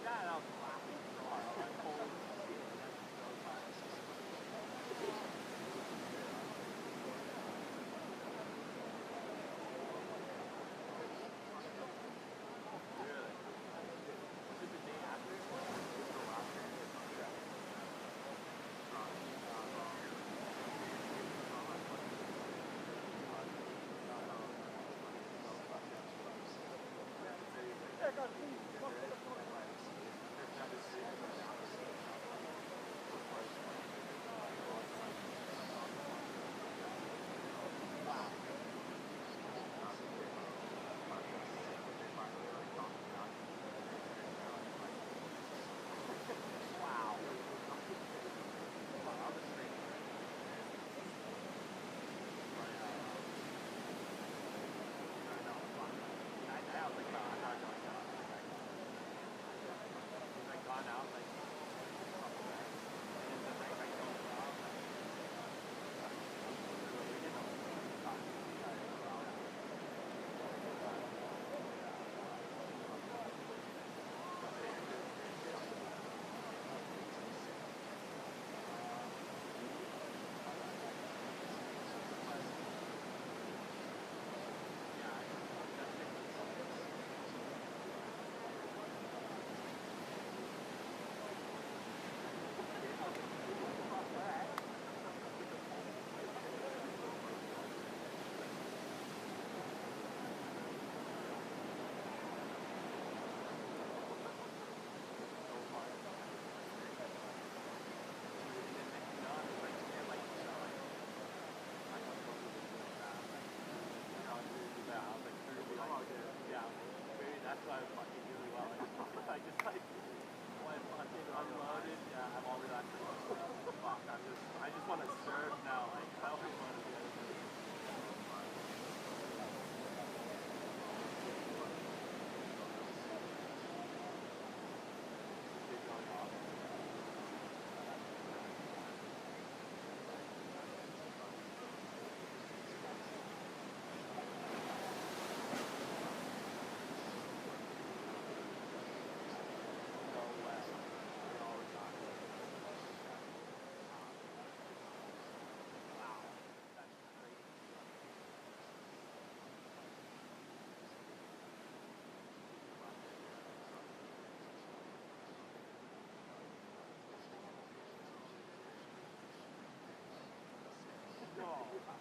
that, I was laughing so hard. I was like, why I'm fucking really well. I just like when fucking unloaded, yeah, I'm all relaxed. Fuck, I just want to surf now. Like I always want to do it.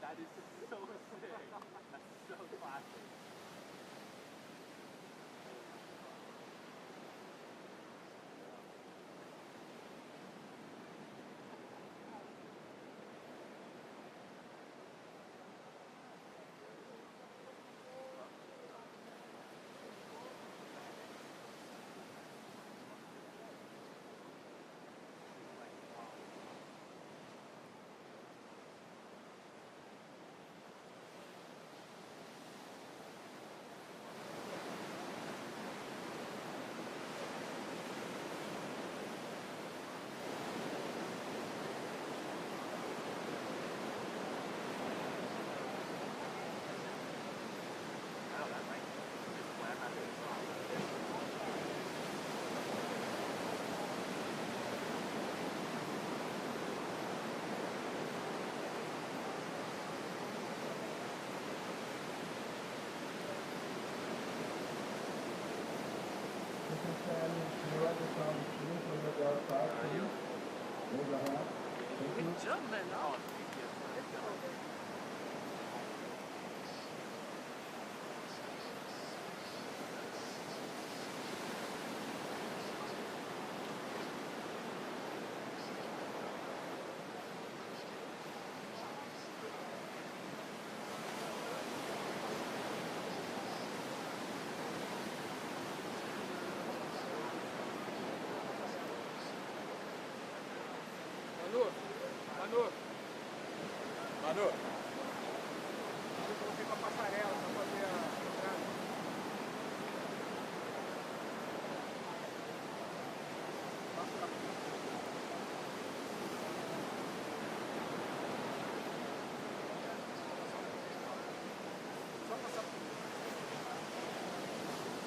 That is so sick. That's so classic. Good job, man. Oh, Manu. Eu coloquei com a passarela para fazer a entrada. Só passar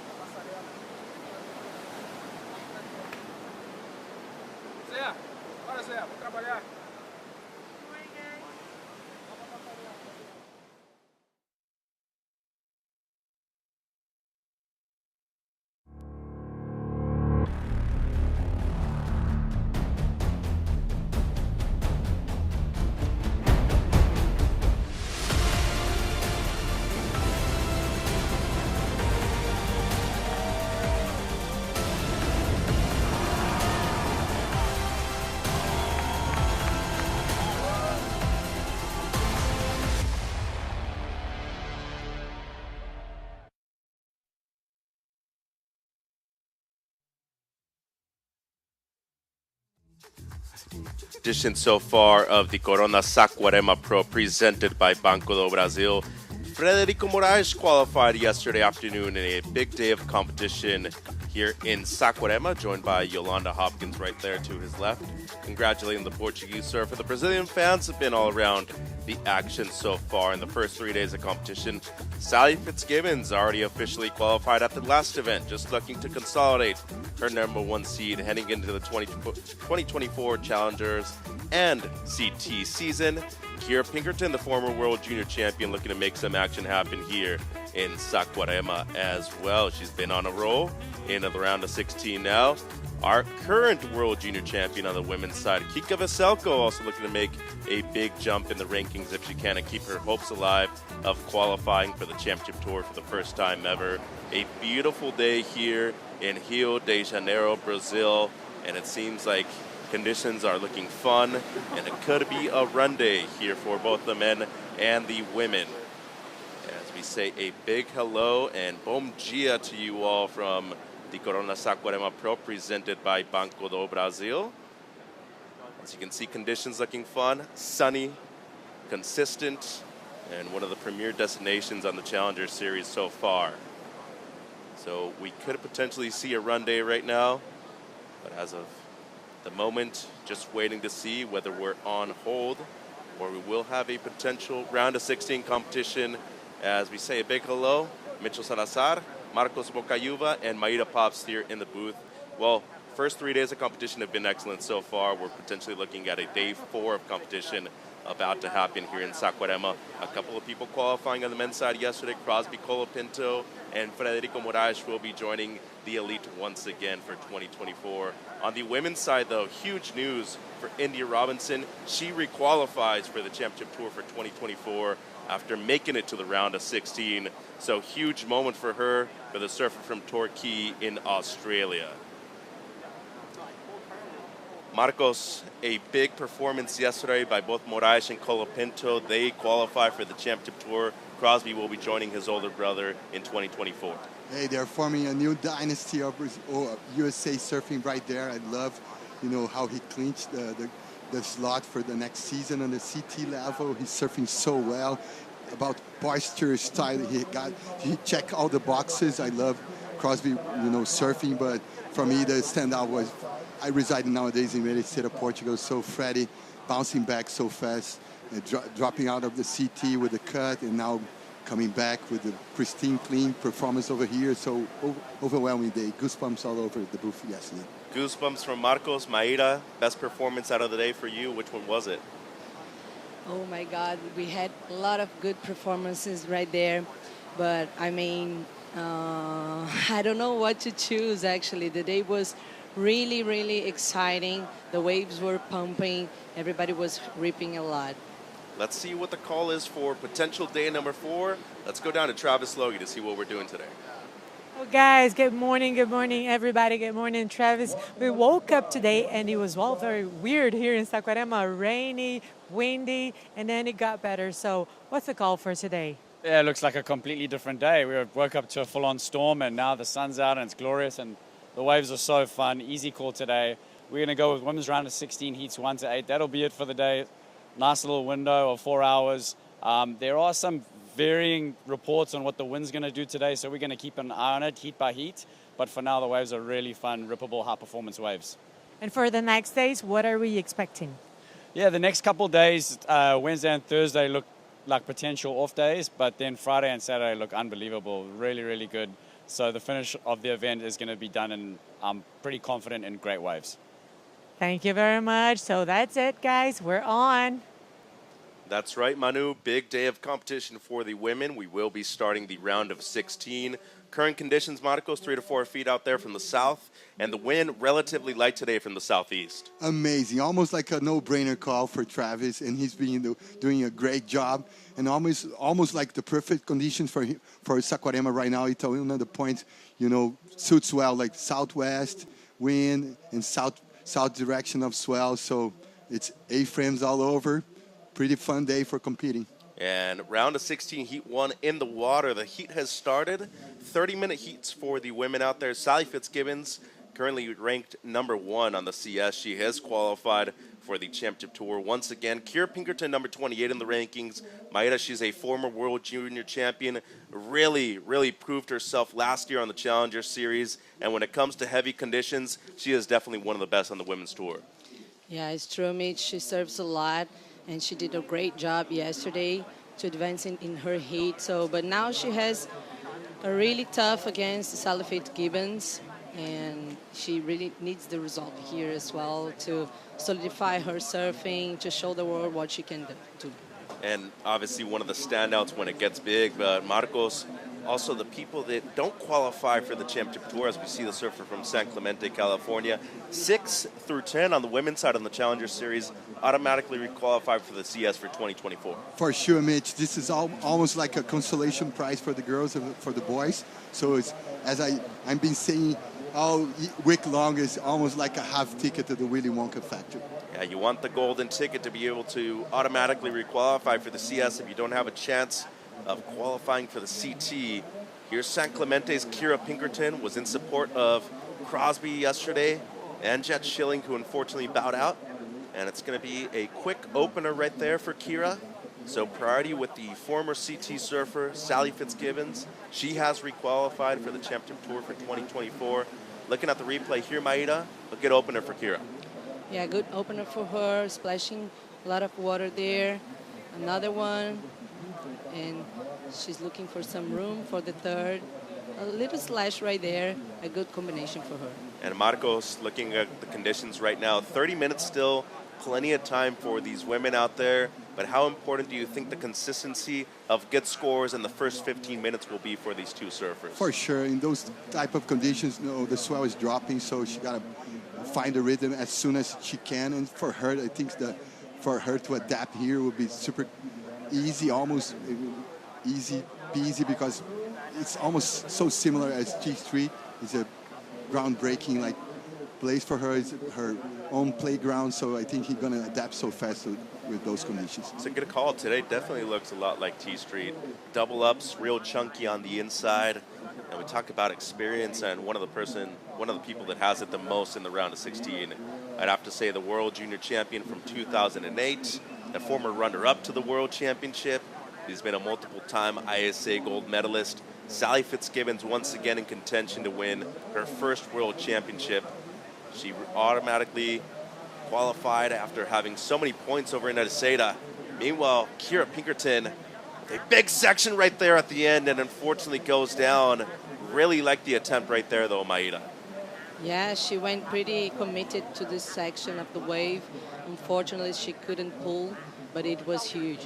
a passarela. Zé, bora Zé, vamos trabalhar. Edition so far of the Corona Saquarema Pro presented by Banco Do Brasil. Frederico Moraes qualified yesterday afternoon in a big day of competition here in Saquarema, joined by Yolanda Hopkins right there to his left. Congratulating the Portuguese surfer. The Brazilian fans have been all around the action so far in the first 3 days of competition. Sally Fitzgibbons already officially qualified at the last event, just looking to consolidate her #1 seed heading into the 2024 Challengers and CT season. Kira Pinkerton, the former World Junior Champion, looking to make some action happen here in Saquarema as well. She's been on a roll into the round of 16 now. Our current World Junior Champion on the women's side, Kika Veselko, also looking to make a big jump in the rankings if she can and keep her hopes alive of qualifying for the championship tour for the first time ever. A beautiful day here in Rio de Janeiro, Brazil, and it seems like conditions are looking fun, and it could be a run day here for both the men and the women. As we say a big hello and bom dia to you all from the Corona Saquarema Pro presented by Banco Do Brasil. As you can see, conditions looking fun, sunny, consistent, and one of the premier destinations on the Challenger Series so far. So we could potentially see a run day right now, but as of the moment, just waiting to see whether we're on hold or we will have a potential round of 16 competition. As we say a big hello, Mitchell Salazar, Marcos Bocayuva, and Maida Pops here in the booth. Well, first 3 days of competition have been excellent so far. We're potentially looking at a day 4 of competition about to happen here in Saquarema. A couple of people qualifying on the men's side yesterday. Crosby Colapinto and Frederico Moraes will be joining the elite once again for 2024. On the women's side, though, huge news for India Robinson. She requalifies for the championship tour for 2024 after making it to the round of 16. So huge moment for her, for the surfer from Torquay in Australia. Marcos, a big performance yesterday by both Moraes and Colapinto. They qualify for the championship tour. Crosby will be joining his older brother in 2024. Hey, they're forming a new dynasty of USA surfing right there. I love, how he clinched the slot for the next season on the CT level. He's surfing so well. About posture, style, he checked all the boxes. I love Crosby, surfing, but for me the standout was, I reside nowadays in Recife, Portugal, so Freddie bouncing back so fast, dropping out of the CT with the cut, and now coming back with the pristine, clean performance over here. So overwhelming day. Goosebumps all over the booth yesterday. Goosebumps from Marcos. Maida, best performance out of the day for you. Which one was it? Oh my God, we had a lot of good performances right there. But I mean, I don't know what to choose actually. The day was really, really exciting. The waves were pumping. Everybody was ripping a lot. Let's see what the call is for potential day number 4. Let's go down to Travis Logie to see what we're doing today. Well, guys, good morning, everybody. Good morning, Travis. We woke up today and it was all very weird here in Saquarema, rainy, windy, and then it got better. So what's the call for today? Yeah, it looks like a completely different day. We woke up to a full-on storm and now the sun's out and it's glorious and the waves are so fun. Easy call today. We're going to go with women's round of 16 heats 1 to 8. That'll be it for the day. Nice little window of 4 hours. There are some varying reports on what the wind's going to do today, so we're going to keep an eye on it, heat by heat. But for now, the waves are really fun, rippable, high-performance waves. And for the next days, what are we expecting? Yeah, the next couple days, Wednesday and Thursday look like potential off days, but then Friday and Saturday look unbelievable, really, really good. So the finish of the event is going to be done, and I'm pretty confident in great waves. Thank you very much. So that's it, guys. We're on. That's right, Manu. Big day of competition for the women. We will be starting the round of 16. Current conditions, Marcos, 3 to 4 feet out there from the south, and the wind relatively light today from the southeast. Amazing. Almost like a no-brainer call for Travis, and he's been doing a great job. And almost like the perfect conditions for Saquarema right now. Itaúna, the point, suits well, like southwest wind and south direction of swell. So it's A-frames all over. Pretty fun day for competing. And round of 16, heat 1 in the water. The heat has started. 30-minute heats for the women out there. Sally Fitzgibbons, currently ranked number 1 on the CS. She has qualified for the championship tour once again. Kira Pinkerton, number 28 in the rankings. Maida, she's a former world junior champion. Really, really proved herself last year on the Challenger Series. And when it comes to heavy conditions, she is definitely one of the best on the women's tour. Yeah, it's true, Mitch. She serves a lot. And she did a great job yesterday to advance in her heat. But now she has a really tough against Sally Fitzgibbons, and she really needs the result here as well to solidify her surfing, to show the world what she can do. And obviously one of the standouts when it gets big, but Marcos, also the people that don't qualify for the championship tour, as we see the surfer from San Clemente, California, 6 through 10 on the women's side on the Challenger Series automatically requalify for the CS for 2024. For sure, Mitch. This is almost like a consolation prize for the girls and for the boys. So it's, as I've been saying all week long, it's almost like a half ticket to the Willy Wonka factory. Yeah, you want the golden ticket to be able to automatically requalify for the CS if you don't have a chance of qualifying for the CT. Here's San Clemente's Kira Pinkerton, was in support of Crosby yesterday, and Jet Schilling, who unfortunately bowed out. And it's going to be a quick opener right there for Kira. So priority with the former CT surfer, Sally Fitzgibbons. She has requalified for the Championship Tour for 2024. Looking at the replay here, Maida, a good opener for Kira. Yeah, good opener for her, splashing a lot of water there. Another one, and she's looking for some room for the third. A little slash right there, a good combination for her. And Marcos, looking at the conditions right now, 30 minutes still, plenty of time for these women out there. But how important do you think the consistency of good scores in the first 15 minutes will be for these two surfers? For sure, in those type of conditions, the swell is dropping, so she got to find the rhythm as soon as she can. And for her, I think for her to adapt here would be super easy, almost easy peasy, because it's almost so similar as T Street. It's a groundbreaking place for her. It's her own playground, so I think he's going to adapt so fast with those conditions. It's a good call. Today definitely looks a lot like T Street. Double ups, real chunky on the inside. And we talk about experience, and one of the people that has it the most in the round of 16, I'd have to say the World Junior Champion from 2008, a former runner-up to the World Championship. He's been a multiple-time ISA gold medalist. Sally Fitzgibbons once again in contention to win her first World Championship. She automatically qualified after having so many points over in Adeseda. Meanwhile, Kira Pinkerton, a big section right there at the end, and unfortunately goes down. Really like the attempt right there, though, Maida. Yeah, she went pretty committed to this section of the wave. Unfortunately, she couldn't pull, but it was huge.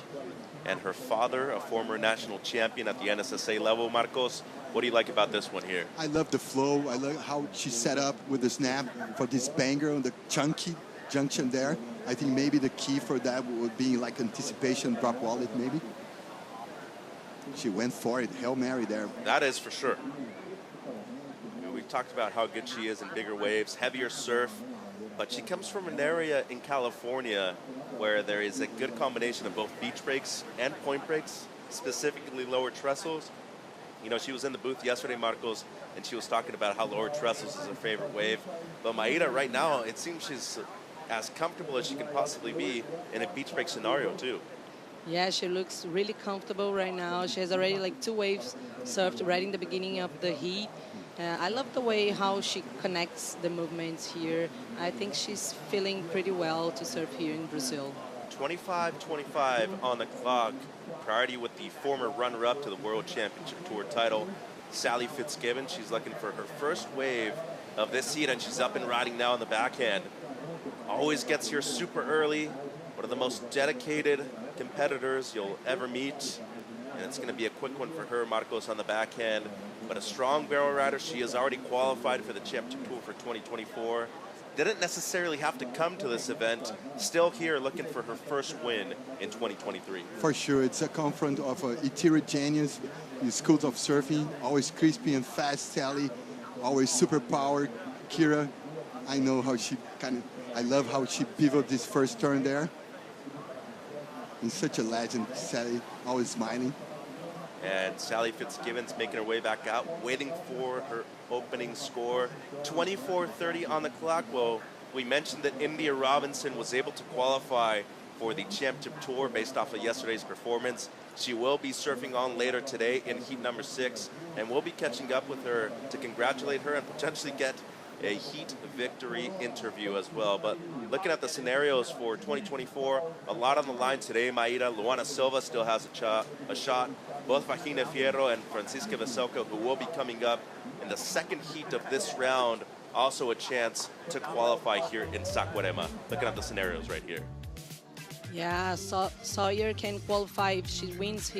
And her father, a former national champion at the NSSA level, Marcos. What do you like about this one here? I love the flow. I love how she set up with the snap for this banger on the chunky junction there. I think maybe the key for that would be like anticipation, drop wallet maybe. She went for it, Hail Mary there. That is for sure. We talked about how good she is in bigger waves, heavier surf, but she comes from an area in California where there is a good combination of both beach breaks and point breaks, specifically lower trestles. You know, she was in the booth yesterday, Marcos, and she was talking about how lower trestles is her favorite wave. But Maida, right now, it seems she's as comfortable as she can possibly be in a beach break scenario, too. Yeah, she looks really comfortable right now. She has already like 2 waves surfed right in the beginning of the heat. I love the way how she connects the movements here. I think she's feeling pretty well to surf here in Brazil. 25-25 on the clock. Priority with the former runner-up to the World Championship Tour title, Sally Fitzgibbons. She's looking for her first wave of this heat, and she's up and riding now on the backhand. Always gets here super early. One of the most dedicated competitors you'll ever meet. And it's going to be a quick one for her, Marcos, on the backhand. But a strong barrel rider. She has already qualified for the Championship Tour for 2024. Didn't necessarily have to come to this event. Still here looking for her first win in 2023. For sure, it's a confront of heterogeneous schools of surfing. Always crispy and fast, Sally. Always super powered. Kira, I know how she I love how she pivoted this first turn there. And such a legend, Sally, always smiling. And Sally Fitzgibbons making her way back out, waiting for her opening score. 24:30 on the clock. Well, we mentioned that India Robinson was able to qualify for the Championship Tour based off of yesterday's performance. She will be surfing on later today in heat number 6, and we'll be catching up with her to congratulate her and potentially get a heat victory interview as well. But looking at the scenarios for 2024, a lot on the line today. Maida, Luana Silva still has a shot. Both Vagina Fierro and Francisca Veselka, who will be coming up in the second heat of this round, also a chance to qualify here in Saquarema. Looking at the scenarios right here. Yeah, Sawyer can qualify if she wins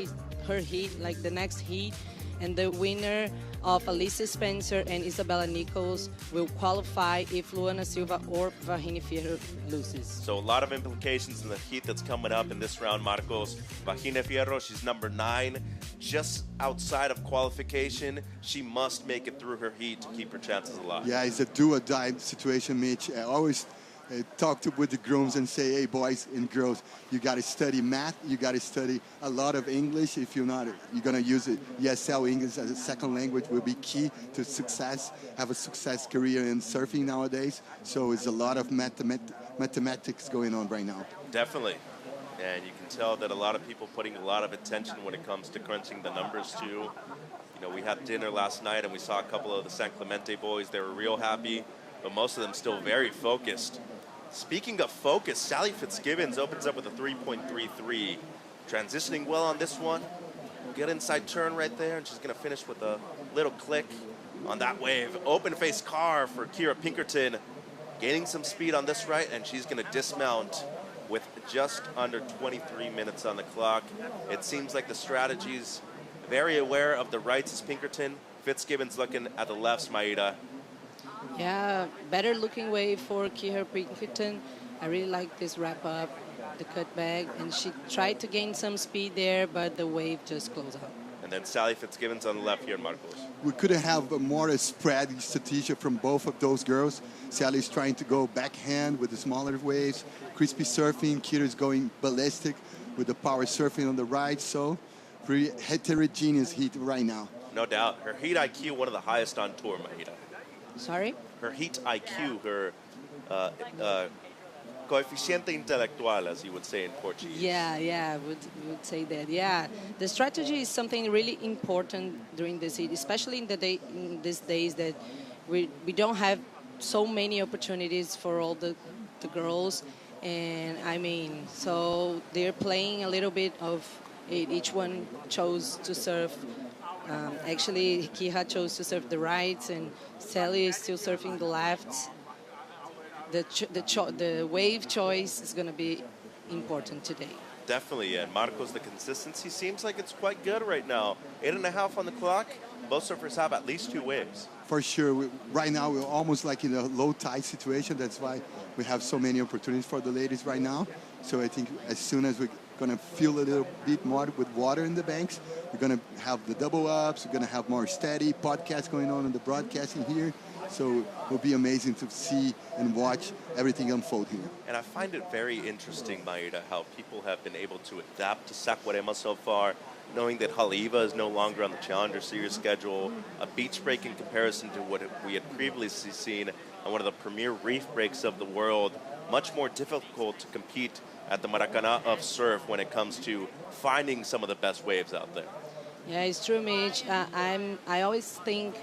her heat, like the next heat. And the winner of Alicia Spencer and Isabella Nichols will qualify if Luana Silva or Vagina Fierro loses. So a lot of implications in the heat that's coming up in this round, Marcos. Vagina Fierro, she's number 9, just outside of qualification. She must make it through her heat to keep her chances alive. Yeah, it's a do-or-die situation, Mitch. Always talk with the grooms and say, hey, boys and girls, you got to study math. You got to study a lot of English. If you're not, you're going to use it. ESL English as a second language will be key to success, have a success career in surfing nowadays. So it's a lot of mathematics going on right now. Definitely. And you can tell that a lot of people putting a lot of attention when it comes to crunching the numbers too. You know, we had dinner last night and we saw a couple of the San Clemente boys. They were real happy, but most of them still very focused. Speaking of focus, Sally Fitzgibbons opens up with a 3.33. Transitioning well on this one. Good inside turn right there, and she's going to finish with a little click on that wave. Open face car for Kira Pinkerton. Gaining some speed on this right, and she's going to dismount with just under 23 minutes on the clock. It seems like the strategy's very aware of the rights as Pinkerton. Fitzgibbons looking at the lefts, Maida. Yeah, better looking wave for Kira Pinkerton. I really like this wrap up, the cutback, and she tried to gain some speed there, but the wave just closed out. And then Sally Fitzgibbons on the left here, Marcos. We could have a more spread strategy from both of those girls. Sally's trying to go backhand with the smaller waves, crispy surfing. Kira's going ballistic with the power surfing on the right. So pretty heterogeneous heat right now. No doubt. Her heat IQ, one of the highest on tour, Maida. Sorry? Her heat IQ, her coeficiente intelectual, as you would say in Portuguese. Yeah, would say that. Yeah, the strategy is something really important during the heat, especially in these days that we don't have so many opportunities for all the girls, and I mean, so they're playing a little bit of it. Each one chose to surf. Actually, Kira chose to surf the rights, and Sally is still surfing the lefts. The wave choice is going to be important today. Definitely, and Marcos, the consistency seems like it's quite good right now. 8.5 on the clock. Both surfers have at least 2 waves. For sure. Right now, we're almost like in a low tide situation. That's why we have so many opportunities for the ladies right now. So I think as soon as we're going to feel a little bit more with water in the banks, we're going to have the double ups. We're going to have more steady podcasts going on in the broadcasting here. So it will be amazing to see and watch everything unfold here. And I find it very interesting, Maida, how people have been able to adapt to Saquarema so far, knowing that Haleiwa is no longer on the Challenger Series schedule, a beach break in comparison to what we had previously seen on one of the premier reef breaks of the world. Much more difficult to compete at the Maracanã of surf when it comes to finding some of the best waves out there. Yeah, it's true, Mitch. I always think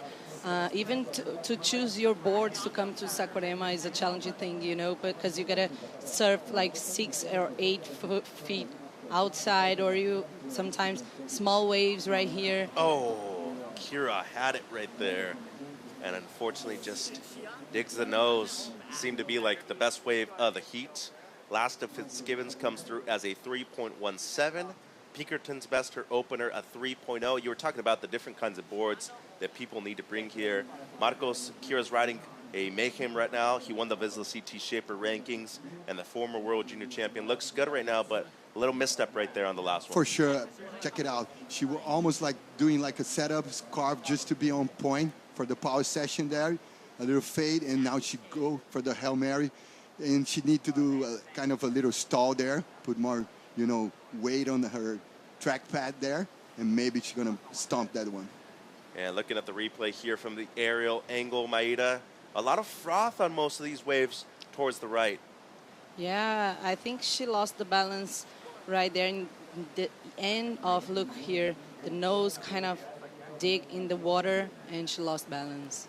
even to choose your boards to come to Saquarema is a challenging thing, you know, because you gotta surf like 6 or 8 feet outside, or you sometimes small waves right here. Oh, Kira had it right there, and unfortunately just digs the nose. Seemed to be like the best wave of the heat. Last of Fitzgibbons comes through as a 3.17. Pinkerton's best, her opener, a 3.0. You were talking about the different kinds of boards that people need to bring here. Marcos, Kira's riding a mayhem right now. He won the Vizsla CT Shaper rankings and the former world junior champion. Looks good right now, but a little misstep right there on the last one. For sure. Check it out. She was almost like doing like a setup carve just to be on point for the power session there. A little fade, and now she go for the Hail Mary. And she need to do kind of a little stall there, put more, weight on her track pad there, and maybe she's going to stomp that one. And looking at the replay here from the aerial angle, Maida, a lot of froth on most of these waves towards the right. Yeah, I think she lost the balance right there in the end of, look here, the nose kind of dig in the water, and she lost balance.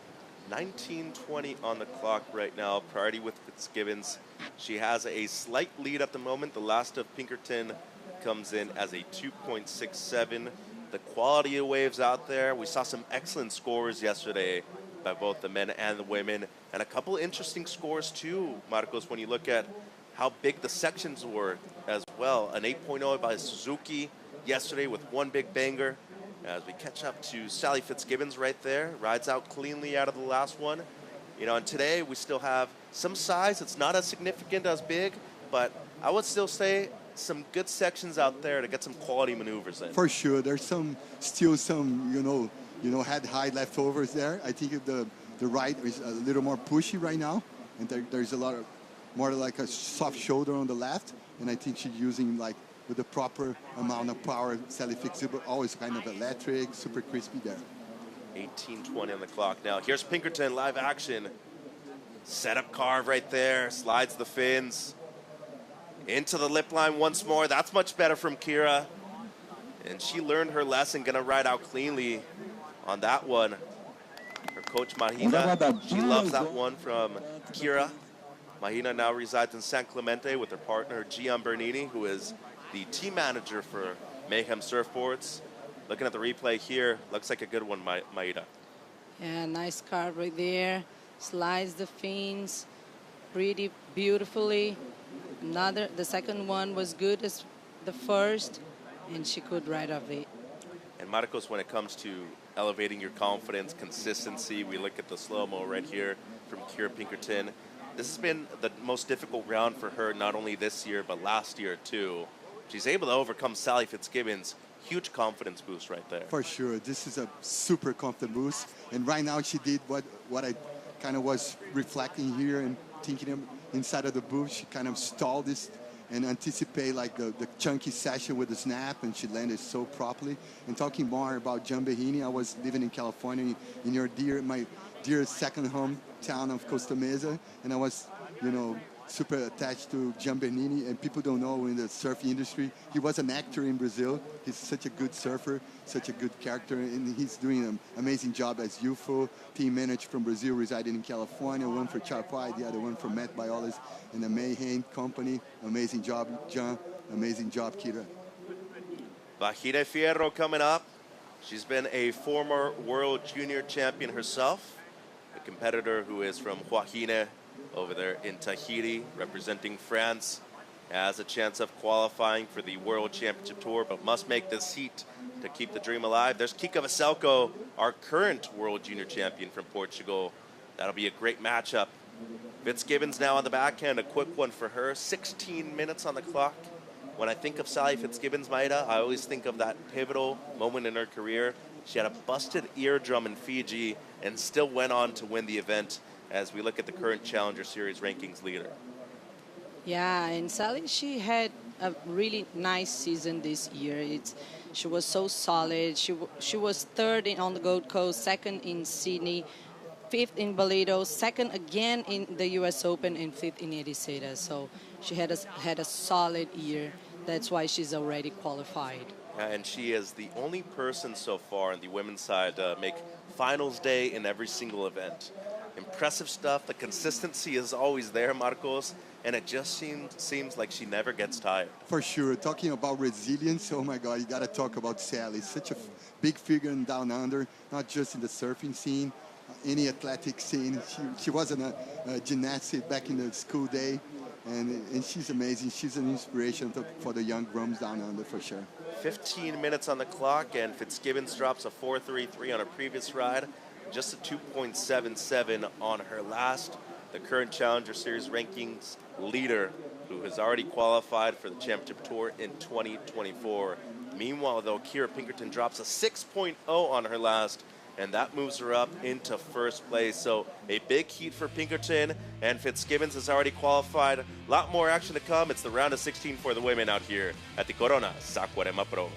19:20 on the clock right now. Priority with Fitzgibbons. She has a slight lead at the moment. The last of Pinkerton comes in as a 2.67. The quality of waves out there. We saw some excellent scores yesterday by both the men and the women, and a couple interesting scores too, Marcos, when you look at how big the sections were as well. An 8.0 by Suzuki yesterday with one big banger. As we catch up to Sally Fitzgibbons right there, rides out cleanly out of the last one. And today we still have some size. It's not as significant as big, but I would still say some good sections out there to get some quality maneuvers in. For sure, there's still some head high leftovers there. I think the right is a little more pushy right now, and there's a lot of more like a soft shoulder on the left, and I think she's using like with the proper amount of power, Sally flexible, always kind of electric, super crispy there. 18:20 on the clock now. Here's Pinkerton, live action. Setup carve right there, slides the fins. Into the lip line once more. That's much better from Kira. And she learned her lesson, gonna ride out cleanly on that one. Her coach Mahina, she loves that one from Kira. Mahina now resides in San Clemente with her partner Gian Bernini, who is the team manager for Mayhem Surfboards. Looking at the replay here, looks like a good one, Maida. Yeah, nice carve right there. Slides the fins pretty beautifully. The second one was good as the first, and she could ride off it. And Marcos, when it comes to elevating your confidence, consistency, we look at the slow-mo right here from Kira Pinkerton. This has been the most difficult round for her, not only this year, but last year too. She's able to overcome Sally Fitzgibbons. Huge confidence boost right there. For sure. This is a super confident boost. And right now she did what I kind of was reflecting here and thinking inside of the booth. She kind of stalled this and anticipate like the chunky session with the snap, and she landed so properly. And talking more about Gian Bernini, I was living in California in my dear second hometown of Costa Mesa, and I was, super attached to Gian Bernini, and people don't know in the surf industry, he was an actor in Brazil. He's such a good surfer, such a good character, and he's doing an amazing job as UFO, team manager from Brazil, residing in California, one for Charpai, the other one for Matt Biolas in the Mayhem company. Amazing job, Gian. Amazing job, Kira. Vahida Fierro coming up. She's been a former world junior champion herself, a competitor who is from Huahine, over there in Tahiti, representing France, has a chance of qualifying for the World Championship Tour, but must make this heat to keep the dream alive. There's Kika Vaselko, our current World Junior Champion from Portugal. That'll be a great matchup. Fitzgibbons now on the backhand, a quick one for her. 16 minutes on the clock. When I think of Sally Fitzgibbons, Maida, I always think of that pivotal moment in her career. She had a busted eardrum in Fiji and still went on to win the event, as we look at the current Challenger Series rankings leader. Yeah, and Sally, she had a really nice season this year. She was so solid. She was third on the Gold Coast, second in Sydney, fifth in Balido, second again in the U.S. Open, and fifth in Ericeira. So she had a solid year. That's why she's already qualified. And she is the only person so far on the women's side to make finals day in every single event. Impressive stuff. The consistency is always there, Marcos, and it just seems like she never gets tired. For sure. Talking about resilience, oh my God, you got to talk about Sally. Such a big figure in Down Under, not just in the surfing scene, any athletic scene. She wasn't a gymnast back in the school day, and she's amazing. She's an inspiration for the young grooms Down Under for sure. 15 minutes on the clock, and Fitzgibbons drops a 4.33 on her previous ride. Just a 2.77 on her last. The current Challenger Series rankings leader, who has already qualified for the Championship Tour in 2024. Meanwhile, though, Kira Pinkerton drops a 6.0 on her last, and that moves her up into first place. So a big heat for Pinkerton, and Fitzgibbons has already qualified. A lot more action to come. It's the round of 16 for the women out here at the Corona Saquarema Pro.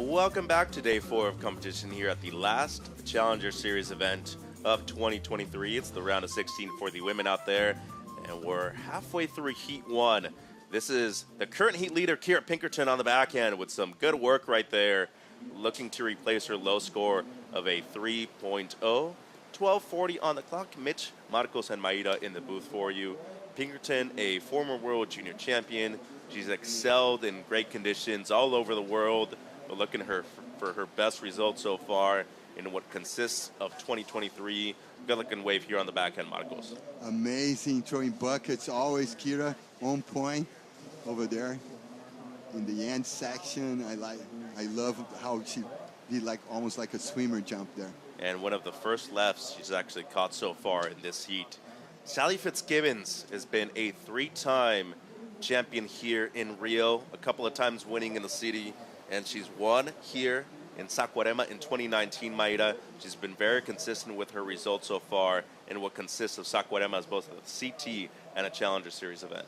Welcome back to day 4 of competition here at the last Challenger Series event of 2023. It's the round of 16 for the women out there, and we're halfway through Heat 1. This is the current heat leader, Kira Pinkerton, on the backhand with some good work right there, looking to replace her low score of a 3.0. 12:40 on the clock. Mitch, Marcos, and Maida in the booth for you. Pinkerton, a former world junior champion. She's excelled in great conditions all over the world. We're looking at her for her best results so far in what consists of 2023. Good looking wave here on the backhand, Marcos. Amazing, throwing buckets, always Kira on point over there in the end section. I love how she did like almost like a swimmer jump there. And one of the first lefts she's actually caught so far in this heat. Sally Fitzgibbons has been a 3-time champion here in Rio, a couple of times winning in the city, and she's won here in Saquarema in 2019, Maida. She's been very consistent with her results so far in what consists of Saquarema as both a CT and a Challenger Series event.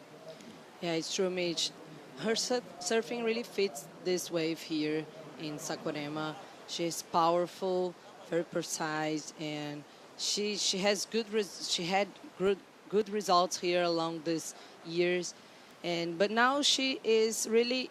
Yeah, it's true, Mitch. Her surfing really fits this wave here in Saquarema. She's powerful, very precise, and she has good results here along these years. But now she is really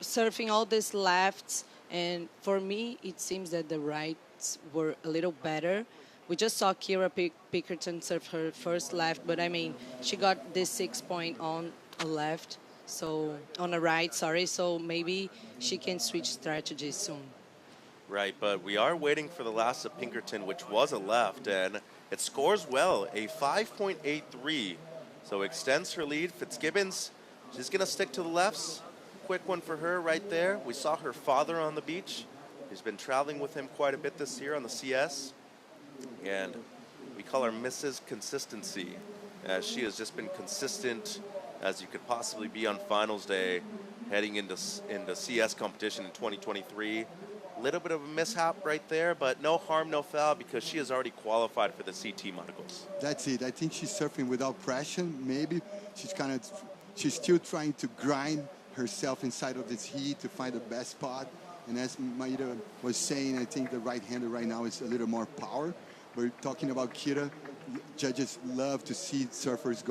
surfing all these lefts, and for me it seems that the rights were a little better. We just saw Kira Pinkerton surf her first left, but I mean she got this 6 point on a left, so on a right, sorry, so maybe she can switch strategies soon. Right, but we are waiting for the last of Pinkerton, which was a left, and it scores well, a 5.83. So extends her lead. Fitzgibbons, she's going to stick to the lefts. Quick one for her right there. We saw her father on the beach. She's been traveling with him quite a bit this year on the CS. And we call her Mrs. Consistency, as she has just been consistent as you could possibly be on finals day heading into CS competition in 2023. Little bit of a mishap right there, but no harm, no foul, because she has already qualified for the CT, Marcos. That's it. I think she's surfing without pressure. Maybe she's still trying to grind herself inside of this heat to find the best spot. And as Maida was saying, I think the right-hander right now is a little more power. We're talking about Kira. Judges love to see surfers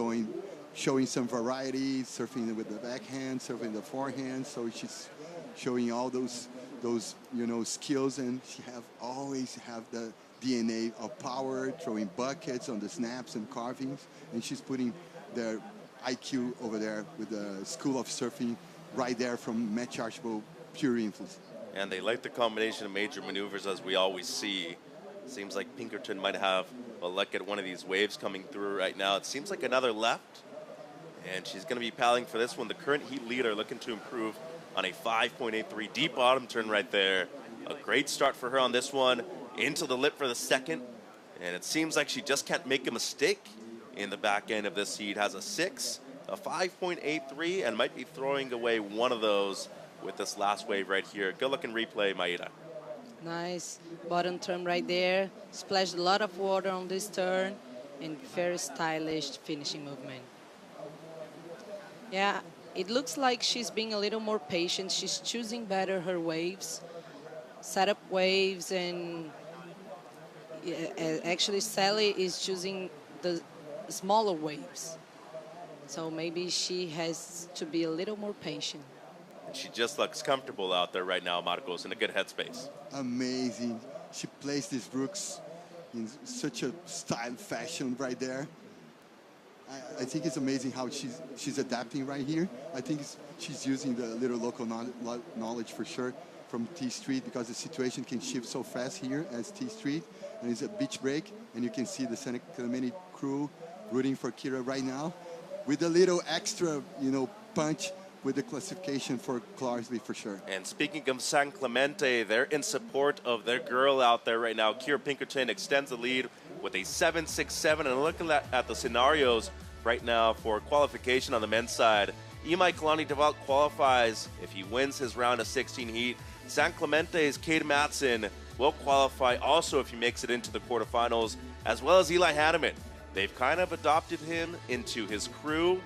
showing some variety, surfing with the backhand, surfing the forehand. So she's showing all those skills, and she always have the DNA of power, throwing buckets on the snaps and carvings, and she's putting their IQ over there with the School of Surfing right there from Matt Archibald, pure influence. And they like the combination of major maneuvers, as we always see. Seems like Pinkerton might have a luck at one of these waves coming through right now. It seems like another left, and she's going to be paddling for this one. The current heat leader looking to improve on a 5.83 deep bottom turn right there. A great start for her on this one. Into the lip for the second. And it seems like she just can't make a mistake in the back end of this heat. Has a 6, a 5.83, and might be throwing away one of those with this last wave right here. Good looking replay, Maida. Nice bottom turn right there. Splashed a lot of water on this turn, and very stylish finishing movement. Yeah. It looks like she's being a little more patient. She's choosing better her waves, setup waves, and actually Sally is choosing the smaller waves. So maybe she has to be a little more patient. And she just looks comfortable out there right now, Marcos, in a good headspace. Amazing. She plays these brooks in such a style fashion right there. I think it's amazing how she's adapting right here. I think she's using the little local knowledge for sure from T Street, because the situation can shift so fast here as T Street, and it's a beach break, and you can see the San Clemente crew rooting for Kira right now with a little extra, punch with the classification for Clarksby for sure. And speaking of San Clemente, they're in support of their girl out there right now. Kira Pinkerton extends the lead with a 7.67, and looking at the scenarios right now for qualification on the men's side. Imai Kalani Deval qualifies if he wins his round of 16 heat. San Clemente's Cade Matson will qualify also if he makes it into the quarterfinals, as well as Eli Hanneman. They've kind of adopted him into his crew,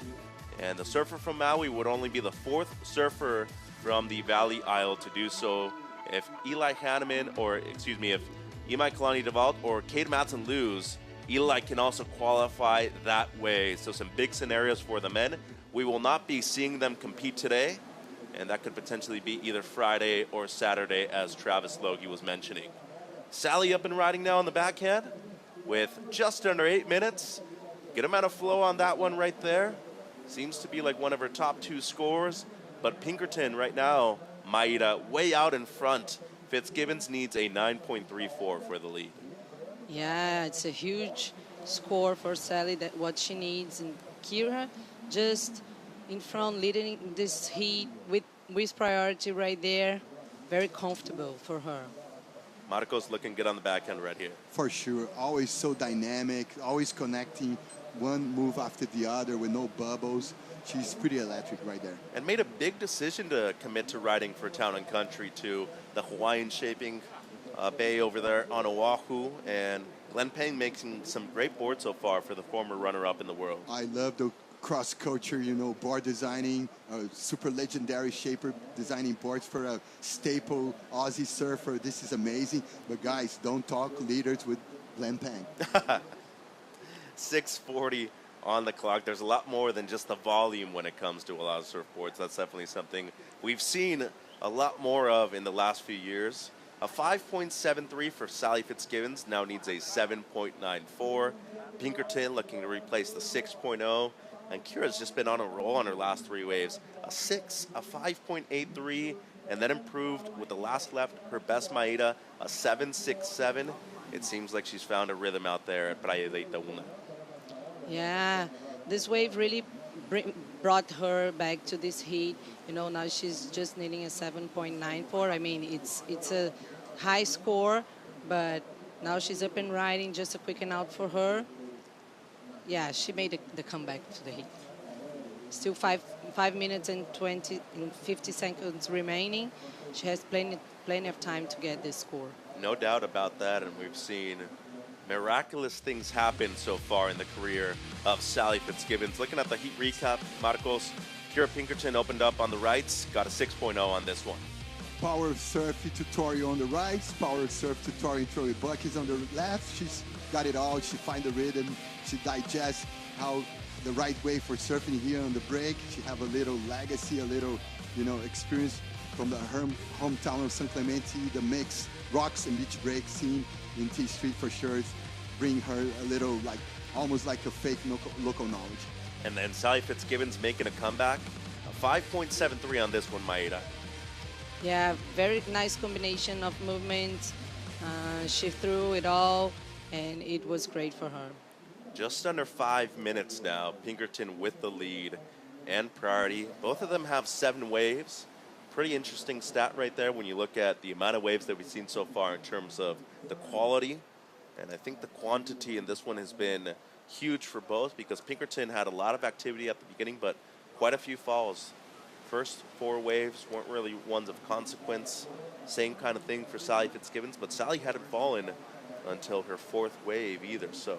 And the surfer from Maui would only be the fourth surfer from the Valley Isle to do so If Eli Hanneman, or excuse me, if Imai Kalani Devalt or Cade Matson lose, Eli can also qualify that way. So some big scenarios for the men. We will not be seeing them compete today, and that could potentially be either Friday or Saturday, as Travis Logie was mentioning. Sally up and riding now on the backhand with just under 8 minutes. Good amount of flow on that one right there. Seems to be like one of her top 2 scores. But Pinkerton right now, Maida, way out in front. Fitzgibbons needs a 9.34 for the lead. Yeah, it's a huge score for Sally, that what she needs. And Kira just in front, leading this heat with priority right there. Very comfortable for her. Marcos looking good on the backhand right here. For sure. Always so dynamic, always connecting one move after the other with no bubbles. She's pretty electric right there. And made a big decision to commit to riding for Town and Country to the Hawaiian shaping bay over there on Oahu. And Glenn Payne making some great boards so far for the former runner-up in the world. I love the cross-culture, board designing, super legendary shaper designing boards for a staple Aussie surfer. This is amazing. But guys, don't talk leaders with Glenn Payne. 6:40 on the clock. There's a lot more than just the volume when it comes to a lot of surfboards. That's definitely something we've seen a lot more of in the last few years. A 5.73 for Sally Fitzgibbons, now needs a 7.94. Pinkerton looking to replace the 6.0. And Kira's just been on a roll on her last 3 waves. A 6, a 5.83, and then improved with the last left, her best Maida, a 7.67. It seems like she's found a rhythm out there at Praia de Itaúna. Yeah, this wave really brought her back to this heat. Now she's just needing a 7.94. I mean, it's a high score, but now she's up and riding. Just a quicken out for her. Yeah, she made the comeback to the heat. Still 5 minutes and 50 seconds remaining. She has plenty of time to get this score. No doubt about that, and we've seen miraculous things happen so far in the career of Sally Fitzgibbons. Looking at the heat recap, Marcos, Kira Pinkerton opened up on the rights, got a 6.0 on this one. Power surf tutorial on the right, power surf tutorial Troy Buckets on the left. She's got it all. She find the rhythm. She digests how the right way for surfing here on the break. She have a little legacy, a little, experience from the hometown of San Clemente, the mix rocks and beach break scene in T Street for sure. Bring her a little, almost like a fake local knowledge. And then Sally Fitzgibbons making a comeback. A 5.73 on this one, Maeda. Yeah, very nice combination of movements. She threw it all, and it was great for her. Just under 5 minutes now. Pinkerton with the lead and priority. Both of them have 7 waves. Pretty interesting stat right there when you look at the amount of waves that we've seen so far in terms of the quality. And I think the quantity in this one has been huge for both, because Pinkerton had a lot of activity at the beginning, but quite a few falls. First 4 waves weren't really ones of consequence. Same kind of thing for Sally Fitzgibbons, but Sally hadn't fallen until her 4th wave either. So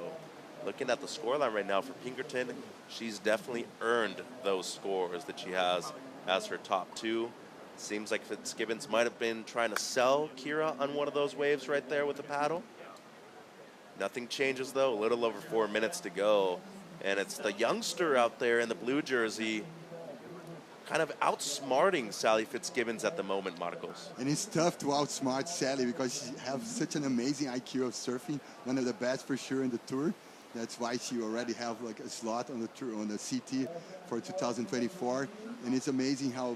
looking at the scoreline right now for Pinkerton, she's definitely earned those scores that she has as her top 2. Seems like Fitzgibbons might have been trying to sell Kira on one of those waves right there with the paddle. Nothing changes though, a little over 4 minutes to go. And it's the youngster out there in the blue jersey kind of outsmarting Sally Fitzgibbons at the moment, Marcos. And it's tough to outsmart Sally because she has such an amazing IQ of surfing, one of the best for sure in the tour. That's why she already have like a slot on the tour, on the CT for 2024. And it's amazing how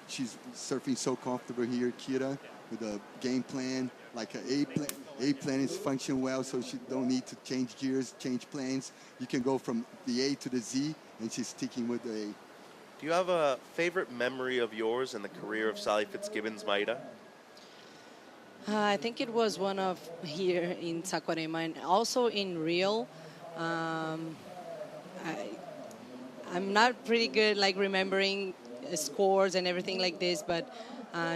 she's surfing so comfortable here, Kira, with a game plan, like A plan is functioning well, so she don't need to change gears, change planes. You can go from the A to the Z, and she's sticking with the A. Do you have a favorite memory of yours in the career of Sally Fitzgibbons, Maeda? I think it was one of here in Saquarema and also in Rio. I'm not pretty good like remembering scores and everything like this, but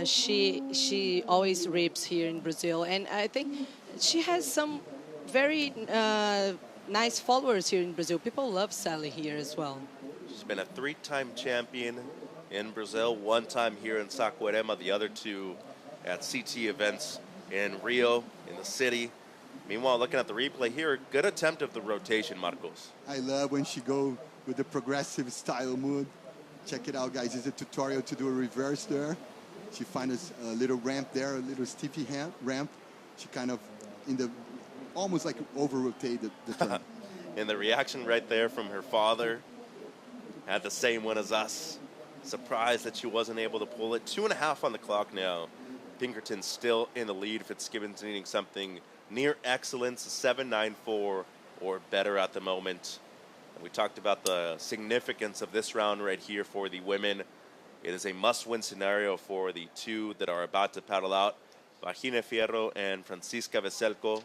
she always rips here in Brazil, and I think she has some very nice followers here in Brazil. People love Sally here as well. She's been a 3-time champion in Brazil, 1 time here in Saquarema, the other 2 at CT events in Rio, in the city. Meanwhile, looking at the replay here, good attempt of the rotation, Marcos. I love when she go with the progressive style move. Check it out, guys. It's a tutorial to do a reverse there. She finds a little ramp there, a little stiffy ramp. She kind of almost like over-rotated the turn. And the reaction right there from her father, had the same one as us. Surprised that she wasn't able to pull it. 2.5 on the clock now. Pinkerton still in the lead. Fitzgibbons needing something near excellence, 7.94 or better at the moment. And we talked about the significance of this round right here for the women. It is a must-win scenario for the two that are about to paddle out. Vagina Fierro and Francisca Veselko,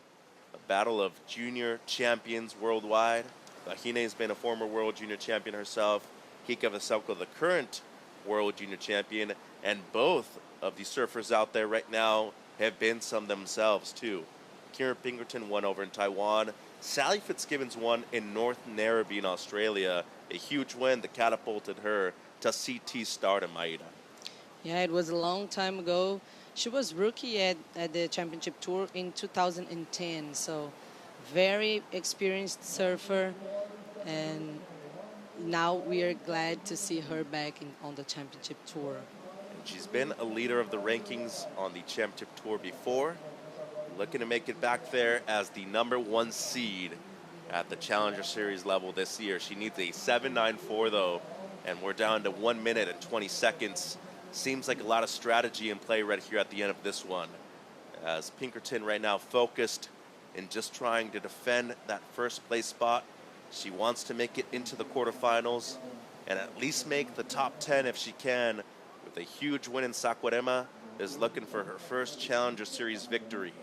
a battle of junior champions worldwide. Vagina has been a former world junior champion herself. Kika Veselko, the current world junior champion. And both of the surfers out there right now have been some themselves too. Kieran Pinkerton won over in Taiwan. Sally Fitzgibbons won in North Narrabeen, Australia. A huge win that catapulted her to CT stardom, Maida. Yeah, it was a long time ago. She was rookie at the championship tour in 2010, so very experienced surfer, and now we are glad to see her back on the championship tour. And she's been a leader of the rankings on the championship tour before, looking to make it back there as the #1 seed at the Challenger Series level this year. She needs a 7.94 though, and we're down to 1 minute and 20 seconds. Seems like a lot of strategy in play right here at the end of this one, as Pinkerton right now focused in just trying to defend that first place spot. She wants to make it into the quarterfinals and at least make the top 10 if she can. With a huge win in Saquarema, is looking for her first Challenger Series victory.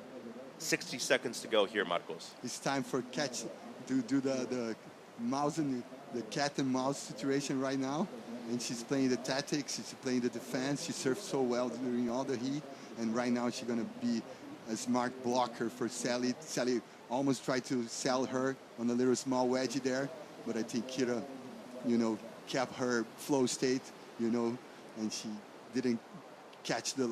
60 seconds to go here, Marcos. It's time for to do the mouse and the cat and mouse situation right now. And she's playing the tactics, she's playing the defense. She surfed so well during all the heat. And right now she's going to be a smart blocker for Sally. Sally almost tried to sell her on a little small wedgie there. But I think Kira, kept her flow state, and she didn't catch the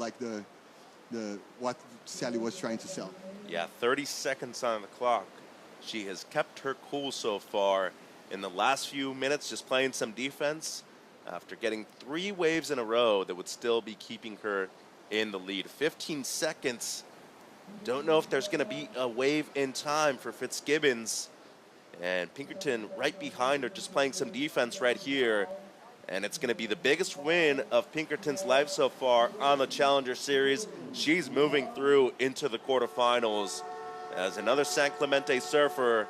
what Sally was trying to sell. Yeah, 30 seconds on the clock. She has kept her cool so far in the last few minutes, just playing some defense after getting 3 waves in a row that would still be keeping her in the lead. 15 seconds. Don't know if there's going to be a wave in time for Fitzgibbons. And Pinkerton right behind her, just playing some defense right here. And it's going to be the biggest win of Pinkerton's life so far on the Challenger Series. She's moving through into the quarterfinals as another San Clemente surfer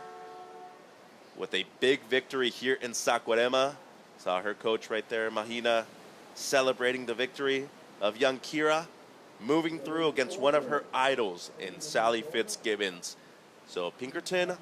with a big victory here in Saquarema. Saw her coach right there, Mahina, celebrating the victory of young Kira, moving through against one of her idols in Sally Fitzgibbons. So Pinkerton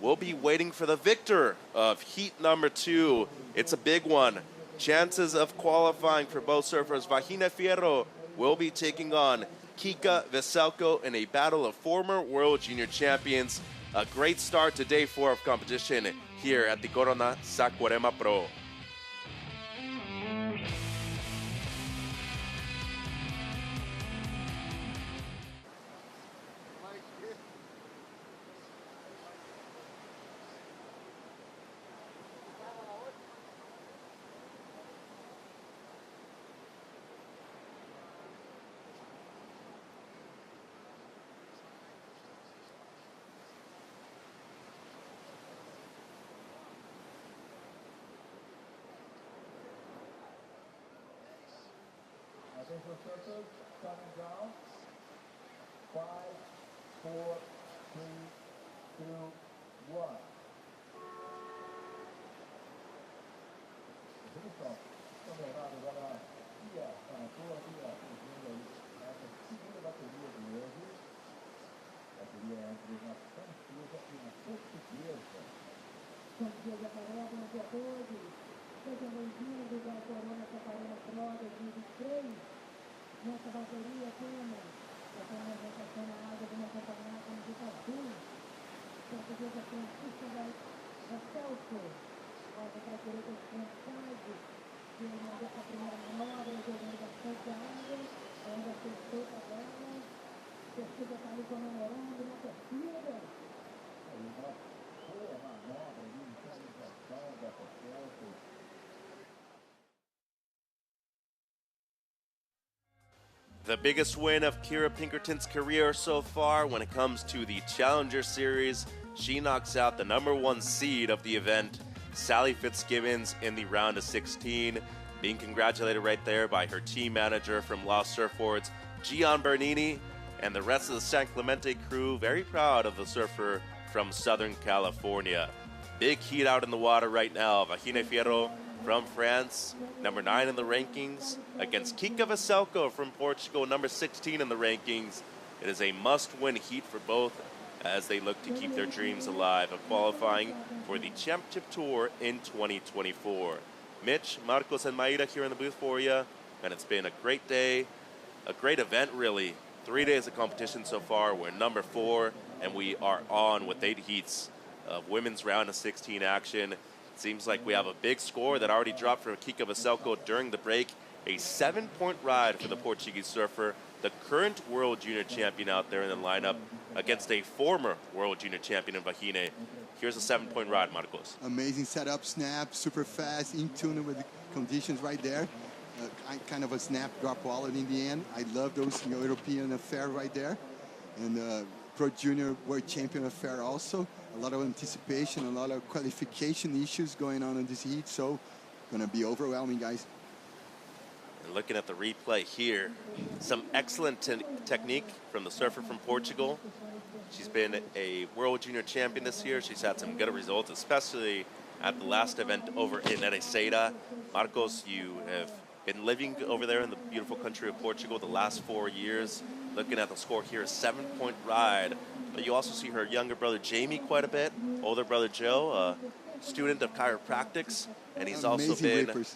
will be waiting for the victor of heat #2. It's a big one. Chances of qualifying for both surfers. Vagina Fierro will be taking on Kika Veselko in a battle of former world junior champions. A great start to day 4 of competition here at the Corona Saquarema Pro. Attention surfers, coming down. 5, 4, 3, 2, 1. Atenção, caminhada agora Pia, a tua Pia, surgindo aí essa segunda bateria de hoje. Bateria entre na francesa e na portuguesa. Francesa Carioca no dia 12. Seja bem-vindo ao Corona Saquarema Pro 2023. Nossa bateria temos The biggest win of Kira Pinkerton's career so far when it comes to the Challenger Series. She knocks out the #1 seed of the event, Sally Fitzgibbons, in the round of 16. Being congratulated right there by her team manager from Lost Surfboards, Gian Bernini, and the rest of the San Clemente crew. Very proud of the surfer from Southern California. Big heat out in the water right now. Vahine Fierro from France, #9 in the rankings, against Kika Veselko from Portugal, #16 in the rankings. It is a must-win heat for both as they look to keep their dreams alive of qualifying for the Championship Tour in 2024. Mitch, Marcos, and Maida here in the booth for you, and it's been a great day, a great event really. 3 days of competition so far. We're #4, and we are on with 8 heats of women's round of 16 action. It seems like we have a big score that already dropped for Kika Veselko during the break. A 7-point ride for the Portuguese surfer, the current World Junior Champion out there in the lineup, against a former World Junior Champion in Vahine. Here's a 7-point ride, Marcos. Amazing setup, snap, super fast, in tune with the conditions right there. Kind of a snap drop quality in the end. I love those European affair right there. And Pro Junior World Champion affair also. A lot of anticipation, a lot of qualification issues going on in this heat. So gonna be overwhelming, guys. And looking at the replay here, some excellent technique from the surfer from Portugal. She's been a World Junior Champion this year. She's had some good results, especially at the last event over in Ericeira. Marcos, you have been living over there in the beautiful country of Portugal the last 4 years. Looking at the score here, a 7-point ride. But you also see her younger brother Jamie quite a bit, older brother Joe, a student of chiropractics, and he's also been. Rippers.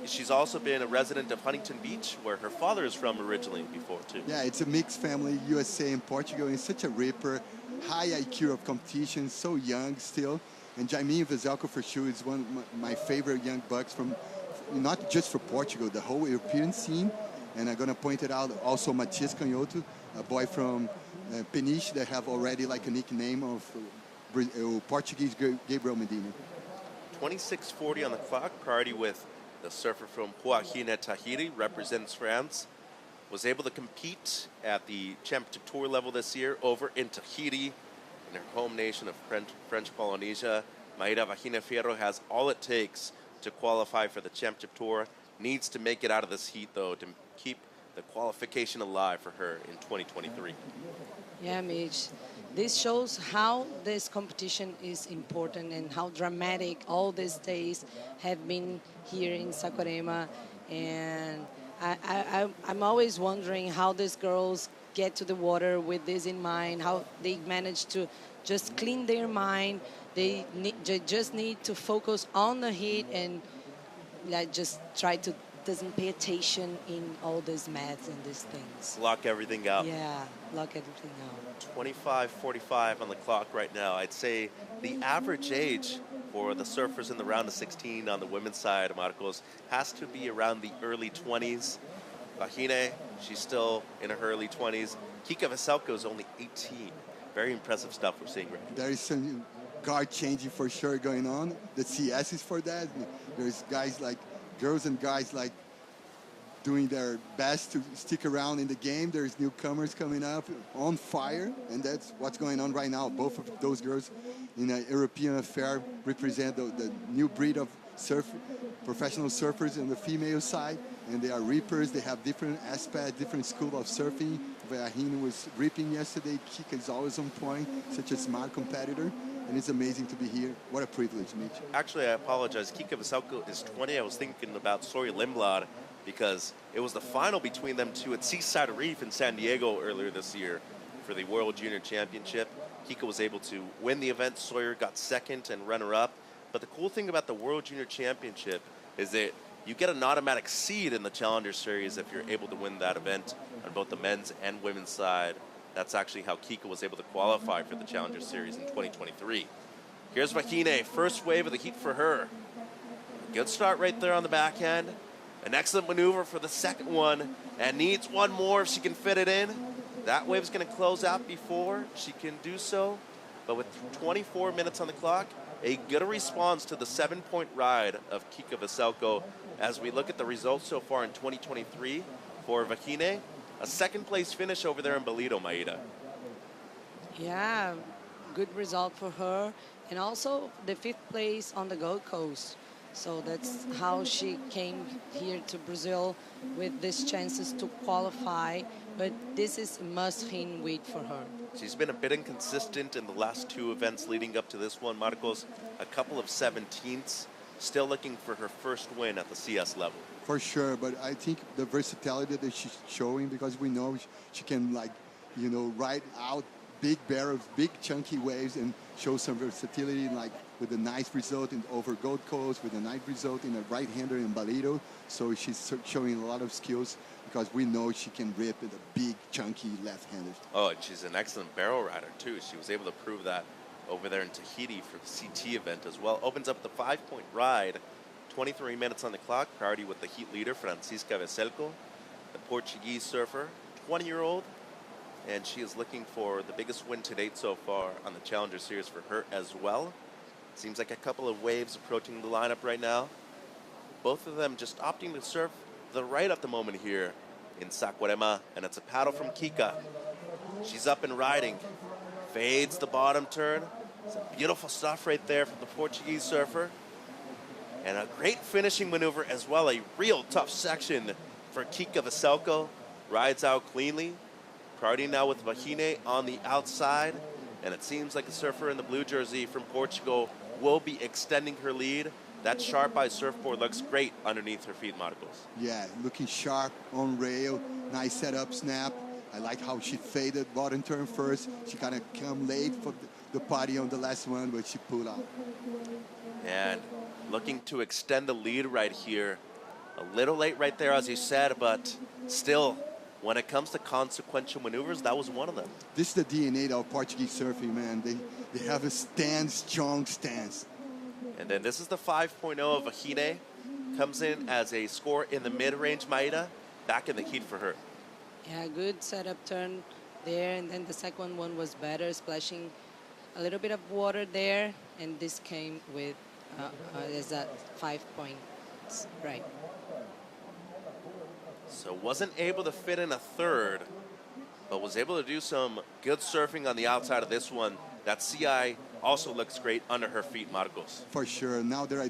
She's also been a resident of Huntington Beach, where her father is from originally before too. Yeah, it's a mixed family, USA and Portugal. It's such a ripper, high IQ of competition, so young still. And Jaime Veselko for sure is one of my favorite young bucks from, not just for Portugal, the whole European scene. And I'm gonna point it out also Matias Canhoto, a boy from Peniche that have already like a nickname of Portuguese Gabriel Medina. 26:40 on the clock. Priority with the surfer from Joaquina Tahiri, represents France. Was able to compete at the Championship Tour level this year over in Tahiti, in her home nation of French Polynesia. Maida Vahine Fierro has all it takes to qualify for the Championship Tour. Needs to make it out of this heat, though, to keep the qualification alive for her in 2023. Yeah, Mitch. This shows how this competition is important and how dramatic all these days have been here in Saquarema. And I'm always wondering how these girls get to the water with this in mind, how they manage to just clean their mind. They just need to focus on the heat and like just try to doesn't pay attention in all these maths and these things. Lock everything out. Yeah, lock everything out. 25:45 on the clock right now. I'd say the average age for the surfers in the round of 16 on the women's side, Marcos, has to be around the early 20s. Vahine, she's still in her early 20s. Kika Veselko is only 18. Very impressive stuff we're seeing right now. There is some guard changing for sure going on. The CS is for that. There's guys like, girls and guys like doing their best to stick around in the game. There's newcomers coming up on fire, and that's what's going on right now. Both of those girls in a European affair represent the new breed of professional surfers on the female side, and they are reapers. They have different aspects, different school of surfing. Vahine was ripping yesterday. Kika is always on point, such a smart competitor. And it's amazing to be here. What a privilege, Mitch. Actually, I apologize. Kika Veselko is 20. I was thinking about Sori Limblad because it was the final between them two at Seaside Reef in San Diego earlier this year for the World Junior Championship. Kika was able to win the event. Sawyer got second and runner-up. But the cool thing about the World Junior Championship is that you get an automatic seed in the Challenger Series if you're able to win that event on both the men's and women's side. That's actually how Kika was able to qualify for the Challenger Series in 2023. Here's Vahine, first wave of the heat for her. Good start right there on the backhand. An excellent maneuver for the second one, and needs one more if she can fit it in. That wave's going to close out before she can do so. But with 24 minutes on the clock, a good response to the 7-point ride of Kika Veselko. As we look at the results so far in 2023 for Vahine, a second place finish over there in Bolito, Maida. Yeah, good result for her. And also the 5th place on the Gold Coast. So that's how she came here to Brazil with these chances to qualify. But this is a must-win weight for her. She's been a bit inconsistent in the last 2 events leading up to this one, Marcos. A couple of 17ths, still looking for her first win at the CS level. For sure, but I think the versatility that she's showing, because we know she can, like, you know, ride out big barrels, big chunky waves, and show some versatility, like with a nice result over Gold Coast, with a nice result in a right-hander in Bolito. So she's showing a lot of skills, because we know she can rip with a big, chunky left-hander. Oh, and she's an excellent barrel rider, too. She was able to prove that over there in Tahiti for the CT event as well. Opens up the 5-point ride, 23 minutes on the clock. Priority with the heat leader, Francisca Veselko, the Portuguese surfer, 20-year-old. And she is looking for the biggest win to date so far on the Challenger Series for her as well. Seems like a couple of waves approaching the lineup right now. Both of them just opting to surf the right at the moment here in Saquarema, and it's a paddle from Kika. She's up and riding, fades the bottom turn. Some beautiful stuff right there from the Portuguese surfer. And a great finishing maneuver as well, a real tough section for Kika Veselko. Rides out cleanly. Priority now with Vahine on the outside, and it seems like the surfer in the blue jersey from Portugal will be extending her lead. That sharp eye surfboard looks great underneath her feet, Marcos. Yeah, looking sharp on rail, nice setup snap. I like how she faded bottom turn first. She kind of come late for the party on the last one, but she pulled out. And looking to extend the lead right here. A little late right there, as you said, but still, when it comes to consequential maneuvers, that was one of them. This is the DNA of Portuguese surfing, man. They have a strong stance. And then this is the 5.0 of Vahine. Comes in as a score in the mid-range, Maida. Back in the heat for her. Yeah, good setup turn there. And then the second one was better, splashing a little bit of water there. And this came with as a 5 points, right. So wasn't able to fit in a third, but was able to do some good surfing on the outside of this one. That CI also looks great under her feet, Marcos. For sure. Now that I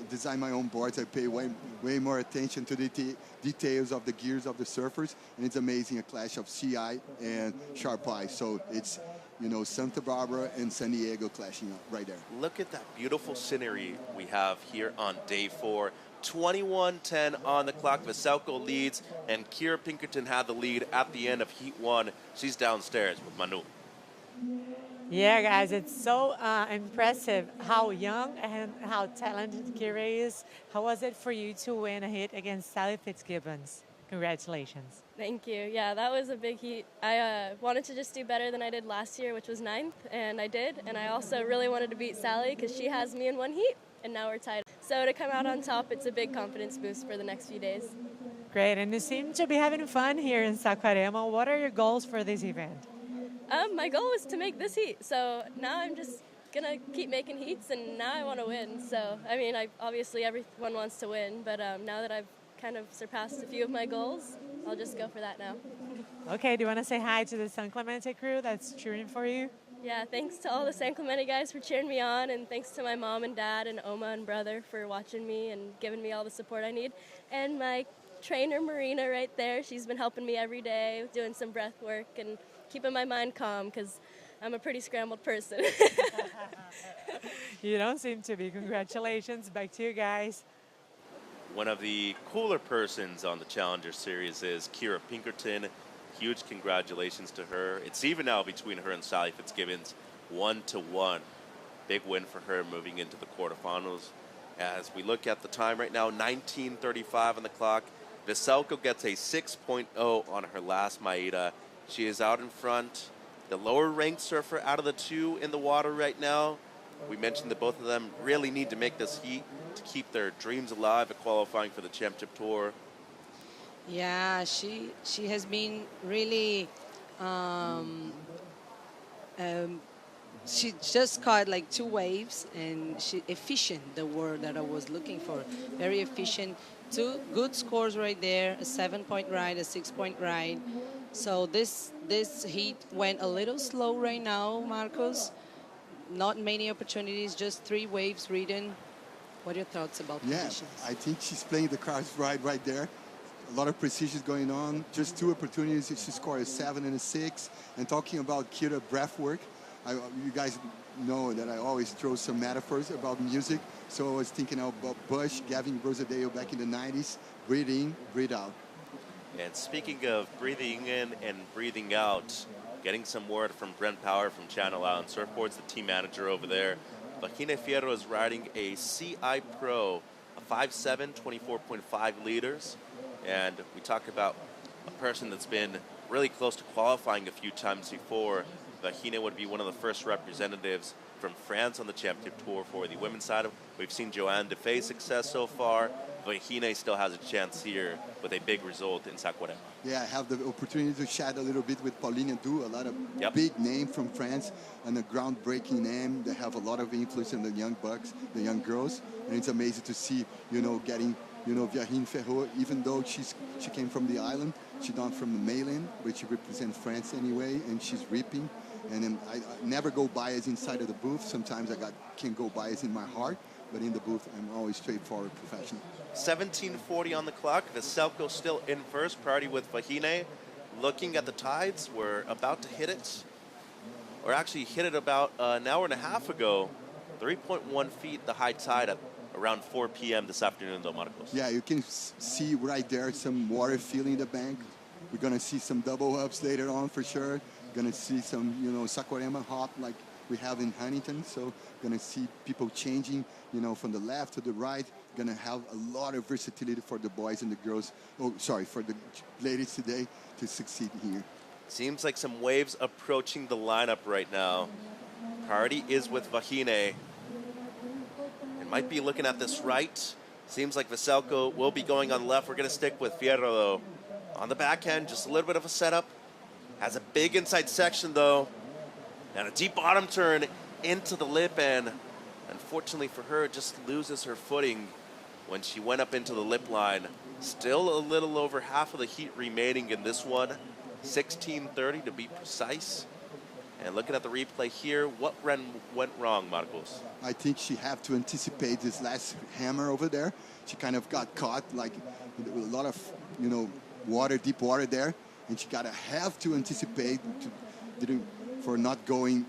design my own boards, I pay way more attention to the details of the gears of the surfers, and it's amazing, a clash of CI and sharp eye. So it's, you know, Santa Barbara and San Diego clashing up right there. Look at that beautiful scenery we have here on day 4. 21:10 on the clock. Veselko leads, and Kira Pinkerton had the lead at the end of Heat 1. She's downstairs with Manu. Yeah, guys, it's so impressive how young and how talented Kira is. How was it for you to win a heat against Sally Fitzgibbons? Congratulations. Thank you. Yeah, that was a big heat. I wanted to just do better than I did last year, which was 9th, and I did. And I also really wanted to beat Sally because she has me in one heat, and now we're tied. So to come out on top, it's a big confidence boost for the next few days. Great, and you seem to be having fun here in Saquarema. What are your goals for this event? My goal was to make this heat, so now I'm just gonna keep making heats, and now I want to win. So, I mean, obviously everyone wants to win, but now that I've kind of surpassed a few of my goals, I'll just go for that now. Okay, do you want to say hi to the San Clemente crew that's cheering for you? Yeah, thanks to all the San Clemente guys for cheering me on, and thanks to my mom and dad and Oma and brother for watching me and giving me all the support I need. And my trainer, Marina, right there, she's been helping me every day, doing some breath work and keeping my mind calm because I'm a pretty scrambled person. You don't seem to be. Congratulations. Back to you guys. One of the cooler persons on the Challenger Series is Kira Pinkerton. Huge congratulations to her. It's even now between her and Sally Fitzgibbons, 1-1. Big win for her moving into the quarterfinals. As we look at the time right now, 19:35 on the clock. Veselko gets a 6.0 on her last Maida. She is out in front. The lower ranked surfer out of the two in the water right now. We mentioned that both of them really need to make this heat to keep their dreams alive at qualifying for the championship tour. Yeah, she has been really, she just caught like 2 waves, and she efficient, the word that I was looking for. Very efficient. 2 good scores right there, a 7-point ride, a 6-point ride. So this heat went a little slow right now, Marcos. Not many opportunities, just 3 waves ridden. What are your thoughts about Yeah, conditions? I think she's playing the cards right there. A lot of precision going on. Just 2 opportunities. She scored a 7 and a 6. And talking about Kira breath work, you guys know that I always throw some metaphors about music. So I was thinking about Bush, Gavin Rosadale back in the 90s. Breathe in, breathe out. And speaking of breathing in and breathing out, getting some word from Brent Power from Channel Island Surfboards, the team manager over there. Vahine Fierro is riding a CI Pro, a 5'7", 24.5 liters. And we talk about a person that's been really close to qualifying a few times before. Vahine would be one of the first representatives from France on the championship tour for the women's side. We've seen Joanne Defay's success so far. Vahine still has a chance here with a big result in Saquarema. Yeah, I have the opportunity to chat a little bit with Pauline Du, a lot of big name from France and a groundbreaking name. They have a lot of influence in the young bucks, the young girls, and it's amazing to see, getting, Vahine Fierro, even though she came from the island, she's not from the mainland, but she represents France anyway, and she's ripping. And then I never go biased inside of the booth. Sometimes can go biased in my heart, but in the booth, I'm always straightforward professional. 17:40 on the clock. Veselko still in first, priority with Vahine. Looking at the tides, we're about to hit it, or actually hit it about an hour and a half ago. 3.1 feet, the high tide at around 4 p.m. this afternoon, though, Marcos. Yeah, you can see right there some water filling the bank. We're going to see some double ups later on for sure. Going to see some, Saquarema hop like we have in Huntington. So going to see people changing, from the left to the right. Going to have a lot of versatility for the boys and the girls. For the ladies today to succeed here. Seems like some waves approaching the lineup right now. Priority is with Vahine. It might be looking at this right. Seems like Veselko will be going on left. We're going to stick with Fierro, though. On the backhand, just a little bit of a setup. Has a big inside section, though. And a deep bottom turn into the lip, and unfortunately for her, just loses her footing when she went up into the lip line. Still a little over half of the heat remaining in this one. 16:30 to be precise. And looking at the replay here, what went wrong, Marcos? I think she had to anticipate this last hammer over there. She kind of got caught, like with a lot of, deep water there. And she have to anticipate for not going,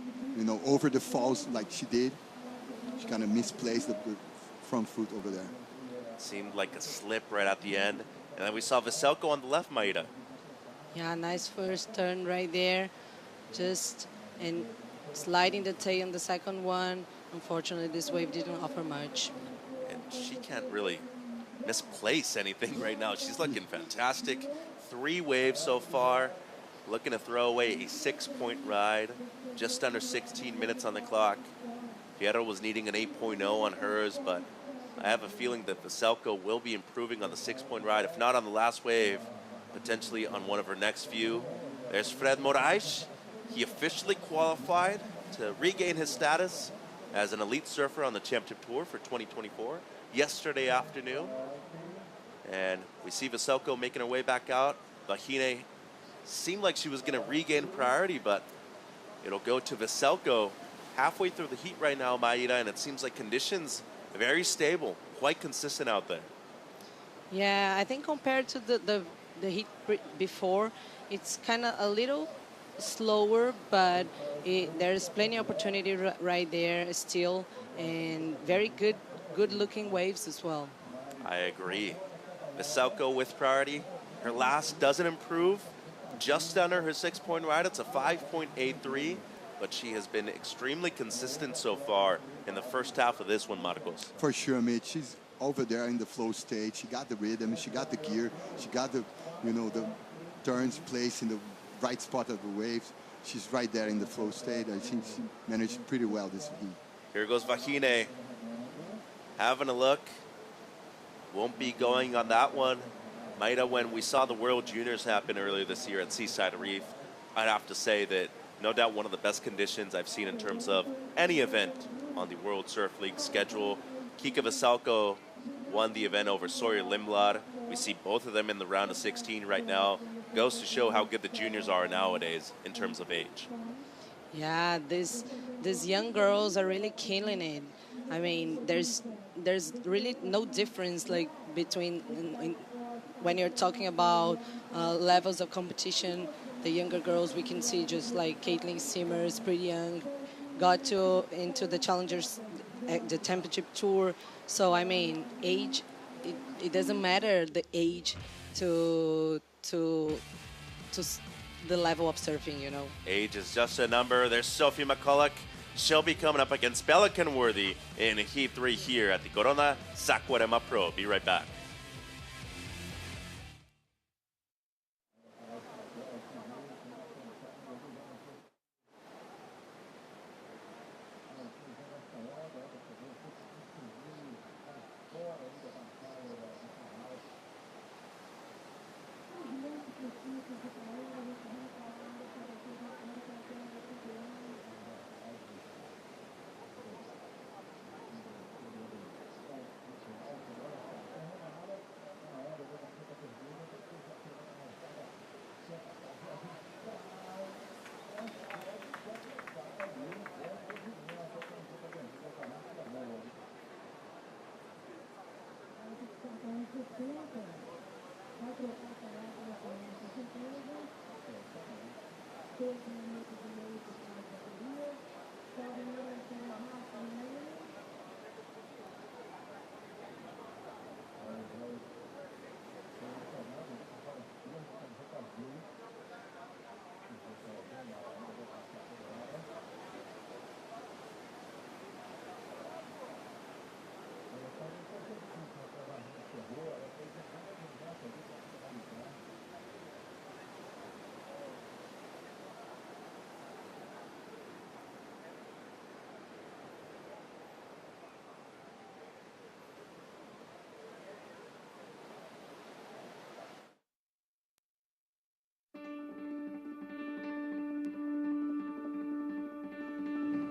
over the falls like she did. She kind of misplaced the front foot over there. Seemed like a slip right at the end. And then we saw Veselko on the left, Maida. Yeah, nice first turn right there. And sliding the tail on the second one. Unfortunately, this wave didn't offer much. And she can't really misplace anything right now. She's looking fantastic. 3 waves so far. Looking to throw away a 6-point ride. Just under 16 minutes on the clock. Fierro was needing an 8.0 on hers, but I have a feeling that Veselko will be improving on the 6-point ride. If not on the last wave, potentially on one of her next few. There's Fred Moraes. He officially qualified to regain his status as an elite surfer on the championship tour for 2024 yesterday afternoon. And we see Veselko making her way back out. Vahine seemed like she was going to regain priority, but it'll go to Veselko halfway through the heat right now, Maida, and it seems like conditions are very stable, quite consistent out there. Yeah, I think compared to the heat before, it's kind of a little slower, but there's plenty of opportunity right there still, and very good looking waves as well. I agree. Veselko with priority. Her last doesn't improve. Just under her 6-point ride. It's a 5.83, but she has been extremely consistent so far in the first half of this one, Marcos. For sure, Mitch. She's over there in the flow state. She got the rhythm. She got the gear. She got the, the turns placed in the right spot of the waves. She's right there in the flow state. I think she managed pretty well this heat. Here goes Vahine. Having a look. Won't be going on that one. Maida, when we saw the World Juniors happen earlier this year at Seaside Reef, I'd have to say that no doubt one of the best conditions I've seen in terms of any event on the World Surf League schedule. Kika Veselko won the event over Sawyer Lindblad. We see both of them in the round of 16 right now. goes to show how good the juniors are nowadays in terms of age. Yeah, these young girls are really killing it. I mean, there's really no difference like between when you're talking about levels of competition. The younger girls we can see just like Caitlin Simmer is pretty young, got to into the challengers, the championship tour. So I mean, age, it doesn't matter the age to the level of surfing, you know. Age is just a number. There's Sophie McCulloch. She'll be coming up against Pelican Worthy in Heat 3 here at the Corona Saquarema Pro. Be right back.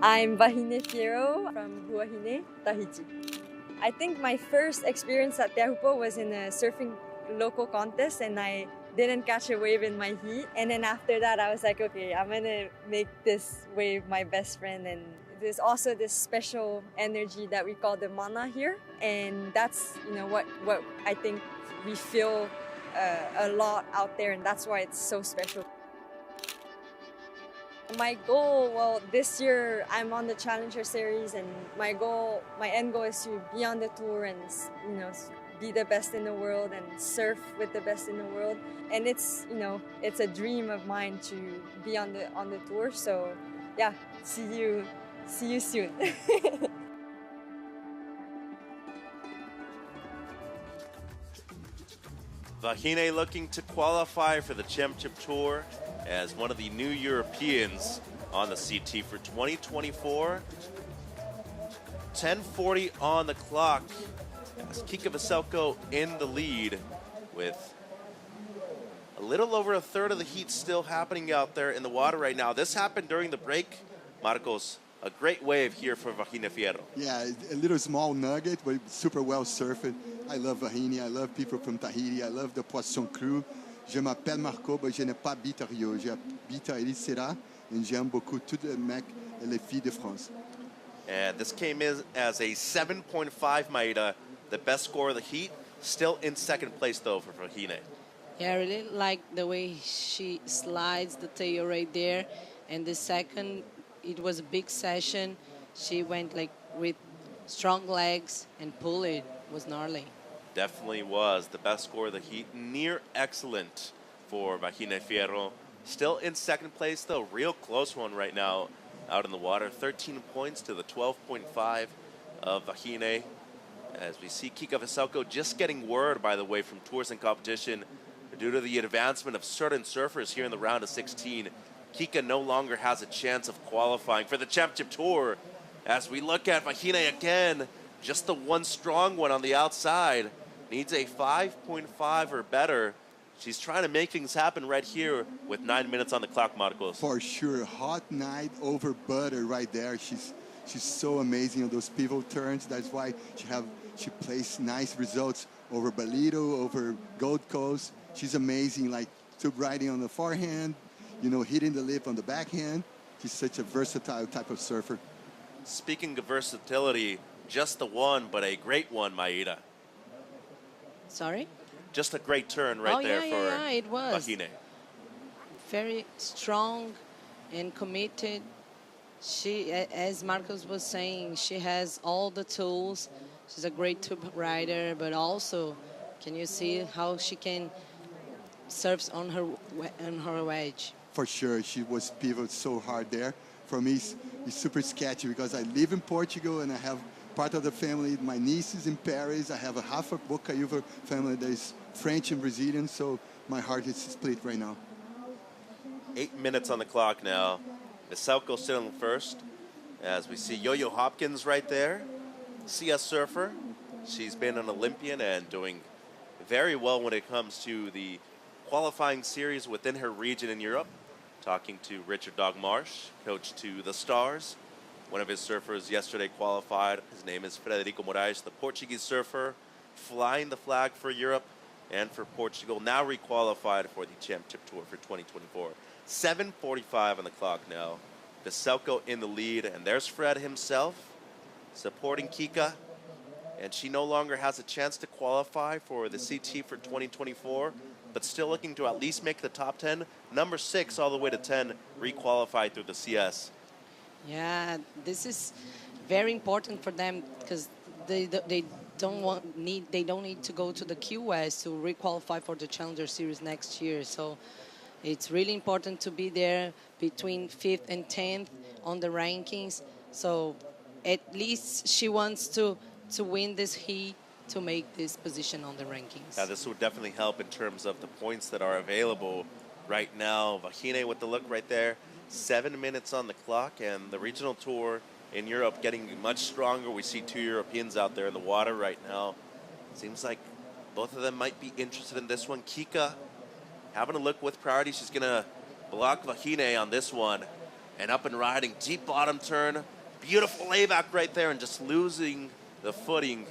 I'm Vahine Fierro from Huahine, Tahiti. I think my first experience at Teahupo was in a surfing local contest, and I didn't catch a wave in my heat. And then after that, I was like, okay, I'm gonna make this wave my best friend. And there's also this special energy that we call the mana here, and that's what I think we feel a lot out there, and that's why it's so special. My goal, well, this year I'm on the Challenger Series, and my end goal is to be on the tour and be the best in the world and surf with the best in the world. And it's a dream of mine to be on the tour. So yeah, see you soon. Vahine looking to qualify for the championship tour as one of the new Europeans on the CT for 2024. 10:40 on the clock as Kika Veselko in the lead with a little over a third of the heat still happening out there in the water right now. This happened during the break. Marcos, a great wave here for Vahine Fierro. Yeah, a little small nugget, but super well surfed. I love Vahine, I love people from Tahiti, I love the Poisson crew. Je m'appelle Marco, mais je n'ai pas habité à Rio. J'habite à Ericeira, and j'aime beaucoup tout le mec et les filles de France. And this came in as a 7.5 Maida, the best score of the heat. Still in second place, though, for Vahine. Yeah, I really like the way she slides the tail right there. And the second, it was a big session. She went like with strong legs and pulled it. It was gnarly. Definitely was the best score of the heat. Near excellent for Vahine Fierro. Still in second place, though. Real close one right now out in the water. 13 points to the 12.5 of Vahine. As we see Kika Veselko just getting word, by the way, from Tours and Competition. Due to the advancement of certain surfers here in the round of 16, Kika no longer has a chance of qualifying for the championship tour. As we look at Vahine again, just the one strong one on the outside. Needs a 5.5 or better. She's trying to make things happen right here with 9 minutes on the clock, Marcos. For sure, hot night over butter right there. She's so amazing on those pivot turns. That's why she plays nice results over Balito, over Gold Coast. She's amazing, like to riding on the forehand, you know, hitting the lip on the backhand. She's such a versatile type of surfer. Speaking of versatility, just the one, but a great one, Maida. Sorry? Just a great turn right there for it was. Vahine. Very strong and committed. She, as Marcos was saying, she has all the tools. She's a great tube rider, but also, can you see how she can surf on her wedge? For sure, she was pivoted so hard there. For me, it's super sketchy because I live in Portugal and I have part of the family. My niece is in Paris. I have a half of Bocaiúva family that is French and Brazilian, so my heart is split right now. 8 minutes on the clock now. Veselko still in first, as we see Yo-Yo Hopkins right there, CS surfer. She's been an Olympian and doing very well when it comes to the qualifying series within her region in Europe. Talking to Richard Dogmarsh, coach to the Stars. One of his surfers yesterday qualified. His name is Frederico Moraes, the Portuguese surfer, flying the flag for Europe and for Portugal, now requalified for the Championship Tour for 2024. 7:45 on the clock now. Veselko in the lead, and there's Fred himself supporting Kika. And she no longer has a chance to qualify for the CT for 2024, but still looking to at least make the top 10. Number 6 all the way to 10, requalified through the CS. Yeah, this is very important for them because they don't need to go to the QS to requalify for the Challenger Series next year. So it's really important to be there between 5th and 10th on the rankings. So at least she wants to win this heat to make this position on the rankings. Now, this would definitely help in terms of the points that are available right now. Vahine with the look right there. 7 minutes on the clock, and the regional tour in Europe getting much stronger. We see 2 Europeans out there in the water right now. Seems like both of them might be interested in this one. Kika having a look with priority. She's going to block Vahine on this one. And up and riding, deep bottom turn. Beautiful layback right there, and just losing the footing.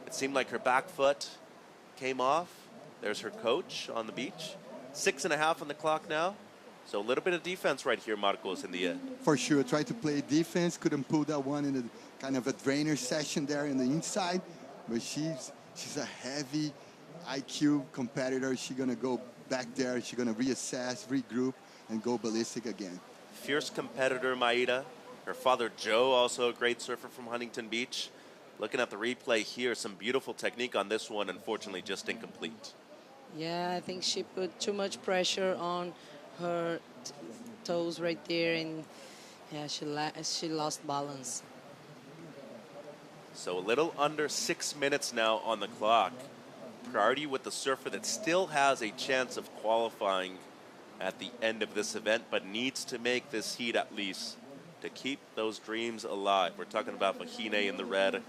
It seemed like her back foot came off. There's her coach on the beach. 6.5 on the clock now. So a little bit of defense right here, Marcos, in the end. For sure, tried to play defense, couldn't pull that one in a kind of a drainer session there in the inside. But she's a heavy IQ competitor. She's gonna go back there. She's gonna reassess, regroup, and go ballistic again. Fierce competitor, Maida. Her father, Joe, also a great surfer from Huntington Beach. Looking at the replay here, some beautiful technique on this one, unfortunately just incomplete. Yeah, I think she put too much pressure on her toes right there, and yeah, she lost balance. So a little under 6 minutes now on the clock. Priority with the surfer that still has a chance of qualifying at the end of this event, but needs to make this heat at least to keep those dreams alive. We're talking about Vahine in the red,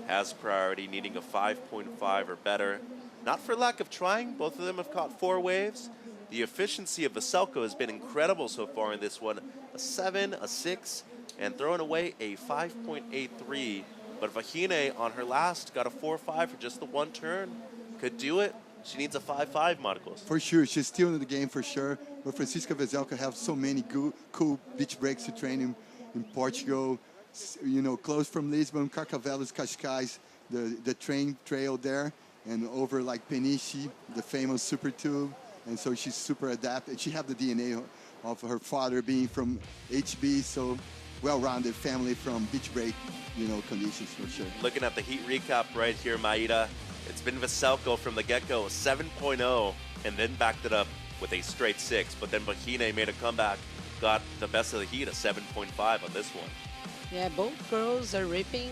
has priority, needing a 5.5 or better. Not for lack of trying. Both of them have caught 4 waves. The efficiency of Veselko has been incredible so far in this one. A 7, a 6, and throwing away a 5.83. But Vahine on her last got a 4.5 for just the one turn. Could do it. She needs a 5.5, Marcos. For sure, she's still in the game for sure. But Francisca Veselko have so many cool beach breaks to train in Portugal. You know, close from Lisbon, Carcavelos, Cascais, the train trail there, and over like Peniche, the famous super tube. And so she's super adapted. She have the DNA of her father being from HB, so well-rounded family from beach break, you know, conditions for sure. Looking at the heat recap right here, Maida. It's been Veselko from the get-go, 7.0, and then backed it up with a straight 6. But then Vahine made a comeback, got the best of the heat, a 7.5 on this one. Yeah, both girls are ripping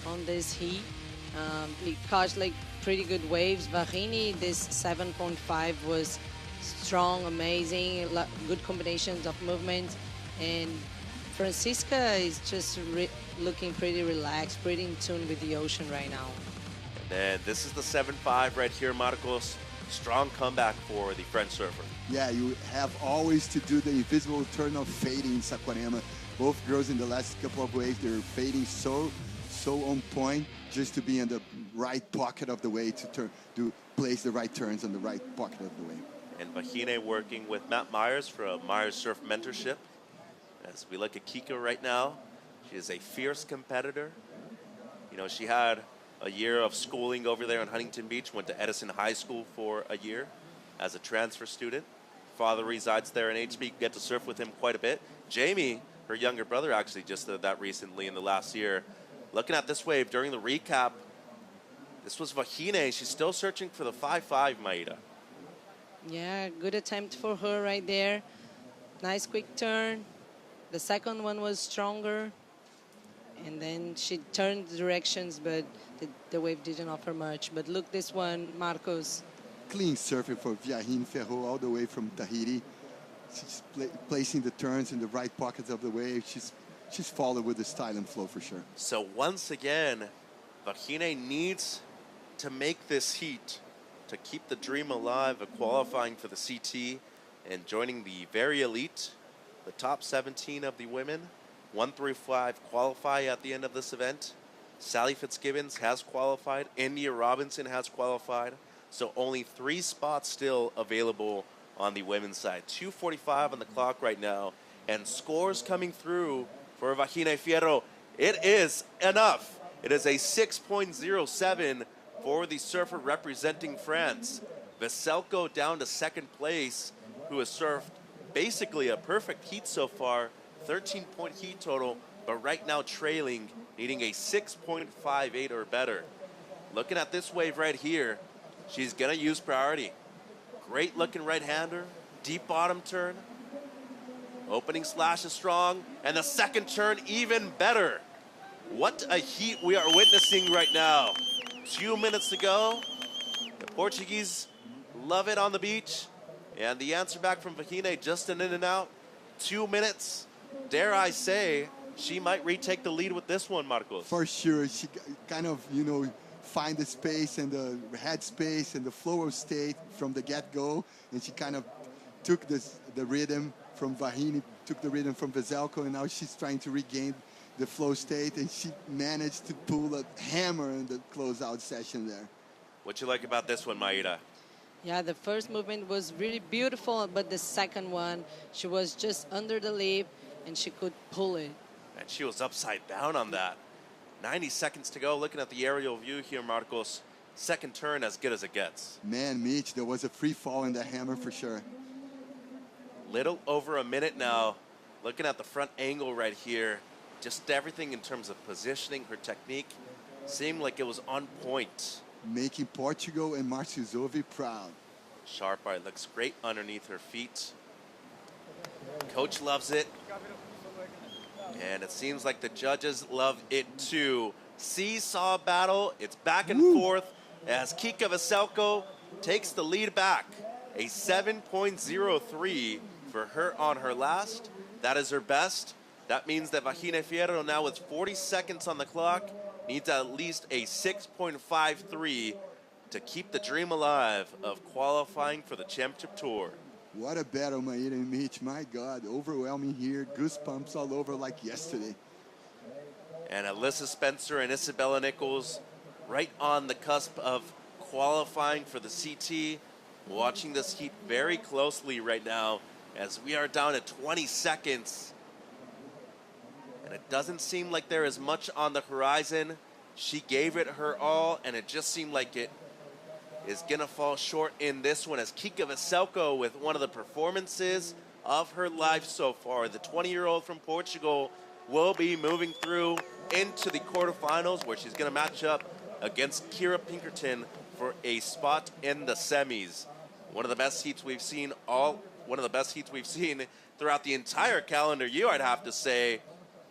on this heat. They caught like pretty good waves. Vahine, this 7.5 was strong, amazing, good combinations of movement. And Francisca is just looking pretty relaxed, pretty in tune with the ocean right now. And then this is the 7.5 right here, Marcos. Strong comeback for the French surfer. Yeah, you have always to do the invisible turn of fading in Saquarema. Both girls in the last couple of waves, they're fading so on point just to be in the right pocket of the wave to place the right turns on the right pocket of the wave. And Vahine working with Matt Myers from Myers Surf Mentorship. As we look at Kika right now, she is a fierce competitor. You know, she had a year of schooling over there in Huntington Beach, went to Edison High School for a year as a transfer student. Father resides there in HB, get to surf with him quite a bit. Jamie, her younger brother, actually just did that recently in the last year. Looking at this wave during the recap, this was Vahine. She's still searching for the 5-5, Maida. Yeah, good attempt for her right there. Nice quick turn. The second one was stronger. And then she turned directions, but the wave didn't offer much. But look, this one, Marcos. Clean surfing for Vahine Ferro all the way from Tahiti. She's placing the turns in the right pockets of the wave. She's followed with the style and flow for sure. So once again, Vahine needs to make this heat to keep the dream alive of qualifying for the CT and joining the very elite, the top 17 of the women. 1 through 5 qualify at the end of this event. Sally Fitzgibbons has qualified. India Robinson has qualified. So only 3 spots still available on the women's side. 2:45 on the clock right now. And scores coming through for Vahine Fierro. It is enough. It is a 6.07 for the surfer representing France. Veselko down to second place, who has surfed basically a perfect heat so far. 13-point heat total, but right now trailing, needing a 6.58 or better. Looking at this wave right here, she's gonna use priority. Great looking right-hander, deep bottom turn. Opening slash is strong, and the second turn even better. What a heat we are witnessing right now. 2 minutes to go. The Portuguese love it on the beach. And the answer back from Vahine, just an in and out. 2 minutes. Dare I say, she might retake the lead with this one, Marcos. For sure. She kind of, you know, find the space and the head space and the flow of state from the get-go. And she kind of took the rhythm from Vahine, took the rhythm from Veselko, and now she's trying to regain the flow state, and she managed to pull a hammer in the closeout session there. What you like about this one, Maida? Yeah, the first movement was really beautiful, but the second one, she was just under the lip, and she could pull it. And she was upside down on that. 90 seconds to go. Looking at the aerial view here, Marcos. Second turn as good as it gets. Man, Mitch, there was a free fall in the hammer for sure. Little over a minute now. Looking at the front angle right here. Just everything in terms of positioning, her technique, seemed like it was on point. Making Portugal and Marcio Zovi proud. Sharp eye looks great underneath her feet. Coach loves it. And it seems like the judges love it too. Seesaw battle, it's back and forth as Kika Veselko takes the lead back. A 7.03 for her on her last. That is her best. That means that Vahine Fierro now with 40 seconds on the clock needs at least a 6.53 to keep the dream alive of qualifying for the championship tour. What a battle, Maida and Mitch. My God, overwhelming here. Goosebumps all over like yesterday. And Alyssa Spencer and Isabella Nichols right on the cusp of qualifying for the CT. Watching this heat very closely right now as we are down to 20 seconds. And it doesn't seem like there is much on the horizon. She gave it her all, and it just seemed like it is gonna fall short in this one as Kika Veselko with one of the performances of her life so far. The 20-year-old from Portugal will be moving through into the quarterfinals where she's gonna match up against Kira Pinkerton for a spot in the semis. One of the best heats we've seen throughout the entire calendar year, I'd have to say.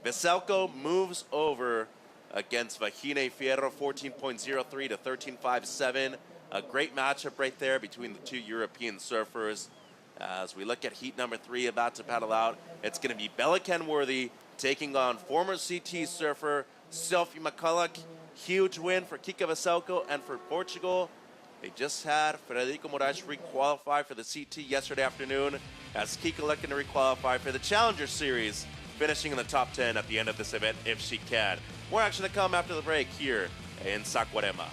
Veselko moves over against Vahine Fierro, 14.03 to 13.57. A great matchup right there between the two European surfers. As we look at heat number 3 about to paddle out, it's going to be Bella Kenworthy taking on former CT surfer Sophie McCulloch. Huge win for Kika Veselko and for Portugal. They just had Frederico Moraes re-qualify for the CT yesterday afternoon as Kika looking to re-qualify for the Challenger Series, finishing in the top 10 at the end of this event if she can. More action to come after the break here in Saquarema.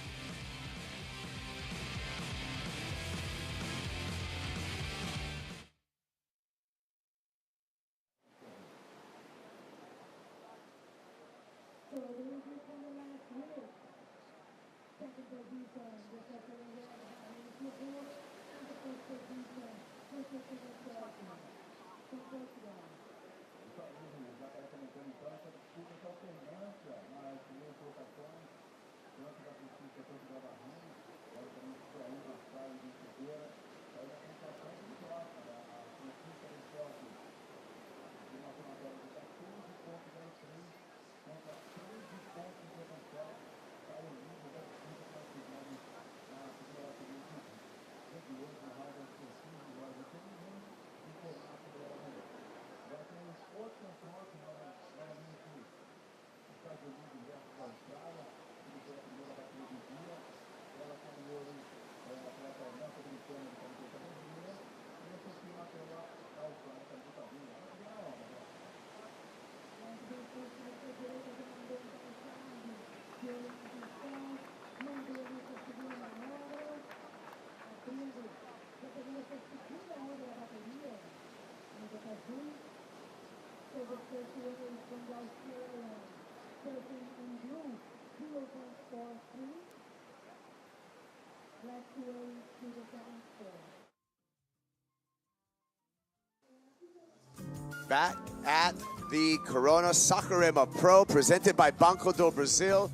Back at the Corona Saquarema Pro, presented by Banco Do Brasil.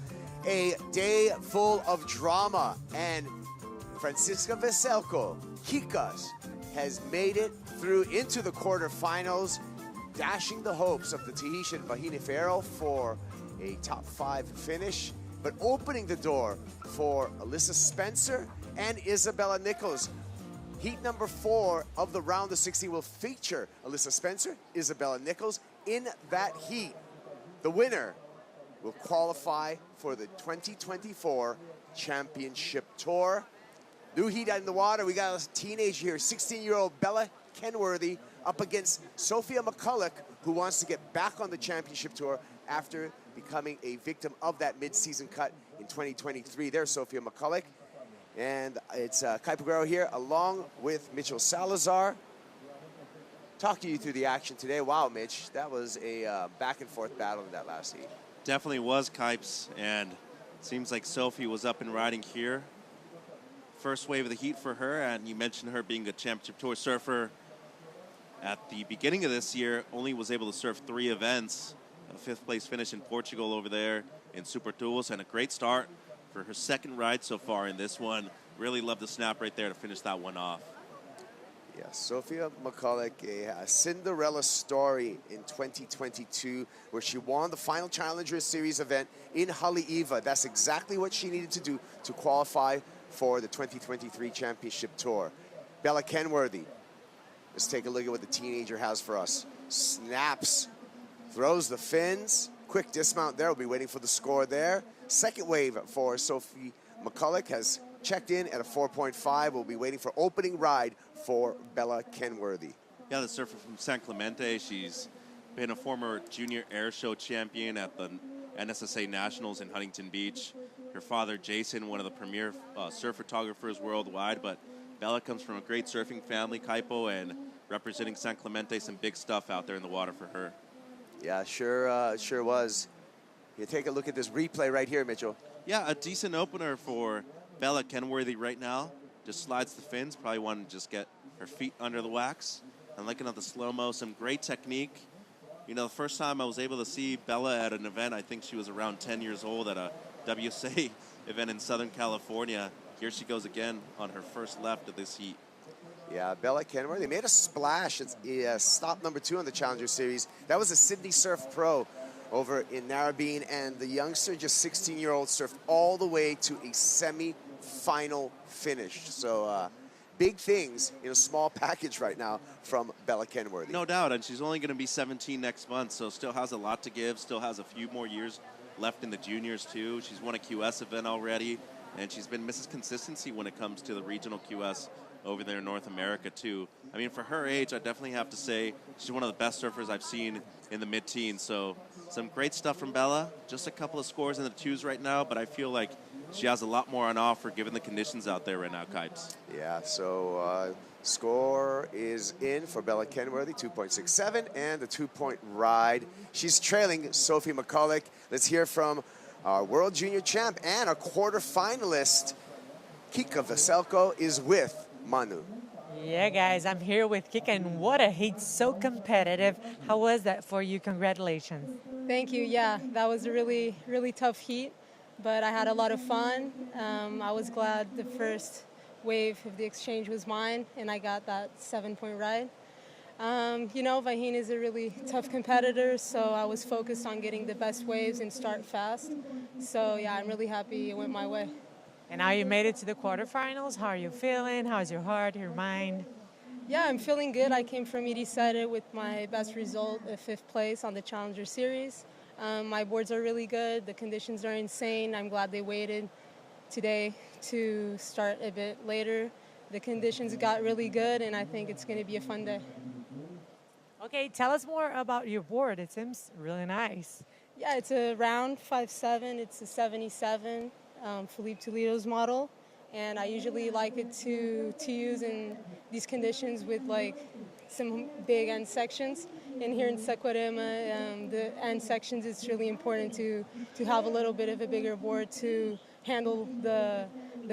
A day full of drama, and Francisca Veselko, Kikas, has made it through into the quarterfinals, dashing the hopes of the Tahitian Vahine Ferro for a top 5 finish, but opening the door for Alyssa Spencer and Isabella Nichols. Heat number 4 of the round of 16 will feature Alyssa Spencer, Isabella Nichols. In that heat, the winner will qualify for the 2024 Championship Tour. New heat out in the water. We got a teenager here, 16-year-old Bella Kenworthy, up against Sophia McCulloch, who wants to get back on the Championship Tour after becoming a victim of that mid-season cut in 2023. There's Sophia McCulloch. And it's Kai Peguero here, along with Mitchell Salazar. Talking you through the action today. Wow, Mitch, that was a back-and-forth battle in that last heat. Definitely was, Kipes, and it seems like Sophie was up and riding here. First wave of the heat for her, and you mentioned her being a Championship Tour surfer. At the beginning of this year, only was able to surf 3 events. A 5th place finish in Portugal over there in Super Tools, and a great start for her second ride so far in this one. Really love the snap right there to finish that one off. Yeah, Sophia McCulloch, a Cinderella story in 2022, where she won the final Challenger Series event in Haleiwa. That's exactly what she needed to do to qualify for the 2023 Championship Tour. Bella Kenworthy, let's take a look at what the teenager has for us. Snaps, throws the fins, quick dismount there. We'll be waiting for the score there. Second wave for Sophie McCulloch has checked in at a 4.5. We'll be waiting for opening ride for Bella Kenworthy. Yeah, the surfer from San Clemente. She's been a former junior air show champion at the NSSA Nationals in Huntington Beach. Her father, Jason, one of the premier surf photographers worldwide. But Bella comes from a great surfing family, Kaipo, and representing San Clemente, some big stuff out there in the water for her. Yeah, sure was. You take a look at this replay right here, Mitchell. Yeah, a decent opener for Bella Kenworthy right now. Just slides the fins, probably wanted to just get her feet under the wax. And looking at the slow-mo, some great technique. You know, the first time I was able to see Bella at an event, I think she was around 10 years old at a WSA event in Southern California. Here she goes again on her first left of this heat. Yeah, Bella Kenworthy made a splash. It's stop number 2 on the Challenger Series. That was a Sydney Surf Pro over in Narrabeen, and the youngster, just 16-year-old, surfed all the way to a semi-final finish. So big things in a small package right now from Bella Kenworthy. No doubt, and she's only going to be 17 next month, so still has a lot to give, still has a few more years left in the juniors too. She's won a QS event already, and she's been Mrs. Consistency when it comes to the regional QS over there in North America too. I mean, for her age, I definitely have to say she's one of the best surfers I've seen in the mid-teens. So some great stuff from Bella. Just a couple of scores in the 2s right now, but I feel like she has a lot more on offer given the conditions out there right now, Kipes. Yeah, so score is in for Bella Kenworthy, 2.67, and the 2-point ride. She's trailing Sophie McCulloch. Let's hear from our World Junior Champ and a quarterfinalist, Kika Veselko, is with Manu. Yeah, guys, I'm here with Kika, and what a heat, so competitive. How was that for you? Congratulations. Thank you. Yeah, that was a really, really tough heat, but I had a lot of fun. I was glad the first wave of the exchange was mine, and I got that 7-point ride. You know, Vahine is a really tough competitor, so I was focused on getting the best waves and start fast. So, yeah, I'm really happy it went my way. And now you made it to the quarterfinals. How are you feeling? How's your heart, your mind? Yeah, I'm feeling good. I came from Iriceira with my best result of 5th place on the Challenger Series. My boards are really good. The conditions are insane. I'm glad they waited today to start a bit later. The conditions got really good, and I think it's going to be a fun day. Okay, tell us more about your board. It seems really nice. Yeah, it's a round 5.7. It's a 77, Felipe Toledo's model. And I usually like it to use in these conditions with like some big end sections. And here in Saquarema, the end sections, it's really important to have a little bit of a bigger board to handle the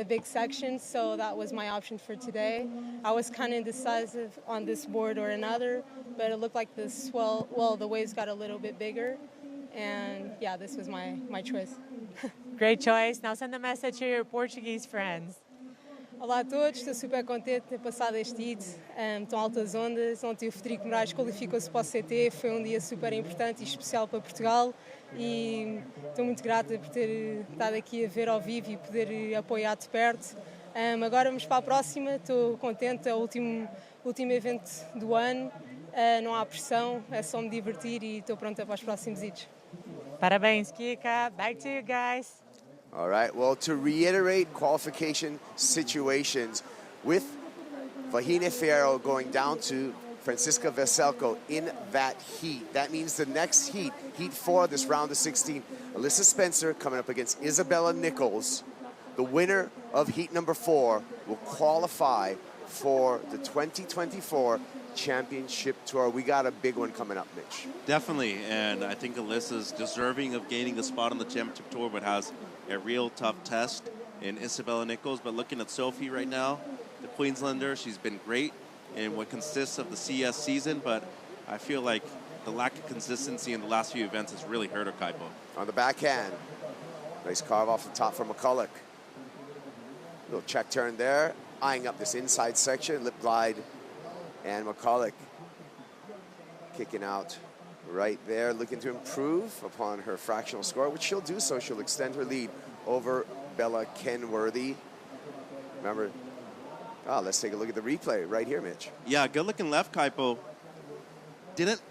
big sections. So that was my option for today. I was kind of indecisive on this board or another, but it looked like the swell, well, the waves got a little bit bigger. And yeah, this was my choice. Great choice. Now send a message to your Portuguese friends. Olá a todos, estou super contente de ter passado este hit. Estão altas ondas. Ontem o Frederico Moraes qualificou-se para o CT. Foi um dia super importante e especial para Portugal. E estou muito grata por ter estado aqui a ver ao vivo e poder apoiar de perto. Agora vamos para a próxima. Estou contente, é o último evento do ano. Não há pressão, é só me divertir e estou pronta para os próximos hits. Parabéns, Kika. Back to you guys. All right, well, to reiterate qualification situations, with Vahine Fierro going down to Francisca Veselko in that heat. That means the next heat, heat 4 of this round of 16, Alyssa Spencer coming up against Isabella Nichols. The winner of heat number 4 will qualify for the 2024 Championship Tour. We got a big one coming up, Mitch. Definitely, and I think Alyssa's deserving of gaining the spot on the Championship Tour, but has a real tough test in Isabella Nichols. But looking at Sophie right now, the Queenslander, she's been great in what consists of the CS season, but I feel like the lack of consistency in the last few events has really hurt her, Kaipo. On the backhand, nice carve off the top for McCulloch. Little check turn there, eyeing up this inside section, lip glide, and McCulloch kicking out right there, looking to improve upon her fractional score, which she'll do so. She'll extend her lead over Bella Kenworthy. Remember, let's take a look at the replay right here, Mitch. Yeah, good looking left, Kaipo. Didn't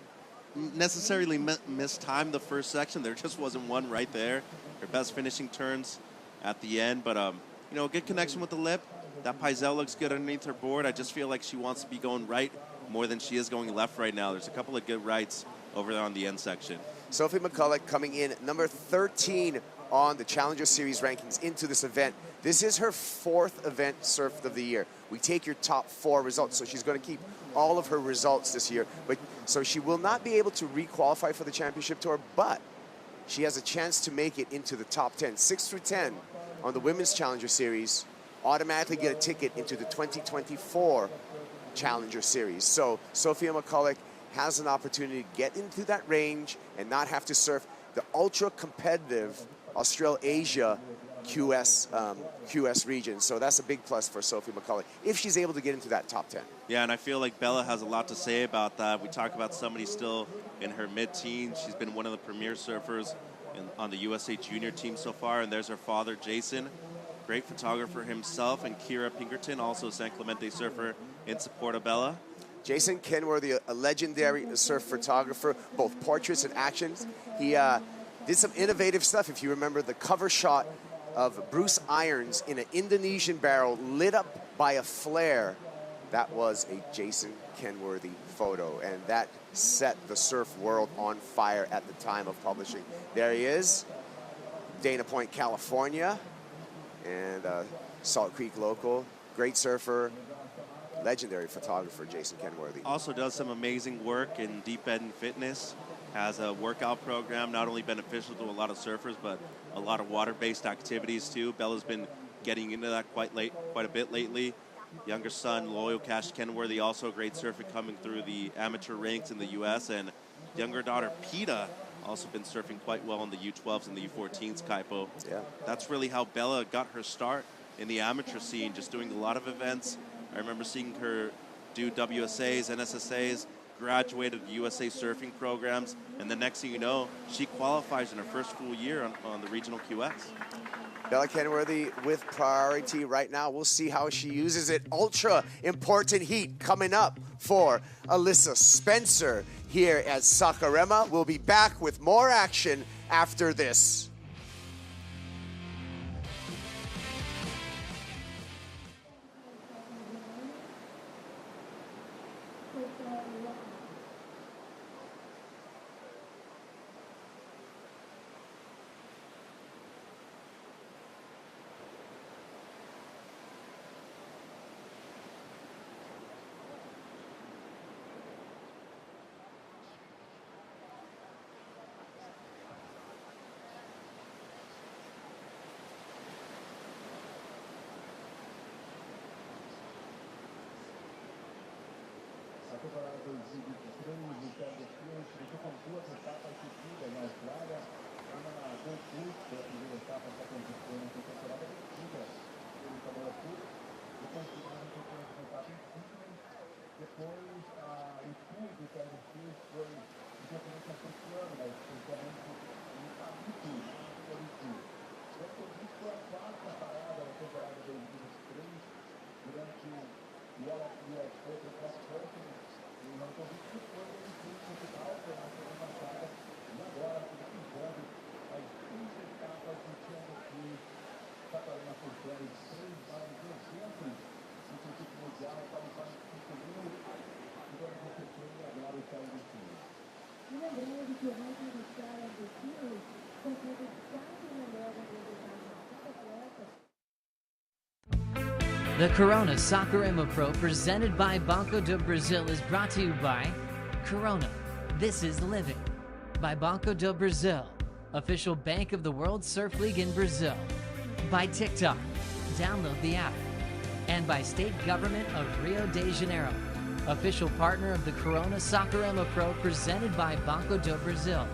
necessarily mistime the first section. There just wasn't one right there. Her best finishing turns at the end, but you know, good connection with the lip. That Paisel looks good underneath her board. I just feel like she wants to be going right more than she is going left right now. There's a couple of good rights over there on the end section. Sophie McCulloch coming in number 13 on the Challenger Series rankings into this event. This is her 4th event surfed of the year. We take your top 4 results, so she's going to keep all of her results this year. But so she will not be able to re-qualify for the Championship Tour, but she has a chance to make it into the top 10. 6 through 10 on the Women's Challenger Series automatically get a ticket into the 2024 Challenger Series. So Sophia McCulloch has an opportunity to get into that range and not have to surf the ultra-competitive Australasia QS region. So that's a big plus for Sophie McCulloch if she's able to get into that top 10. Yeah, and I feel like Bella has a lot to say about that. We talk about somebody still in her mid-teens. She's been one of the premier surfers on the USA Junior team so far, and there's her father, Jason. Great photographer himself, and Kira Pinkerton, also San Clemente surfer in support of Bella. Jason Kenworthy, a legendary surf photographer, both portraits and actions. He did some innovative stuff. If you remember the cover shot of Bruce Irons in an Indonesian barrel lit up by a flare, that was a Jason Kenworthy photo, and that set the surf world on fire at the time of publishing. There he is, Dana Point, California. And Salt Creek local, great surfer, legendary photographer, Jason Kenworthy. Also does some amazing work in deep end fitness. has a workout program, not only beneficial to a lot of surfers, but a lot of water-based activities too. Bella's been getting into that quite a bit lately. Younger son, Loyal Cash Kenworthy, also a great surfer coming through the amateur ranks in the U.S. And younger daughter, Peta, also been surfing quite well in the U12s and the U14s, Kaipo. Yeah. That's really how Bella got her start in the amateur scene, just doing a lot of events. I remember seeing her do WSAs, NSSAs, graduated USA surfing programs, and the next thing you know, she qualifies in her first full year on the regional QS. Bella Kenworthy with priority right now. We'll see how she uses it. Ultra important heat coming up for Alyssa Spencer here at Saquarema. We'll be back with more action after this. A temporada 2023, o Challenger Series começou com duas etapas seguidas na Austrália. Uma na Gold Coast, a primeira etapa está acontecendo na temporada vencida pelo Cabora Sul. Depois tivemos a sequência etapa em Sydney. Depois, o tour do Challenger Series foi exatamente africano, mas principalmente no Tabitu, no Tabitu. Essa foi a quarta parada da temporada 2023 durante o WSL Challenger Series. Não convite que foi o Portugal, foi na segunda passada, e agora finalizando as 15 etapas do Challenger Series. Saquarema fechando 3 mais 200 no circuito mundial, qualificando 5.000, e vamos repetir agora o Challenger Series. E lembrando que o ranking do Challenger Series comprova os 4 melhores atletas. The Corona Saquarema Pro, presented by Banco do Brasil, is brought to you by Corona. This is living. By Banco do Brasil, official bank of the World Surf League in Brazil. By TikTok, download the app. And by State Government of Rio de Janeiro, official partner of the Corona Saquarema Pro, presented by Banco do Brasil.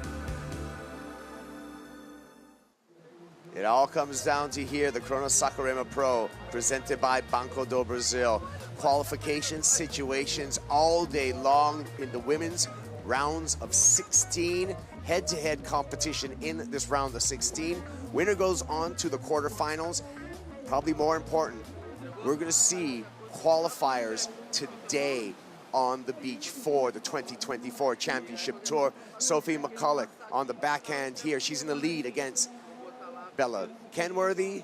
It all comes down to here, the Corona Saquarema Pro, presented by Banco do Brasil. Qualification situations all day long in the women's rounds of 16. Head-to-head competition in this round of 16. Winner goes on to the quarterfinals. Probably more important, we're going to see qualifiers today on the beach for the 2024 Championship Tour. Sophie McCulloch on the backhand here. She's in the lead against Bella Kenworthy.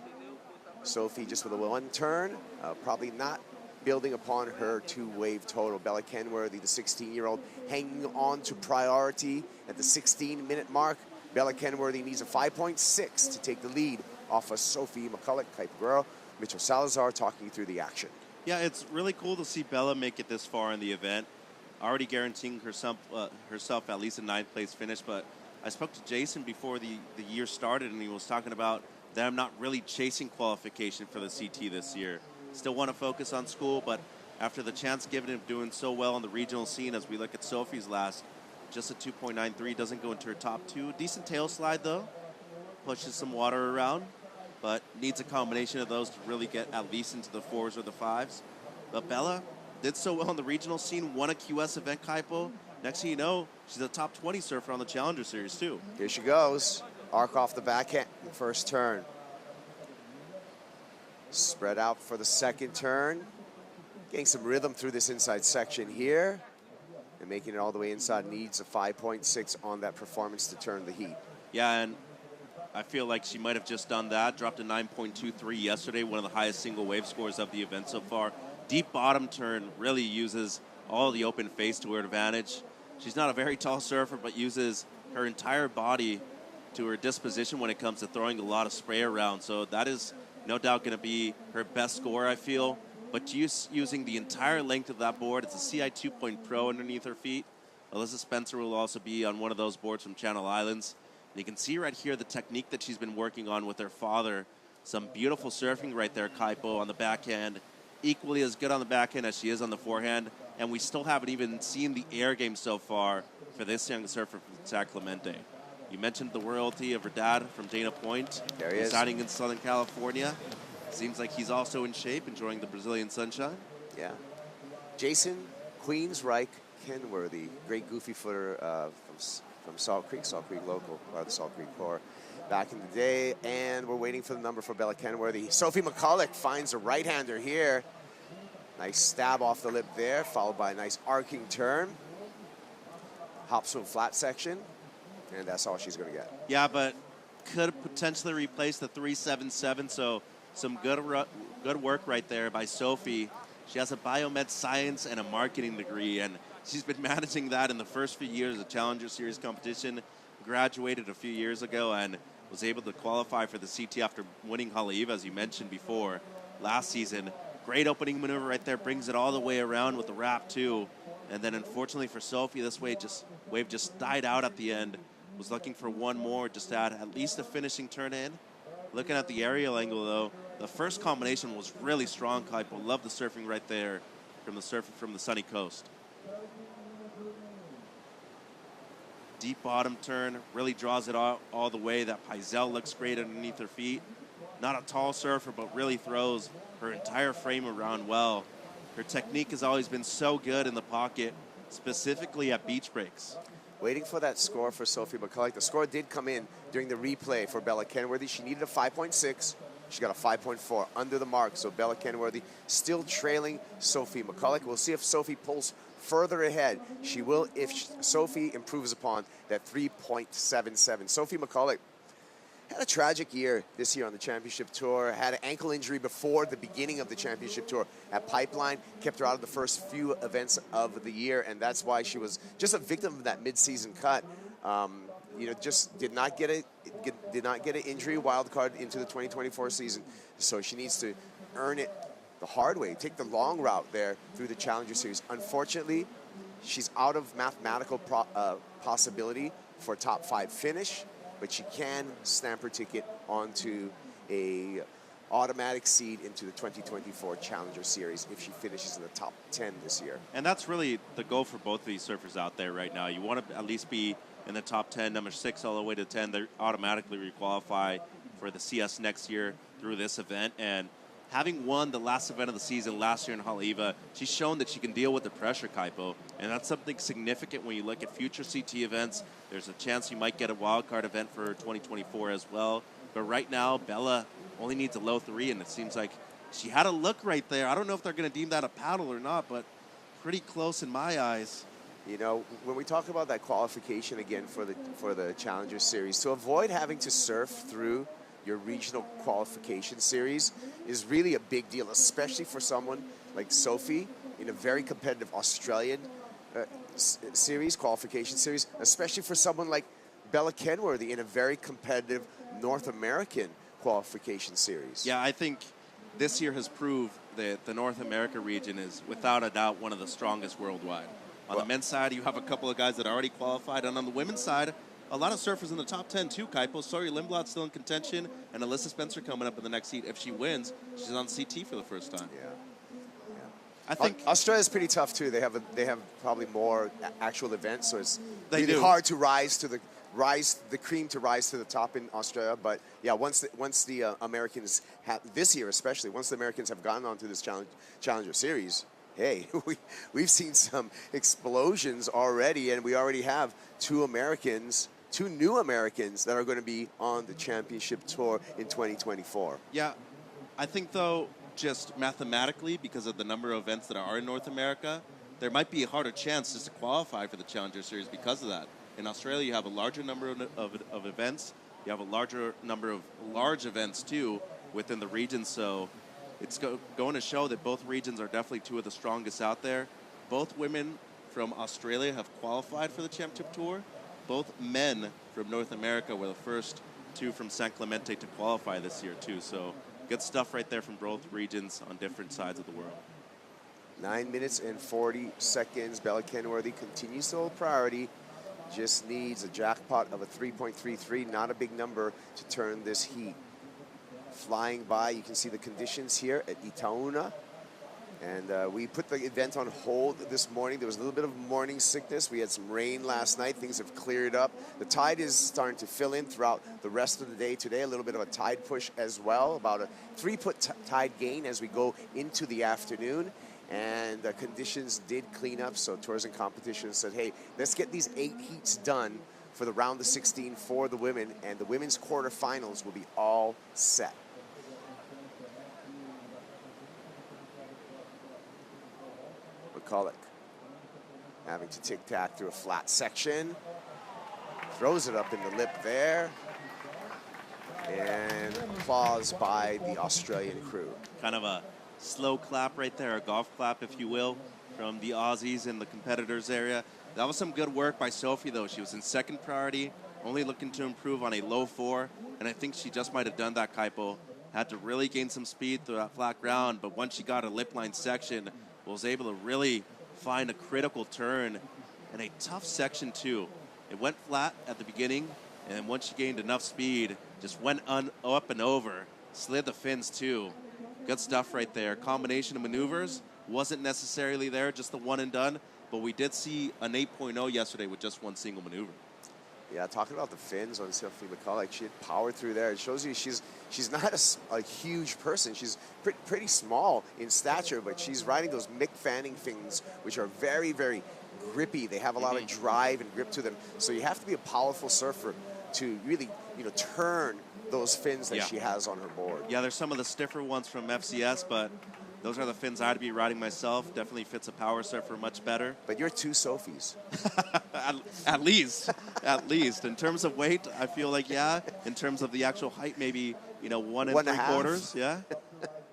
Sophie just with a one turn, probably not building upon her 2-wave total. Bella Kenworthy, the 16-year-old, hanging on to priority at the 16-minute mark. Bella Kenworthy needs a 5.6 to take the lead off of Sophie McCulloch. Kaipo, Mitchell Salazar talking you through the action. Yeah, it's really cool to see Bella make it this far in the event, already guaranteeing herself at least a 9th place finish. But I spoke to Jason before the year started, and he was talking about that I'm not really chasing qualification for the CT this year. Still want to focus on school, but after the chance given of doing so well on the regional scene, as we look at Sophie's last, just a 2.93, doesn't go into her top 2. Decent tail slide, though. Pushes some water around, but needs a combination of those to really get at least into the 4s or the 5s. But Bella did so well on the regional scene, won a QS event, Kaipo. Next thing you know, she's a top 20 surfer on the Challenger Series, too. Here she goes. Arc off the backhand, first turn. Spread out for the second turn. Getting some rhythm through this inside section here. And making it all the way inside, needs a 5.6 on that performance to turn the heat. Yeah, and I feel like she might have just done that. Dropped a 9.23 yesterday, one of the highest single wave scores of the event so far. Deep bottom turn really uses all the open face to her advantage. She's not a very tall surfer, but uses her entire body to her disposition when it comes to throwing a lot of spray around. So that is no doubt going to be her best score, I feel. But using the entire length of that board, it's a CI 2 Pro underneath her feet. Alyssa Spencer will also be on one of those boards from Channel Islands. And you can see right here the technique that she's been working on with her father. Some beautiful surfing right there, Kaipo, on the backhand. Equally as good on the backhand as she is on the forehand. And we still haven't even seen the air game so far for this young surfer from San Clemente. You mentioned the royalty of her dad from Dana Point. There he is. Residing in Southern California. Seems like he's also in shape, enjoying the Brazilian sunshine. Yeah. Jason Queensryche Kenworthy, great goofy footer from Salt Creek local, or the Salt Creek Corps, back in the day. And we're waiting for the number for Bella Kenworthy. Sophie McCulloch finds a right-hander here. Nice stab off the lip there, followed by a nice arcing turn. Hops from flat section, and that's all she's going to get. Yeah, but could potentially replace the 377, so some good work right there by Sophie. She has a biomed science and a marketing degree, and she's been managing that in the first few years of Challenger Series competition. Graduated a few years ago and was able to qualify for the CT after winning Haleiwa, as you mentioned before, last season. Great opening maneuver right there, brings it all the way around with the wrap too. And then unfortunately for Sophie, this wave just died out at the end. Was looking for one more, just to add at least a finishing turn in. Looking at the aerial angle though, the first combination was really strong, Kaipo. Love the surfing right there from the surfer from the sunny coast. Deep bottom turn, really draws it all the way. That Paisel looks great underneath her feet. Not a tall surfer, but really throws her entire frame around well. Her technique has always been so good in the pocket, specifically at beach breaks. Waiting for that score for Sophie McCulloch. The score did come in during the replay for Bella Kenworthy. She needed a 5.6. She got a 5.4 under the mark. So Bella Kenworthy still trailing Sophie McCulloch. We'll see if Sophie pulls further ahead. She will if Sophie improves upon that 3.77. Sophie McCulloch had a tragic year this year on the championship tour. Had an ankle injury before the beginning of the championship tour at Pipeline. Kept her out of the first few events of the year, and that's why she was just a victim of that mid-season cut. Just did not get an injury wild card into the 2024 season. So she needs to earn it the hard way, take the long route there through the Challenger Series. Unfortunately, she's out of mathematical possibility for a top 5 finish, but she can stamp her ticket onto a automatic seed into the 2024 Challenger Series if she finishes in the top 10 this year. And that's really the goal for both of these surfers out there right now. You want to at least be in the top 10, number 6 all the way to 10. They automatically requalify for the CS next year through this event. And having won the last event of the season last year in Haleiwa, she's shown that she can deal with the pressure, Kaipo. And that's something significant when you look at future CT events. There's a chance you might get a wildcard event for 2024 as well. But right now, Bella only needs a low 3, and it seems like she had a look right there. I don't know if they're going to deem that a paddle or not, but pretty close in my eyes. You know, when we talk about that qualification again for the Challenger Series, to avoid having to surf through your regional qualification series is really a big deal, especially for someone like Sophie in a very competitive Australian qualification series, especially for someone like Bella Kenworthy in a very competitive North American qualification series. Yeah, I think this year has proved that the North America region is without a doubt one of the strongest worldwide. On the men's side, you have a couple of guys that are already qualified, and on the women's side, a lot of surfers in the top 10 too, Kaipo. Sori Lindblad's still in contention, and Alyssa Spencer coming up in the next heat. If she wins, she's on CT for the first time. Yeah. I think Australia's pretty tough too. They have probably more actual events, so it's really do. hard to rise to the cream to rise to the top in Australia. But yeah, once the Americans have this year, especially once the Americans have gotten onto this Challenger Series, hey, we've seen some explosions already, and we already have two new Americans that are going to be on the championship tour in 2024. Yeah, I think though, just mathematically, because of the number of events that are in North America, there might be a harder chance just to qualify for the Challenger Series because of that. In Australia, you have a larger number of events. You have a larger number of large events too within the region, so it's going to show that both regions are definitely two of the strongest out there. Both women from Australia have qualified for the championship tour. Both men from North America were the first two from San Clemente to qualify this year too. So good stuff right there from both regions on different sides of the world. 9 minutes and 40 seconds. Bella Kenworthy continues to hold priority. Just needs a jackpot of a 3.33, not a big number to turn this heat. Flying by, you can see the conditions here at Itaúna. And we put the event on hold this morning. There was a little bit of morning sickness. We had some rain last night. Things have cleared up. The tide is starting to fill in throughout the rest of the day today. A little bit of a tide push as well, about a 3-foot tide gain as we go into the afternoon. And the conditions did clean up, so Tours and Competition said, hey, let's get these 8 heats done for the round of 16 for the women, and the women's quarterfinals will be all set. McCulloch having to tic-tac through a flat section. Throws it up in the lip there. And applause by the Australian crew. Kind of a slow clap right there, a golf clap, if you will, from the Aussies in the competitors area. That was some good work by Sophie, though. She was in second priority, only looking to improve on a low 4, and I think she just might have done that, Kaipo. Had to really gain some speed through that flat ground, but once she got a lip line section, was able to really find a critical turn in a tough section, too. It went flat at the beginning, and once she gained enough speed, just went up and over, slid the fins, too. Good stuff right there. Combination of maneuvers wasn't necessarily there, just the one and done, but we did see an 8.0 yesterday with just one single maneuver. Yeah, talking about the fins on Sophie McCulloch, she had power through there. It shows you she's not a huge person. She's pretty small in stature, but she's riding those Mick Fanning fins, which are very, very grippy. They have a lot of drive and grip to them. So you have to be a powerful surfer to really, turn those fins that she has on her board. Yeah, there's some of the stiffer ones from FCS, but those are the fins I'd be riding myself. Definitely fits a power surfer much better. But you're 2 Sophies. at least. In terms of weight, I feel like, yeah. In terms of the actual height, maybe, 1 3/4. Yeah.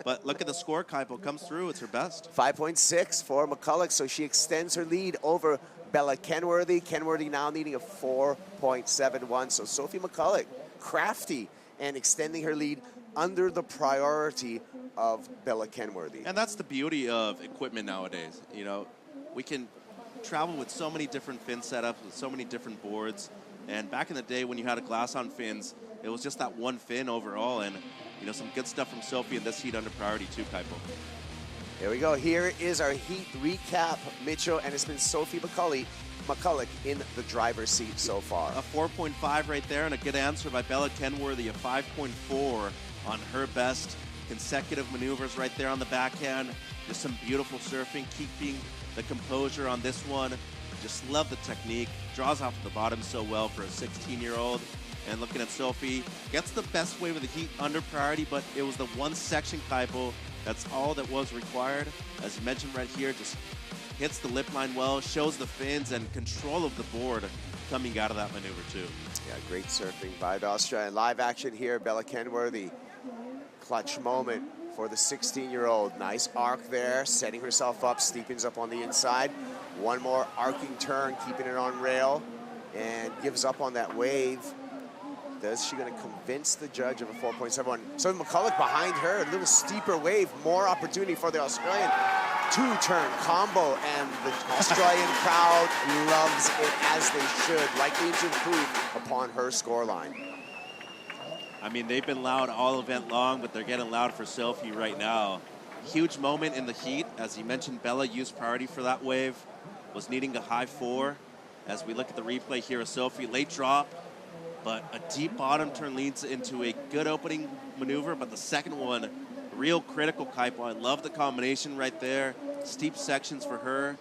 But look at the score, Kaipo comes through. It's her best. 5.6 for McCulloch, so she extends her lead over Bella Kenworthy. Kenworthy now needing a 4.71. So Sophie McCulloch, crafty and extending her lead under the priority of Bella Kenworthy. And that's the beauty of equipment nowadays. We can travel with so many different fin setups, with so many different boards. And back in the day when you had a glass on fins, it was just that one fin overall. And, some good stuff from Sophie in this heat under priority too, Kaipo. Here we go. Here is our heat recap, Mitchell, and it's been Sophie McCulloch in the driver's seat so far. A 4.5 right there, and a good answer by Bella Kenworthy, a 5.4 on her best. Consecutive maneuvers right there on the backhand. Just some beautiful surfing, keeping the composure on this one. Just love the technique. Draws off the bottom so well for a 16-year-old. And looking at Sophie, gets the best wave of the heat under priority, but it was the one section, Kaipo. That's all that was required. As you mentioned right here, just hits the lip line well, shows the fins, and control of the board coming out of that maneuver too. Yeah, great surfing by the Australian. Live action here, Bella Kenworthy. Clutch moment for the 16-year-old. Nice arc there, setting herself up, steepens up on the inside. One more arcing turn, keeping it on rail, and gives up on that wave. Is she going to convince the judge of a 4.71? So McCulloch behind her, a little steeper wave, more opportunity for the Australian. 2-turn combo, and the Australian crowd loves it, as they should, likely to improve upon her scoreline. I mean, they've been loud all event long, but they're getting loud for Sophie right now. Huge moment in the heat. As you mentioned, Bella used priority for that wave, was needing a high 4. As we look at the replay here of Sophie, late drop, but a deep bottom turn leads into a good opening maneuver, but the second one, real critical, Kaipo. I love the combination right there. Steep sections for her,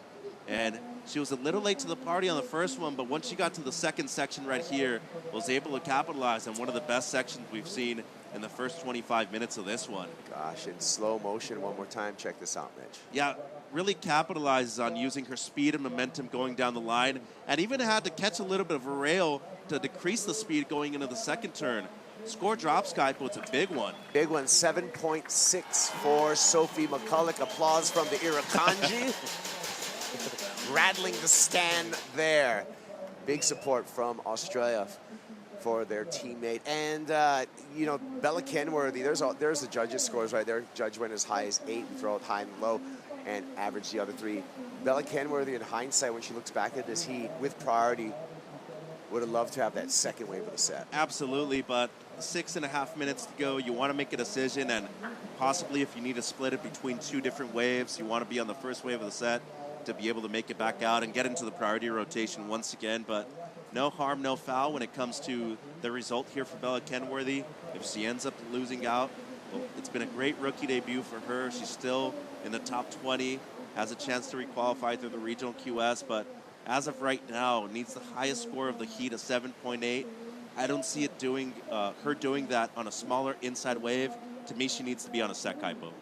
and she was a little late to the party on the first one, but once she got to the second section right here, was able to capitalize on one of the best sections we've seen in the first 25 minutes of this one. Gosh, in slow motion one more time. Check this out, Mitch. Yeah, really capitalizes on using her speed and momentum going down the line, and even had to catch a little bit of a rail to decrease the speed going into the second turn. Score drops, Kaipo. It's a big one. Big one, 7.6 for Sophie McCulloch. Applause from the Irukandji. Rattling the stand there. Big support from Australia for their teammate. And, Bella Kenworthy, there's the judges' scores right there. Judge went as high as 8 and throw it high and low. and average the other 3. Bella Kenworthy, in hindsight, when she looks back at this heat with priority, would have loved to have that second wave of the set. Absolutely, but 6.5 minutes to go. You want to make a decision, and possibly if you need to split it between 2 different waves, you want to be on the first wave of the set to be able to make it back out and get into the priority rotation once again. But no harm, no foul when it comes to the result here for Bella Kenworthy. If she ends up losing out, well, it's been a great rookie debut for her. She's still in the top 20, has a chance to requalify through the regional QS, but as of right now, needs the highest score of the heat, a 7.8. I don't see it doing her doing that on a smaller inside wave. To me, she needs to be on a set kaipo.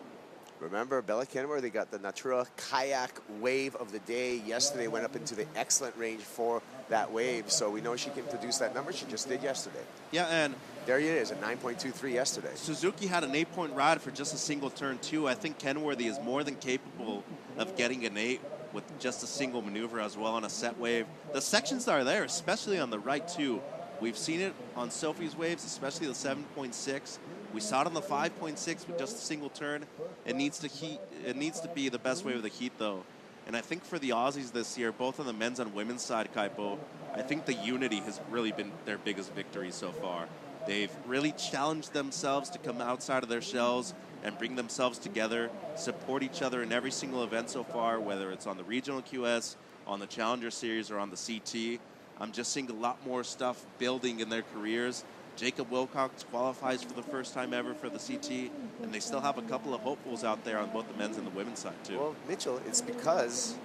Remember, Bella Kenworthy got the Natura Kayak wave of the day yesterday, went up into the excellent range for that wave, so we know she can produce that number. She just did yesterday. Yeah, and there it is, a 9.23 yesterday. Suzuki had an 8-point ride for just a single turn, too. I think Kenworthy is more than capable of getting an 8 with just a single maneuver as well on a set wave. The sections are there, especially on the right, too. We've seen it on Sophie's waves, especially the 7.6. We saw it on the 5.6 with just a single turn. It needs to be the best wave of the heat, though. And I think for the Aussies this year, both on the men's and women's side, Kaipo, I think the unity has really been their biggest victory so far. They've really challenged themselves to come outside of their shells and bring themselves together, support each other in every single event so far, whether it's on the regional QS, on the Challenger Series, or on the CT. I'm just seeing a lot more stuff building in their careers. Jacob Wilcox qualifies for the first time ever for the CT, and they still have a couple of hopefuls out there on both the men's and the women's side, too. Well, Mitchell, it's because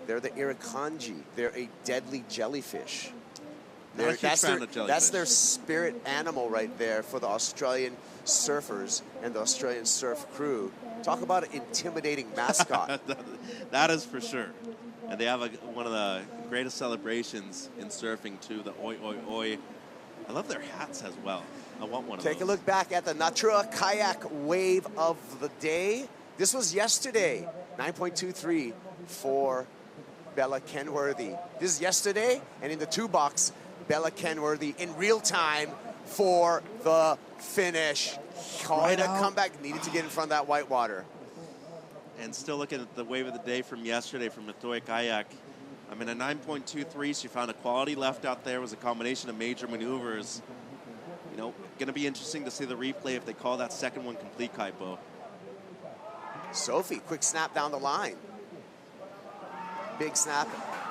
they're the Irukandji. They're a deadly jellyfish. That's their spirit animal right there for the Australian surfers and the Australian surf crew. Talk about an intimidating mascot. That is for sure. And they have one of the greatest celebrations in surfing, too, the oi, oi, oi. I love their hats as well. I want one of those. Take a look back at the Natura Kayak wave of the day. This was yesterday, 9.23 for Bella Kenworthy. This is yesterday, and in the 2 box, Bella Kenworthy in real time for the finish. Calling a comeback, needed to get in front of that white water. And still looking at the wave of the day from yesterday from Natura Kayak. I'm in a 9.23. She found a quality left out there. It was a combination of major maneuvers. You know, going to be interesting to see the replay if they call that second one complete, Kaipo. Sophie, quick snap down the line. Big snap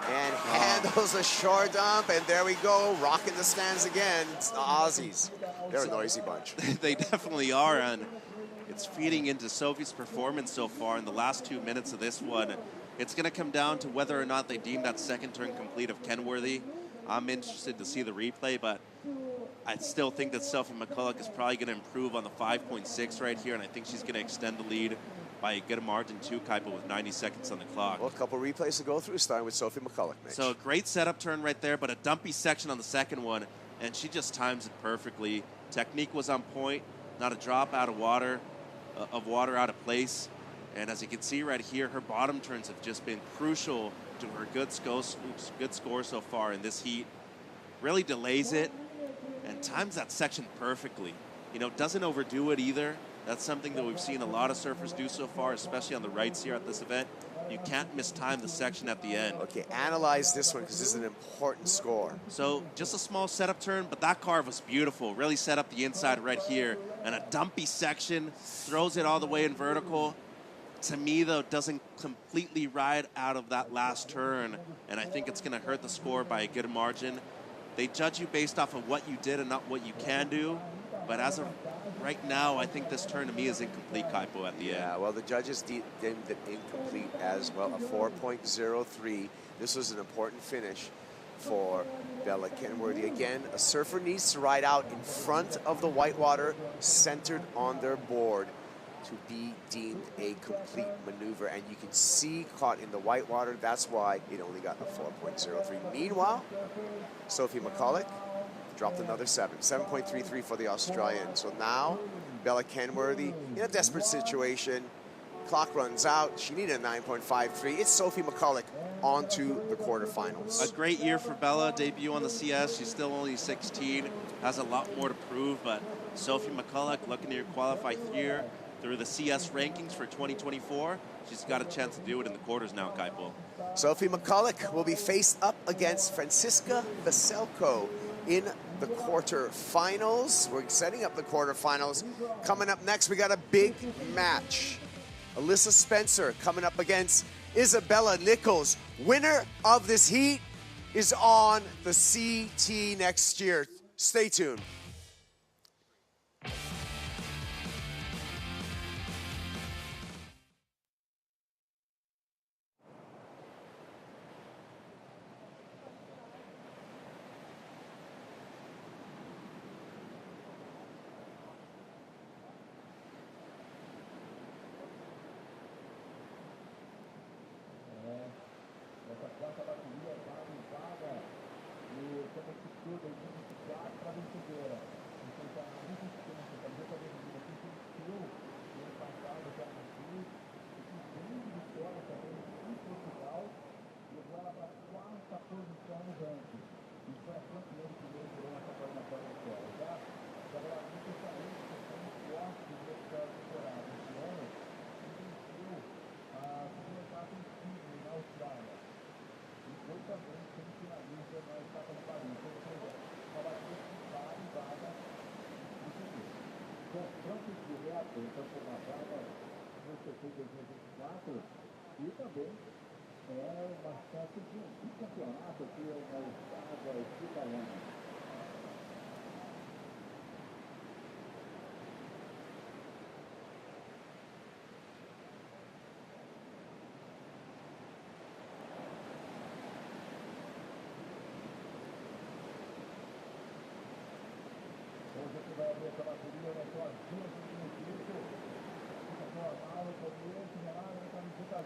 and handles a shore dump, and there we go, rocking the stands again. It's the Aussies. They're a noisy bunch. They definitely are, and it's feeding into Sophie's performance so far in the last 2 minutes of this one. It's going to come down to whether or not they deem that second turn complete of Kenworthy. I'm interested to see the replay, but I still think that Sophie McCulloch is probably going to improve on the 5.6 right here, and I think she's going to extend the lead by a good margin too, Kaipo, with 90 seconds on the clock. Well, a couple replays to go through, starting with Sophie McCulloch, Mitch. So a great setup turn right there, but a dumpy section on the second one, and she just times it perfectly. Technique was on point, not a drop out of water out of place. And as you can see right here, her bottom turns have just been crucial to her good score so far in this heat. Really delays it and times that section perfectly. You know, doesn't overdo it either. That's something that we've seen a lot of surfers do so far, especially on the rights here at this event. You can't mistime the section at the end. Okay, analyze this one because this is an important score. So just a small setup turn, but that carve was beautiful. Really set up the inside right here. And a dumpy section, throws it all the way in vertical. To me, though, doesn't completely ride out of that last turn, and I think it's going to hurt the score by a good margin. They judge you based off of what you did and not what you can do, but as of right now, I think this turn to me is incomplete, Kaipo, at the end. Yeah, well, the judges deemed it incomplete as well, a 4.03. This was an important finish for Bella Kenworthy. Again, a surfer needs to ride out in front of the whitewater, centered on their board, to be deemed a complete maneuver, and you can see caught in the whitewater. That's why it only got a 4.03. Meanwhile, Sophie McCulloch dropped another 7.33 for the Australian. So now Bella Kenworthy in a desperate situation. Clock runs out. She needed a 9.53. It's Sophie McCulloch on to the quarterfinals. A great year for Bella, debut on the CS. She's still only 16, has a lot more to prove, but Sophie McCulloch looking to qualify here through the CS rankings for 2024. She's got a chance to do it in the quarters now, Kaipo. Sophie McCulloch will be faced up against Francisca Veselko in the quarterfinals. We're setting up the quarterfinals. Coming up next, we got a big match. Alyssa Spencer coming up against Isabella Nichols. Winner of this heat is on the CT next year. Stay tuned. Essa quarta bateria está vaga no competidor 2024 para a vencedora. Então está muito distante, está muito a vencedora que venceu no ano passado já no Sul, e que grande vitória também em Portugal, levou ela para a quarta posição no ranking. E foi a campeã do primeiro Corona Saquarema Pro da história. Já realmente essa lei está muito forte nessa temporada. Esse ano, venceu a segunda etapa em Sydney, na Austrália. Foi também semifinalista na etapa de Paris. Ou seja, uma batida que vale vaga no futuro. Confronto direto, então, por uma vaga no CT 2024 e também uma chance de um bicampeonato aqui na estrada italiana. Hoje aqui vai abrir essa bateria, né? Só as duas minutos. Fica normal no começo, já lá na camiseta.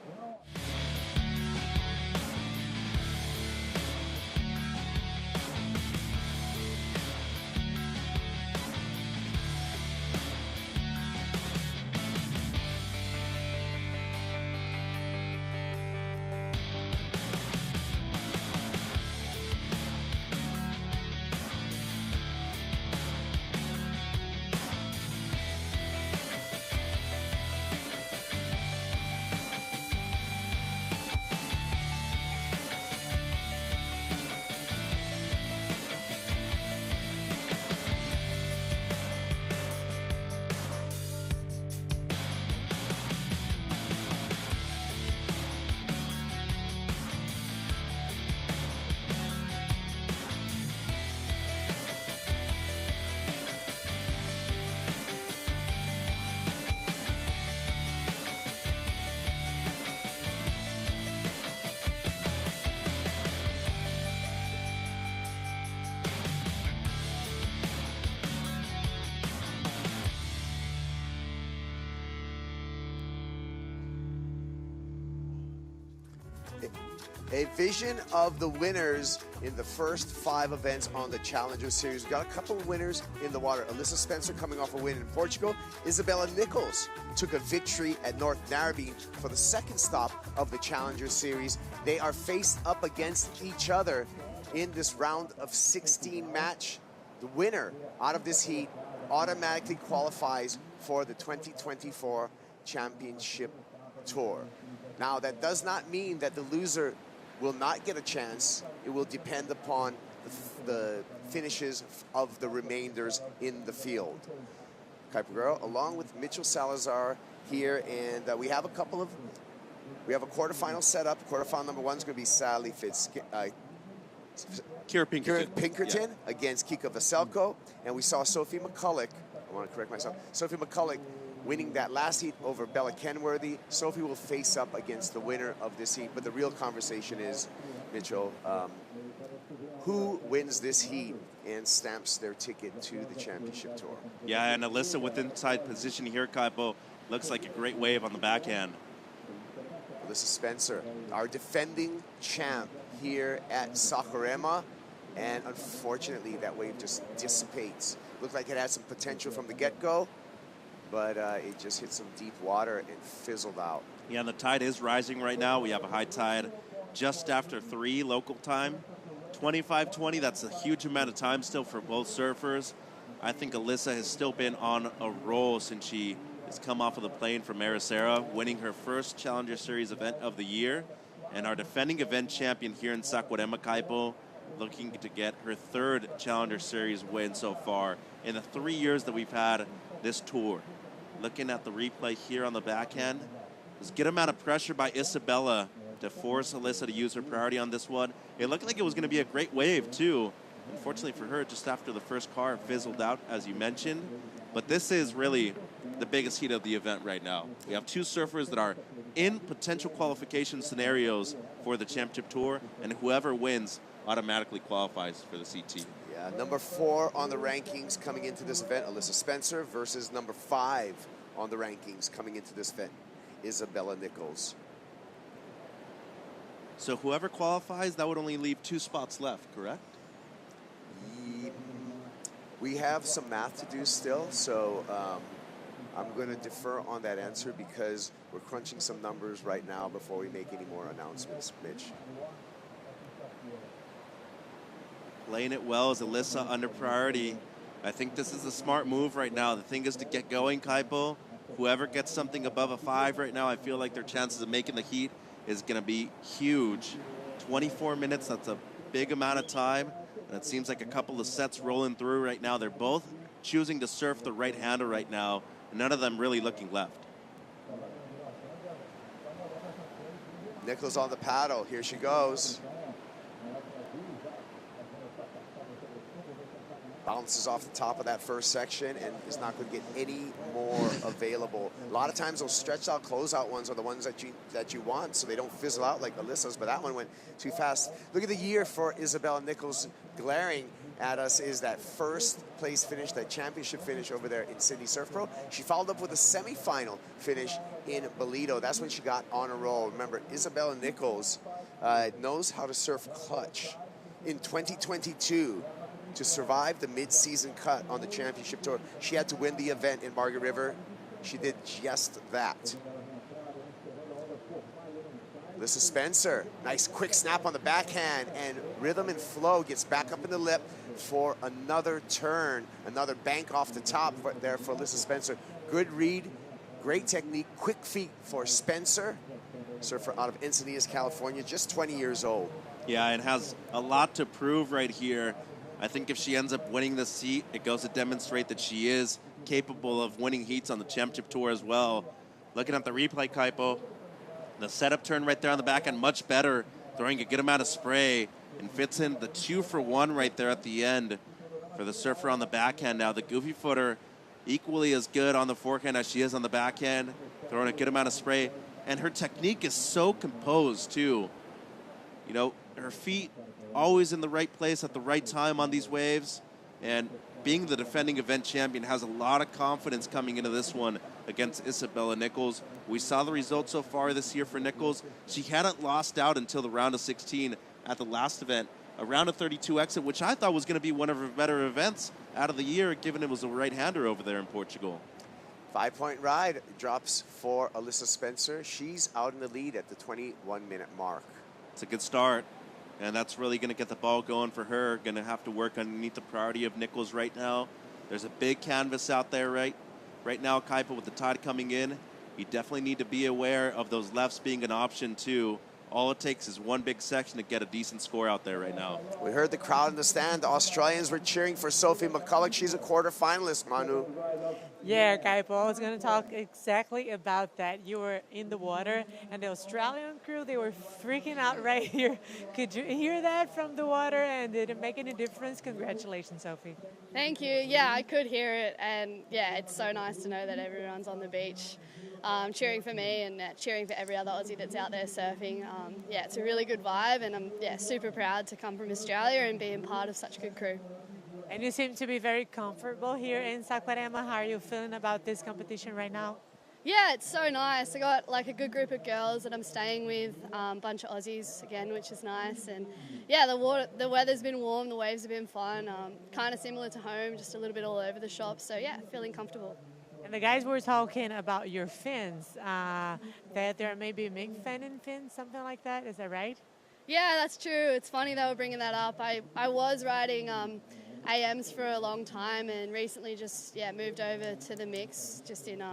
A vision of the winners in the first 5 events on the Challenger Series. We've got a couple of winners in the water. Alyssa Spencer coming off a win in Portugal. Isabella Nichols took a victory at North Narrabeen for the second stop of the Challenger Series. They are faced up against each other in this round of 16 match. The winner out of this heat automatically qualifies for the 2024 Championship Tour. Now, that does not mean that the loser will not get a chance. It will depend upon the finishes of the remainders in the field. Kuiper Girl, along with Mitchell Salazar here, and we have a quarterfinal set up. Quarterfinal number 1 is going to be Sally Kira Pinkerton against Kika Veselko, and we saw Sophie McCulloch. I want to correct myself. Sophie McCulloch winning that last heat over Bella Kenworthy. Sophie will face up against the winner of this heat, but the real conversation is, Mitchell, who wins this heat and stamps their ticket to the championship tour? Yeah, and Alyssa with inside position here, Kaipo, looks like a great wave on the backhand. Alyssa Spencer, our defending champ here at Saquarema, and unfortunately that wave just dissipates. Looked like it had some potential from the get-go, but it just hit some deep water and fizzled out. Yeah, and the tide is rising right now. We have a high tide just after 3 local time. 25-20, that's a huge amount of time still for both surfers. I think Alyssa has still been on a roll since she has come off of the plane from Ericeira, winning her first Challenger Series event of the year, and our defending event champion here in Saquarema, Kaipo, looking to get her third Challenger Series win so far in the 3 years that we've had this tour. Looking at the replay here on the backhand, there's a good amount of pressure by Isabella to force Alyssa to use her priority on this one. It looked like it was going to be a great wave, too. Unfortunately for her, just after the first car, fizzled out, as you mentioned. But this is really the biggest heat of the event right now. We have two surfers that are in potential qualification scenarios for the Championship Tour, and whoever wins automatically qualifies for the CT. Yeah, number 4 on the rankings coming into this event, Alyssa Spencer, versus number 5 on the rankings coming into this event, Isabella Nichols. So whoever qualifies, that would only leave 2 spots left, correct? We have some math to do still, so I'm going to defer on that answer because we're crunching some numbers right now before we make any more announcements, Mitch. Playing it well as Alyssa under priority. I think this is a smart move right now. The thing is to get going, Kaipo. Whoever gets something above a 5 right now, I feel like their chances of making the heat is going to be huge. 24 minutes, that's a big amount of time. And it seems like a couple of sets rolling through right now. They're both choosing to surf the right-hander right now. None of them really looking left. Nichols on the paddle. Here she goes. Bounces off the top of that first section and is not going to get any more available. A lot of times those stretched out closeout ones are the ones that you want, so they don't fizzle out like Alyssa's, but that one went too fast. Look at the year for Isabella Nichols. Glaring at us is that first place finish, that championship finish over there in Sydney Surf Pro. She followed up with a semifinal finish in Bolito. That's when she got on a roll. Remember, Isabella Nichols knows how to surf clutch. In 2022, to survive the mid-season cut on the championship tour, she had to win the event in Margaret River. She did just that. Alyssa Spencer, nice quick snap on the backhand, and rhythm and flow gets back up in the lip for another turn, another bank off the top there for Alyssa Spencer. Good read, great technique, quick feet for Spencer, surfer out of Encinitas, California, just 20 years old. Yeah, and has a lot to prove right here. I think if she ends up winning this heat, it goes to demonstrate that she is capable of winning heats on the Championship Tour as well. Looking at the replay, Kaipo, the setup turn right there on the back end, much better, throwing a good amount of spray, and fits in the 2-for-1 right there at the end for the surfer on the backhand. Now, the goofy footer, equally as good on the forehand as she is on the backhand, throwing a good amount of spray, and her technique is so composed, too. You know, her feet always in the right place at the right time on these waves, and being the defending event champion has a lot of confidence coming into this one against Isabella Nichols. We saw the results so far this year for Nichols. She hadn't lost out until the round of 16 at the last event, a round of 32 exit, which I thought was going to be one of her better events out of the year, given it was a right-hander over there in Portugal. 5-point ride drops for Alyssa Spencer. She's out in the lead at the 21-minute mark. It's a good start. And that's really going to get the ball going for her. Going to have to work underneath the priority of Nichols right now. There's a big canvas out there right now, Kaipo, with the tide coming in. You definitely need to be aware of those lefts being an option, too. All it takes is one big section to get a decent score out there right now. We heard the crowd in the stand. The Australians were cheering for Sophie McCulloch. She's a quarterfinalist, Manu. Yeah, Kaipo, I was going to talk exactly about that. You were in the water, and the Australian crew, they were freaking out right here. Could you hear that from the water, and did it make any difference? Congratulations, Sophie. Thank you. Yeah, I could hear it, and yeah, it's so nice to know that everyone's on the beach cheering for me and cheering for every other Aussie that's out there surfing. Yeah, it's a really good vibe, and I'm super proud to come from Australia and being part of such a good crew. And you seem to be very comfortable here in Saquarema. How are you feeling about this competition right now? Yeah, it's so nice. I got like a good group of girls that I'm staying with, a bunch of Aussies again, which is nice. And yeah, the weather's been warm, the waves have been fun, kind of similar to home, just a little bit all over the shop. So yeah, feeling comfortable. And the guys were talking about your fins, that there may be mink fin and fins, something like that. Is that right? Yeah, that's true. It's funny they were bringing that up. I was riding AMs for a long time, and recently just moved over to the mix, just in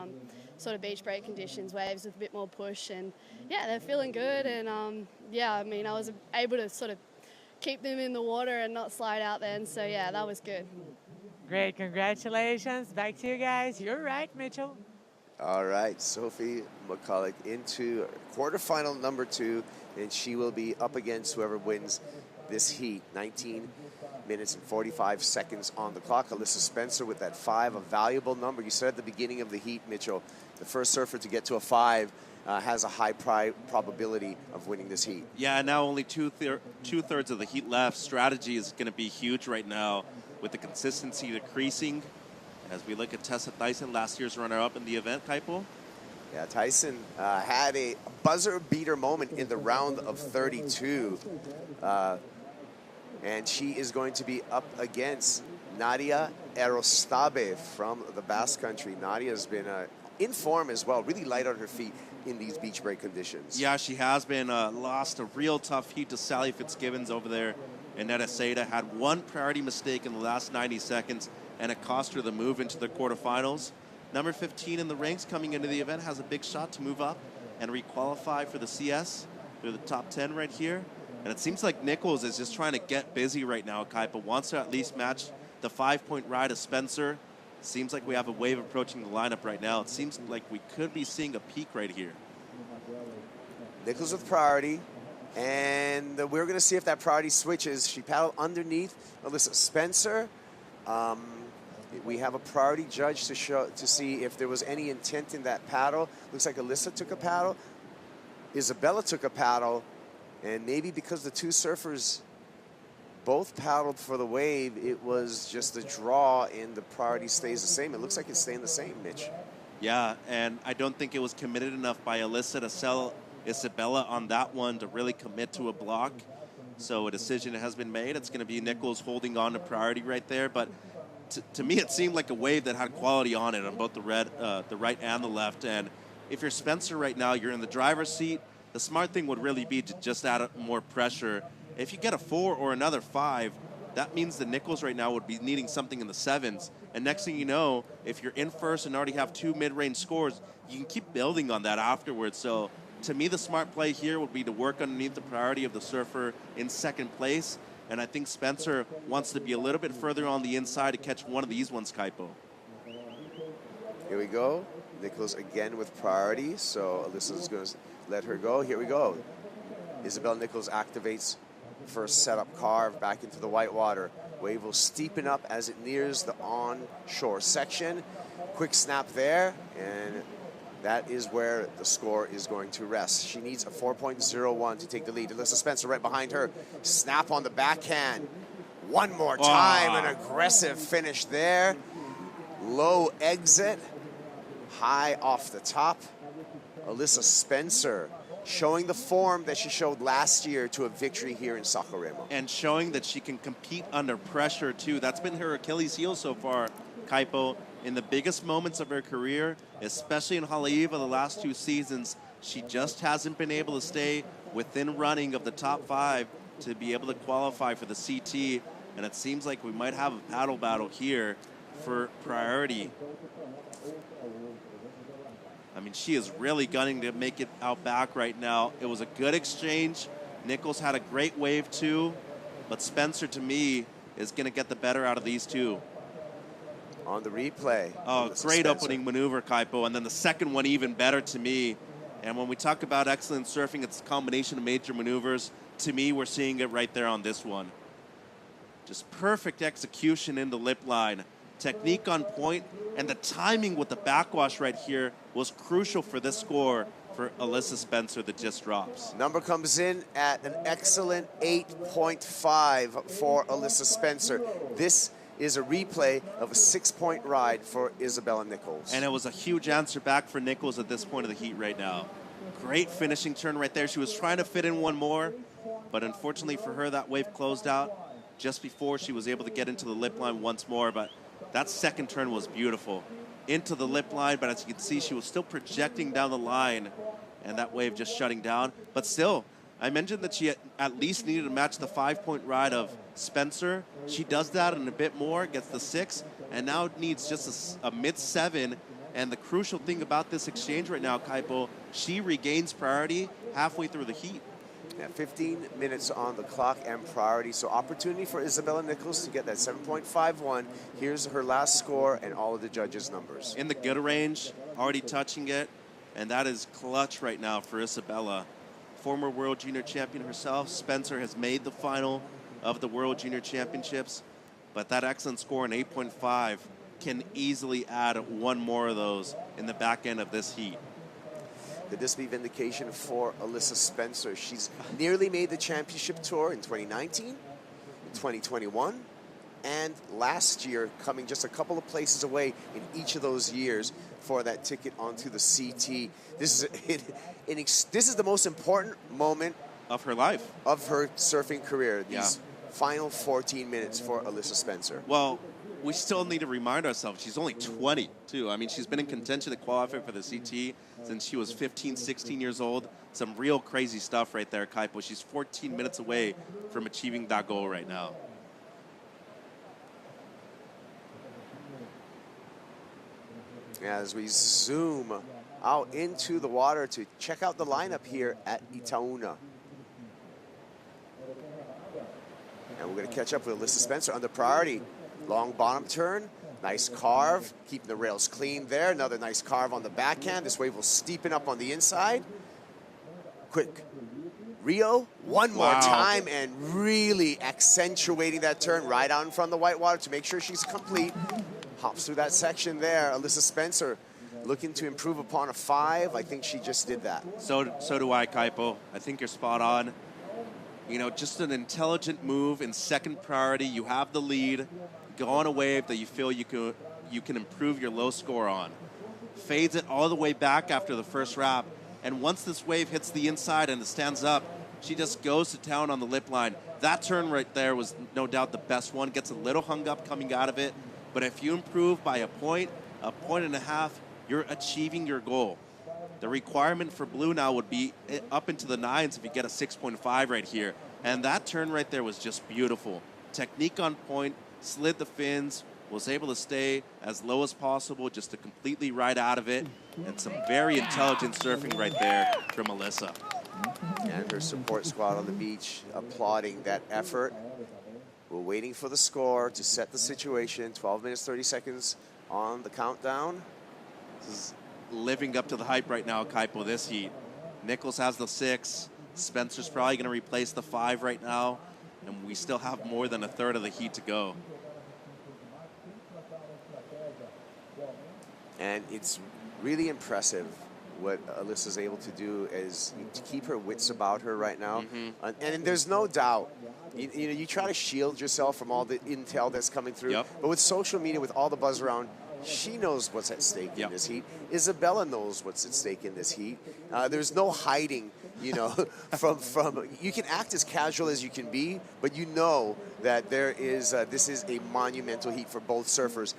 sort of beach break conditions, waves with a bit more push, and they're feeling good. And I mean, I was able to sort of keep them in the water and not slide out then, so that was good. Great, congratulations. Back to you guys. You're right, Mitchell. All right, Sophie McCulloch into quarterfinal number 2, and she will be up against whoever wins this heat. 19 minutes and 45 seconds on the clock. Alyssa Spencer with that 5, a valuable number. You said at the beginning of the heat, Mitchell, the first surfer to get to a 5 has a high probability of winning this heat. Yeah, now only two-thirds of the heat left. Strategy is going to be huge right now with the consistency decreasing. As we look at Tessa Tyson, last year's runner-up in the event, Kaipo. Yeah, Tyson had a buzzer beater moment in the round of 32. And she is going to be up against Nadia Erostabe from the Basque Country. Nadia has been in form as well, really light on her feet in these beach break conditions. Yeah, she has been. Lost a real tough heat to Sally Fitzgibbons over there in Nedeseda. Had one priority mistake in the last 90 seconds, and it cost her the move into the quarterfinals. Number 15 in the ranks coming into the event has a big shot to move up and requalify for the CS through the top 10 right here. And it seems like Nichols is just trying to get busy right now, Kaipa. Wants to at least match the 5-point ride of Spencer. Seems like we have a wave approaching the lineup right now. It seems like we could be seeing a peak right here. Nichols with priority. And we're going to see if that priority switches. She paddled underneath Alyssa Spencer. We have a priority judge to see if there was any intent in that paddle. Looks like Alyssa took a paddle. Isabella took a paddle. And maybe because the two surfers both paddled for the wave, it was just a draw and the priority stays the same. It looks like it's staying the same, Mitch. Yeah, and I don't think it was committed enough by Alyssa to sell Isabella on that one to really commit to a block. So a decision has been made. It's going to be Nichols holding on to priority right there. But to me, it seemed like a wave that had quality on it on both the right and the left. And if you're Spencer right now, you're in the driver's seat. The smart thing would really be to just add more pressure. If you get a 4 or another 5, that means that Nichols right now would be needing something in the 7s. And next thing you know, if you're in first and already have 2 mid-range scores, you can keep building on that afterwards. So to me, the smart play here would be to work underneath the priority of the surfer in second place. And I think Spencer wants to be a little bit further on the inside to catch one of these ones, Kaipo. Here we go. Nichols again with priority. So Alyssa's going to let her go. Here we go. Isabel Nichols activates first setup carve back into the white water. Wave will steepen up as it nears the onshore section. Quick snap there, and that is where the score is going to rest. She needs a 4.01 to take the lead. Alyssa Spencer right behind her. Snap on the backhand. One more time, an aggressive finish there. Low exit, high off the top. Alyssa Spencer showing the form that she showed last year to a victory here in Saquarema. And showing that she can compete under pressure, too. That's been her Achilles heel so far, Kaipo. In the biggest moments of her career, especially in Haleiwa the last 2 seasons, she just hasn't been able to stay within running of the top 5 to be able to qualify for the CT. And it seems like we might have a paddle battle here for priority. I mean, she is really gunning to make it out back right now. It was a good exchange. Nichols had a great wave too, but Spencer, to me, is going to get the better out of these two. On the replay. Oh, great opening maneuver, Kaipo, and then the second one even better to me. And when we talk about excellent surfing, it's a combination of major maneuvers. To me, we're seeing it right there on this one. Just perfect execution in the lip line. Technique on point, and the timing with the backwash right here was crucial for this score for Alyssa Spencer that just drops. Number comes in at an excellent 8.5 for Alyssa Spencer. This is a replay of a 6-point ride for Isabella Nichols. And it was a huge answer back for Nichols at this point of the heat right now. Great finishing turn right there. She was trying to fit in one more, but unfortunately for her, that wave closed out just before she was able to get into the lip line once more. But that second turn was beautiful. Into the lip line, but as you can see, she was still projecting down the line, and that wave just shutting down. But still, I mentioned that she at least needed to match the 5-point ride of Spencer, she does that and a bit more, gets the 6, and now needs just a mid-7. And the crucial thing about this exchange right now, Kaipo, she regains priority halfway through the heat. Yeah, 15 minutes on the clock and priority. So opportunity for Isabella Nichols to get that 7.51. Here's her last score and all of the judges' numbers. In the good range, already touching it. And that is clutch right now for Isabella. Former World Junior Champion herself, Spencer has made the final of the World Junior Championships. But that excellent score in 8.5 can easily add one more of those in the back end of this heat. Could this be vindication for Alyssa Spencer? She's nearly made the championship tour in 2019, in 2021, and last year, coming just a couple of places away in each of those years for that ticket onto the CT. This is the most important moment of her life, of her surfing career. These final 14 minutes for Alyssa Spencer. Well, we still need to remind ourselves she's only 20 too. I mean, she's been in contention to qualify for the CT since she was 15, 16 years old. Some real crazy stuff right there, Kaipo. She's 14 minutes away from achieving that goal right now. As we zoom out into the water to check out the lineup here at Itaúna. And we're going to catch up with Alyssa Spencer on the priority. Long bottom turn, nice carve, keeping the rails clean there. Another nice carve on the backhand. This wave will steepen up on the inside. Quick. Rio, one more time, and really accentuating that turn right out in front of the whitewater to make sure she's complete. Hops through that section there. Alyssa Spencer looking to improve upon a 5. I think she just did that. So do I, Kaipo. I think you're spot on. You know, just an intelligent move in second priority. You have the lead. Go on a wave that you feel you can improve your low score on. Fades it all the way back after the first wrap. And once this wave hits the inside and it stands up, she just goes to town on the lip line. That turn right there was no doubt the best one. Gets a little hung up coming out of it. But if you improve by a point and a half, you're achieving your goal. The requirement for blue now would be up into the 9s if you get a 6.5 right here. And that turn right there was just beautiful. Technique on point, slid the fins, was able to stay as low as possible just to completely ride out of it. And some very intelligent surfing right there from Alyssa. And her support squad on the beach applauding that effort. We're waiting for the score to set the situation. 12 minutes, 30 seconds on the countdown. This is living up to the hype right now, Kaipo, this heat. Nichols has the 6. Spencer's probably going to replace the 5 right now. And we still have more than a third of the heat to go. And it's really impressive what Alyssa's able to do is to keep her wits about her right now. And there's no doubt, you try to shield yourself from all the intel that's coming through. But with social media, with all the buzz around, she knows what's at stake in this heat. Isabella knows what's at stake in this heat. There's no hiding, from you can act as casual as you can be, but you know that there is this is a monumental heat for both surfers.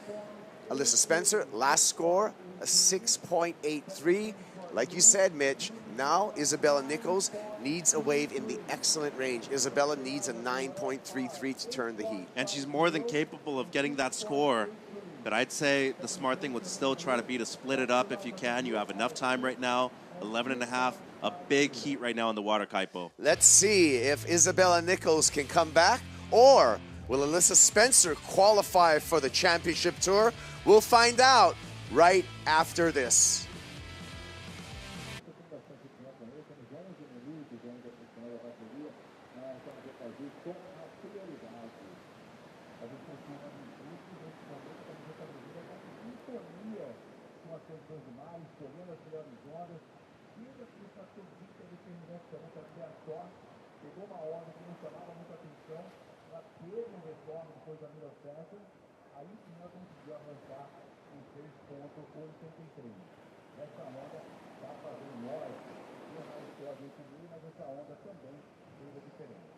Alyssa Spencer, last score, a 6.83. Like you said, Mitch, now Isabella Nichols needs a wave in the excellent range. Isabella needs a 9.33 to turn the heat. And she's more than capable of getting that score. But I'd say the smart thing would still try to be to split it up if you can. You have enough time right now, 11.5, a big heat right now in the water, Kaipo. Let's see if Isabella Nichols can come back, or will Alyssa Spencer qualify for the championship tour? We'll find out right after this. Pegou uma onda que não chamava muita atenção, ela teve um retorno depois da mira certa, aí sim ela conseguiu avançar em 6.83. Essa onda está fazendo nós, não vai ser a gente meio, mas essa onda também fez a diferença.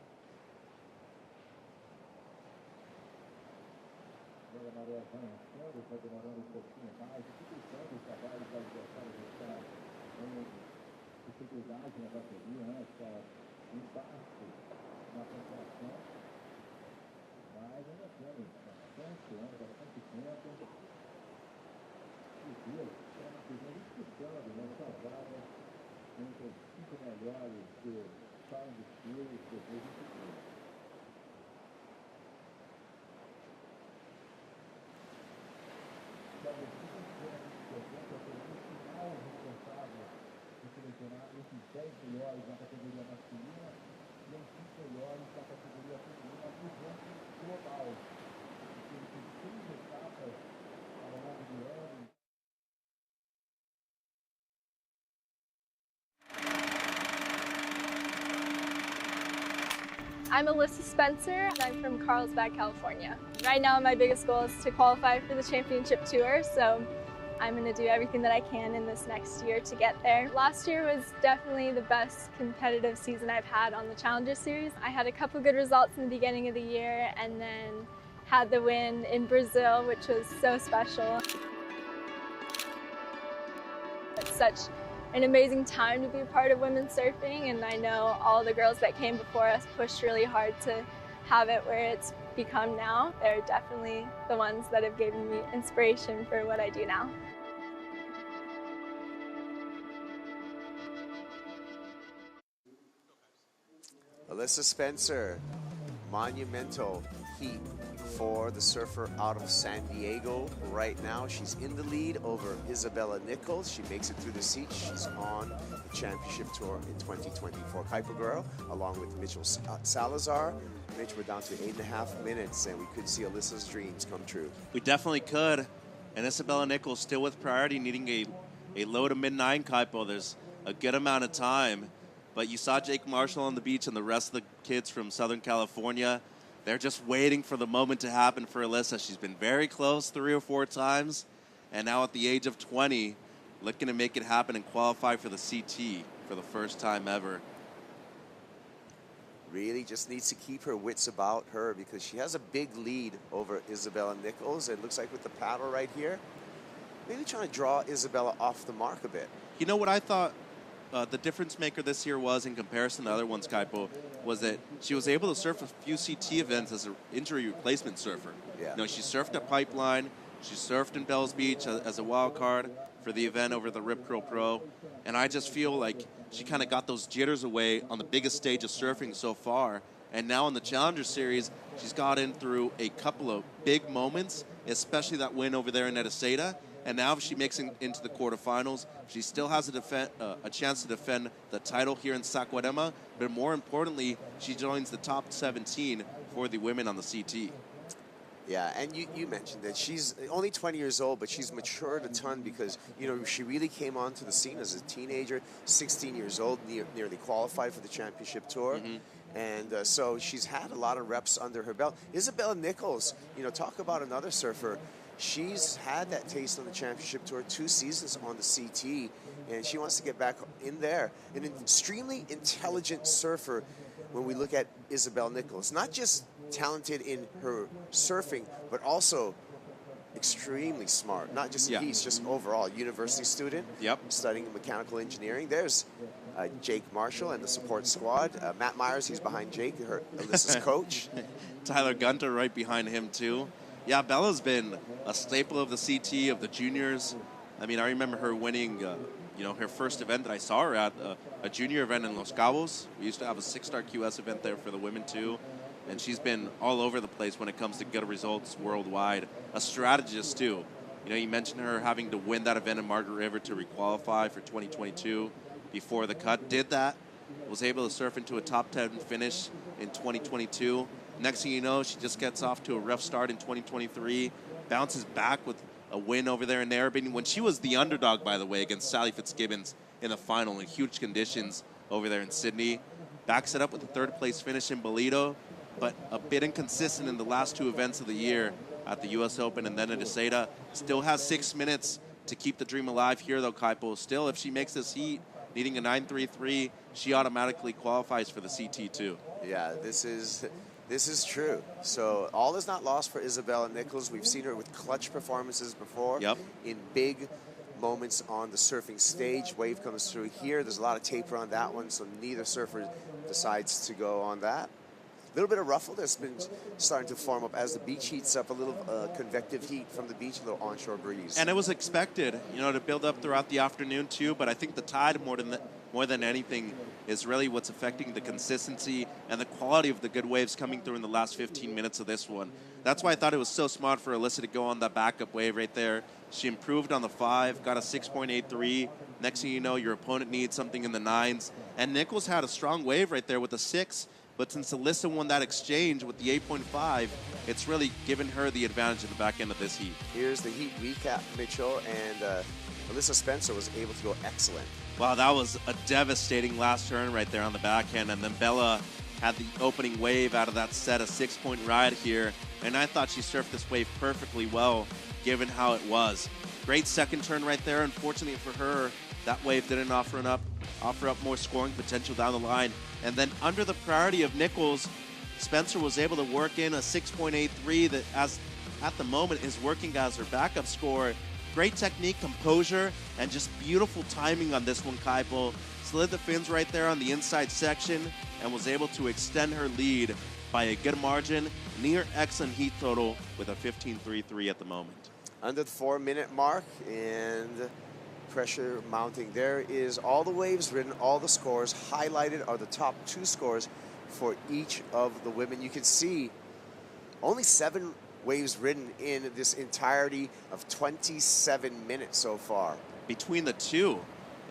Agora a maré vai enchendo, vai demorando um pouquinho mais, dificultando o trabalho para adversários estar com dificuldade na bateria, né? Impacto na pontuação. Mas ainda temos bastante anos, bastante tempo. E Deus, ano que vem, disputando nessa vaga entre os 5 melhores do Challenger Series 2023. Esses 10 melhores na categoria masculina e os 5 melhores da categoria feminina do ranking global. Ele tem 3 etapas ao longo do ano. I'm Alyssa Spencer. I'm from Carlsbad, California. Right now, my biggest goal is to qualify for the championship tour, so I'm going to do everything that I can in this next year to get there. Last year was definitely the best competitive season I've had on the Challenger Series. I had a couple good results in the beginning of the year and then had the win in Brazil, which was so special. It's such an amazing time to be a part of women's surfing, and I know all the girls that came before us pushed really hard to have it where it's become now. They're definitely the ones that have given me inspiration for what I do now. Alyssa Spencer, monumental heat for the surfer out of San Diego right now. She's in the lead over Isabella Nichols. She makes it through the seat. She's on the championship tour in 2024. Kuiper Guerrero, along with Mitchell Salazar. Mitch, we're down to 8.5 minutes, and we could see Alyssa's dreams come true. We definitely could. And Isabella Nichols still with priority, needing a low to mid-9 Kuiper. There's a good amount of time. But you saw Jake Marshall on the beach and the rest of the kids from Southern California. They're just waiting for the moment to happen for Alyssa. She's been very close 3 or 4 times. And now at the age of 20, looking to make it happen and qualify for the CT for the first time ever. Really just needs to keep her wits about her because she has a big lead over Isabella Nichols. It looks like with the paddle right here, maybe trying to draw Isabella off the mark a bit. You know what I thought the difference maker this year was in comparison to other ones, Kaipo, was that she was able to surf a few CT events as an injury replacement surfer. Yeah. You know, she surfed at Pipeline, she surfed in Bells Beach as a wild card for the event over the Rip Curl Pro, and I just feel like she kind of got those jitters away on the biggest stage of surfing so far, and now in the Challenger Series, she's gotten through a couple of big moments, especially that win over there in Edeseda. And now if she makes it into the quarterfinals, she still has a chance to defend the title here in Saquarema. But more importantly, she joins the top 17 for the women on the CT. Yeah, and you mentioned that she's only 20 years old, but she's matured a ton because, you know, she really came onto the scene as a teenager, 16 years old, nearly qualified for the championship tour. Mm-hmm. And so she's had a lot of reps under her belt. Isabella Nichols, you know, talk about another surfer. She's had that taste on the championship tour, 2 seasons on the CT, and she wants to get back in there. An extremely intelligent surfer when we look at Isabella Nichols. Not just talented in her surfing, but also extremely smart. Not just he's just overall university student. Yep. Studying mechanical engineering. There's Jake Marshall and the support squad. Matt Myers, he's behind Jake, Alyssa's coach. Tyler Gunter right behind him too. Yeah, Bella's been a staple of the CT, of the juniors. I mean, I remember her winning, you know, her first event that I saw her at, a junior event in Los Cabos. We used to have a 6-star QS event there for the women too. And she's been all over the place when it comes to good results worldwide. A strategist too. You know, you mentioned her having to win that event in Margaret River to requalify for 2022 before the cut. Did that, was able to surf into a top 10 finish in 2022. Next thing you know, she just gets off to a rough start in 2023, bounces back with a win over there in Narrabeen, when she was the underdog, by the way, against Sally Fitzgibbons in the final in huge conditions over there in Sydney. Backs it up with a 3rd-place finish in Bolito, but a bit inconsistent in the last 2 events of the year at the U.S. Open and then at Edeseda. Still has 6 minutes to keep the dream alive here, though, Kaipo. Still, if she makes this heat, needing a 9.33, she automatically qualifies for the CT too. Yeah, this is true. So all is not lost for Isabella Nichols. We've seen her with clutch performances before. Yep. In big moments on the surfing stage. Wave comes through here. There's a lot of taper on that one, so neither surfer decides to go on that. little bit of ruffle that's been starting to form up as the beach heats up, a little convective heat from the beach, a little onshore breeze. And it was expected, you know, to build up throughout the afternoon too, but I think the tide more than anything is really what's affecting the consistency and the quality of the good waves coming through in the last 15 minutes of this one. That's why I thought it was so smart for Alyssa to go on that backup wave right there. She improved on the 5, got a 6.83. Next thing you know, your opponent needs something in the 9s. And Nichols had a strong wave right there with a 6, but since Alyssa won that exchange with the 8.5, it's really given her the advantage in the back end of this heat. Here's the heat recap, Mitchell, and Alyssa Spencer was able to go excellent. Wow, that was a devastating last turn right there on the backhand, and then Bella had the opening wave out of that set, a 6-point ride here, and I thought she surfed this wave perfectly well, given how it was. Great second turn right there. Unfortunately for her, that wave didn't offer up more scoring potential down the line. And then under the priority of Nichols, Spencer was able to work in a 6.83 that, as at the moment, is working as her backup score. Great technique, composure, and just beautiful timing on this one, Kaipo. Slid the fins right there on the inside section and was able to extend her lead by a good margin, near excellent heat total with a 15.33 at the moment. Under the 4-minute mark, and pressure mounting. There is all the waves written, all the scores. Highlighted are the top 2 scores for each of the women. You can see only 7 waves ridden in this entirety of 27 minutes so far. Between the two,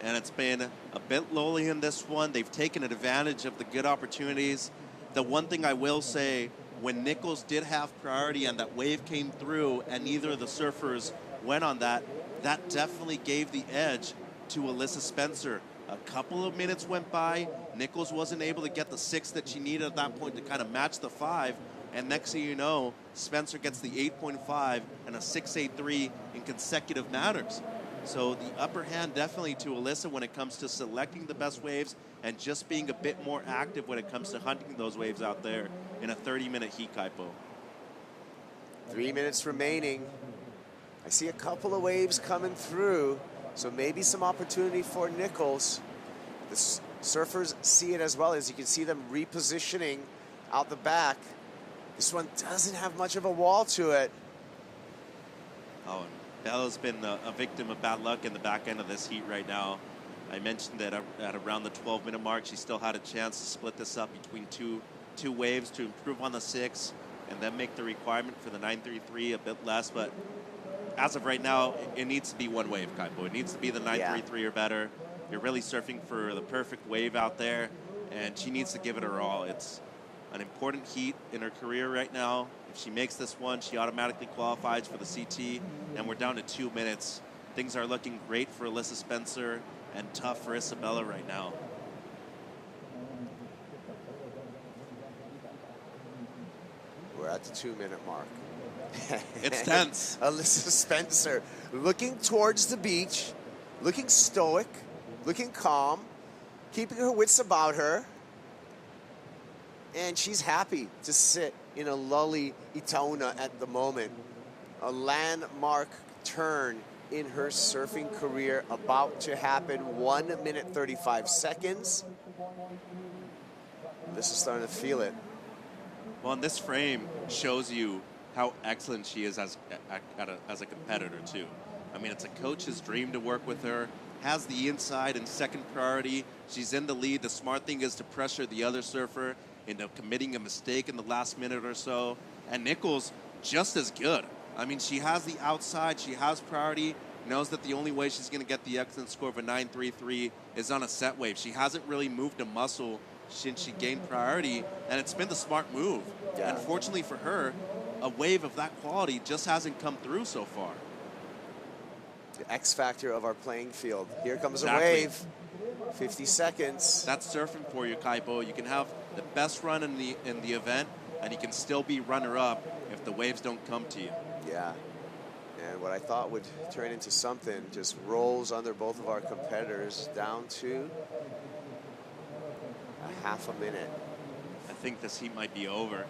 and it's been a bit lowly in this one. They've taken advantage of the good opportunities. The one thing I will say, when Nichols did have priority and that wave came through and neither of the surfers went on that, that definitely gave the edge to Alyssa Spencer. A couple of minutes went by. Nichols wasn't able to get the 6 that she needed at that point to kind of match the 5. And next thing you know, Spencer gets the 8.5 and a 6.83 in consecutive matters. So the upper hand definitely to Alyssa when it comes to selecting the best waves and just being a bit more active when it comes to hunting those waves out there in a 30-minute heat, Kaipo. 3 minutes remaining. I see a couple of waves coming through, so maybe some opportunity for Nichols. The surfers see it as well. As you can see them repositioning out the back. This one doesn't have much of a wall to it. Oh, and Bella's been a victim of bad luck in the back end of this heat right now. I mentioned that at around the 12-minute mark, she still had a chance to split this up between two waves to improve on the 6 and then make the requirement for the 9.33 a bit less. But as of right now, it needs to be one wave, Kaipo. It needs to be the 9.33 or better. You're really surfing for the perfect wave out there, and she needs to give it her all. It's an important heat in her career right now. If she makes this one, she automatically qualifies for the CT, and we're down to 2 minutes. Things are looking great for Alyssa Spencer and tough for Isabella right now. We're at the 2-minute mark. It's tense. Alyssa Spencer looking towards the beach, looking stoic, looking calm, keeping her wits about her. And she's happy to sit in a lully Itaúna at the moment. A landmark turn in her surfing career about to happen. 1 minute 35 seconds. This is starting to feel it. Well, and this frame shows you how excellent she is as a competitor, too. I mean, it's a coach's dream to work with her. Has the inside and second priority. She's in the lead. The smart thing is to pressure the other surfer into committing a mistake in the last minute or so. And Nichols, just as good. I mean, she has the outside, she has priority, knows that the only way she's going to get the excellent score of a 9.33 is on a set wave. She hasn't really moved a muscle since she gained priority, and it's been the smart move. Yeah. Unfortunately for her, a wave of that quality just hasn't come through so far. The X factor of our playing field. Here comes Exactly. a wave. 50 seconds. That's surfing for you, Kaipo. You can have the best run in the event, and you can still be runner-up if the waves don't come to you. Yeah. And what I thought would turn into something just rolls under both of our competitors down to a half a minute. I think this heat might be over.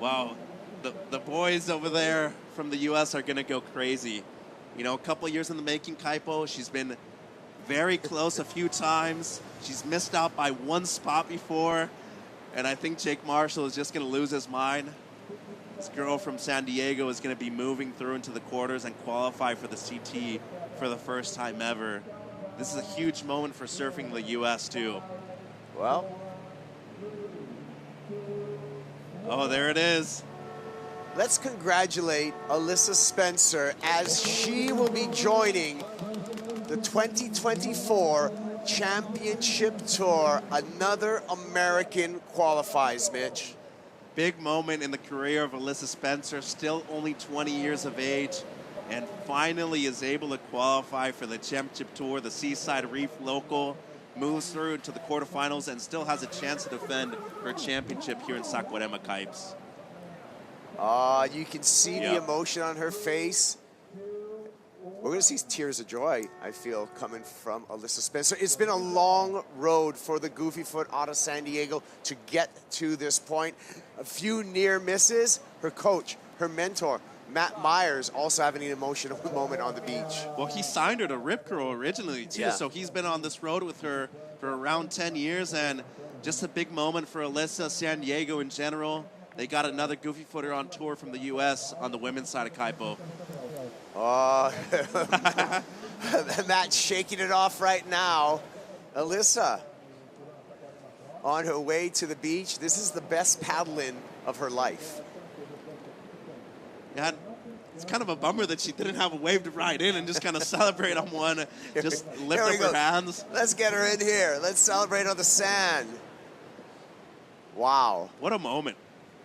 Wow, the boys over there from the U.S. are going to go crazy. You know, a couple of years in the making, Kaipo. She's been very close a few times. She's missed out by one spot before. And I think Jake Marshall is just going to lose his mind. This girl from San Diego is going to be moving through into the quarters and qualify for the CT for the first time ever. This is a huge moment for surfing in the U.S. too. Well. Oh, there it is. Let's congratulate Alyssa Spencer as she will be joining the 2024 Championship Tour. Another American qualifies, Mitch. Big moment in the career of Alyssa Spencer, still only 20 years of age, and finally is able to qualify for the Championship Tour. The Seaside Reef local moves through to the quarterfinals and still has a chance to defend her championship here in Saquarema, Kipes. You can see the emotion on her face. We're going to see tears of joy, I feel, coming from Alyssa Spencer. It's been a long road for the Goofy Foot out of San Diego to get to this point. A few near misses. Her coach, her mentor, Matt Myers, also having an emotional moment on the beach. Well, he signed her to Rip Curl originally, too, Yeah. so he's been on this road with her for around 10 years, and just a big moment for Alyssa, San Diego in general. They got another Goofy Footer on tour from the U.S. on the women's side of Kaipo. Oh, Matt's shaking it off right now. Alyssa, on her way to the beach, this is the best paddling of her life. Yeah, it's kind of a bummer that she didn't have a wave to ride in and just kind of celebrate on one, just lift up her hands. Let's get her in here. Let's celebrate on the sand. Wow. What a moment.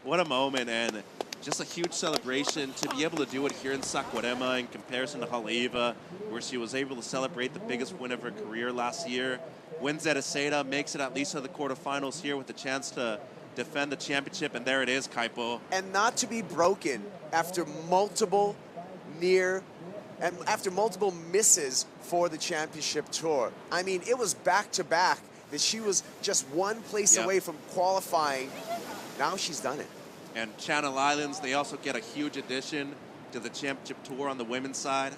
What a moment, and just a huge celebration to be able to do it here in Saquarema in comparison to Haleiwa, where she was able to celebrate the biggest win of her career last year. Wins at Seda, makes it at least to the quarterfinals here with the chance to defend the championship, and there it is, Kaipo. And not to be broken after multiple misses for the championship tour. I mean, it was back-to-back that she was just one place away from qualifying. Now she's done it. And Channel Islands, they also get a huge addition to the championship tour on the women's side.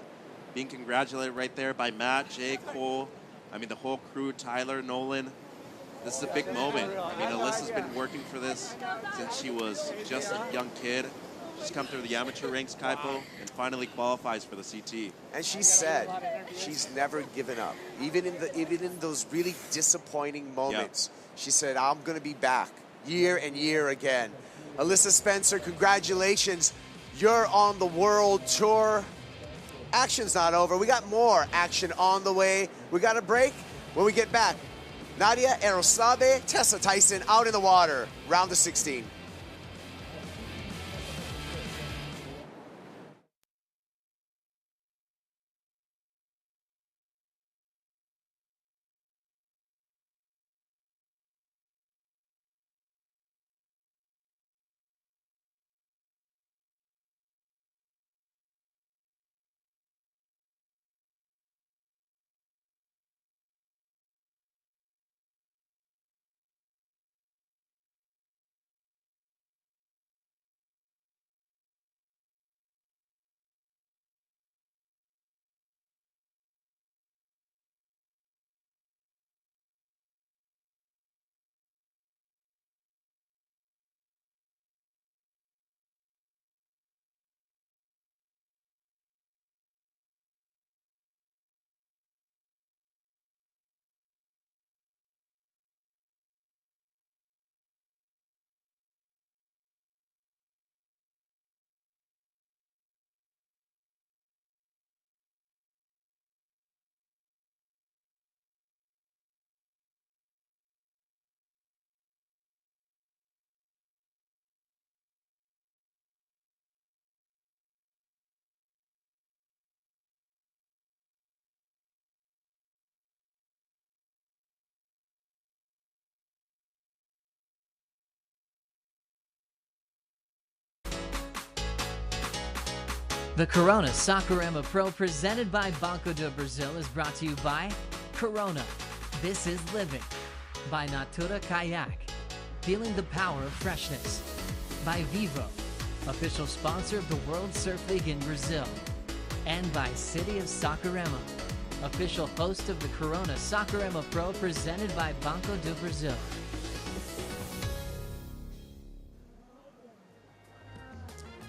Being congratulated right there by Matt, Jay, Cole, I mean the whole crew, Tyler, Nolan. This is a big moment. I mean, Alyssa's been working for this since she was just a young kid. She's come through the amateur ranks, Kaipo, and finally qualifies for the CT. And she said she's never given up. Even in those really disappointing moments, she said, I'm going to be back year and year again. Alyssa Spencer, congratulations. You're on the World Tour. Action's not over. We got more action on the way. We got a break. When we get back, Nadia Eroslave, Tessa Tyson out in the water, round of 16. The Corona Saquarema Pro presented by Banco do Brasil is brought to you by Corona, This is Living, by Natura Kayak, feeling the power of freshness, by Vivo, official sponsor of the World Surf League in Brazil, and by City of Saquarema, official host of the Corona Saquarema Pro presented by Banco do Brasil.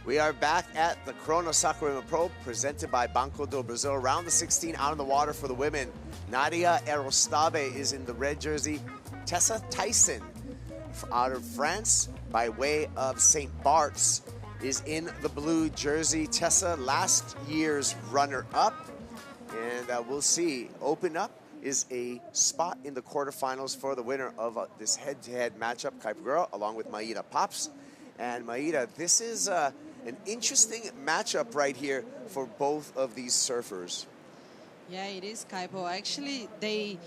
We are back at the Corona Saquarema Pro, presented by Banco Do Brasil. Round of 16 out on the water for the women. Nadia Arostabe is in the red jersey. Tessa Tyson out of France by way of St. Bart's is in the blue jersey. Tessa, last year's runner-up. And we'll see. Open up is a spot in the quarterfinals for the winner of this head-to-head matchup, Kaipagura, along with Maida Pops. And Maida, this is an interesting matchup right here for both of these surfers. Yeah, it is, Kaipo. Actually, they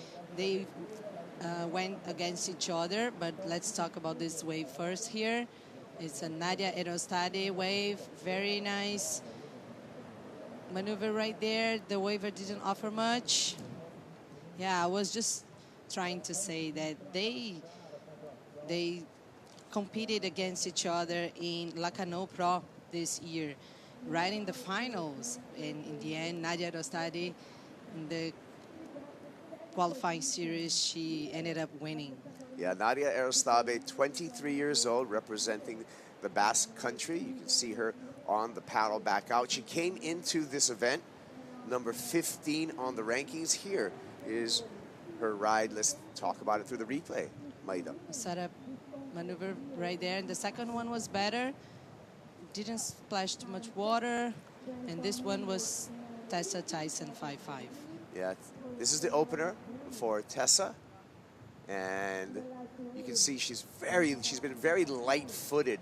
went against each other, but let's talk about this wave first here. It's a Nadia Arostabe wave, very nice maneuver right there. The waver didn't offer much. Yeah, I was just trying to say that they competed against each other in Lacano Pro this year, right in the finals. And in the end, Nadia Arostabe, in the qualifying series, she ended up winning. Yeah, Nadia Arostabe, 23 years old, representing the Basque country. You can see her on the paddle back out. She came into this event number 15 on the rankings. Here is her ride. Let's talk about it through the replay, Maida. Setup maneuver right there. And the second one was better. Didn't splash too much water. And this one was Tessa Tyson 5-5. Yeah, this is the opener for Tessa. And you can see she's been very light-footed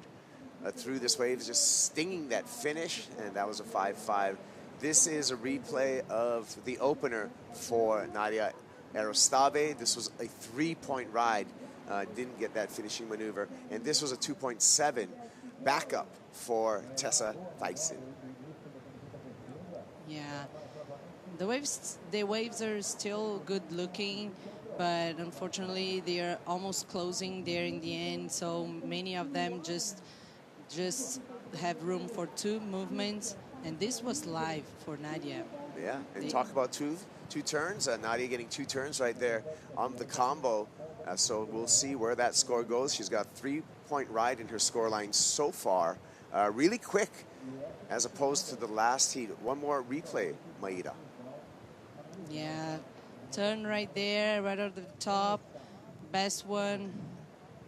through this wave, just stinging that finish, and that was a 5-5. This is a replay of the opener for Nadia Arostabe. This was a 3-point ride, didn't get that finishing maneuver, and this was a 2.7 backup for Tessa Tyson. Yeah, the waves are still good looking, but unfortunately they are almost closing there in the end, so many of them just have room for two movements, and this was live for Nadia. Yeah, and talk about two turns. Nadia getting 2 turns right there on the combo. So we'll see where that score goes. She's got a 3-point ride in her scoreline so far. Really quick, as opposed to the last heat. One more replay, Maida. Yeah, turn right there, right at the top. Best one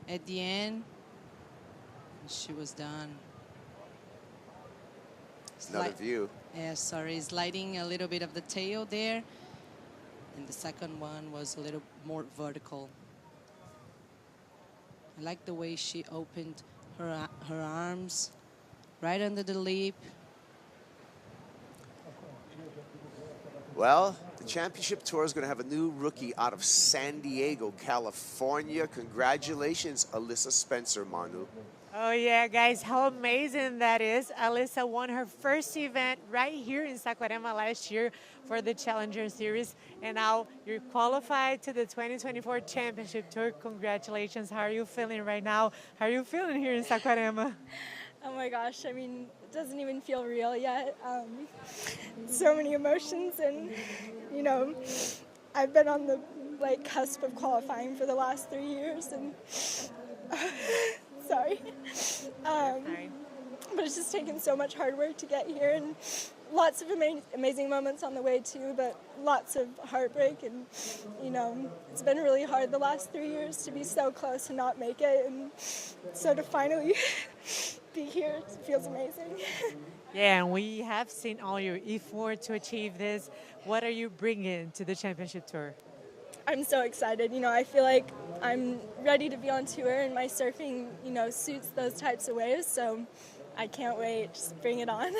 at the end. She was done. Another view. Yeah, sorry, sliding a little bit of the tail there. And the second one was a little more vertical. I like the way she opened her arms right under the lip. Well, the championship tour is going to have a new rookie out of San Diego, California. Congratulations, Alyssa Spencer, Manu. Oh yeah, guys, how amazing that is. Alyssa won her first event right here in Saquarema last year for the Challenger Series, and now you're qualified to the 2024 Championship Tour. Congratulations. How are you feeling right now? How are you feeling here in Saquarema? Oh my gosh, I mean, it doesn't even feel real yet. So many emotions, and you know, I've been on the cusp of qualifying for the last 3 years, and sorry. But it's just taken so much hard work to get here, and lots of amazing moments on the way too, but lots of heartbreak, and you know, it's been really hard the last 3 years to be so close and not make it, and so to finally be here, it feels amazing. Yeah, and we have seen all your effort to achieve this. What are you bringing to the Championship Tour? I'm so excited. You know, I feel like I'm ready to be on tour, and my surfing, you know, suits those types of waves, so I can't wait. Just bring it on.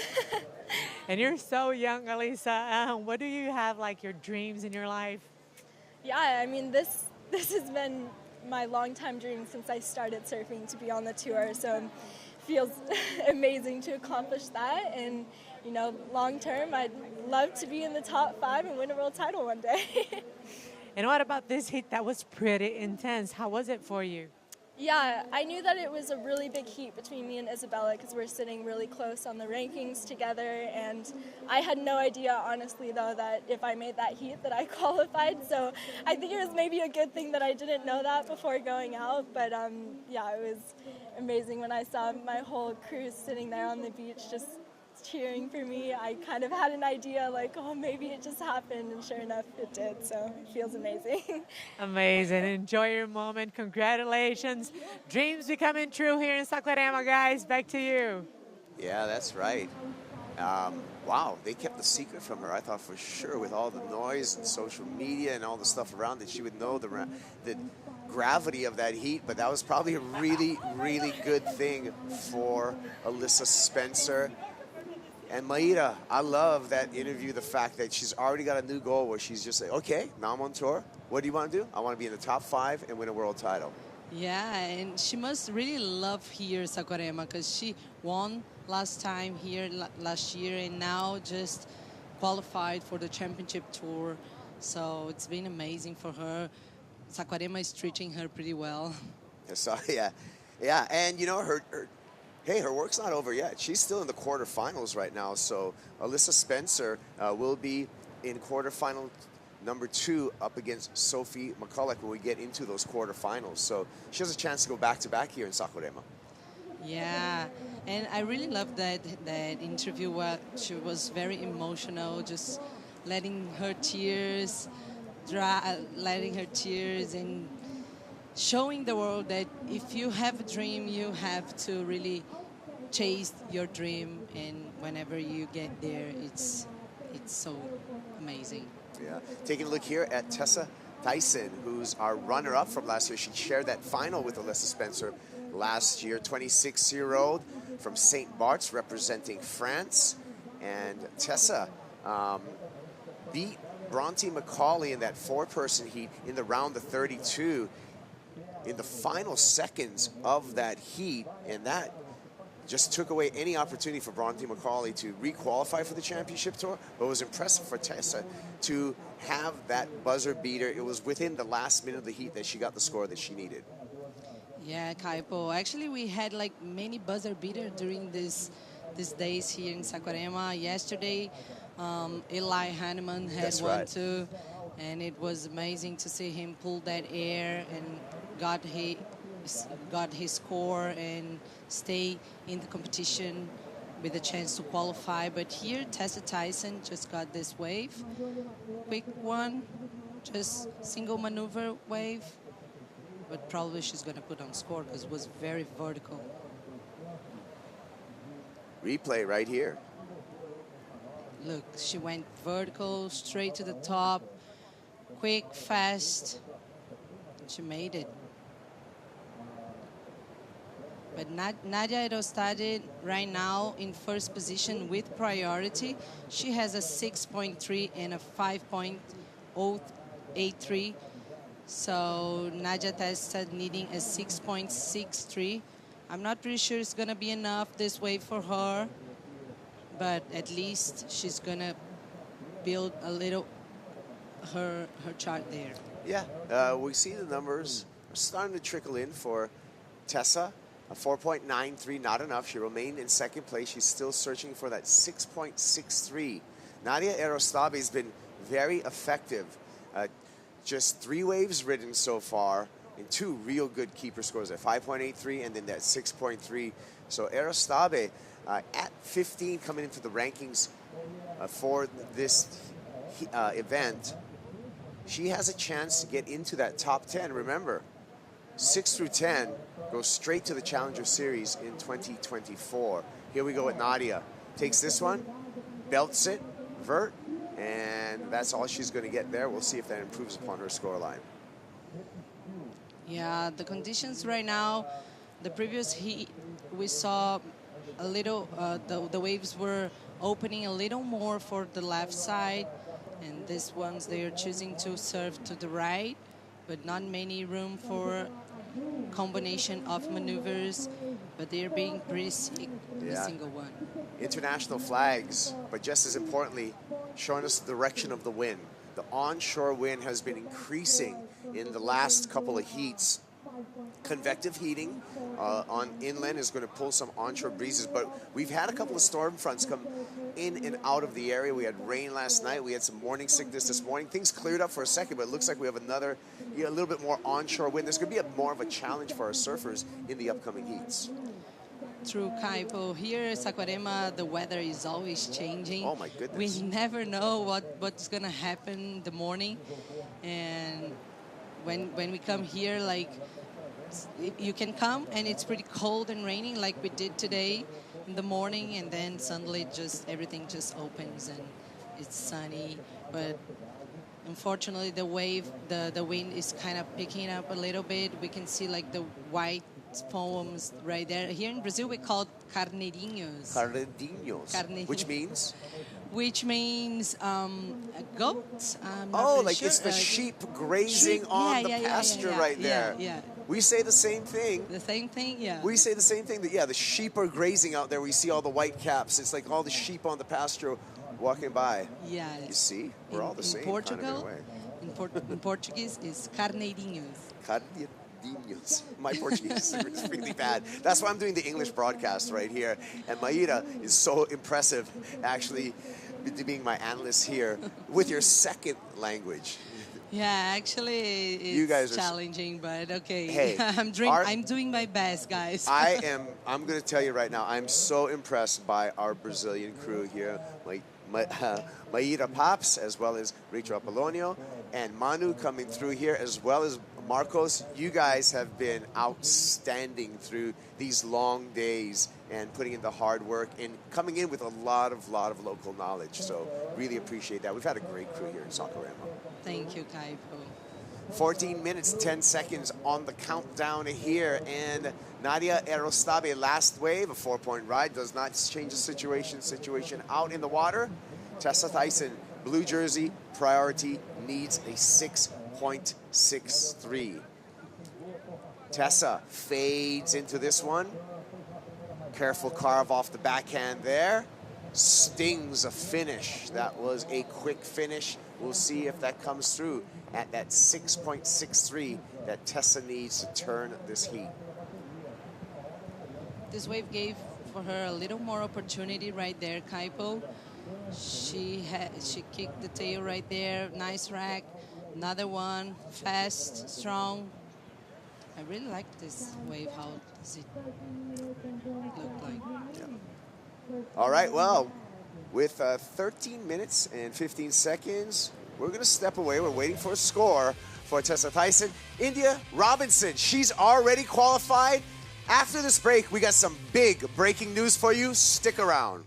And you're so young, Alyssa. What do you have, your dreams in your life? Yeah, I mean, this has been my long-time dream since I started surfing, to be on the tour, so it feels amazing to accomplish that. And, you know, long-term, I'd love to be in the top 5 and win a world title one day. And what about this heat that was pretty intense? How was it for you? Yeah, I knew that it was a really big heat between me and Isabella because we're sitting really close on the rankings together, and I had no idea, honestly, though, that if I made that heat that I qualified, so I think it was maybe a good thing that I didn't know that before going out, but yeah, it was amazing when I saw my whole crew sitting there on the beach just cheering for me. I kind of had an idea like, oh, maybe it just happened, and sure enough it did, so it feels amazing. Amazing. Enjoy your moment. Congratulations. Dreams becoming true here in Saquarema, guys. Back to you. Yeah, that's right. Wow, they kept the secret from her. I thought for sure with all the noise and social media and all the stuff around that she would know the gravity of that heat, but that was probably a really, really good thing for Alyssa Spencer. And Maida, I love that interview, the fact that she's already got a new goal where she's just like, okay, now I'm on tour. What do you want to do? I want to be in the top 5 and win a world title. Yeah, and she must really love here Saquarema because she won last time here last year and now just qualified for the championship tour. So it's been amazing for her. Saquarema is treating her pretty well. So, yeah, and you know her work's not over yet. She's still in the quarterfinals right now. So Alyssa Spencer will be in quarterfinal number 2 up against Sophie McCulloch when we get into those quarterfinals. So she has a chance to go back-to-back here in Saquarema. Yeah, and I really loved that interview where she was very emotional, just letting her tears and showing the world that if you have a dream, you have to really chase your dream, and whenever you get there, it's so amazing. Yeah, taking a look here at Tessa Tyson, who's our runner-up from last year. She shared that final with Alyssa Spencer last year, 26-year-old from St. Bart's representing France. And Tessa beat Bronte McCauley in that 4-person heat in the round of 32 in the final seconds of that heat, and that just took away any opportunity for Bronte McCauley to re-qualify for the championship tour. But it was impressive for Tessa to have that buzzer beater. It was within the last minute of the heat that she got the score that she needed. Yeah, Kaipo. Actually, we had like many buzzer beaters during these days here in Saquarema. Yesterday, Eli Hanneman had one too, and it was amazing to see him pull that air and got his score and stay in the competition with a chance to qualify. But here, Tessa Tyson just got this wave, quick one, just single maneuver wave, but probably she's going to put on score because it was very vertical. Replay right here. Look, she went vertical, straight to the top, quick, fast. She made it. But Nadia Erostade right now in first position with priority. She has a 6.3 and a 5.083. So Nadia Testa needing a 6.63. I'm not pretty sure it's going to be enough this wave for her, but at least she's going to build a little her chart there. Yeah, we see the numbers are starting to trickle in for Tessa. A 4.93, not enough. She remained in second place. She's still searching for that 6.63. Nadia Erostade has been very effective. Just 3 waves ridden so far, and 2 real good keeper scores at 5.83 and then that 6.3. So Erostade at 15 coming into the rankings for this event. She has a chance to get into that top 10. Remember, 6 through 10 goes straight to the Challenger Series in 2024. Here we go with Nadia. Takes this one, belts it, vert, and that's all she's going to get there. We'll see if that improves upon her scoreline. Yeah, the conditions right now, the previous heat, we saw a little, the waves were opening a little more for the left side, and these ones, they are choosing to serve to the right, but not many room for combination of maneuvers, but they're being pretty sick, every single one. International flags, but just as importantly, showing us the direction of the wind. The onshore wind has been increasing in the last couple of heats. convective heating on inland is going to pull some onshore breezes, but we've had a couple of storm fronts come in and out of the area. We had rain last night. We had some morning sickness this morning. Things cleared up for a second, but it looks like we have another, a little bit more onshore wind. There's going to be more of a challenge for our surfers in the upcoming heats. True, Kaipo. Here in Saquarema, the weather is always changing. Oh, my goodness. We never know what's going to happen in the morning. And when we come here, like, you can come and it's pretty cold and raining like we did today in the morning, and then suddenly everything just opens and it's sunny. But unfortunately, the wind is kind of picking up a little bit. We can see like the white foams right there. Here in Brazil, we call it carneirinhos. Carneirinhos. Which means? Which means a goat. Like sure. It's the sheep grazing on the pasture right there. Yeah. We say the same thing. The same thing, yeah. We say the same thing, that, the sheep are grazing out there. We see all the white caps. It's like all the sheep on the pasture walking by. Yeah. You see? We're all the same. Portugal, kind of in Portuguese, is carneirinhos. Carneirinhos. My Portuguese is really bad. That's why I'm doing the English broadcast right here. And Maíra is so impressive, actually, being my analyst here with your second language. Yeah, actually, it's you guys challenging, but okay. Hey, I'm doing my best, guys. I'm going to tell you right now, I'm so impressed by our Brazilian crew here. Maíra Paps, as well as Rachel Apolonio, and Manu coming through here, as well as Marcos. You guys have been outstanding through these long days and putting in the hard work and coming in with a lot of local knowledge. So really appreciate that. We've had a great crew here in Saquarema. Thank you, Kaipo. 14 minutes, 10 seconds on the countdown here. And Nadia Erostabe, last wave, a 4-point ride, does not change the situation. Situation out in the water. Tessa Tyson, blue jersey, priority, needs a 6.63. Tessa fades into this one. Careful carve off the backhand there. Stings a finish. That was a quick finish. We'll see if that comes through at that 6.63 that Tessa needs to turn this heat. This wave gave for her a little more opportunity right there, Kaipo. She kicked the tail right there. Nice rack. Another one. Fast, strong. I really like this wave. How does it look like? Yeah. All right, well, with 13 minutes and 15 seconds, we're going to step away. We're waiting for a score for Tessa Tyson. India Robinson, she's already qualified. After this break, we got some big breaking news for you. Stick around.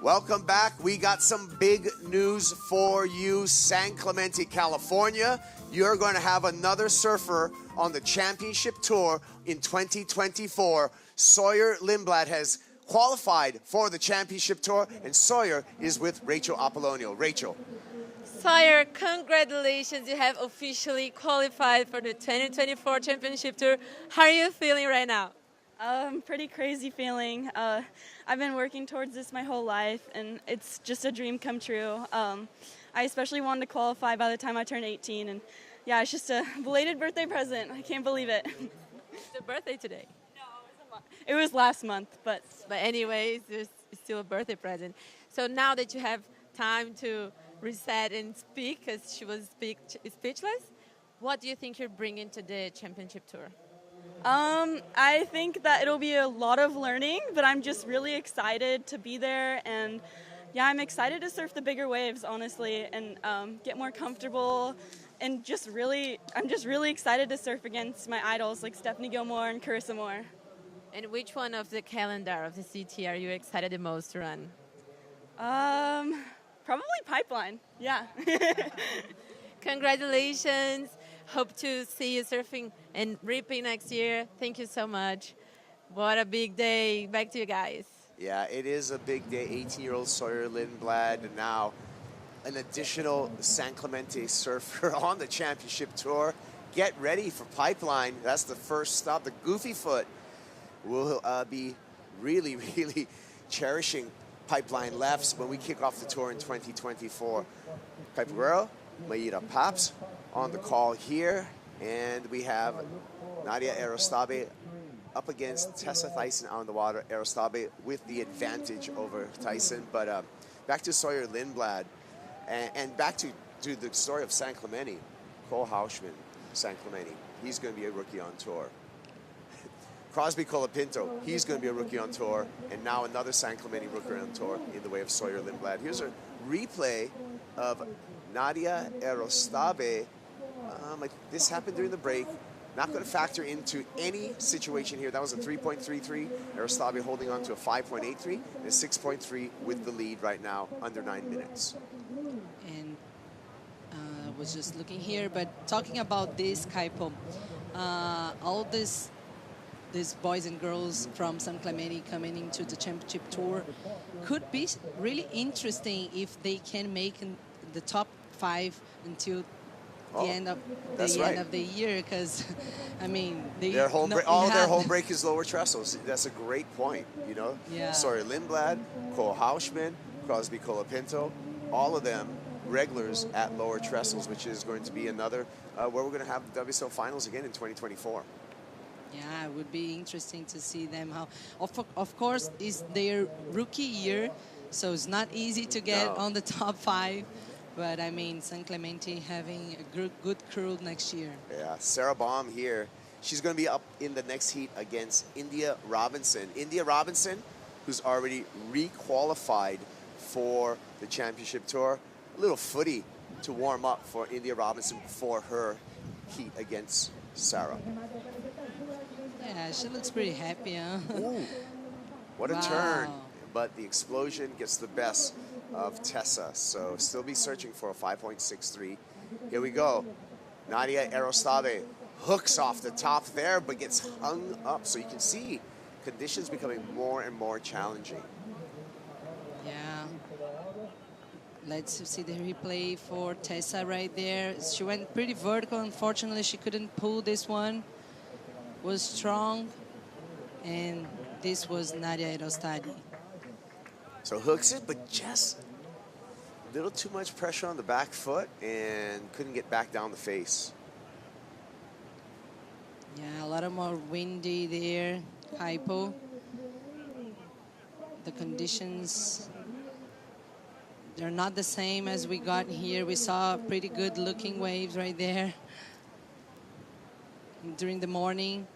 Welcome back. We got some big news for you. San Clemente, California. You're going to have another surfer on the championship tour in 2024. Sawyer Lindblad has qualified for the championship tour, and Sawyer is with Rachel Apollonio. Rachel. Sawyer, congratulations. You have officially qualified for the 2024 championship tour. How are you feeling right now? Pretty crazy feeling. I've been working towards this my whole life, and it's just a dream come true. I especially wanted to qualify by the time I turned 18, and yeah, it's just a belated birthday present. I can't believe it. It's your birthday today. It was last month, but anyways, it's still a birthday present. So now that you have time to reset and speak, because she was speechless, what do you think you're bringing to the championship tour? I think that it'll be a lot of learning, but I'm just really excited to be there, and yeah, I'm excited to surf the bigger waves, honestly, and get more comfortable, and I'm just really excited to surf against my idols like Stephanie Gilmore and Carissa Moore. And which one of the calendar of the CT are you excited the most to run? Probably Pipeline, yeah. Congratulations. Hope to see you surfing and ripping next year. Thank you so much. What a big day. Back to you guys. Yeah, it is a big day. 18-year-old Sawyer Lindblad, and now an additional San Clemente surfer on the championship tour. Get ready for Pipeline. That's the first stop. The Goofy Foot will be really, really cherishing Pipeline lefts when we kick off the tour in 2024. Piper Guerrero, Maida Paps on the call here, and we have Nadia Arostabe up against Tessa Tyson on the water. Arostabe with the advantage over Tyson, but back to Sawyer Lindblad, and back to the story of San Clemente. Cole Hausman, San Clemente, he's going to be a rookie on tour. Crosby Colapinto, he's going to be a rookie on tour, and now another San Clemente rookie on tour in the way of Sawyer Lindblad. Here's a replay of Nadia Arostabe. This happened during the break. Not going to factor into any situation here. That was a 3.33. Arostabe holding on to a 5.83 and a 6.3 with the lead right now, under 9 minutes. And I was just looking here, but talking about this, Kaipo, all these boys and girls from San Clemente coming into the championship tour could be really interesting if they can make the top 5 until the end of the year, because I mean their home break is lower trestles. That's a great point. You know, yeah. Sawyer Lindblad, Cole Hausman, Crosby Colapinto, all of them regulars at lower trestles, which is going to be another where we're going to have the WSL finals again in 2024. Yeah, it would be interesting to see them. How, of course, it's their rookie year, so it's not easy to get on the top 5. But I mean, San Clemente having a good crew next year. Yeah, Sarah Baum here. She's going to be up in the next heat against India Robinson. India Robinson, who's already re-qualified for the championship tour. A little footy to warm up for India Robinson before her heat against Sarah. Yeah, she looks pretty happy, huh? Ooh, what a turn. But the explosion gets the best of Tessa. So still be searching for a 5.63. Here we go. Nadia Arostabe hooks off the top there, but gets hung up. So you can see conditions becoming more and more challenging. Yeah. Let's see the replay for Tessa right there. She went pretty vertical. Unfortunately, she couldn't pull this one. Was strong, and this was Nadia Arostabe. So hooks it, but just a little too much pressure on the back foot and couldn't get back down the face. Yeah, a lot of more windy there, hypo. The conditions, they're not the same as we got here. We saw pretty good looking waves right there during the morning.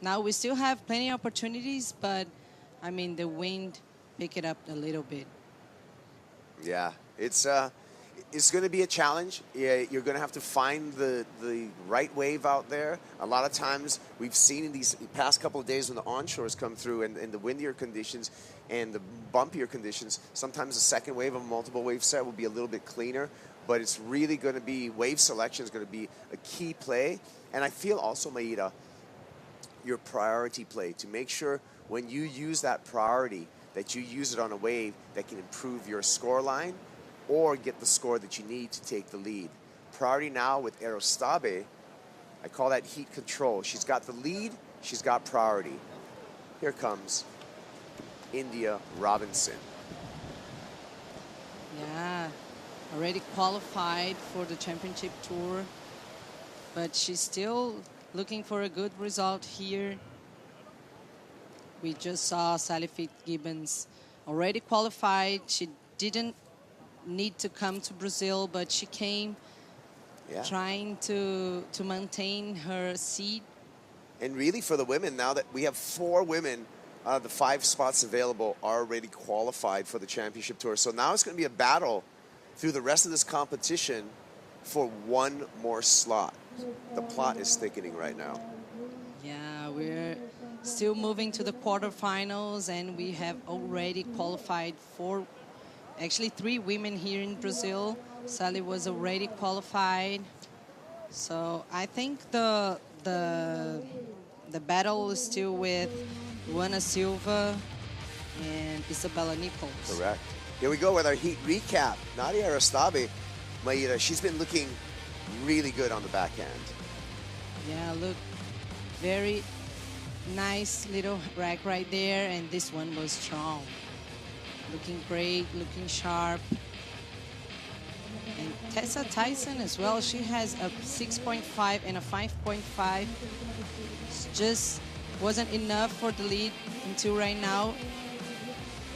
Now we still have plenty of opportunities, but I mean, the wind pick it up a little bit. Yeah, it's going to be a challenge. Yeah, you're going to have to find the right wave out there. A lot of times we've seen in these past couple of days when the onshores come through and the windier conditions and the bumpier conditions, sometimes the second wave of a multiple wave set will be a little bit cleaner, but it's really going to be, wave selection is going to be a key play. And I feel also, Maida, your priority play, to make sure when you use that priority that you use it on a wave that can improve your score line or get the score that you need to take the lead. Priority now with Erostabe, I call that heat control. She's got the lead, she's got priority. Here comes India Robinson. Yeah, already qualified for the championship tour, but she's still looking for a good result here. We just saw Sally Fitzgibbons already qualified. She didn't need to come to Brazil, but she came trying to maintain her seed. And really for the women, now that we have 4 women out of the 5 spots available are already qualified for the championship tour. So now it's going to be a battle through the rest of this competition for 1 more slot. The plot is thickening right now. Yeah, we're still moving to the quarterfinals, and we have already qualified 3 women here in Brazil. Sally was already qualified. So I think the battle is still with Luana Silva and Isabella Nichols. Correct. Here we go with our heat recap. Nadia Erostabe, Maida, she's been looking really good on the backhand. Yeah, look, very nice little rack right there, and this one was strong. Looking great, looking sharp. And Tessa Tyson as well, she has a 6.5 and a 5.5. Just wasn't enough for the lead until right now,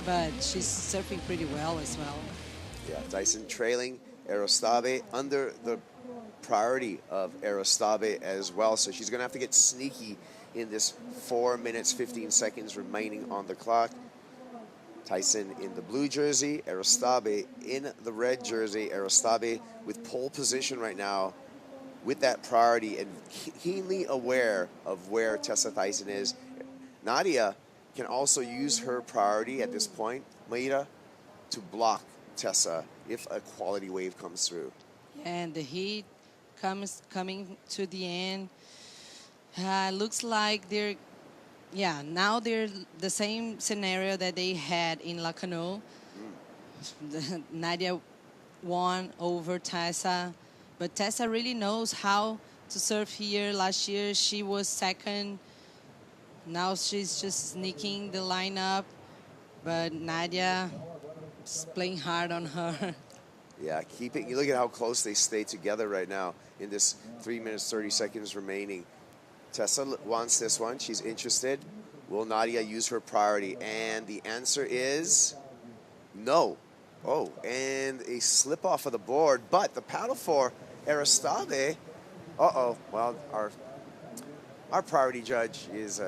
but she's surfing pretty well as well. Yeah, Tyson trailing Erostabe under the priority of Erostabe as well, so she's going to have to get sneaky in this 4 minutes, 15 seconds remaining on the clock. Tyson in the blue jersey, Erostabe in the red jersey. Erostabe with pole position right now with that priority and keenly aware of where Tessa Tyson is. Nadia can also use her priority at this point, Maida, to block Tessa if a quality wave comes through. And the heat coming to the end. Looks like now they're the same scenario that they had in Lacanau. Nadia won over Tessa, but Tessa really knows how to surf here. Last year she was second. Now she's just sneaking the lineup, but Nadia is playing hard on her. Yeah, you look at how close they stay together right now in this 3 minutes, 30 seconds remaining. Tessa wants this one. She's interested. Will Nadia use her priority? And the answer is no. Oh, and a slip off of the board. But the paddle for Erostabe. Uh-oh. Well, our priority judge is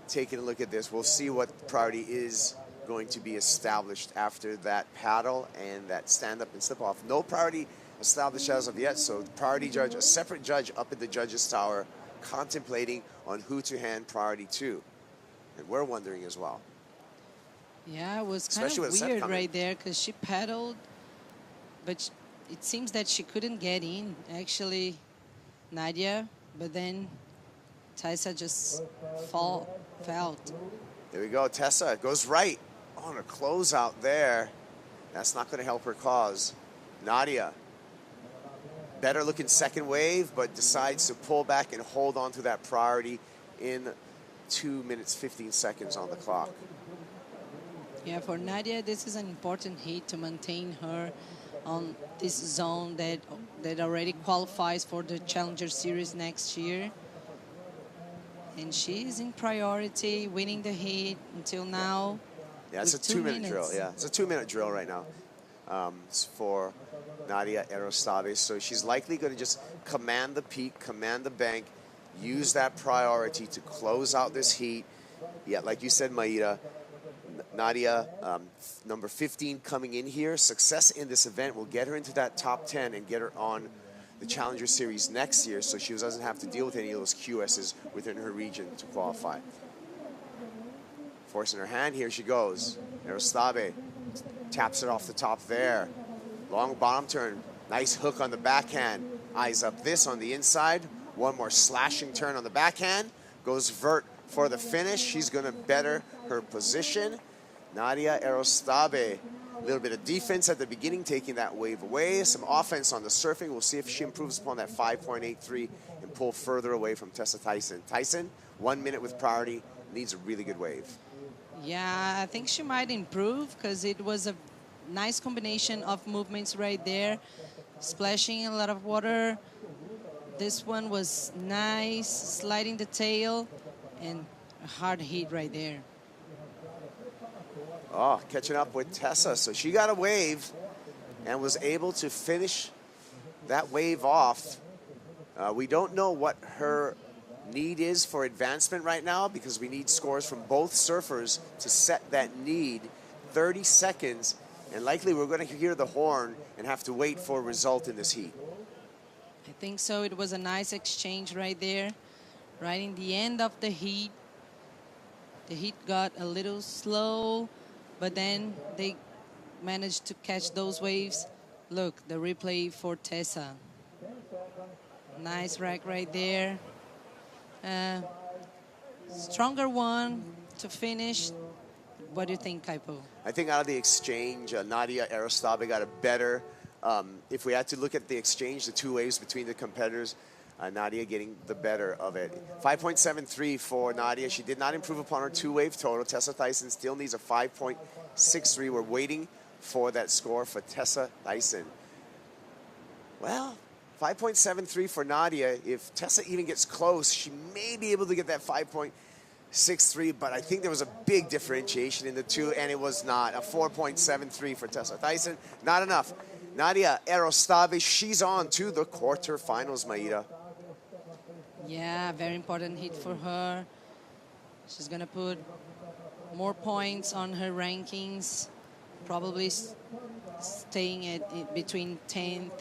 taking a look at this. We'll see what priority is going to be established after that paddle and that stand-up and slip-off. No priority established as of yet, so the priority judge, a separate judge up in the judges' tower, contemplating on who to hand priority to. And we're wondering as well. Yeah, it was kind of weird right there because she paddled, but it seems that she couldn't get in, actually, Nadia, but then Tessa just felt. There we go, Tessa goes right on a closeout there. That's not going to help her cause. Nadia, better looking second wave, but decides to pull back and hold on to that priority in 2 minutes, 15 seconds on the clock. Yeah, for Nadia, this is an important heat to maintain her on this zone that already qualifies for the Challenger Series next year. And she's in priority, winning the heat until now. Yeah, it's a 2 minute drill. Yeah, it's a 2 minute drill right now for Nadia Erostabe. So she's likely going to just command the peak, command the bank, use that priority to close out this heat. Yeah, like you said, Maida, Nadia, number 15 coming in here. Success in this event will get her into that top 10 and get her on the Challenger Series next year, so she doesn't have to deal with any of those QSs within her region to qualify. Forcing her hand, here she goes. Erostabe taps it off the top there. Long bottom turn, nice hook on the backhand. Eyes up this on the inside. One more slashing turn on the backhand. Goes vert for the finish. She's gonna better her position. Nadia Arostabe. A little bit of defense at the beginning, taking that wave away. Some offense on the surfing. We'll see if she improves upon that 5.83 and pull further away from Tessa Tyson. Tyson, 1 minute with priority, needs a really good wave. Yeah, I think she might improve because it was a nice combination of movements right there. Splashing a lot of water. This one was nice, sliding the tail, and a hard hit right there. Oh, catching up with Tessa. So she got a wave and was able to finish that wave off. We don't know what her need is for advancement right now because we need scores from both surfers to set that need. 30 seconds, and likely we're going to hear the horn and have to wait for a result in this heat. I think so. It was a nice exchange right there. Right in the end of the heat. The heat got a little slow, but then they managed to catch those waves. Look, the replay for Tessa. Nice rack right there. Stronger one to finish. What do you think, Kaipo? I think out of the exchange, Nadia Arostabe got a better. If we had to look at the exchange, the two waves between the competitors, Nadia getting the better of it. 5.73 for Nadia. She did not improve upon her two-wave total. Tessa Tyson still needs a 5.63. We're waiting for that score for Tessa Tyson. Well, 5.73 for Nadia. If Tessa even gets close, she may be able to get that 5.63, but I think there was a big differentiation in the two, and it was not. A 4.73 for Tessa Tyson. Not enough. Nadia Arostabe, she's on to the quarterfinals, Maida. Yeah, very important hit for her. She's going to put more points on her rankings, probably staying at between 10th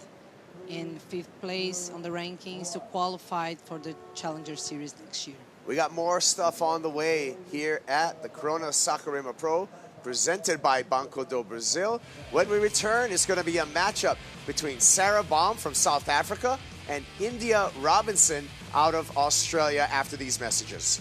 and 5th place on the rankings to qualify for the Challenger Series next year. We got more stuff on the way here at the Corona Saquarema Pro, presented by Banco do Brasil. When we return, it's going to be a matchup between Sarah Baum from South Africa and India Robinson out of Australia after these messages.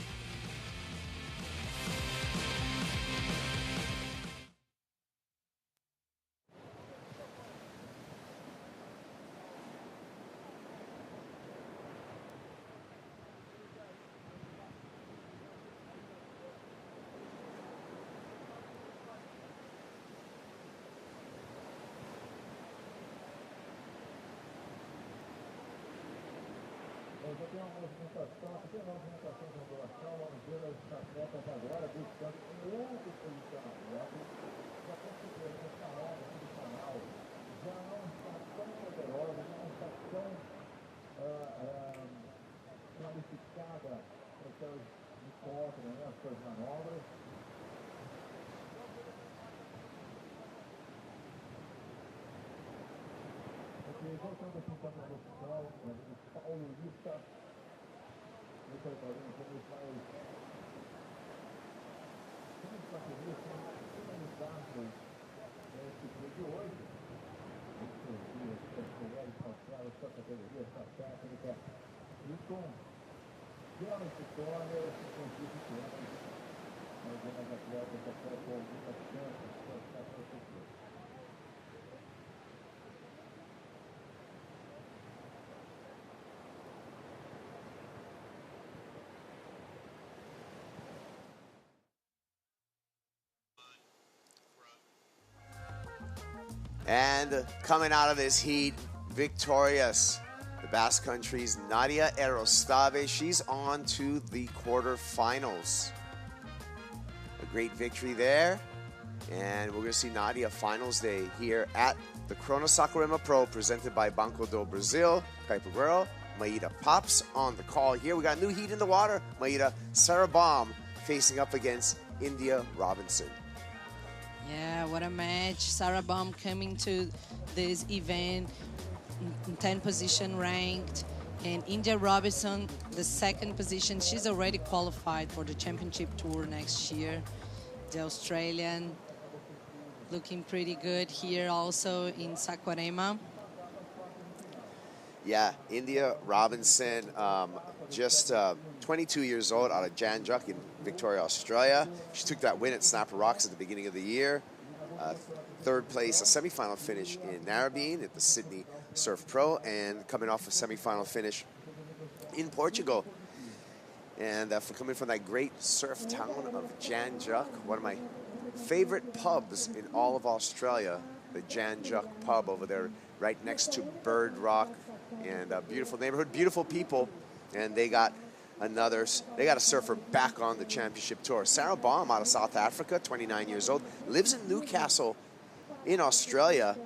Tem uma movimentação, pequena movimentação de ondulação, vamos ver as atletas agora buscando um outro posicionamento. Já conseguiram essa hora aqui do canal, já não está tão poderosa, já não está tão qualificada para que elas encontrem as suas manobras. Voltando aqui para a produção, o Paulo Lista, preparando como ele vai finalizar esse vídeo de hoje. As mulheres passaram sua categoria, sua técnica, e com belas vitórias, conseguiram algumas atletas até com algumas chances para estar protegidas. And coming out of this heat, victorious, the Basque Country's Nadia Arostabe. She's on to the quarterfinals. A great victory there. And we're going to see Nadia finals day here at the Corona Saquarema Pro, presented by Banco do Brasil. Kaipo Guerrero, Maida Pops on the call here. We got new heat in the water. Maida, Sarah Baum facing up against India Robinson. Yeah, what a match. Sarah Baum coming to this event in 10th position ranked. And India Robinson, the 2nd position. She's already qualified for the championship tour next year. The Australian looking pretty good here also in Saquarema. Yeah, India Robinson, just 22 years old, out of Janjuk in Victoria, Australia. She took that win at Snapper Rocks at the beginning of the year. Third place, a semifinal finish in Narrabeen at the Sydney Surf Pro, and coming off a semifinal finish in Portugal. And for coming from that great surf town of Janjuk, one of my favorite pubs in all of Australia, the Janjuk pub over there right next to Bird Rock, and a beautiful neighborhood, beautiful people, and they got a surfer back on the championship tour. Sarah Baum out of South Africa, 29 years old, lives in Newcastle in Australia,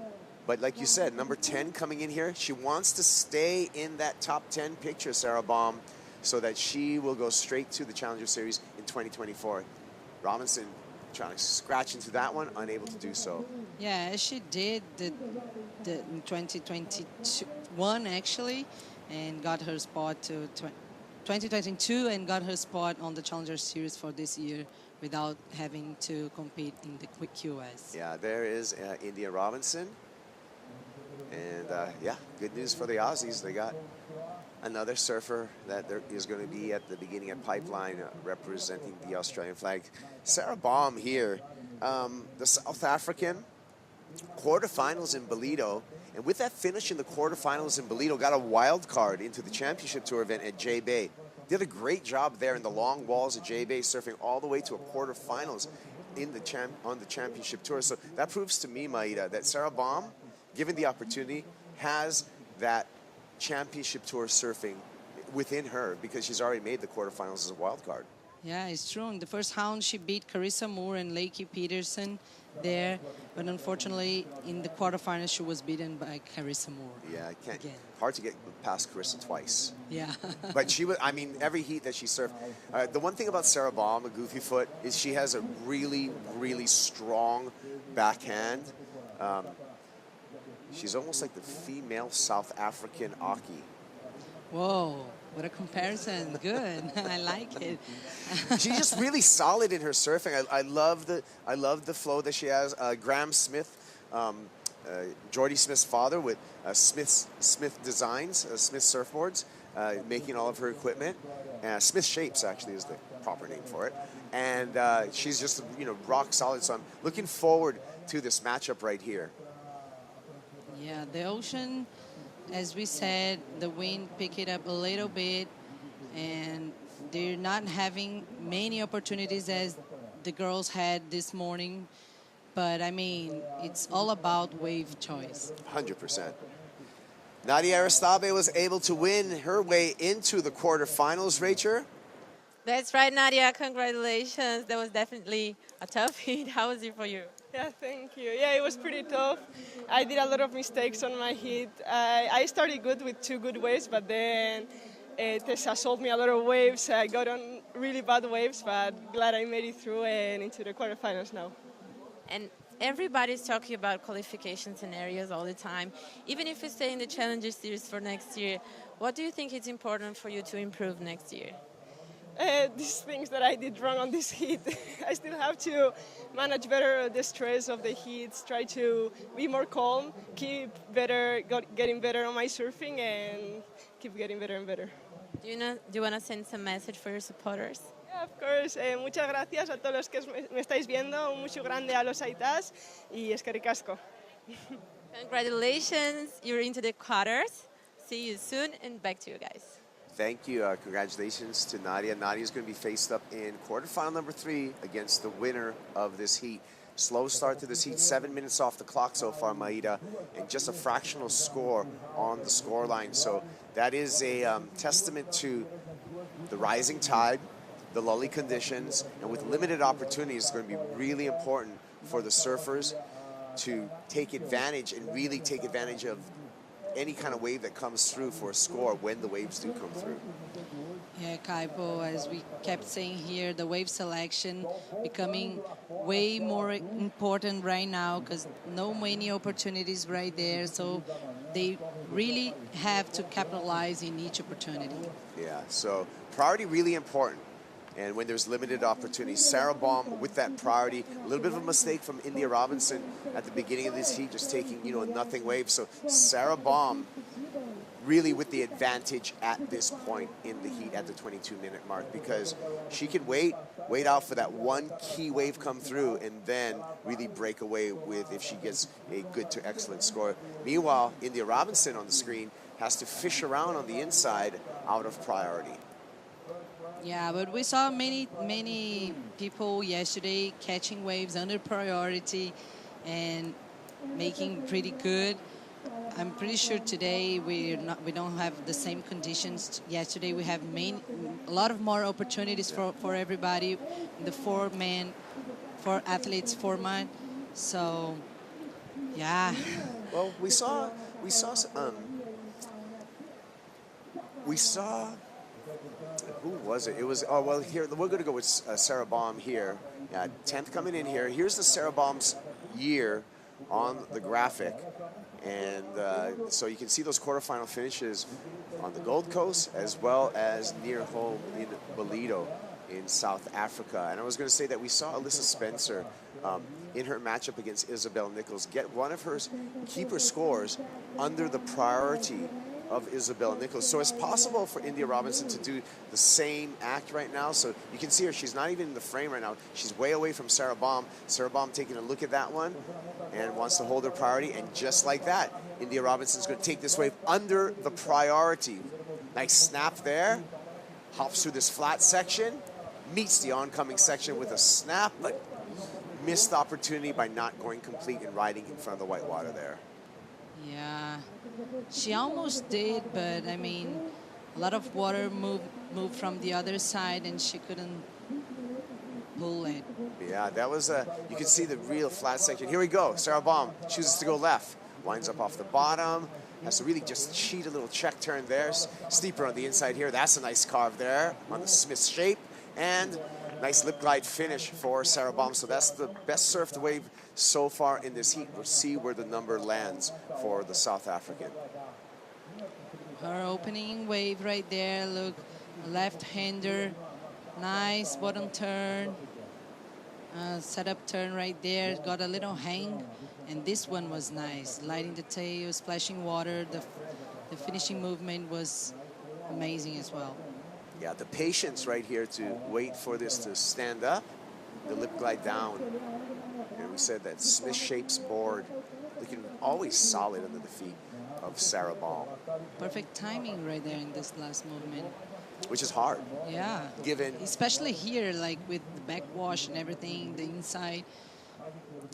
but like you said, number 10 coming in here. She wants to stay in that top 10 picture, Sarah Baum, so that she will go straight to the Challenger Series in 2024. Robinson trying to scratch into that one, unable to do so. Yeah, she did in 2021 actually, and got her spot to 2022 and got her spot on the Challenger Series for this year without having to compete in the quick QS. Yeah, there is India Robinson. And yeah, good news for the Aussies. They got another surfer that is going to be at the beginning at Pipeline representing the Australian flag. Sarah Baum here, the South African, quarterfinals in Bolito. And with that finish in the quarterfinals in Bolito, got a wild card into the championship tour event at J Bay. Did a great job there in the long walls at J Bay, surfing all the way to a quarterfinals on the championship tour. So that proves to me, Maida, that Sarah Baum, given the opportunity, has that championship tour surfing within her, because she's already made the quarterfinals as a wild card. Yeah, it's true. In the first round, she beat Carissa Moore and Lakey Peterson there, but unfortunately, in the quarterfinals, she was beaten by Carissa Moore. Yeah, I can't. Again. Hard to get past Carissa twice. Yeah. But she was, I mean, every heat that she surfed. The one thing about Sarah Baum, a goofy foot, is she has a really, really strong backhand. She's almost like the female South African Aki. Whoa, what a comparison. Good. I like it. She's just really solid in her surfing. I love the flow that she has. Graham Smith, Jordy Smith's father with Smith Designs, Smith Surfboards, making all of her equipment. Smith Shapes actually is the proper name for it. And she's just, rock solid. So I'm looking forward to this matchup right here. Yeah, the ocean, as we said, the wind picked it up a little bit, and they're not having many opportunities as the girls had this morning. But, I mean, it's all about wave choice. 100%. Nadia Aristabe was able to win her way into the quarterfinals, Rachel. That's right, Nadia. Congratulations. That was definitely a tough heat. How was it for you? Yeah, thank you. Yeah, it was pretty tough. I did a lot of mistakes on my heat. I started good with 2 good waves, but then Tessa sold me a lot of waves. I got on really bad waves, but glad I made it through and into the quarterfinals now. And everybody's talking about qualification scenarios all the time. Even if you stay in the Challenger Series for next year, what do you think is important for you to improve next year? These things that I did wrong on this heat. I still have to manage better the stress of the heats, try to be more calm, keep better, getting better on my surfing, and keep getting better and better. Do you want to send some message for your supporters? Yeah, of course. Muchas gracias a todos los que me estáis viendo. Un mucho grande a los aitas y eskerrik asko. Congratulations, you're into the quarters. See you soon, and back to you guys. Thank you. Congratulations to Nadia. Nadia's going to be faced up in quarterfinal number 3 against the winner of this heat. Slow start to this heat, 7 minutes off the clock so far, Maida, and just a fractional score on the score line. So that is a testament to the rising tide, the lully conditions, and with limited opportunities, it's going to be really important for the surfers to take advantage and really take advantage of any kind of wave that comes through for a score when the waves do come through. Yeah, Kaipo, as we kept saying here, the wave selection becoming way more important right now because no many opportunities right there. So they really have to capitalize in each opportunity. Yeah, so priority really important. And when there's limited opportunities, Sarah Baum with that priority, a little bit of a mistake from India Robinson at the beginning of this heat, just taking, a nothing wave. So Sarah Baum really with the advantage at this point in the heat at the 22-minute mark, because she can wait out for that one key wave come through and then really break away with if she gets a good to excellent score. Meanwhile, India Robinson on the screen has to fish around on the inside out of priority. Yeah, but we saw many people yesterday catching waves under priority and making pretty good. I'm pretty sure today we don't have the same conditions. Yesterday we have a lot of more opportunities for everybody in the four athletes format. So yeah. Well, we saw who was it? It was here we're going to go with Sarah Baum here. 10th coming in here. Here's the Sarah Baum's year on the graphic. And so you can see those quarterfinal finishes on the Gold Coast as well as near home in Ballito in South Africa. And I was going to say that we saw Alyssa Spencer in her matchup against Isabel Nichols get one of her keeper scores under the priority of Isabel Nichols. So it's possible for India Robinson to do the same act right now. So you can see her, she's not even in the frame right now. She's way away from Sarah Baum. Sarah Baum taking a look at that one and wants to hold her priority. And just like that, India Robinson's going to take this wave under the priority. Nice snap there. Hops through this flat section. Meets the oncoming section with a snap, but missed opportunity by not going complete and riding in front of the white water there. Yeah, she almost did, but I mean, a lot of water moved from the other side and she couldn't pull it. Yeah, that was you can see the real flat section. Here we go. Sarah Baum chooses to go left. Winds up off the bottom. Has to really just cheat a little check turn there. Steeper on the inside here. That's a nice carve there on the Smith shape. And nice lip glide finish for Sarah Baum. So that's the best surfed wave so far in this heat. We'll see where the number lands for the South African. Her opening wave right there. Look, left-hander. Nice bottom turn. Setup turn right there. Got a little hang. And this one was nice. Lighting the tail, splashing water. The finishing movement was amazing as well. Yeah, the patience right here to wait for this to stand up. The lip glide down. And we said that Smith Shapes board looking always solid under the feet of Sarah Baum. Perfect timing right there in this last movement. Which is hard. Yeah. Given. Especially here, like with the backwash and everything, the inside.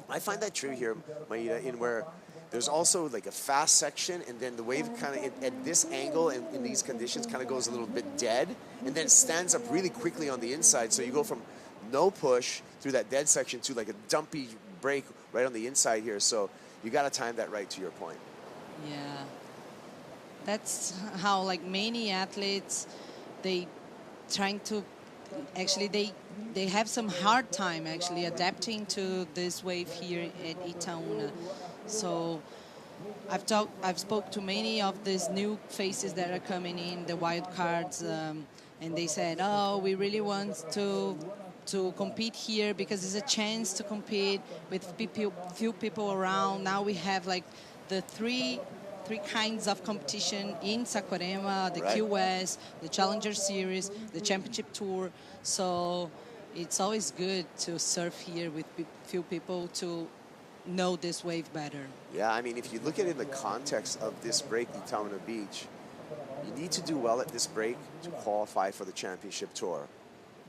I find that true here, Maida, in where there's also like a fast section, and then the wave kind of at this angle and in these conditions kind of goes a little bit dead, and then it stands up really quickly on the inside. So you go from no push through that dead section to like a dumpy break right on the inside here. So you got to time that right, to your point. Yeah. That's how like many athletes, they trying to actually they have some hard time actually adapting to this wave here at Itaúna. So I've spoke to many of these new faces that are coming in, the wild cards, and they said, oh, we really want to compete here because it's a chance to compete with few people around. Now we have like the three kinds of competition in Saquarema, the QS, the Challenger Series, the Championship Tour. So it's always good to surf here with few people to know this wave better. Yeah, I mean, if you look at it in the context of this break, Itaúna Beach, you need to do well at this break to qualify for the Championship Tour.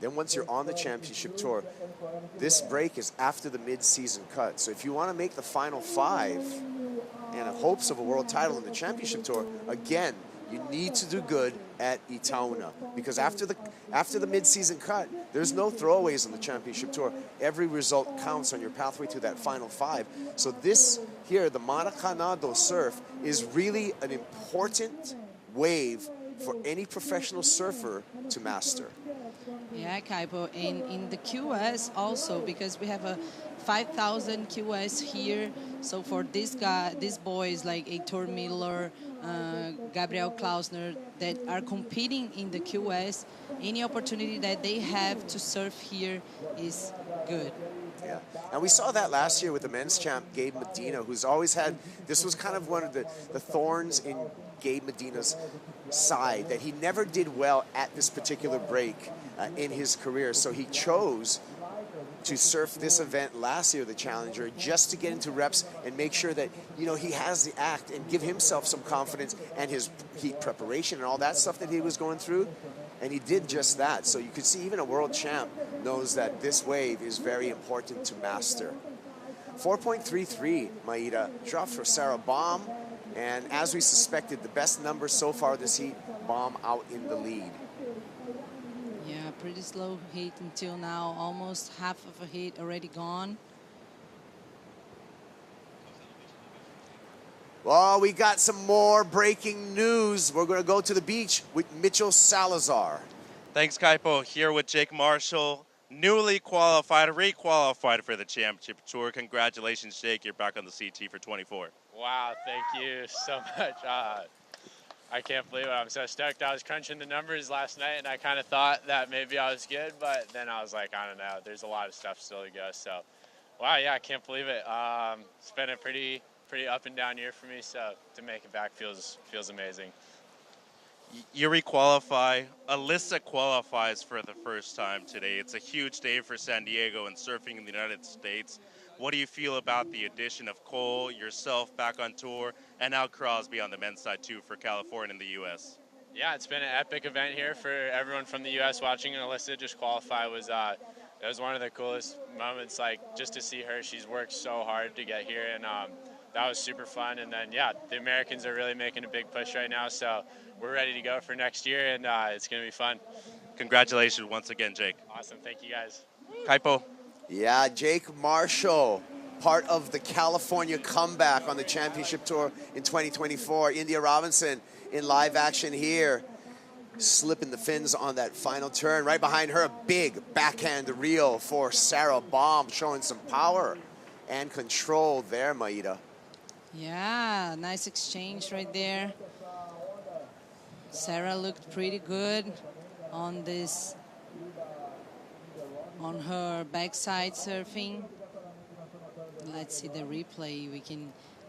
Then once you're on the Championship Tour, this break is after the mid-season cut. So if you want to make the final five and hopes of a world title in the Championship Tour, again, you need to do good at Itaúna, because after the mid-season cut, there's no throwaways on the Championship Tour. Every result counts on your pathway to that final five. So this here, the Maracanã surf, is really an important wave for any professional surfer to master. Yeah, Kaipo, and in the QS also, because we have a 5,000 QS here. So for these boys like Heitor Miller, Gabriel Klausner, that are competing in the QS, any opportunity that they have to surf here is good. Yeah, and we saw that last year with the men's champ, Gabe Medina, who's always had, this was kind of one of the thorns in Gabe Medina's side, that he never did well at this particular break in his career. So he chose to surf this event last year, the Challenger, just to get into reps and make sure that, you know, he has the act and give himself some confidence and his heat preparation and all that stuff that he was going through. And he did just that. So you could see even a world champ knows that this wave is very important to master. 4.33, Maida, drop for Sarah Baum. And as we suspected, the best number so far this heat, Baum out in the lead. Yeah, pretty slow heat until now. Almost half of a heat already gone. Well, we got some more breaking news. We're going to go to the beach with Mitchell Salazar. Thanks, Kaipo. Here with Jake Marshall, newly qualified, re-qualified for the championship tour. Congratulations, Jake. You're back on the CT for 24. Wow, thank you so much. I can't believe it. I'm so stoked. I was crunching the numbers last night, and I kind of thought that maybe I was good, but then I was like, I don't know. There's a lot of stuff still to go. So, wow, yeah, I can't believe it. It's been a pretty up and down year for me, so to make it back feels amazing. You re-qualify. Alyssa qualifies for the first time today. It's a huge day for San Diego and surfing in the United States. What do you feel about the addition of Cole, yourself back on tour, and now Crosby on the men's side too for California and the U.S.? Yeah, it's been an epic event here for everyone from the U.S. watching, and Alyssa just qualify was it was one of the coolest moments, like just to see her. She's worked so hard to get here, and that was super fun. And then, yeah, the Americans are really making a big push right now, so we're ready to go for next year, and it's going to be fun. Congratulations once again, Jake. Awesome. Thank you, guys. Kaipo. Yeah, Jake Marshall, part of the California comeback on the championship tour in 2024. India Robinson in live action here, slipping the fins on that final turn. Right behind her, a big backhand reel for Sarah Baum, showing some power and control there, Maida. Yeah, nice exchange right there. Sarah looked pretty good on this, on her backside surfing. Let's see the replay.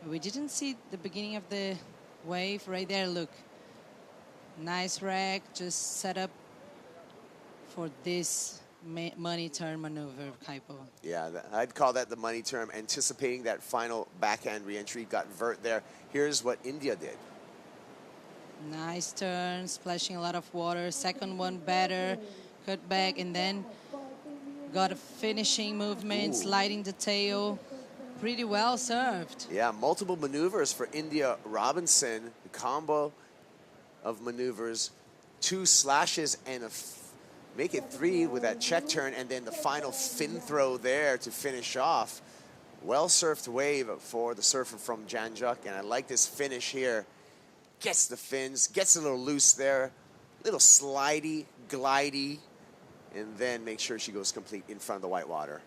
We didn't see the beginning of the wave right there. Look, nice rack, just set up for this money turn maneuver, Kaipo. Yeah, I'd call that the money term, anticipating that final backhand reentry, got vert there. Here's what India did. Nice turn, splashing a lot of water. Second one better, cut back, and then got a finishing movement, sliding the tail. Pretty well served. Yeah, multiple maneuvers for India Robinson. The combo of maneuvers, 2 slashes and make it 3 with that check turn, and then the final fin throw there to finish off. Well surfed wave for the surfer from Janjuk, and I like this finish here. Gets the fins, gets a little loose there, little slidey, glidey, and then make sure she goes complete in front of the white water.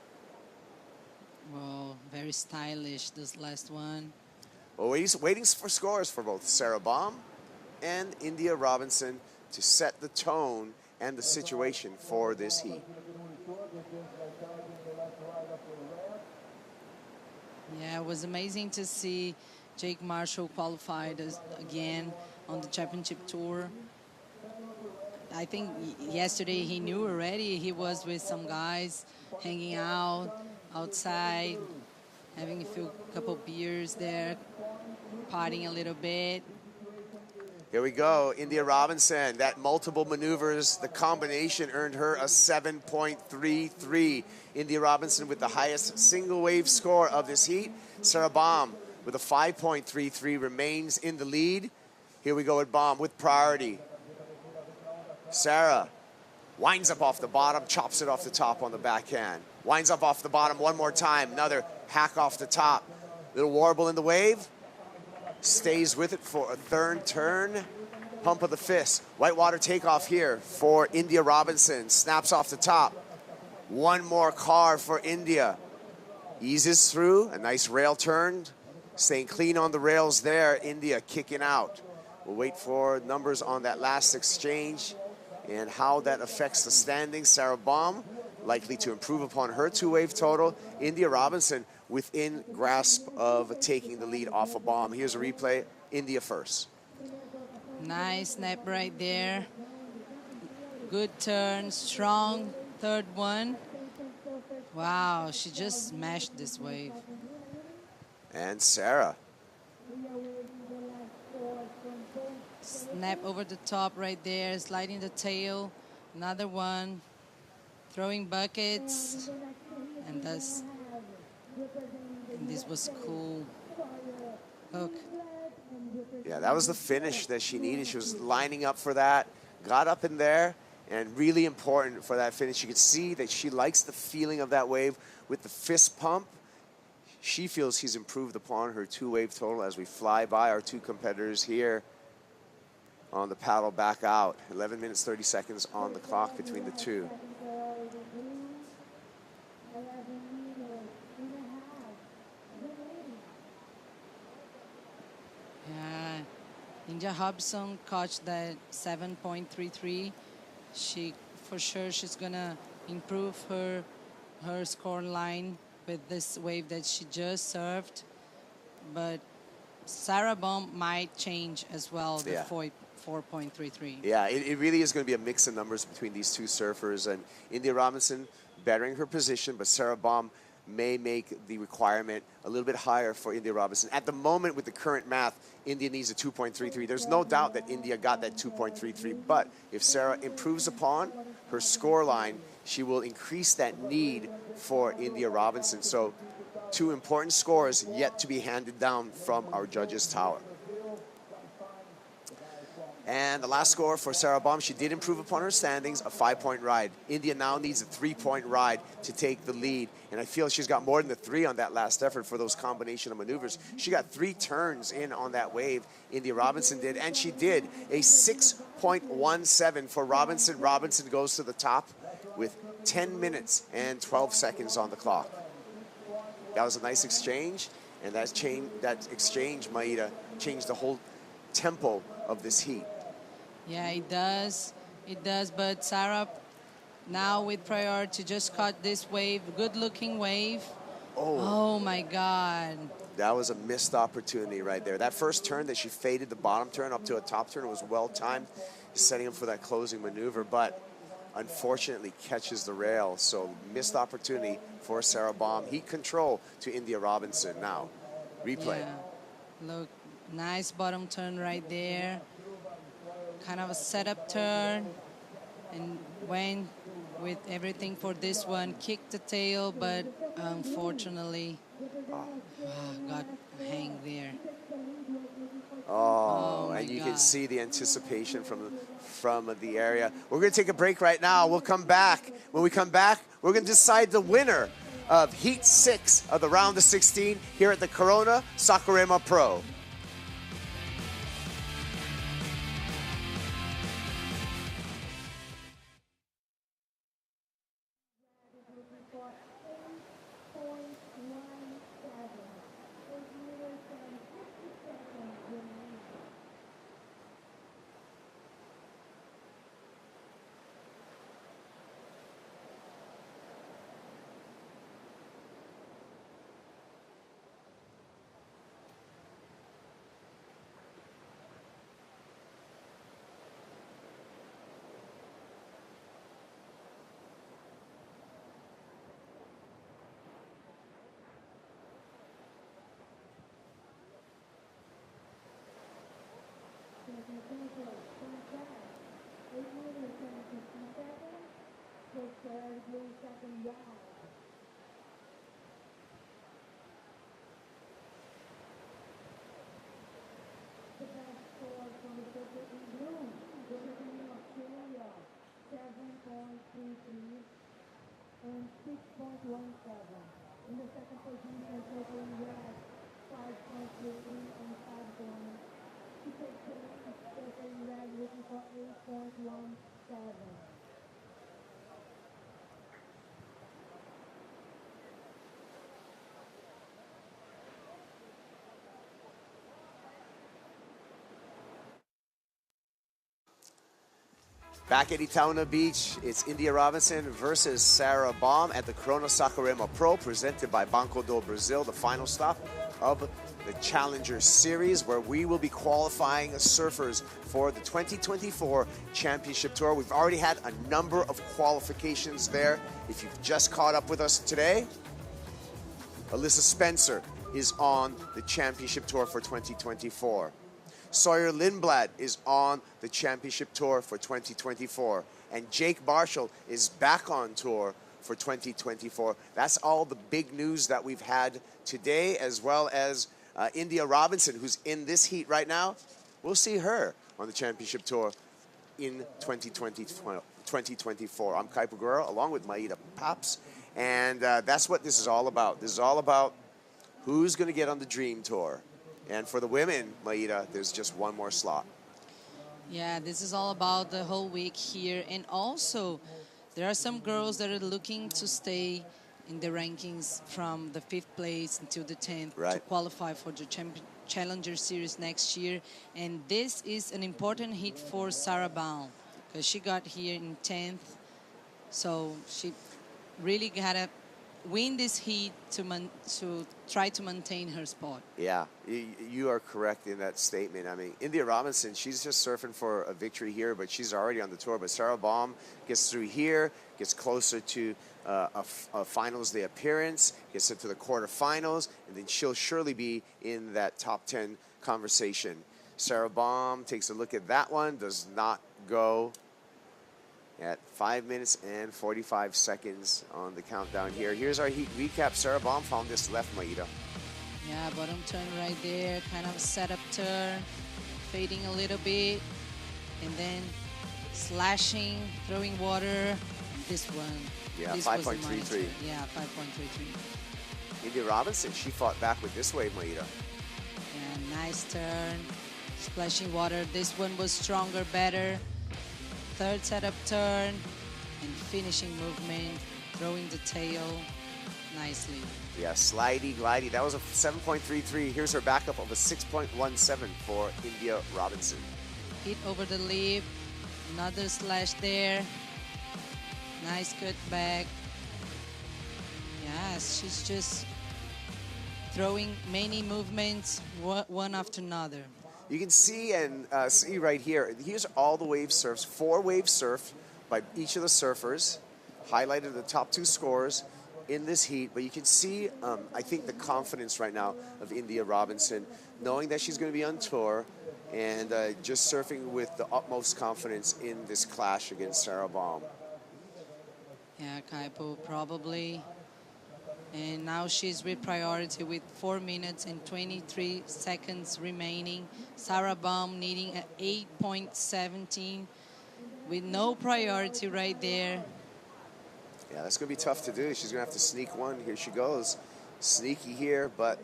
Well, very stylish, this last one. Well, waiting for scores for both Sarah Baum and India Robinson to set the tone and the situation for this heat. Yeah, it was amazing to see Jake Marshall qualified again on the championship tour. I think yesterday he knew already. He was with some guys hanging out outside, having a couple beers there, partying a little bit. Here we go, India Robinson, that multiple maneuvers, the combination earned her a 7.33. India Robinson with the highest single wave score of this heat. Sarah Baum with a 5.33 remains in the lead. Here we go with Baum with priority. Sarah winds up off the bottom, chops it off the top on the backhand. Winds up off the bottom one more time, another hack off the top. Little warble in the wave. Stays with it for a third turn. Pump of the fist. Whitewater takeoff here for India Robinson. Snaps off the top. One more carve for India. Eases through. A nice rail turn. Staying clean on the rails there. India kicking out. We'll wait for numbers on that last exchange and how that affects the standings. Sarah Baum likely to improve upon her two-wave total. India Robinson within grasp of taking the lead off a bomb. Here's a replay. India first. Nice snap right there. Good turn, strong third one. Wow, she just smashed this wave. And Sarah. Snap over the top right there, sliding the tail. Another one. Throwing buckets. And this was cool. Look. Yeah, that was the finish that she needed. She was lining up for that, got up in there, and really important for that finish. You could see that she likes the feeling of that wave with the fist pump. She feels she's improved upon her two-wave total as we fly by our two competitors here on the paddle back out. 11 minutes, 30 seconds on the clock between the two. Yeah, India Hobson caught that 7.33. For sure she's gonna improve her score line with this wave that she just served. But Sarah Baum might change as well, the 4.33. Yeah, it really is going to be a mix of numbers between these two surfers. And India Robinson bettering her position, but Sarah Baum may make the requirement a little bit higher for India Robinson. At the moment, with the current math, India needs a 2.33. There's no doubt that India got that 2.33, but if Sarah improves upon her score line, she will increase that need for India Robinson. So two important scores yet to be handed down from our judges' tower. And the last score for Sarah Baum, she did improve upon her standings, a 5-point ride. India now needs a 3-point ride to take the lead. And I feel she's got more than the 3 on that last effort for those combination of maneuvers. She got 3 turns in on that wave, India Robinson did. And she did a 6.17 for Robinson. Robinson goes to the top with 10 minutes and 12 seconds on the clock. That was a nice exchange. And that exchange, Maida, changed the whole tempo of this heat. Yeah, it does. It does. But Sarah, now with priority, just caught this wave. Good-looking wave. Oh, my God. That was a missed opportunity right there. That first turn that she faded the bottom turn up to a top turn was well-timed, setting up for that closing maneuver, but unfortunately catches the rail. So missed opportunity for Sarah Baum. Heat control to India Robinson now. Replay. Yeah. Look, nice bottom turn right there. Kind of a setup turn, and went with everything for this one. Kicked the tail, but unfortunately got hang there. And you can see the anticipation from the area. We're going to take a break right now. We'll come back. When we come back, we're going to decide the winner of Heat 6 of the round of 16 here at the Corona Saquarema Pro. And 6.17. In the second position, Totally Red, 5.33 and 5 points. She takes the lead, Totally Red looking for 8.17. Back at Itaúna Beach, it's India Robinson versus Sarah Baum at the Corona Saquarema Pro, presented by Banco Do Brasil, the final stop of the Challenger Series, where we will be qualifying surfers for the 2024 Championship Tour. We've already had a number of qualifications there. If you've just caught up with us today, Alyssa Spencer is on the Championship Tour for 2024. Sawyer Lindblad is on the Championship Tour for 2024. And Jake Marshall is back on tour for 2024. That's all the big news that we've had today, as well as India Robinson, who's in this heat right now. We'll see her on the Championship Tour in 2024. I'm Kaipo Guerrero, along with Maida Paps, and that's what this is all about. This is all about who's going to get on the Dream Tour. And for the women, Maida, there's just one more slot. Yeah, this is all about the whole week here. And also, there are some girls that are looking to stay in the rankings from the 5th place until the 10th to qualify for the Challenger Series next year. And this is an important hit for Sarah Baum, because she got here in 10th. So she really got to win this heat to try to maintain her spot. Yeah, you are correct in that statement. I mean, India Robinson, she's just surfing for a victory here, but she's already on the tour. But Sarah Baum gets through here, gets closer to a finals day appearance, gets into the quarterfinals, and then she'll surely be in that top 10 conversation. Sarah Baum takes a look at that one, does not go at 5 minutes and 45 seconds on the countdown here. Here's our heat recap. Sarah Baum found this left, Maida. Yeah, bottom turn right there, kind of setup turn, fading a little bit, and then slashing, throwing water. This one. Yeah, 5.33. Yeah, 5.33. India Robinson, she fought back with this wave, Maida. Yeah, nice turn, splashing water. This one was stronger, better. Third setup turn and finishing movement, throwing the tail nicely. Yeah, slidey, glidey. That was a 7.33. Here's her backup of a 6.17 for India Robinson. Hit over the lip, another slash there. Nice cut back. Yes, she's just throwing many movements, one after another. You can see and see right here, here's all the wave surfs, 4 wave surf by each of the surfers, highlighted the top 2 scores in this heat. But you can see, I think, the confidence right now of India Robinson, knowing that she's going to be on tour and just surfing with the utmost confidence in this clash against Sarah Baum. Yeah, Kaipo, probably. And now she's with priority with 4 minutes and 23 seconds remaining. Sarah Baum needing an 8.17 with no priority right there. Yeah, that's going to be tough to do. She's going to have to sneak one. Here she goes. Sneaky here, but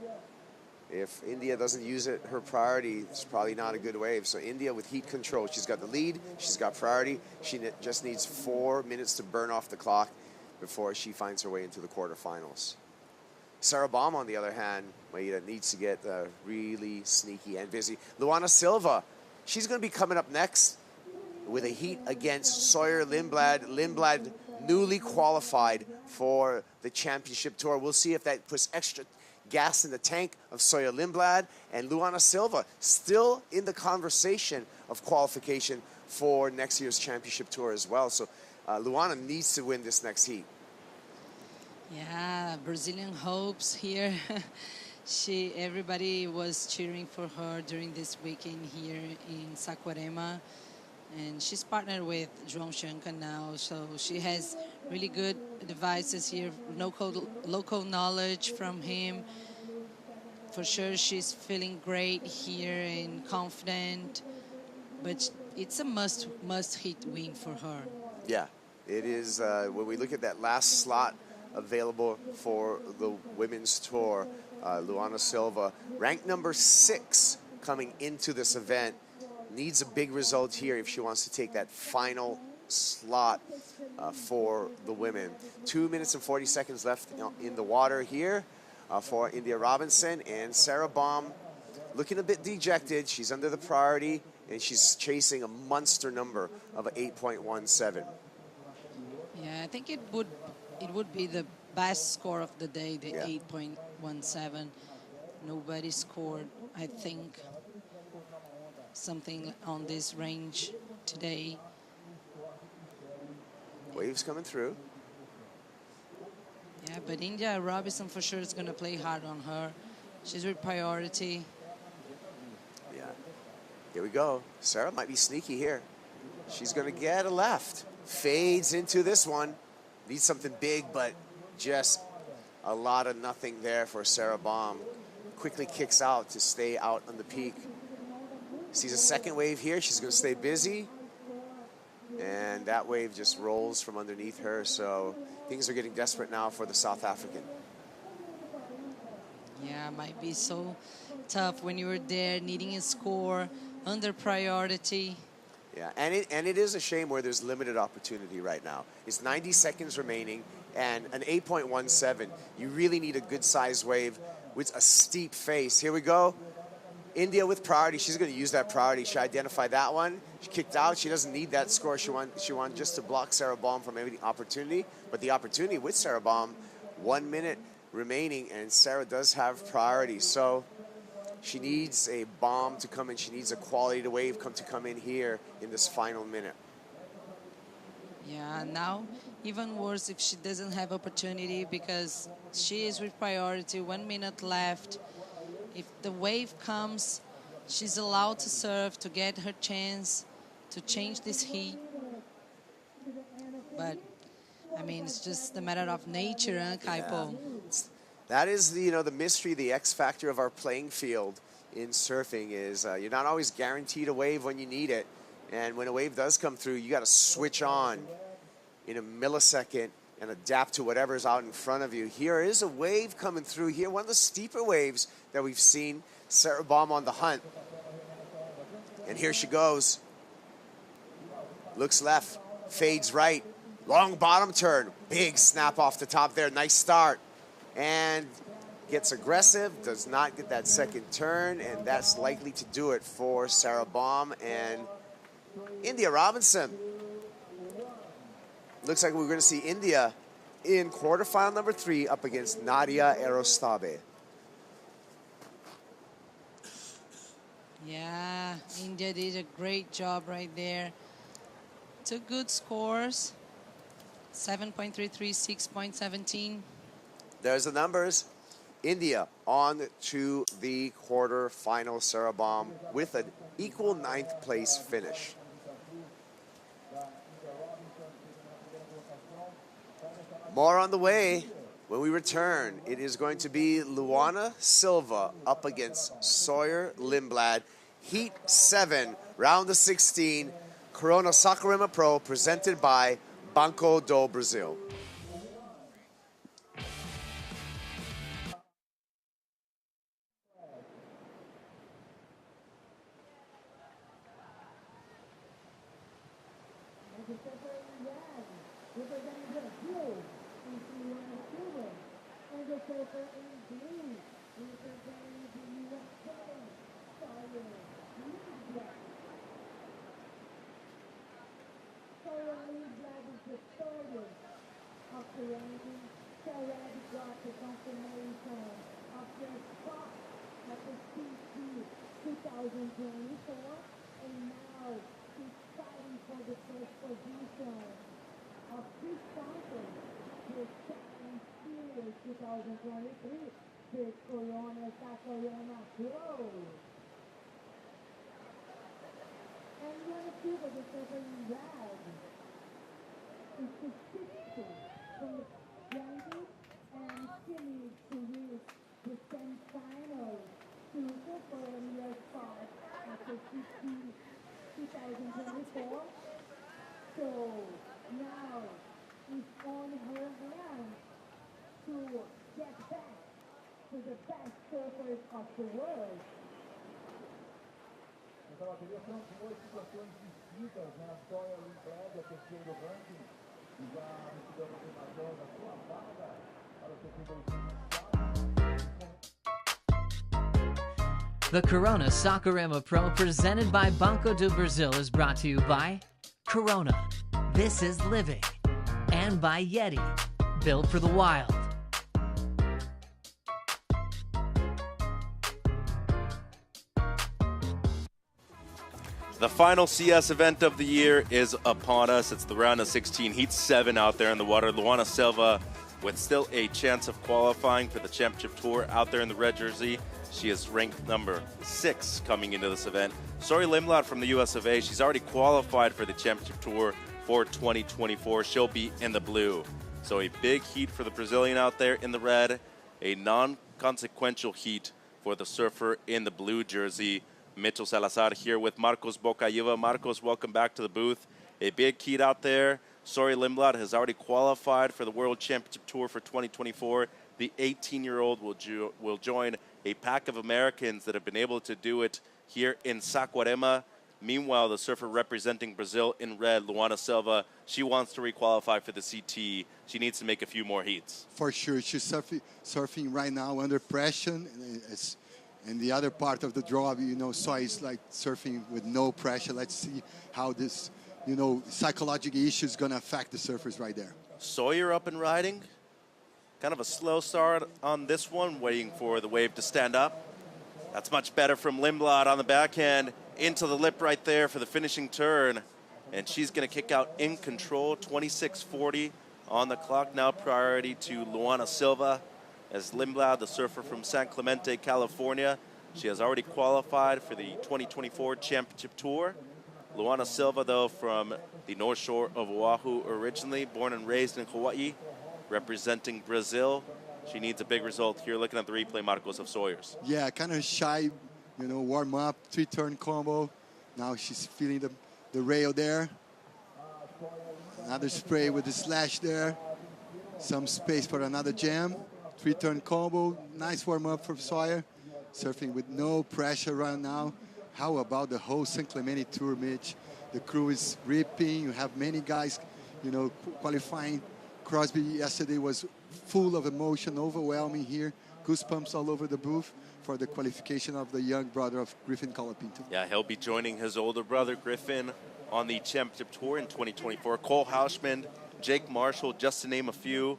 if India doesn't use it, her priority, it's probably not a good wave. So India with heat control. She's got the lead. She's got priority. She just needs 4 minutes to burn off the clock before she finds her way into the quarterfinals. Sarah Baum, on the other hand, needs to get really sneaky and busy. Luana Silva, she's going to be coming up next with a heat against Sawyer Lindblad. Lindblad newly qualified for the Championship Tour. We'll see if that puts extra gas in the tank of Sawyer Lindblad. And Luana Silva still in the conversation of qualification for next year's Championship Tour as well. So Luana needs to win this next heat. Yeah, Brazilian hopes here. Everybody was cheering for her during this weekend here in Saquarema. And she's partnered with João Shanka now, so she has really good advices here, local knowledge from him. For sure, she's feeling great here and confident, but it's a must-hit win for her. Yeah, it is. When we look at that last slot available for the women's tour, Luana Silva, ranked number 6 coming into this event, needs a big result here if she wants to take that final slot for the women. 2 minutes and 40 seconds left in the water here for India Robinson, and Sarah Baum looking a bit dejected. She's under the priority, and she's chasing a monster number of an 8.17. Yeah, I think it would be the best score of the day, the 8.17. Nobody scored, I think, something on this range today. Waves coming through. Yeah, but India Robinson for sure is going to play hard on her. She's her priority. Yeah. Here we go. Sarah might be sneaky here. She's going to get a left. Fades into this one. Needs something big, but just a lot of nothing there for Sarah Baum. Quickly kicks out to stay out on the peak. Sees a second wave here. She's going to stay busy. And that wave just rolls from underneath her. So things are getting desperate now for the South African. Yeah, it might be so tough when you were there needing a score, under priority. Yeah, and it is a shame where there's limited opportunity right now. It's 90 seconds remaining, and an 8.17. You really need a good-sized wave with a steep face. Here we go. India with priority. She's going to use that priority. She identified that one. She kicked out. She doesn't need that score. She wanted just to block Sarah Baum from any opportunity. But the opportunity with Sarah Baum, 1 minute remaining, and Sarah does have priority. So she needs a bomb to come in. She needs a quality wave to come in here in this final minute. Yeah, now even worse if she doesn't have opportunity because she is with priority, 1 minute left. If the wave comes, she's allowed to serve to get her chance to change this heat. But, I mean, it's just a matter of nature, huh, Kaipo? Yeah. That is the mystery, the X factor of our playing field in surfing is you're not always guaranteed a wave when you need it. And when a wave does come through, you got to switch on in a millisecond and adapt to whatever's out in front of you. Here is a wave coming through here, one of the steeper waves that we've seen. Sarah Baum on the hunt. And here she goes. Looks left, fades right. Long bottom turn, big snap off the top there, nice start. And gets aggressive, does not get that second turn, and that's likely to do it for Sarah Baum and India Robinson. Looks like we're going to see India in quarterfinal number 3 up against Nadia Erostabe. Yeah, India did a great job right there. 2 good scores, 7.33, 6.17. There's the numbers. India on to the quarterfinal. Sarah Baum with an equal 9th place finish. More on the way when we return. It is going to be Luana Silva up against Sawyer Lindblad. Heat 7, round of 16. Corona Saquarema Pro presented by Banco do Brasil. The Corona Saquarema Pro. And you want to see what the surfer in red is the 60 from the Yankee, and she needs to reach the semifinals to confirm your spot at the 2024. So now it's on her hands to get back to the best surfers of the world. Essa bateria são 2 situações distintas, né? A Sawyer Lindblad, a terceiro ranking, e já recebeu a confirmação da sua vaga para o segundo The Corona Saquarema Pro presented by Banco do Brasil is brought to you by Corona, This is Living, and by Yeti, Built for the Wild. The final CS event of the year is upon us. It's the round of 16, Heat 7 out there in the water. Luana Silva with still a chance of qualifying for the championship tour out there in the red jersey. She is ranked number 6 coming into this event. Sori Limblad from the US of A, she's already qualified for the championship tour for 2024. She'll be in the blue. So a big heat for the Brazilian out there in the red, a non-consequential heat for the surfer in the blue jersey. Mitchell Salazar here with Marcos Bocaiva. Marcos, welcome back to the booth. A big heat out there. Sori Limblad has already qualified for the World Championship Tour for 2024. The 18-year-old will join a pack of Americans that have been able to do it here in Saquarema. Meanwhile, the surfer representing Brazil in red, Luana Silva, she wants to requalify for the CT. She needs to make a few more heats. For sure. She's surfing right now under pressure. And the other part of the draw, Soy is like surfing with no pressure. Let's see how this, psychological issue is going to affect the surfers right there. Sawyer up and riding. Kind of a slow start on this one, waiting for the wave to stand up. That's much better from Limblad on the backhand. Into the lip right there for the finishing turn. And she's going to kick out in control, 26:40 on the clock. Now priority to Luana Silva. As Limblad, the surfer from San Clemente, California. She has already qualified for the 2024 Championship Tour. Luana Silva, though, from the North Shore of Oahu originally, born and raised in Hawaii, representing Brazil. She needs a big result here. Looking at the replay, Marcos, of Sawyers. Yeah, kind of shy, warm up, 3-turn combo. Now she's feeling the rail there. Another spray with the slash there. Some space for another jam. 3-turn combo, nice warm-up for Sawyer. Surfing with no pressure right now. How about the whole San Clemente Tour, Mitch? The crew is ripping. You have many guys, qualifying. Crosby yesterday was full of emotion, overwhelming here. Goosebumps all over the booth for the qualification of the young brother of Griffin Colapinto. Yeah, he'll be joining his older brother, Griffin, on the Championship Tour in 2024. Cole Hauschman, Jake Marshall, just to name a few.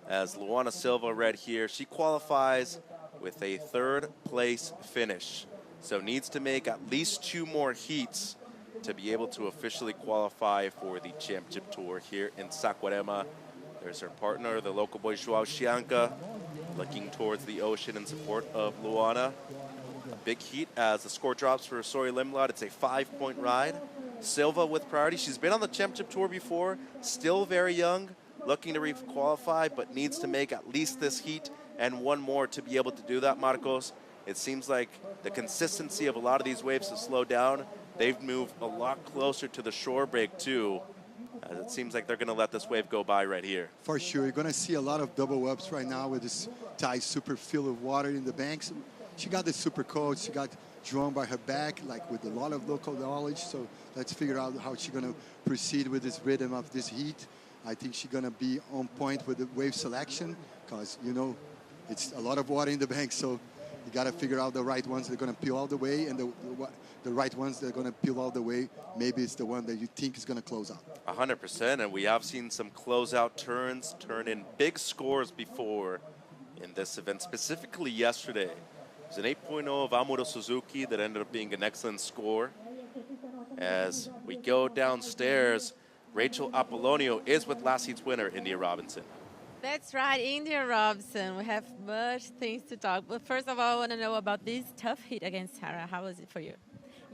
As Luana Silva read here, she qualifies with a 3rd place finish. So needs to make at least 2 more heats to be able to officially qualify for the Championship Tour here in Saquarema. There's her partner, the local boy Joao Chianca, looking towards the ocean in support of Luana. A big heat as the score drops for Sori Limblad. It's a 5-point ride. Silva with priority. She's been on the Championship Tour before, still very young. Looking to re-qualify, but needs to make at least this heat and 1 more to be able to do that, Marcos. It seems like the consistency of a lot of these waves has slowed down. They've moved a lot closer to the shore break, too. As it seems like they're going to let this wave go by right here. For sure. You're going to see a lot of double ups right now with this tight super fill of water in the banks. She got the super coach. She got drawn by her back, like with a lot of local knowledge. So let's figure out how she's going to proceed with this rhythm of this heat. I think she's going to be on point with the wave selection because, it's a lot of water in the bank. So you got to figure out the right ones that are going to peel all the way and the right ones that are going to peel all the way. Maybe it's the one that you think is going to close out. 100%. And we have seen some closeout turns turn in big scores before in this event, specifically yesterday. It was an 8.0 of Amuro Suzuki that ended up being an excellent score. As we go downstairs, Rachel Apollonio is with last heat's winner, India Robinson. That's right, India Robinson. We have much things to talk. But first of all, I want to know about this tough heat against Sarah. How was it for you?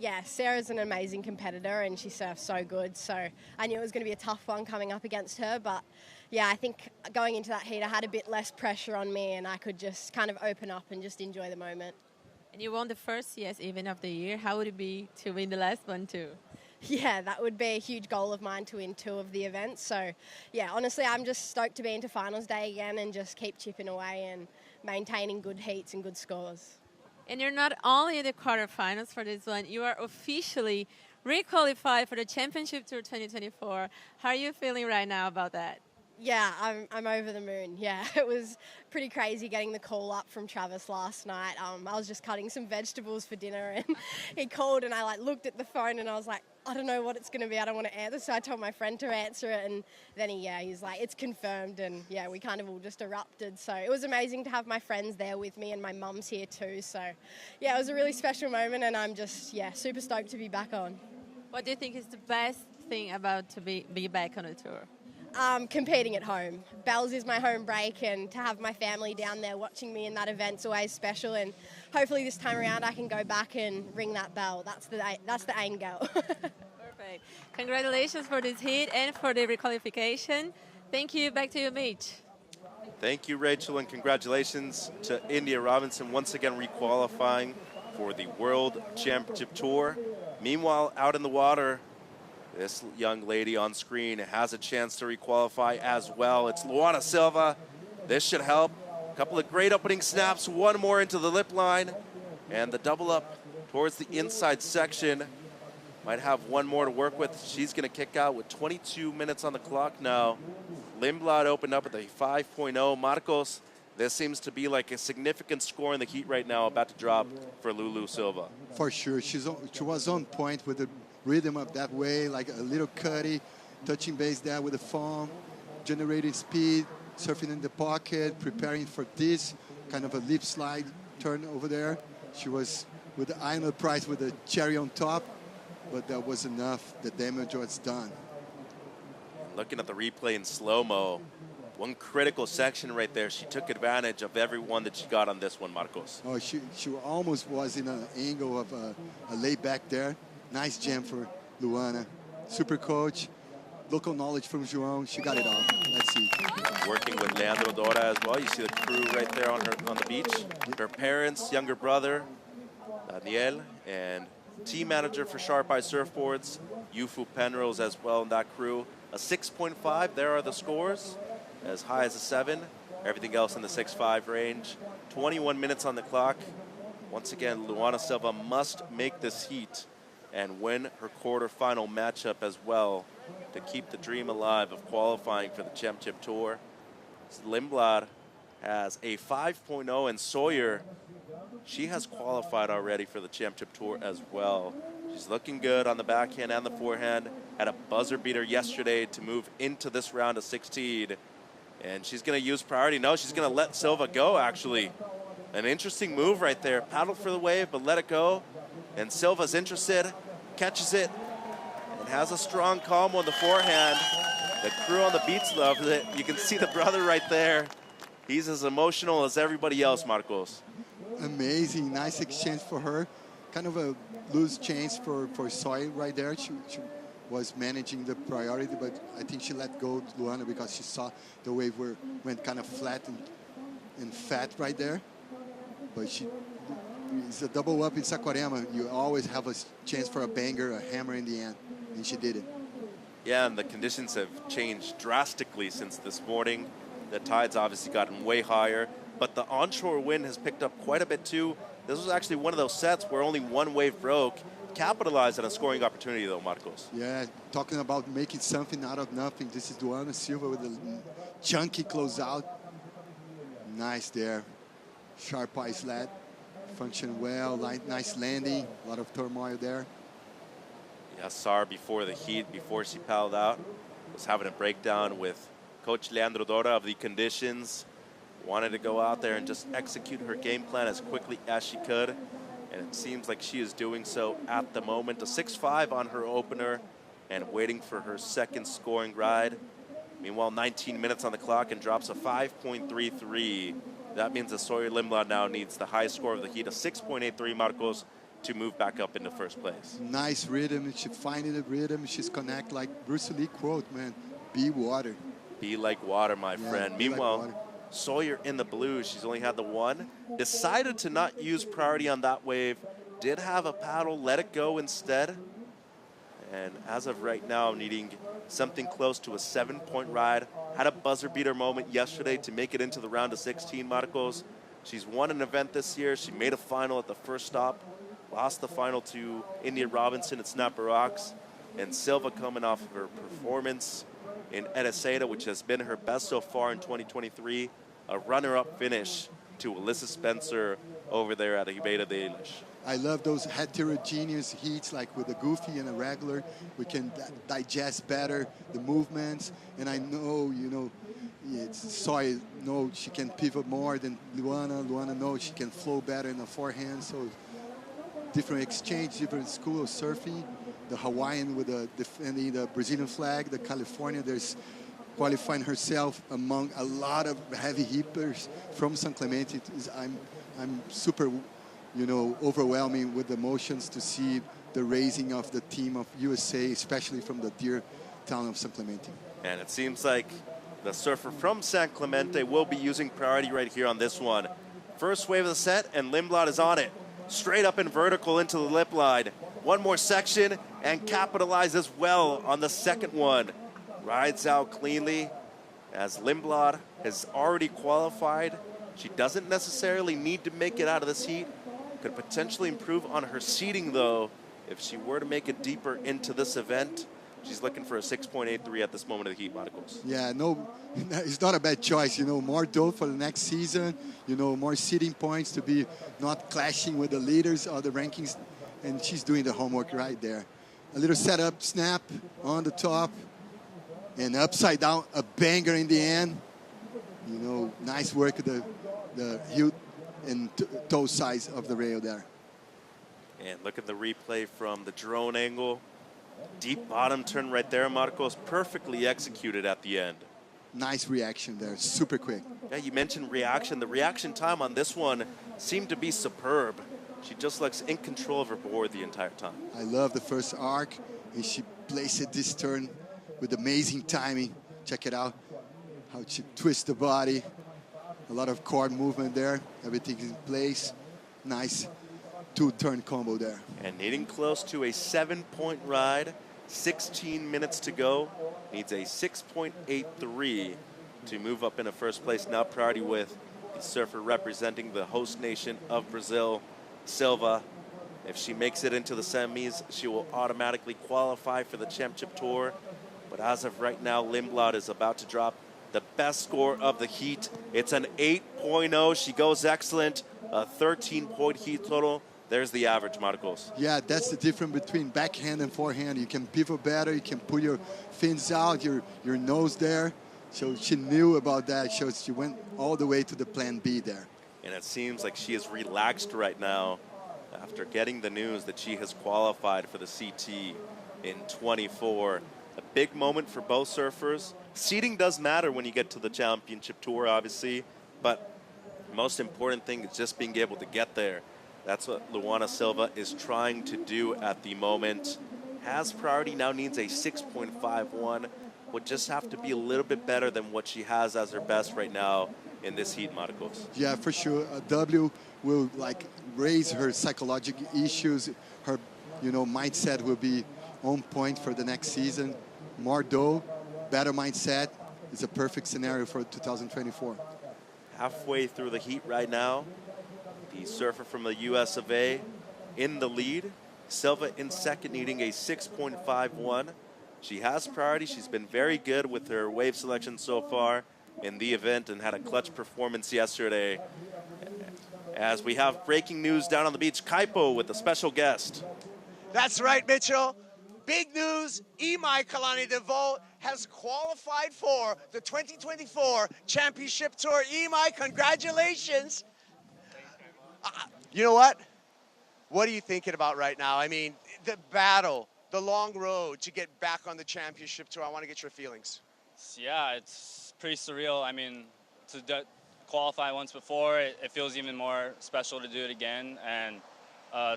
Yeah, Sarah's an amazing competitor and she surfs so good. So I knew it was going to be a tough one coming up against her. But yeah, I think going into that heat, I had a bit less pressure on me and I could just kind of open up and just enjoy the moment. And you won the first CS event of the year. How would it be to win the last one too? Yeah, that would be a huge goal of mine to win 2 of the events. So, yeah, honestly, I'm just stoked to be into finals day again and just keep chipping away and maintaining good heats and good scores. And you're not only in the quarterfinals for this one, you are officially re-qualified for the Championship Tour 2024. How are you feeling right now about that? Yeah, I'm over the moon. Yeah, it was pretty crazy getting the call up from Travis last night. I was just cutting some vegetables for dinner, and he called, and I looked at the phone, and I was like, I don't know what it's going to be. I don't want to answer, so I told my friend to answer it, and then he's like, it's confirmed, and yeah, we kind of all just erupted. So it was amazing to have my friends there with me, and my mum's here too. So yeah, it was a really special moment, and I'm just super stoked to be back on. What do you think is the best thing about to be back on the tour? Competing at home. Bells is my home break, and to have my family down there watching me in that event's always special, and hopefully this time around I can go back and ring that bell. That's the aim goal. Perfect. Congratulations for this heat and for the requalification. Thank you. Back to you, Mitch. Thank you, Rachel, and congratulations to India Robinson once again requalifying for the World Championship Tour. Meanwhile, out in the water, this young lady on screen has a chance to requalify as well. It's Luana Silva. This should help. A couple of great opening snaps, one more into the lip line, and the double up towards the inside section. Might have one more to work with. She's going to kick out with 22 minutes on the clock now. Lindblad opened up with a 5.0. Marcos, this seems to be like a significant score in the heat right now, about to drop for Lulu Silva. For sure. She was on point with the rhythm of that way, like a little cutty, touching base there with the foam, generating speed, surfing in the pocket, preparing for this kind of a lip slide turn over there. She was with the Island Prize with the cherry on top, but that was enough. The damage was done. Looking at the replay in slow-mo, one critical section right there. She took advantage of every one that she got on this one, Marcos. Oh, she almost was in an angle of a layback there. Nice jam for Luana. Super coach, local knowledge from João. She got it all. Let's see. Working with Leandro Dora as well. You see the crew right there on the beach. Her parents, younger brother, Daniel, and team manager for Sharp Eye Surfboards, Yufu Penrose as well in that crew. A 6.5, there are the scores. As high as a 7. Everything else in the 6.5 range. 21 minutes on the clock. Once again, Luana Silva must make this heat and win her quarterfinal matchup as well to keep the dream alive of qualifying for the Championship Tour. Lindblad has a 5.0, and Sawyer, she has qualified already for the Championship Tour as well. She's looking good on the backhand and the forehand. Had a buzzer beater yesterday to move into this round of 16. And she's going to use priority. No, she's going to let Silva go, actually. An interesting move right there. Paddle for the wave, but let it go. And Silva's interested, catches it, and has a strong combo on the forehand. The crew on the beach loves it. You can see the brother right there. He's as emotional as everybody else, Marcos. Amazing, nice exchange for her. Kind of a loose chance for Sawyer right there. She was managing the priority, but I think she let go to Luana because she saw the wave went kind of flat and fat right there. But it's a double up in Saquarema. You always have a chance for a banger, a hammer in the end, and she did it. Yeah, and the conditions have changed drastically since this morning. The tide's obviously gotten way higher, but the onshore wind has picked up quite a bit too. This was actually one of those sets where only one wave broke. Capitalized on a scoring opportunity though, Marcos. Yeah, talking about making something out of nothing. This is Luana Silva with a chunky closeout. Nice there. Sharp eye sled. Function well, nice landing. A lot of turmoil there. Yeah, Sar before the heat, before she paddled out, was having a breakdown with Coach Leandro Dora of the conditions. Wanted to go out there and just execute her game plan as quickly as she could. And it seems like she is doing so at the moment. A 6.5 on her opener and waiting for her second scoring ride. Meanwhile, 19 minutes on the clock and drops a 5.33. That means that Sawyer Lindblad now needs the highest score of the heat, a 6.83, Marcos, to move back up into first place. Nice rhythm. She finding the rhythm. She's connect like Bruce Lee quote, man. Be water. Be like water, my friend. Meanwhile, like Sawyer in the blue, she's only had the one. Decided to not use priority on that wave. Did have a paddle, let it go instead. And as of right now, needing something close to a 7-point ride. Had a buzzer beater moment yesterday to make it into the round of 16, Marcos. She's won an event this year. She made a final at the first stop. Lost the final to India Robinson at Snapper Rocks. And Silva coming off of her performance in Eriseda, which has been her best so far in 2023. A runner-up finish to Alyssa Spencer over there at Ribeira de Ilhas. I love those heterogeneous heats, like with a goofy and a regular. We can digest better the movements. And I know, you know, Soy knows she can pivot more than Luana. Luana knows she can flow better in the forehand. So different exchange, different school of surfing. The Hawaiian with the defending the Brazilian flag. The California, there's qualifying herself among a lot of heavy hitters from San Clemente. I'm super, you know, overwhelming with the emotions to see the raising of the team of USA, especially from the dear town of San Clemente. And it seems like the surfer from San Clemente will be using priority right here on this one. First wave of the set, and Lindblad is on it. Straight up and vertical into the lip line. One more section, and capitalizes well on the second one. Rides out cleanly, as Lindblad has already qualified. She doesn't necessarily need to make it out of this heat. Could potentially improve on her seeding, though, if she were to make it deeper into this event. She's looking for a 6.83 at this moment of the heat, Marcos. Yeah, no, it's not a bad choice. You know, more dough for the next season. You know, more seeding points to be not clashing with the leaders or the rankings. And she's doing the homework right there. A little setup snap on the top. And upside down, a banger in the end. You know, nice work with the heel and toe size of the rail there. And look at the replay from the drone angle. Deep bottom turn right there, Marcos. Perfectly executed at the end. Nice reaction there, super quick. Yeah, you mentioned reaction. The reaction time on this one seemed to be superb. She just looks in control of her board the entire time. I love the first arc, and she placed this turn with amazing timing. Check it out, how she twists the body. A lot of core movement there. Everything's in place. Nice two-turn combo there. And needing close to a 7-point ride. 16 minutes to go. Needs a 6.83 to move up into first place. Now priority with the surfer representing the host nation of Brazil, Silva. If she makes it into the semis, she will automatically qualify for the championship tour. But as of right now, Lindblad is about to drop the best score of the heat. It's an 8.0. She goes excellent. A 13-point heat total. There's the average, Marcos. Yeah, that's the difference between backhand and forehand. You can pivot better. You can put your fins out, your nose there. So she knew about that. So she went all the way to the plan B there. And it seems like she is relaxed right now after getting the news that she has qualified for the CT in 24. A big moment for both surfers. Seeding does matter when you get to the championship tour, obviously, but the most important thing is just being able to get there. That's what Luana Silva is trying to do at the moment. Has priority, now needs a 6.51. Would just have to be a little bit better than what she has as her best right now in this heat, Marcos. Yeah, for sure. W will raise her psychological issues. Her, mindset will be on point for the next season. More dough, better mindset. It's a perfect scenario for 2024. Halfway through the heat right now. The surfer from the US of A in the lead. Silva in second, needing a 6.51. She has priority. She's been very good with her wave selection so far in the event and had a clutch performance yesterday. As we have breaking news down on the beach, Kaipo with a special guest. That's right, Mitchell. Big news, Imai Kalani DeVoe has qualified for the 2024 Championship Tour. Imai, congratulations. You know what? What are you thinking about right now? I mean, the battle, the long road to get back on the Championship Tour. I want to get your feelings. Yeah, it's pretty surreal. I mean, to qualify once before, it feels even more special to do it again. And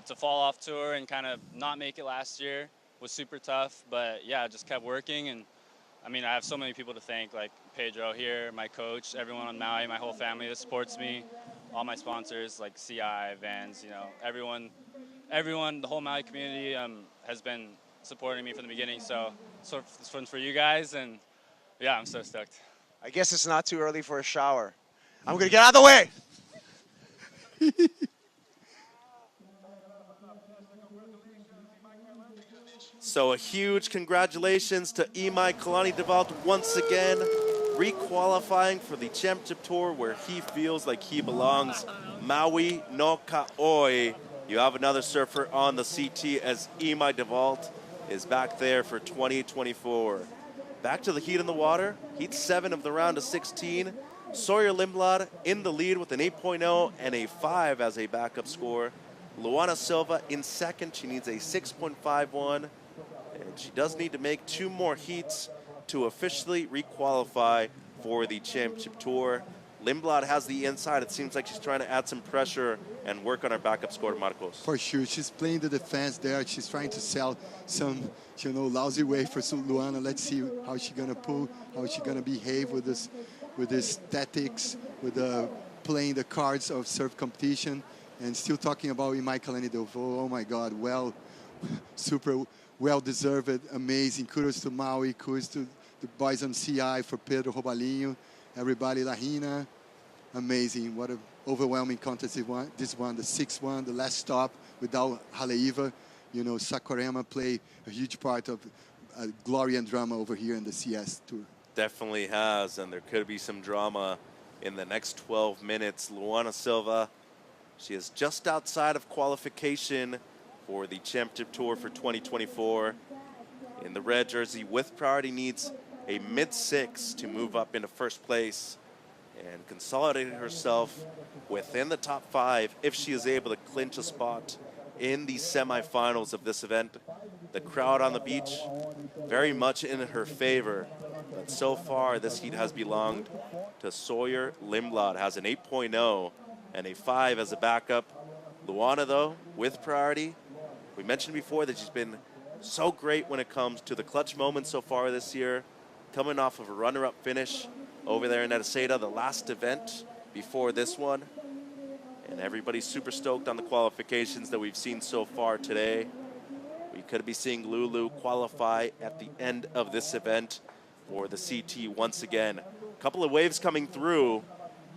to fall off tour and kind of not make it last year was super tough. But yeah, I just kept working. And I mean, I have so many people to thank, like Pedro here, my coach, everyone on Maui, my whole family that supports me, all my sponsors like CI, Vans, everyone, the whole Maui community has been supporting me from the beginning. So this one's for you guys, and yeah, I'm so stoked. I guess it's not too early for a shower. I'm gonna get out of the way. So a huge congratulations to Imai Kalani Devalt once again, re-qualifying for the championship tour where he feels like he belongs. Maui no Kaoi. You have another surfer on the CT as Imai Devalt is back there for 2024. Back to the heat in the water. Heat 7 of the round of 16. Sawyer Lindblad in the lead with an 8.0 and a 5 as a backup score. Luana Silva in second. She needs a 6.51. And she does need to make 2 more heats to officially re-qualify for the championship tour. Lindblad has the inside. It seems like she's trying to add some pressure and work on her backup score, Marcos. For sure. She's playing the defense there. She's trying to sell some, lousy way for Luana. Let's see how she's going to pull, how she's going to behave with this tactics, with playing the cards of surf competition. And still talking about Imai Kalani Devalt. Oh, my God. Well, super well-deserved, amazing. Kudos to Maui, kudos to the boys on CI, for Pedro Robalinho, everybody, Lahina. Amazing. What an overwhelming contest this one, the 6th one, the last stop without Haleiva. Saquarema play a huge part of glory and drama over here in the CS Tour. Definitely has, and there could be some drama in the next 12 minutes. Luana Silva, she is just outside of qualification for the championship tour for 2024. In the red jersey with priority, needs a mid-6 to move up into first place and consolidate herself within the top 5 if she is able to clinch a spot in the semifinals of this event. The crowd on the beach very much in her favor, but so far this heat has belonged to Sawyer Lindblad, has an 8.0 and a 5 as a backup. Luana, though, with priority. We mentioned before that she's been so great when it comes to the clutch moments so far this year, coming off of a runner-up finish over there in Edeseda, the last event before this one. And everybody's super stoked on the qualifications that we've seen so far today. We could be seeing Lulu qualify at the end of this event for the CT once again. A couple of waves coming through.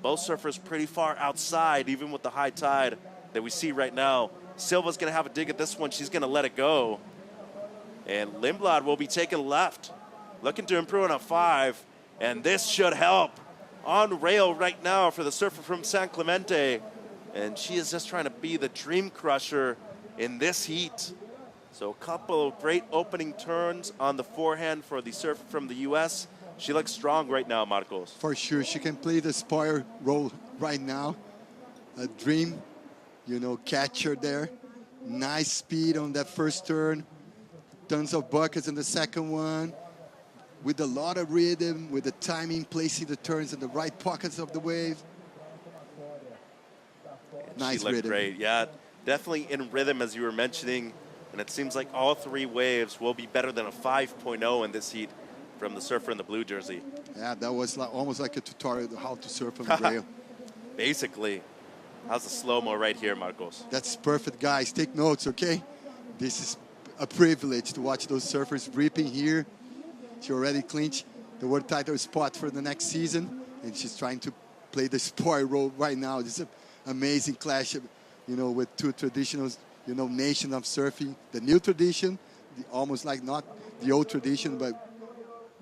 Both surfers pretty far outside, even with the high tide that we see right now. Silva's going to have a dig at this one. She's going to let it go. And Lindblad will be taken left, looking to improve on a 5. And this should help. On rail right now for the surfer from San Clemente. And she is just trying to be the dream crusher in this heat. So a couple of great opening turns on the forehand for the surfer from the U.S. She looks strong right now, Marcos. For sure. She can play the spoiler role right now. A dream, catcher there. Nice speed on that first turn. Tons of buckets in the second one. With a lot of rhythm, with the timing, placing the turns in the right pockets of the wave. Nice she looked rhythm. Great, yeah. Definitely in rhythm, as you were mentioning. And it seems like all 3 waves will be better than a 5.0 in this heat from the surfer in the blue jersey. Yeah, that was almost like a tutorial on how to surf on the rail. Basically. How's the slow-mo right here, Marcos? That's perfect, guys. Take notes, okay? This is a privilege to watch those surfers ripping here. She already clinched the world title spot for the next season, and she's trying to play the spoil role right now. This is an amazing clash, with 2 traditional, nations of surfing. The new tradition, almost like not the old tradition, but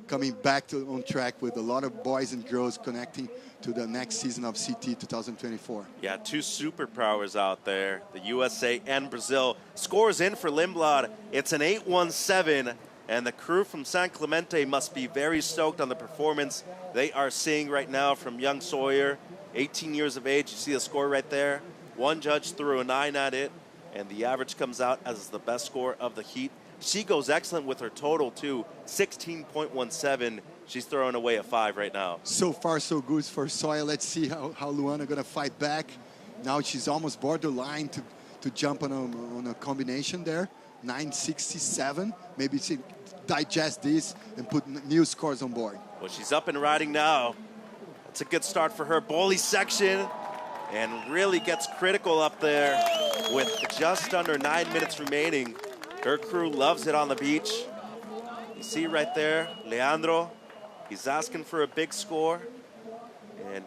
coming back on track with a lot of boys and girls connecting to the next season of CT 2024. Yeah, 2 superpowers out there, the USA and Brazil. Scores in for Lindblad. It's an 8.17, and the crew from San Clemente must be very stoked on the performance they are seeing right now from young Sawyer, 18 years of age. You see the score right there. One judge threw a 9 at it, and the average comes out as the best score of the heat. She goes excellent with her total, too, 16.17. She's throwing away a 5 right now. So far, so good for Sawyer. Let's see how Luana going to fight back. Now she's almost borderline to jump on a combination there. 9.67. Maybe she digest this and put new scores on board. Well, she's up and riding now. That's a good start for her. Boley section, and really gets critical up there with just under 9 minutes remaining. Her crew loves it on the beach. You see right there, Leandro, he's asking for a big score, and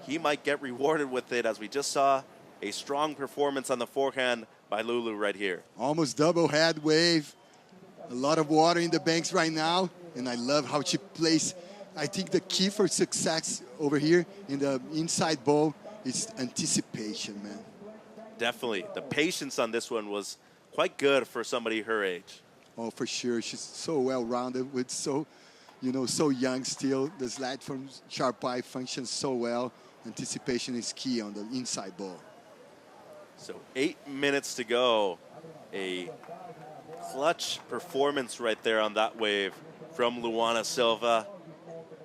he might get rewarded with it, as we just saw a strong performance on the forehand by Lulu right here. Almost double head wave. A lot of water in the banks right now, and I love how she plays. I think the key for success over here in the inside bowl is anticipation, man. Definitely. The patience on this one was quite good for somebody her age. Oh, for sure. She's so well-rounded with so young still. The slide from sharp eye functions so well. Anticipation is key on the inside ball. So 8 minutes to go. A clutch performance right there on that wave from Luana Silva.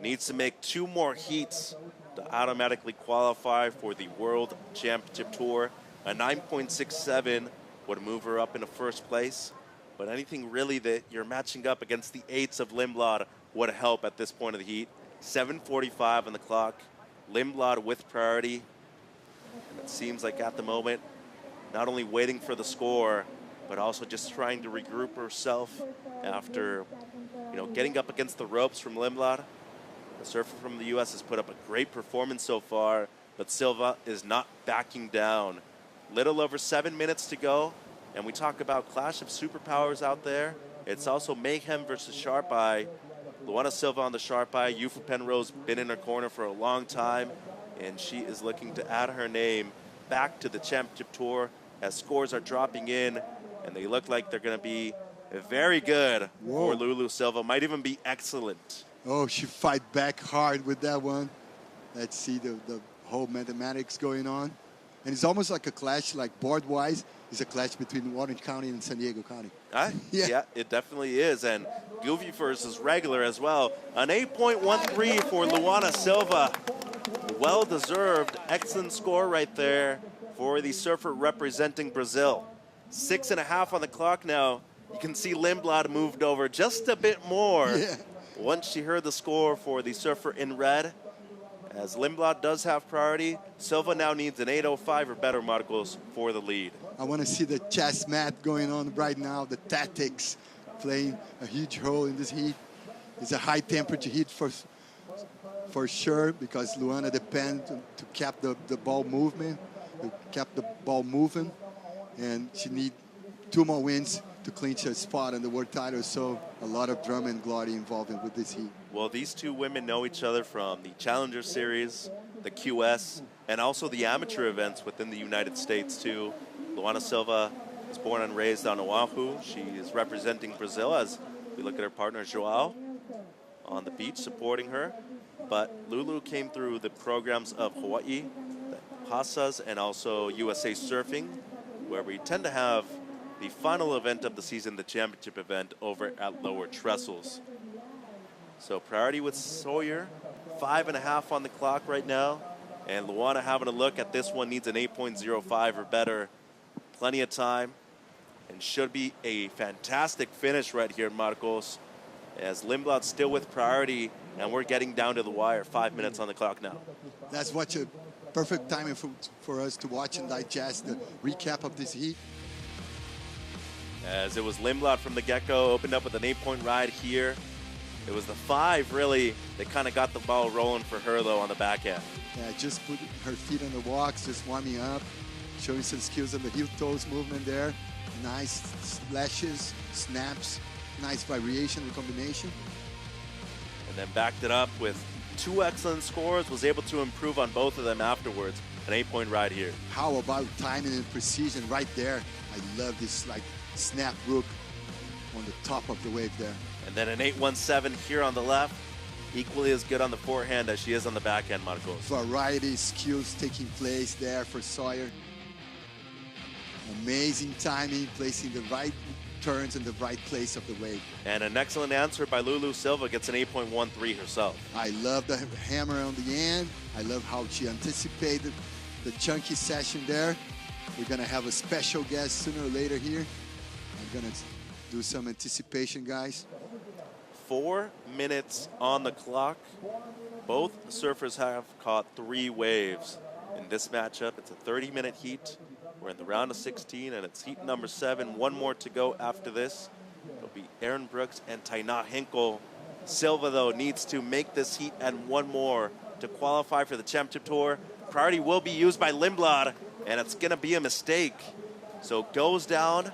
Needs to make 2 more heats to automatically qualify for the World Championship Tour. A 9.67 would move her up into first place. But anything really that you're matching up against the 8s of Lindblad would help at this point of the heat. 7:45 on the clock. Lindblad with priority. And it seems like at the moment, not only waiting for the score, but also just trying to regroup herself after, getting up against the ropes from Lindblad. The surfer from the U.S. has put up a great performance so far, but Silva is not backing down. Little over 7 minutes to go, and we talk about clash of superpowers out there. It's also Mayhem versus Sharp Eye. Luana Silva on the Sharp Eye. Yufu Penrose been in her corner for a long time, and she is looking to add her name back to the championship tour as scores are dropping in, and they look like they're going to be very good for Lulu Silva. Might even be excellent. Oh, she fight back hard with that one. Let's see the whole mathematics going on. And it's almost like a clash, like board-wise, it's a clash between Orange County and San Diego County. Yeah, it definitely is. And Goofy versus regular as well. An 8.13 for Luana Silva. Well-deserved, excellent score right there for the surfer representing Brazil. 6.5 on the clock now. You can see Lindblad moved over just a bit more once she heard the score for the surfer in red. As Lindblad does have priority, Silva now needs an 8.05 or better, Marcos, for the lead. I want to see the chess mat going on right now, the tactics playing a huge role in this heat. It's a high temperature heat for sure, because Luana depends to cap the ball movement, to cap the ball moving, and she needs 2 more wins to clinch a spot in the world title. So a lot of drama and glory involved with this heat. Well, these 2 women know each other from the Challenger Series, the QS, and also the amateur events within the United States too. Luana Silva was born and raised on Oahu. She is representing Brazil as we look at her partner Joao on the beach supporting her. But Lulu came through the programs of Hawaii, the Pasas, and also USA Surfing, where we tend to have the final event of the season, the championship event, over at Lower Trestles. So priority with Sawyer, 5.5 on the clock right now. And Luana having a look at this one, needs an 8.05 or better. Plenty of time, and should be a fantastic finish right here, Marcos, as Lindblad's still with priority, and we're getting down to the wire. 5 minutes on the clock now. That's what a perfect timing for us to watch and digest the recap of this heat. As it was Lindblad from the get-go, opened up with an 8-point ride here. It was the 5, really, that kind of got the ball rolling for her, though, on the back end. Yeah, just put her feet on the walks, just warming up, showing some skills on the heel toes movement there. Nice splashes, snaps, nice variation and combination. And then backed it up with 2 excellent scores, was able to improve on both of them afterwards. An 8-point ride here. How about timing and precision right there? I love this like snap rook on the top of the wave there. And then an 8.17 here on the left. Equally as good on the forehand as she is on the backhand, Marcos. Variety skills taking place there for Sawyer. Amazing timing, placing the right turns in the right place of the wave. And an excellent answer by Lulu Silva, gets an 8.13 herself. I love the hammer on the end. I love how she anticipated the chunky session there. We're gonna have a special guest sooner or later here. I'm gonna do some anticipation, guys. 4 minutes on the clock. Both surfers have caught 3 waves in this matchup. It's a 30-minute heat. We're in the round of 16, and it's heat number 7. 1 more to go after this. It'll be Aaron Brooks and Taina Hinkle. Silva, though, needs to make this heat and 1 more to qualify for the championship tour. Priority will be used by Lindblad, and it's going to be a mistake. So goes down.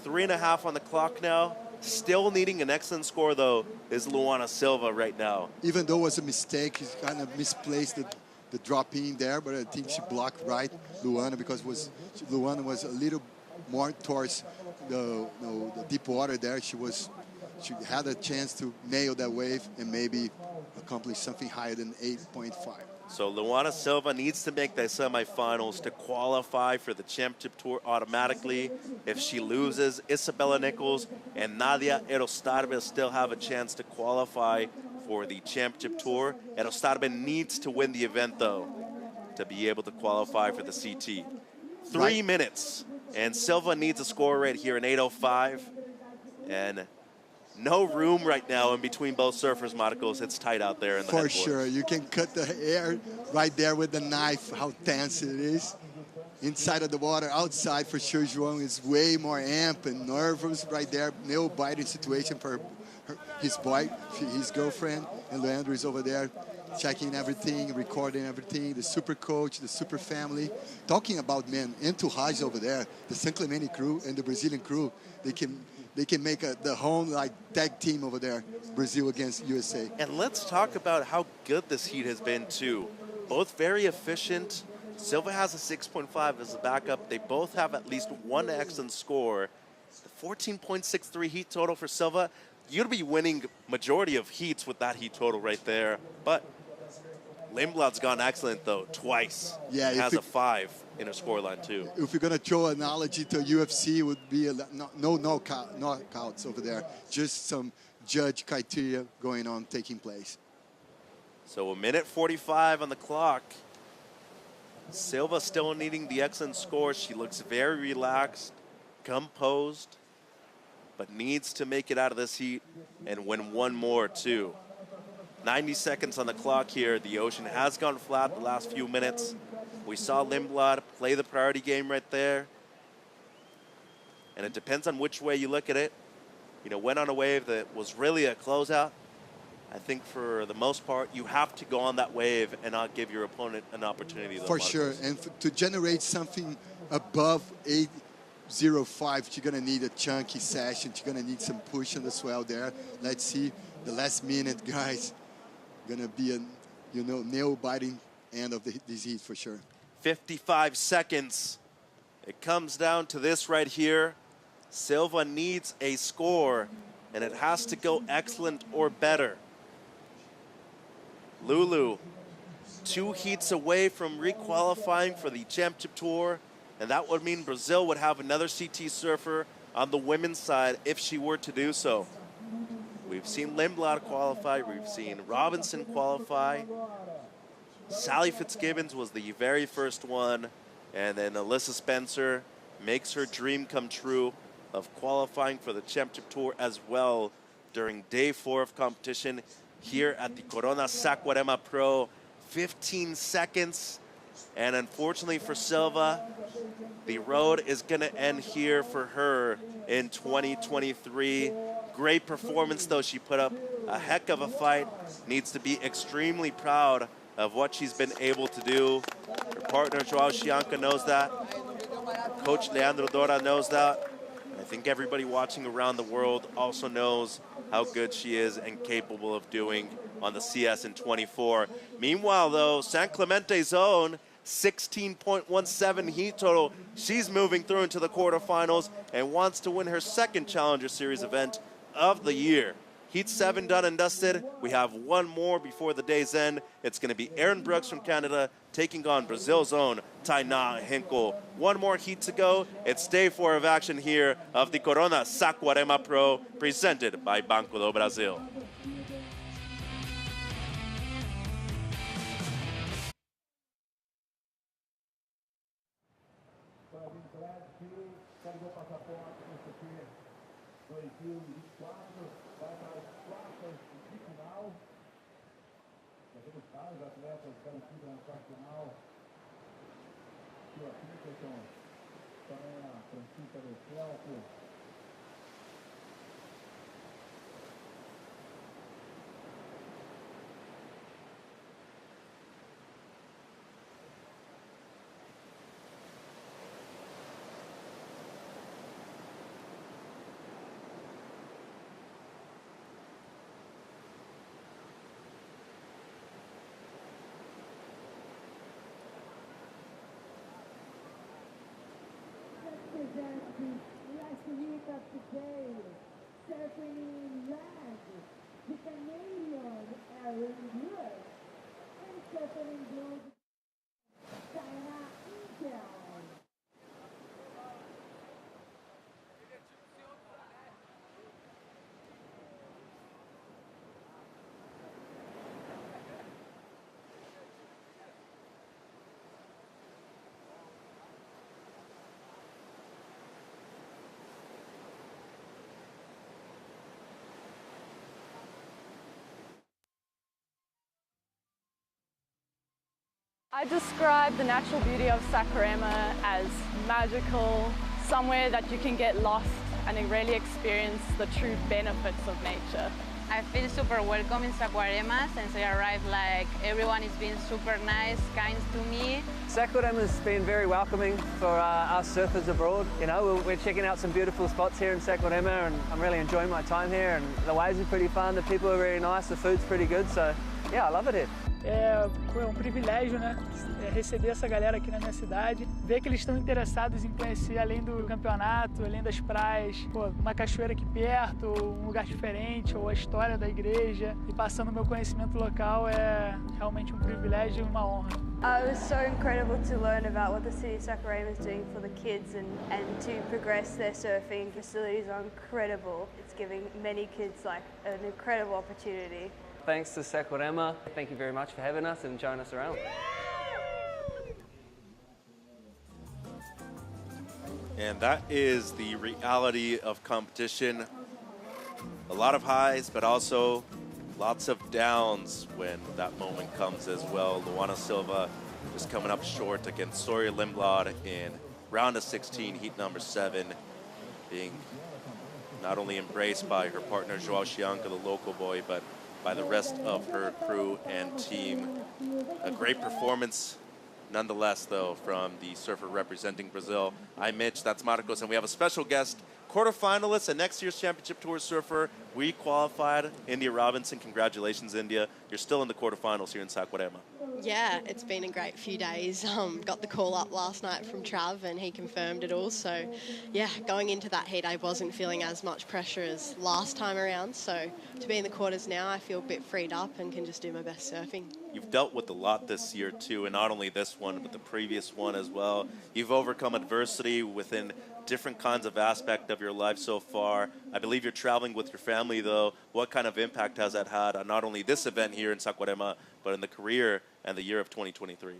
3.5 on the clock now. Still needing an excellent score, though, is Luana Silva right now. Even though it was a mistake, she kind of misplaced the drop in there, but I think she blocked right Luana because Luana was a little more towards the deep water there. She had a chance to nail that wave and maybe accomplish something higher than 8.5. So Luana Silva needs to make the semifinals to qualify for the championship tour automatically. If she loses, Isabella Nichols and Nadia Erostarbe still have a chance to qualify for the championship tour. Erostarbe needs to win the event, though, to be able to qualify for the CT. 3 minutes, and Silva needs a score right here in 8:05. And no room right now in between both surfers, Marcos. It's tight out there in the For sure. You can cut the air right there with the knife, how tense it is. Inside of the water, outside for sure, João is way more amped and nervous right there. Nail-biting situation for his girlfriend. And Leandro is over there checking everything, recording everything. The super coach, the super family. Talking about, man, entourage over there, the San Clemente crew and the Brazilian crew, they can make the home tag team over there, Brazil against USA. And let's talk about how good this heat has been too. Both very efficient. Silva has a 6.5 as a backup. They both have at least one excellent score. The 14.63 heat total for Silva. You'd be winning majority of heats with that heat total right there. But Lindblad's gone excellent though, twice. Yeah, he has a 5 in her scoreline too. If we're gonna throw an analogy to UFC, it would be no knockouts over there. Just some judge criteria going on, taking place. So 1:45 on the clock. Silva still needing the excellent score. She looks very relaxed, composed, but needs to make it out of this heat and win one more too. 90 seconds on the clock here. The ocean has gone flat the last few minutes. We saw Lindblad play the priority game right there. And it depends on which way you look at it. You know, went on a wave that was really a closeout. I think for the most part, you have to go on that wave and not give your opponent an opportunity. For sure, and to generate something above 8.05, you're gonna need a chunky session. You're gonna need some push on the swell there. Let's see the last minute, guys. Gonna be a nail-biting end of this heat for sure. 55 seconds. It comes down to this right here. Silva needs a score, and it has to go excellent or better. Lulu, 2 heats away from requalifying for the championship tour, and that would mean Brazil would have another CT surfer on the women's side if she were to do so. We've seen Lindblad qualify, we've seen Robinson qualify. Sally Fitzgibbons was the very first one, and then Alyssa Spencer makes her dream come true of qualifying for the championship tour as well during day 4 of competition here at the Corona Saquarema Pro. 15 seconds, and unfortunately for Silva, the road is gonna end here for her in 2023. Great performance though, she put up a heck of a fight. Needs to be extremely proud of what she's been able to do. Her partner Joao Chianca knows that. Coach Leandro Dora knows that. I think everybody watching around the world also knows how good she is and capable of doing on the CS in 24. Meanwhile though, San Clemente's own 16.17 heat total. She's moving through into the quarterfinals and wants to win her second Challenger Series event of the year. Heat 7 done and dusted. We have one more before the day's end. It's going to be Erin Brooks from Canada taking on Brazil's own Tainá Hinkle. One more heat to go. It's day 4 of action here of the Corona Saquarema Pro, presented by Banco Do Brasil. Os atletas garantidos na quarta final. Sua Peterson, também a Francisca do Celso. present last week of today, surfing in land, the Canadian Aaron Wood, and surfing in blue, China India. I describe the natural beauty of Saquarema as magical, somewhere that you can get lost and really experience the true benefits of nature. I feel super welcome in Saquarema since I arrived. Like everyone is being super nice, kind to me. Saquarema's been very welcoming for us surfers abroad. You know, we're checking out some beautiful spots here in Saquarema, and I'm really enjoying my time here. And the waves are pretty fun, the people are very nice, the food's pretty good. So yeah, I love it here. É privilégio, né, receber essa galera aqui na minha cidade, ver que eles estão interessados em conhecer além do campeonato, além das praias, uma cachoeira aqui perto, um lugar diferente, ou a história da igreja, e passando o meu conhecimento local é realmente um privilégio e uma honra. It was so incredible to learn about what the city of Saquarema is doing for the kids and to progress their surfing facilities are incredible. It's giving many kids like an incredible opportunity. Thanks to Saquarema. Thank you very much for having us and showing us around. And that is the reality of competition. A lot of highs, but also lots of downs when that moment comes as well. Luana Silva just coming up short against Soria Lindblad in round of 16, heat number 7, being not only embraced by her partner Joao Chianca, the local boy, but by the rest of her crew and team. A great performance nonetheless, though, from the surfer representing Brazil. I'm Mitch, that's Marcos, and we have a special guest, quarterfinalist and next year's Championship Tour surfer. We qualified, India Robinson. Congratulations, India. You're still in the quarterfinals here in Saquarema. Yeah, it's been a great few days. Got the call up last night from Trav and he confirmed it all. So yeah, going into that heat, I wasn't feeling as much pressure as last time around. So to be in the quarters now, I feel a bit freed up and can just do my best surfing. You've dealt with a lot this year too, and not only this one, but the previous one as well. You've overcome adversity within different kinds of aspect of your life so far. I believe you're traveling with your family though. What kind of impact has that had on not only this event here in Saquarema, but in the career and the year of 2023?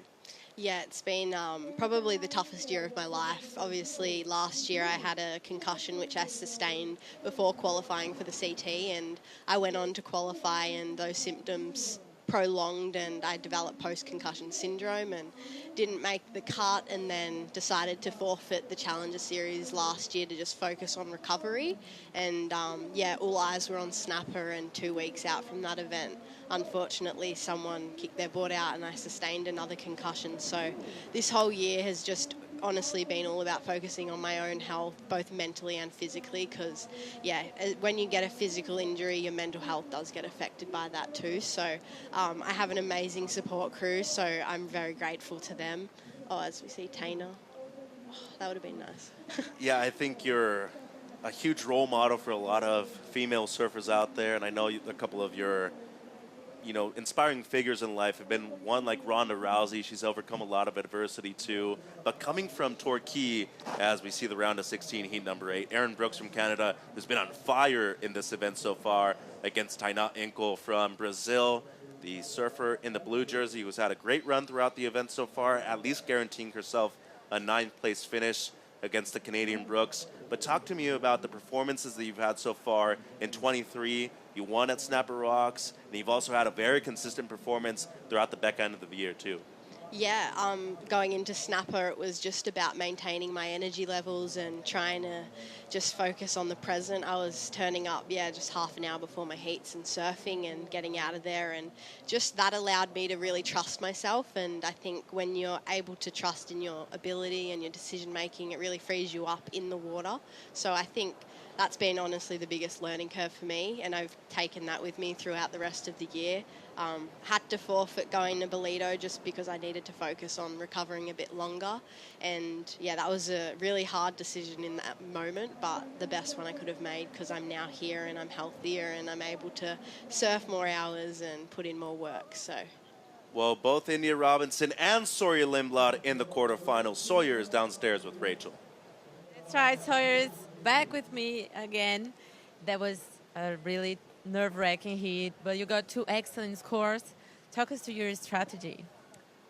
Yeah, it's been probably the toughest year of my life. Obviously, last year I had a concussion which I sustained before qualifying for the CT, and I went on to qualify and those symptoms prolonged and I developed post-concussion syndrome and didn't make the cut, and then decided to forfeit the Challenger Series last year to just focus on recovery. And yeah, all eyes were on Snapper, and 2 weeks out from that event, unfortunately someone kicked their board out and I sustained another concussion. So this whole year has just honestly been all about focusing on my own health, both mentally and physically, because yeah, when you get a physical injury, your mental health does get affected by that too. So I have an amazing support crew, so I'm very grateful to them. Oh, as we see Tana, oh, that would have been nice. Yeah, I think you're a huge role model for a lot of female surfers out there, and I know a couple of your inspiring figures in life have been one like Ronda Rousey. She's overcome a lot of adversity too. But coming from Torquay, as we see the round of 16, heat number 8, Aaron Brooks from Canada, who's been on fire in this event so far, against Tainá Enkel from Brazil, the surfer in the blue jersey, who's had a great run throughout the event so far, at least guaranteeing herself a 9th place finish against the Canadian Brooks. But talk to me about the performances that you've had so far in 23. You won at Snapper Rocks, and you've also had a very consistent performance throughout the back end of the year too. Yeah, going into Snapper, it was just about maintaining my energy levels and trying to just focus on the present. I was turning up, just half an hour before my heats and surfing and getting out of there, and just that allowed me to really trust myself. And I think when you're able to trust in your ability and your decision making, it really frees you up in the water. So I think that's been honestly the biggest learning curve for me, and I've taken that with me throughout the rest of the year. Had to forfeit going to Bolito just because I needed to focus on recovering a bit longer. And yeah, that was a really hard decision in that moment, but the best one I could have made because I'm now here and I'm healthier and I'm able to surf more hours and put in more work. So. Well, both India Robinson and Sawyer Lindblad in the quarterfinals. Sawyer is downstairs with Rachel. That's right, Sawyer's back with me again. That was a really nerve-wracking heat, but you got 2 excellent scores. Talk us through your strategy.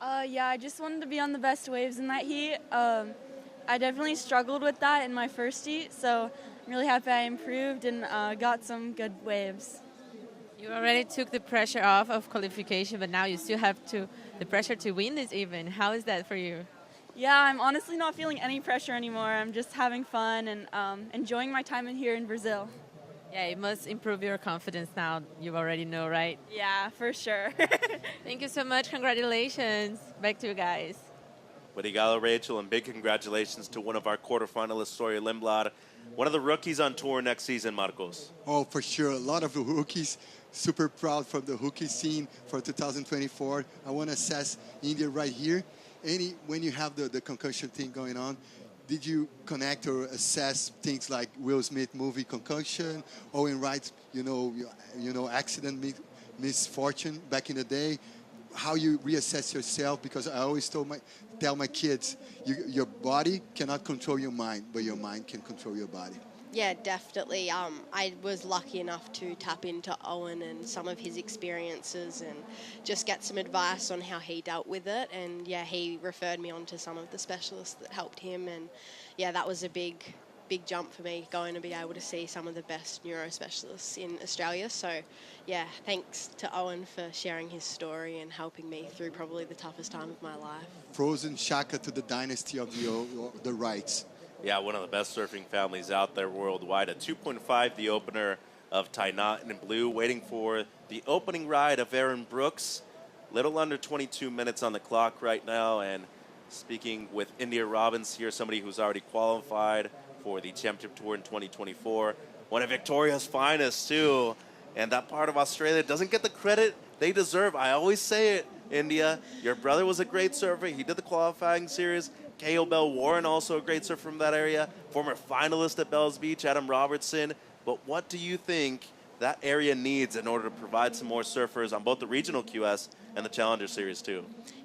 Yeah, I just wanted to be on the best waves in that heat. I definitely struggled with that in my first heat, so I'm really happy I improved and got some good waves. You already took the pressure off of qualification, but now you still have the pressure to win this event. How is that for you? Yeah, I'm honestly not feeling any pressure anymore. I'm just having fun and enjoying my time in here in Brazil. Yeah, it must improve your confidence now. You already know, right? Yeah, for sure. Thank you so much. Congratulations. Back to you guys. Obrigado, Rachel, and big congratulations to one of our quarterfinalists, Sawyer Lindblad, one of the rookies on tour next season, Marcos. Oh, for sure. A lot of the rookies. Super proud from the rookie scene for 2024. I want to assess India right here. When you have the concussion thing going on, did you connect or assess things like Will Smith movie Concussion, Owen Wright's, accident, misfortune back in the day? How you reassess yourself? Because I always tell my kids, your body cannot control your mind, but your mind can control your body. Yeah, definitely. I was lucky enough to tap into Owen and some of his experiences and just get some advice on how he dealt with it. And yeah, he referred me on to some of the specialists that helped him. And yeah, that was a big jump for me, going to be able to see some of the best neurospecialists in Australia. So yeah, thanks to Owen for sharing his story and helping me through probably the toughest time of my life. Frozen Shaka to the dynasty of the Wrights. Yeah, one of the best surfing families out there worldwide. At 2.5, the opener of Tainat in blue, waiting for the opening ride of Aaron Brooks. Little under 22 minutes on the clock right now. And speaking with India Robbins here, somebody who's already qualified for the Championship Tour in 2024. One of Victoria's finest, too. And that part of Australia doesn't get the credit they deserve. I always say it, India. Your brother was a great surfer. He did the qualifying series. K.O. Bell Warren, also a great surfer from that area. Former finalist at Bells Beach, Adam Robertson. But what do you think that area needs in order to provide some more surfers on both the regional QS and the Challenger Series, too?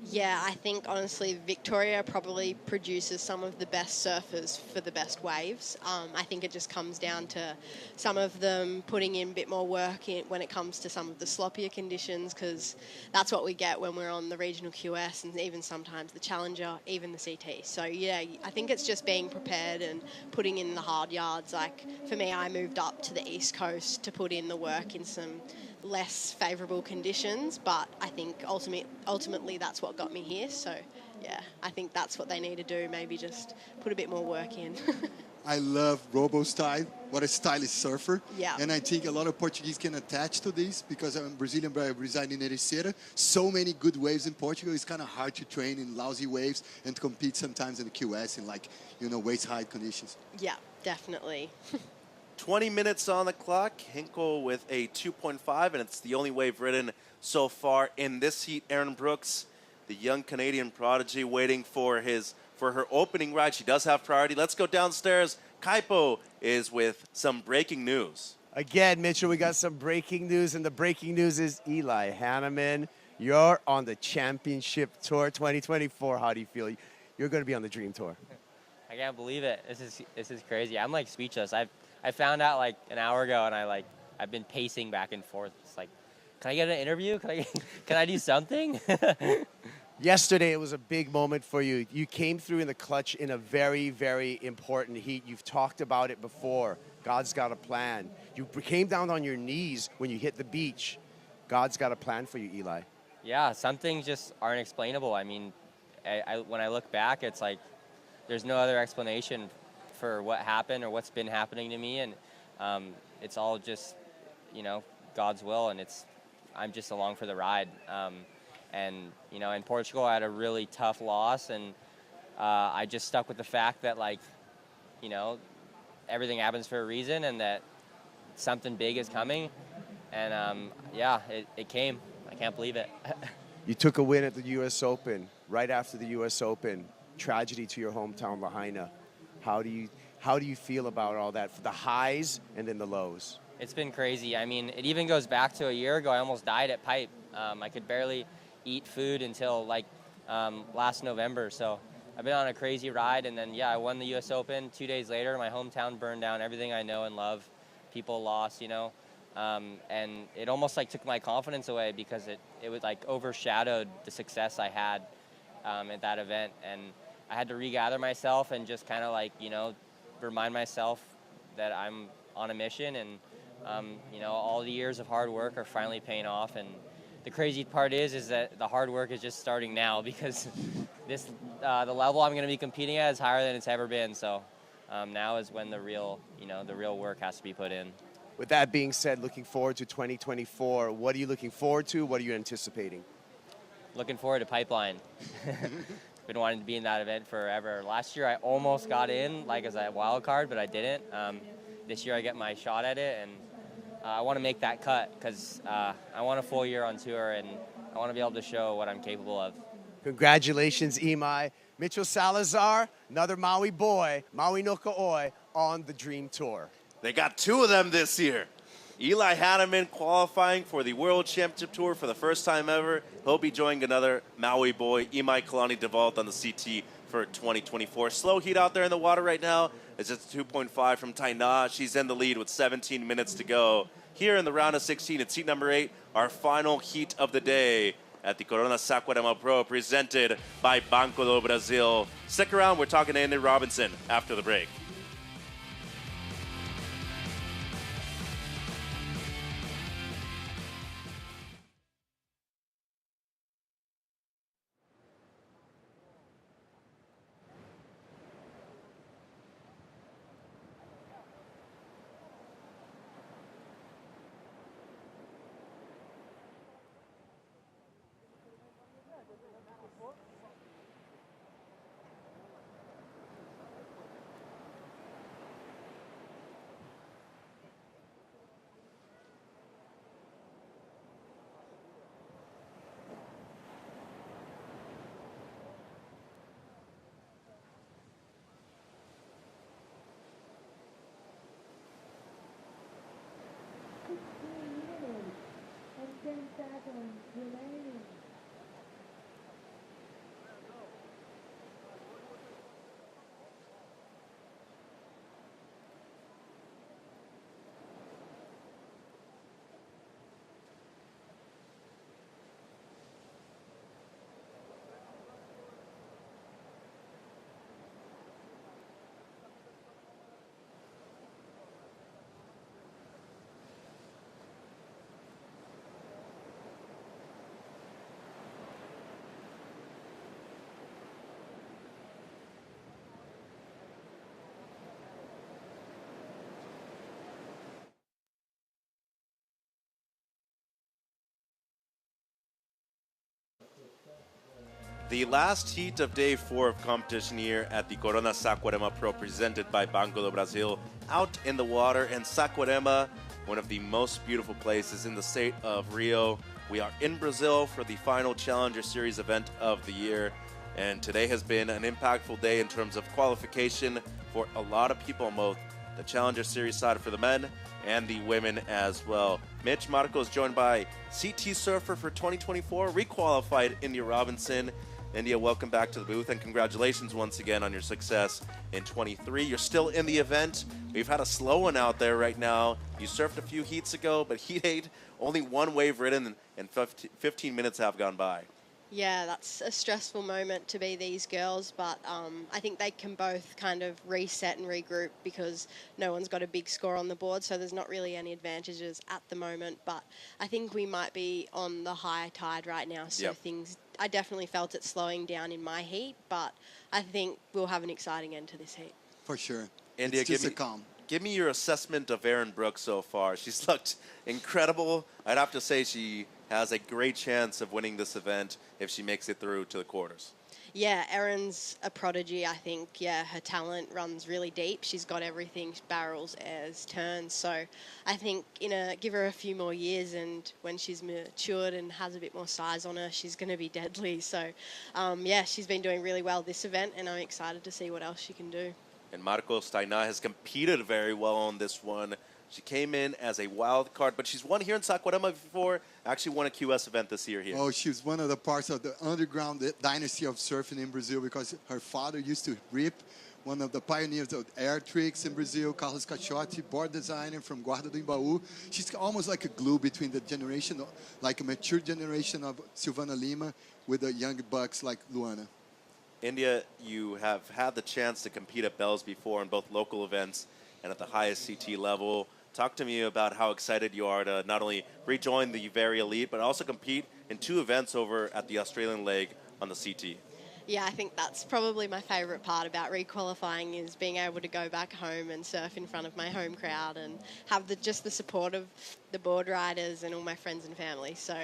Yeah, I think, honestly, Victoria probably produces some of the best surfers for the best waves. I think it just comes down to some of them putting in a bit more work when it comes to some of the sloppier conditions, because that's what we get when we're on the regional QS and even sometimes the Challenger, even the CT. So, yeah, I think it's just being prepared and putting in the hard yards. Like, for me, I moved up to the East Coast to put in the work in some less favourable conditions, but I think ultimately that's what got me here. So yeah, I think that's what they need to do, maybe just put a bit more work in. I love Robo style. What a stylish surfer. Yeah. And I think a lot of Portuguese can attach to this because I'm Brazilian, but I reside in Ericeira. So many good waves in Portugal. It's kind of hard to train in lousy waves and to compete sometimes in the QS in waist-high conditions. Yeah, definitely. 20 minutes on the clock. Hinkle with a 2.5, and it's the only wave ridden so far in this heat. Aaron Brooks, the young Canadian prodigy, waiting for her opening ride. She does have priority. Let's go downstairs. Kaipo is with some breaking news. Again, Mitchell, we got some breaking news, and the breaking news is Eli Hanneman. You're on the Championship Tour 2024. How do you feel? You're going to be on the Dream Tour. I can't believe it. This is crazy. I'm like speechless. I found out like an hour ago, and I've been pacing back and forth. It's like, can I get an interview? Can I do something? Yesterday, it was a big moment for you. You came through in the clutch in a very, very important heat. You've talked about it before. God's got a plan. You came down on your knees when you hit the beach. God's got a plan for you, Eli. Yeah, some things just aren't explainable. I mean, when I look back, it's like there's no other explanation for what happened or what's been happening to me, and it's all just God's will, and I'm just along for the ride. And in Portugal I had a really tough loss, and I just stuck with the fact that everything happens for a reason and that something big is coming, and it came. I can't believe it. You took a win at the U.S. Open. Right after the U.S. Open, tragedy to your hometown, Lahaina. How do you feel about all that, for the highs and then the lows? It's been crazy. I mean, it even goes back to a year ago. I almost died at Pipe. I could barely eat food until like last November. So I've been on a crazy ride. And then, yeah, I won the U.S. Open. 2 days later, my hometown burned down. Everything I know and love, people lost, you know. And it almost like took my confidence away because it was like overshadowed the success I had at that event. And I had to regather myself and just kind of like, you know, remind myself that I'm on a mission and, you know, all the years of hard work are finally paying off. And the crazy part is that the hard work is just starting now because this, the level I'm going to be competing at is higher than it's ever been. So now is when the real work has to be put in. With that being said, looking forward to 2024, what are you looking forward to? What are you anticipating? Looking forward to Pipeline. Been wanting to be in that event forever. Last year I almost got in, like as a wild card, but I didn't. This year I get my shot at it, and I want to make that cut because I want a full year on tour, and I want to be able to show what I'm capable of. Congratulations, Imai. Mitchell Salazar, another Maui boy, Maui no Ka'oi, on the Dream Tour. They got two of them this year. Eli Hanneman qualifying for the World Championship Tour for the first time ever. He'll be joining another Maui boy, Imai Kalani Devault, on the CT for 2024. Slow heat out there in the water right now. It's just 2.5 from Taina. She's in the lead with 17 minutes to go. Here in the round of 16, it's heat number 8, our final heat of the day at the Corona Saquarema Pro, presented by Banco Do Brasil. Stick around, we're talking to Andy Robinson after the break. The last heat of day 4 of competition here at the Corona Saquarema Pro, presented by Banco do Brasil, out in the water in Saquarema, one of the most beautiful places in the state of Rio. We are in Brazil for the final Challenger Series event of the year, and today has been an impactful day in terms of qualification for a lot of people on both the Challenger Series side for the men and the women as well. Mitch Marcos joined by CT surfer for 2024, requalified India Robinson. India, welcome back to the booth, and congratulations once again on your success in 23. You're still in the event. We've had a slow one out there right now. You surfed a few heats ago, but heat 8, only one wave ridden, and 15 minutes have gone by. Yeah, that's a stressful moment to be these girls, but I think they can both kind of reset and regroup because no one's got a big score on the board, so there's not really any advantages at the moment. But I think we might be on the high tide right now, so things, I definitely felt it slowing down in my heat, but I think we'll have an exciting end to this heat. For sure. India, give me your assessment of Erin Brooks so far. She's looked incredible. I'd have to say she has a great chance of winning this event if she makes it through to the quarters. Yeah, Erin's a prodigy, I think. Yeah, her talent runs really deep. She's got everything, barrels, airs, turns. So I think give her a few more years, and when she's matured and has a bit more size on her, she's going to be deadly. So yeah, she's been doing really well this event, and I'm excited to see what else she can do. And Marcos Tainá has competed very well on this one. She came in as a wild card, but she's won here in Saquarema before. Actually won a QS event this year here. Oh, she was one of the parts of the underground dynasty of surfing in Brazil because her father used to rip, one of the pioneers of air tricks in Brazil, Carlos Cacciotti, board designer from Guarda do Embaú. She's almost like a glue between the generation, like a mature generation of Silvana Lima with the young bucks like Luana. India, you have had the chance to compete at Bells before in both local events and at the highest CT level. Talk to me about how excited you are to not only rejoin the very elite, but also compete in 2 events over at the Australian leg on the CT. Yeah, I think that's probably my favourite part about requalifying is being able to go back home and surf in front of my home crowd and have just the support of the board riders and all my friends and family. So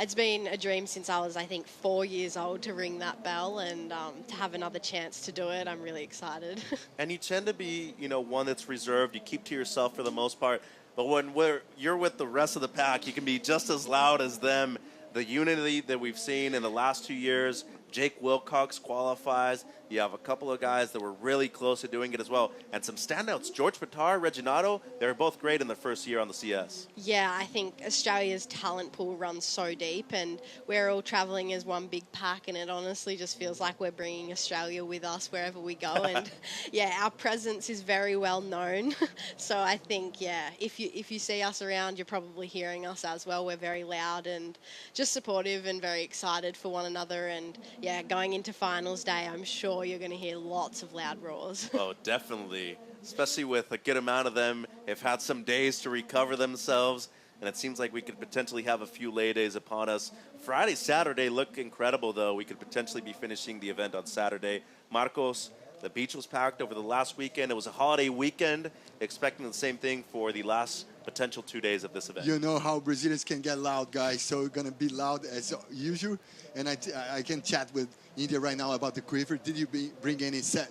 it's been a dream since I was, I think, 4 years old to ring that bell, and to have another chance to do it, I'm really excited. And you tend to be, one that's reserved. You keep to yourself for the most part. But when you're with the rest of the pack, you can be just as loud as them. The unity that we've seen in the last 2 years, Jake Wilcox qualifies. You have a couple of guys that were really close to doing it as well. And some standouts, George Pitar, Reginato, they were both great in their first year on the CS. Yeah, I think Australia's talent pool runs so deep, and we're all travelling as one big pack, and it honestly just feels like we're bringing Australia with us wherever we go. And yeah, our presence is very well known. So I think, yeah, if you see us around, you're probably hearing us as well. We're very loud and just supportive and very excited for one another. And yeah, going into finals day, I'm sure you're going to hear lots of loud roars. Oh, definitely. Especially with a good amount of them have had some days to recover themselves. And it seems like we could potentially have a few lay days upon us. Friday, Saturday look incredible, though. We could potentially be finishing the event on Saturday. Marcos, the beach was packed over the last weekend. It was a holiday weekend. Expecting the same thing for the last potential 2 days of this event. You know how Brazilians can get loud, guys. So we're going to be loud as usual. And I can chat with India right now about the quiver. Did you bring any set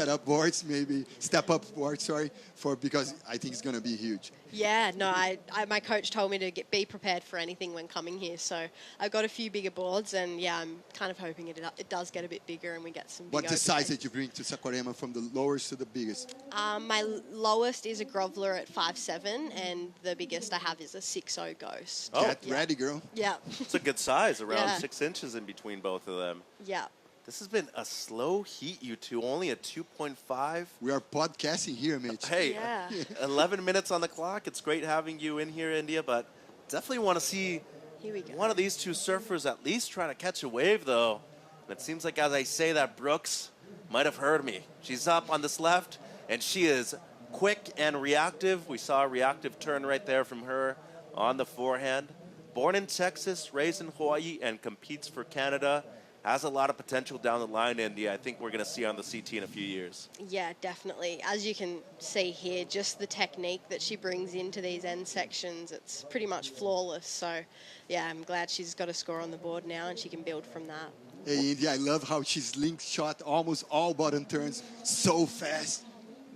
up boards, maybe step up boards, sorry, because I think it's going to be huge. Yeah, no, my coach told me to be prepared for anything when coming here. So I've got a few bigger boards, and yeah, I'm kind of hoping it does get a bit bigger and we get some big What's the size openings. that you bring to Saquarema from the lowest to the biggest? My lowest is a groveler at 5'7", and the biggest I have is a 6'0" Ghost. Oh, Get ready, girl. Yeah. It's a good size, around Yeah. 6 inches in between both of them. Yeah. This has been a slow heat, you two. Only a 2.5. We are podcasting here, Mitch. Hey, Yeah. 11 minutes on the clock. It's great having you in here, India, but definitely want to see Here we go. one of these two surfers at least try to catch a wave, though. And it seems like as I say that, Brooks might have heard me. She's up on this left, and she is quick and reactive. We saw a reactive turn right there from her on the forehand. Born in Texas, raised in Hawaii, and competes for Canada. Has a lot of potential down the line, India. I think we're going to see on the CT in a few years. Yeah, definitely. As you can see here, just the technique that she brings into these end sections, it's pretty much flawless. So, yeah, I'm glad she's got a score on the board now and she can build from that. Hey, India, I love how she's linked shot almost all bottom turns so fast.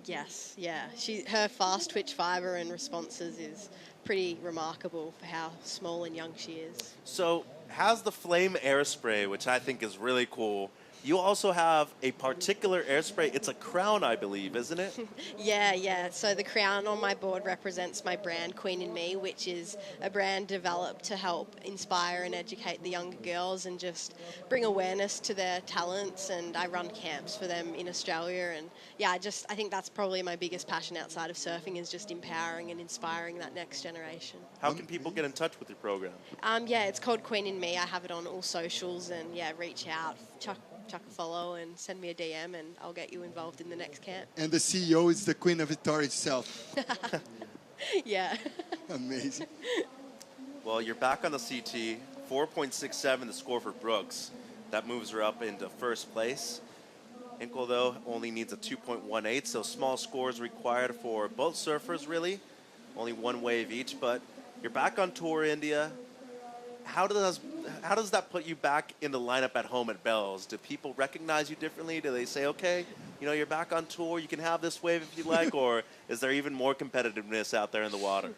Yes, yeah. Her fast twitch fiber and responses is pretty remarkable for how small and young she is. So, has the Flame air spray, which I think is really cool. You also have a particular air spray. It's a crown, I believe, isn't it? Yeah. So the crown on my board represents my brand, Queen in Me, which is a brand developed to help inspire and educate the younger girls and just bring awareness to their talents. And I run camps for them in Australia. And yeah, I think that's probably my biggest passion outside of surfing is just empowering and inspiring that next generation. How can people get in touch with your program? Yeah, it's called Queen in Me. I have it on all socials, and yeah, reach out, chuck a follow and send me a DM and I'll get you involved in the next camp. And the CEO is the Queen of Victoria itself. Yeah. Amazing. Well, you're back on the CT. 4.67 the score for Brooks. That moves her up into first place. Inkle, though, only needs a 2.18, so small scores required for both surfers, really. Only one wave each, but you're back on tour, India. How how does that put you back in the lineup at home at Bells? Do people recognize you differently? Do they say, okay, you know, you're back on tour, you can have this wave if you like, or is there even more competitiveness out there in the water?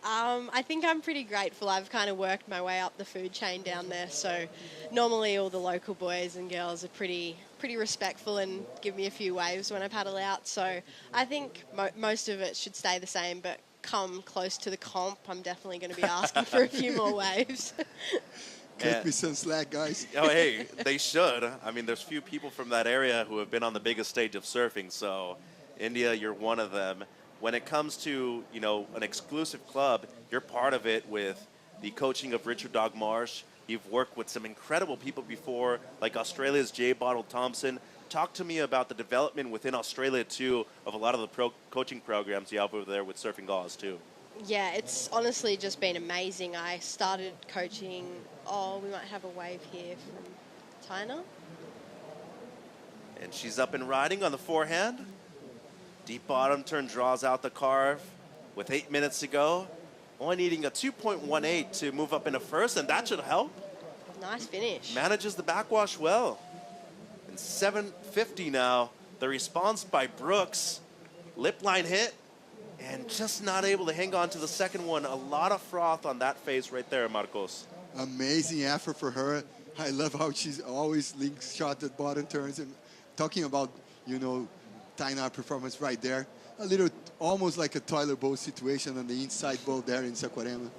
I think I'm pretty grateful. I've kind of worked my way up the food chain down there, so normally all the local boys and girls are pretty respectful and give me a few waves when I paddle out. So I think most of it should stay the same, but come close to the comp, I'm definitely going to be asking for a few more waves. Cut me some slack, guys. Oh, hey, they should. I mean, there's few people from that area who have been on the biggest stage of surfing, so India, you're one of them. When it comes to, you know, an exclusive club, you're part of it with the coaching of Richard Dog Marsh. You've worked with some incredible people before, like Australia's J. Bottle Thompson. Talk to me about the development within Australia, too, of a lot of the coaching programs you have over there with Surfing Gauze, too. Yeah, it's honestly just been amazing. I started coaching, we might have a wave here from Tina. And she's up and riding on the forehand. Deep bottom turn draws out the carve with 8 minutes to go. Only needing a 2.18 to move up into first, and that should help. Nice finish. Manages the backwash well. And 750 now. The response by Brooks. Lip line hit, and just not able to hang on to the second one. A lot of froth on that face right there, Marcos. Amazing effort for her. I love how she's always link shot at bottom turns. And talking about, you know, Taina performance right there. A little, almost like a toilet bowl situation on the inside bowl there in Saquarema.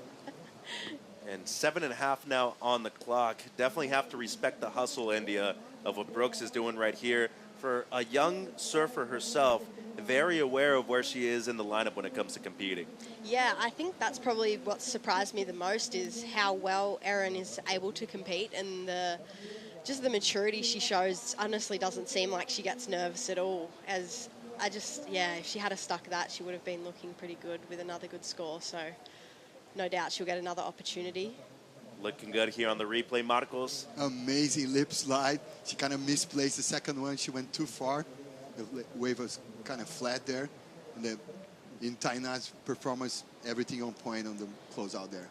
And 7.5 now on the clock. Definitely have to respect the hustle, India, of what Brooks is doing right here. For a young surfer herself, very aware of where she is in the lineup when it comes to competing. Yeah, I think that's probably what surprised me the most is how well Erin is able to compete, and just the maturity she shows honestly doesn't seem like she gets nervous at all. If she had stuck that, she would have been looking pretty good with another good score. So no doubt she'll get another opportunity. Looking good here on the replay, Marcos. Amazing lip slide. She kind of misplaced the second one. She went too far. The wave was kind of flat there. And in Taina's performance, everything on point on the closeout there.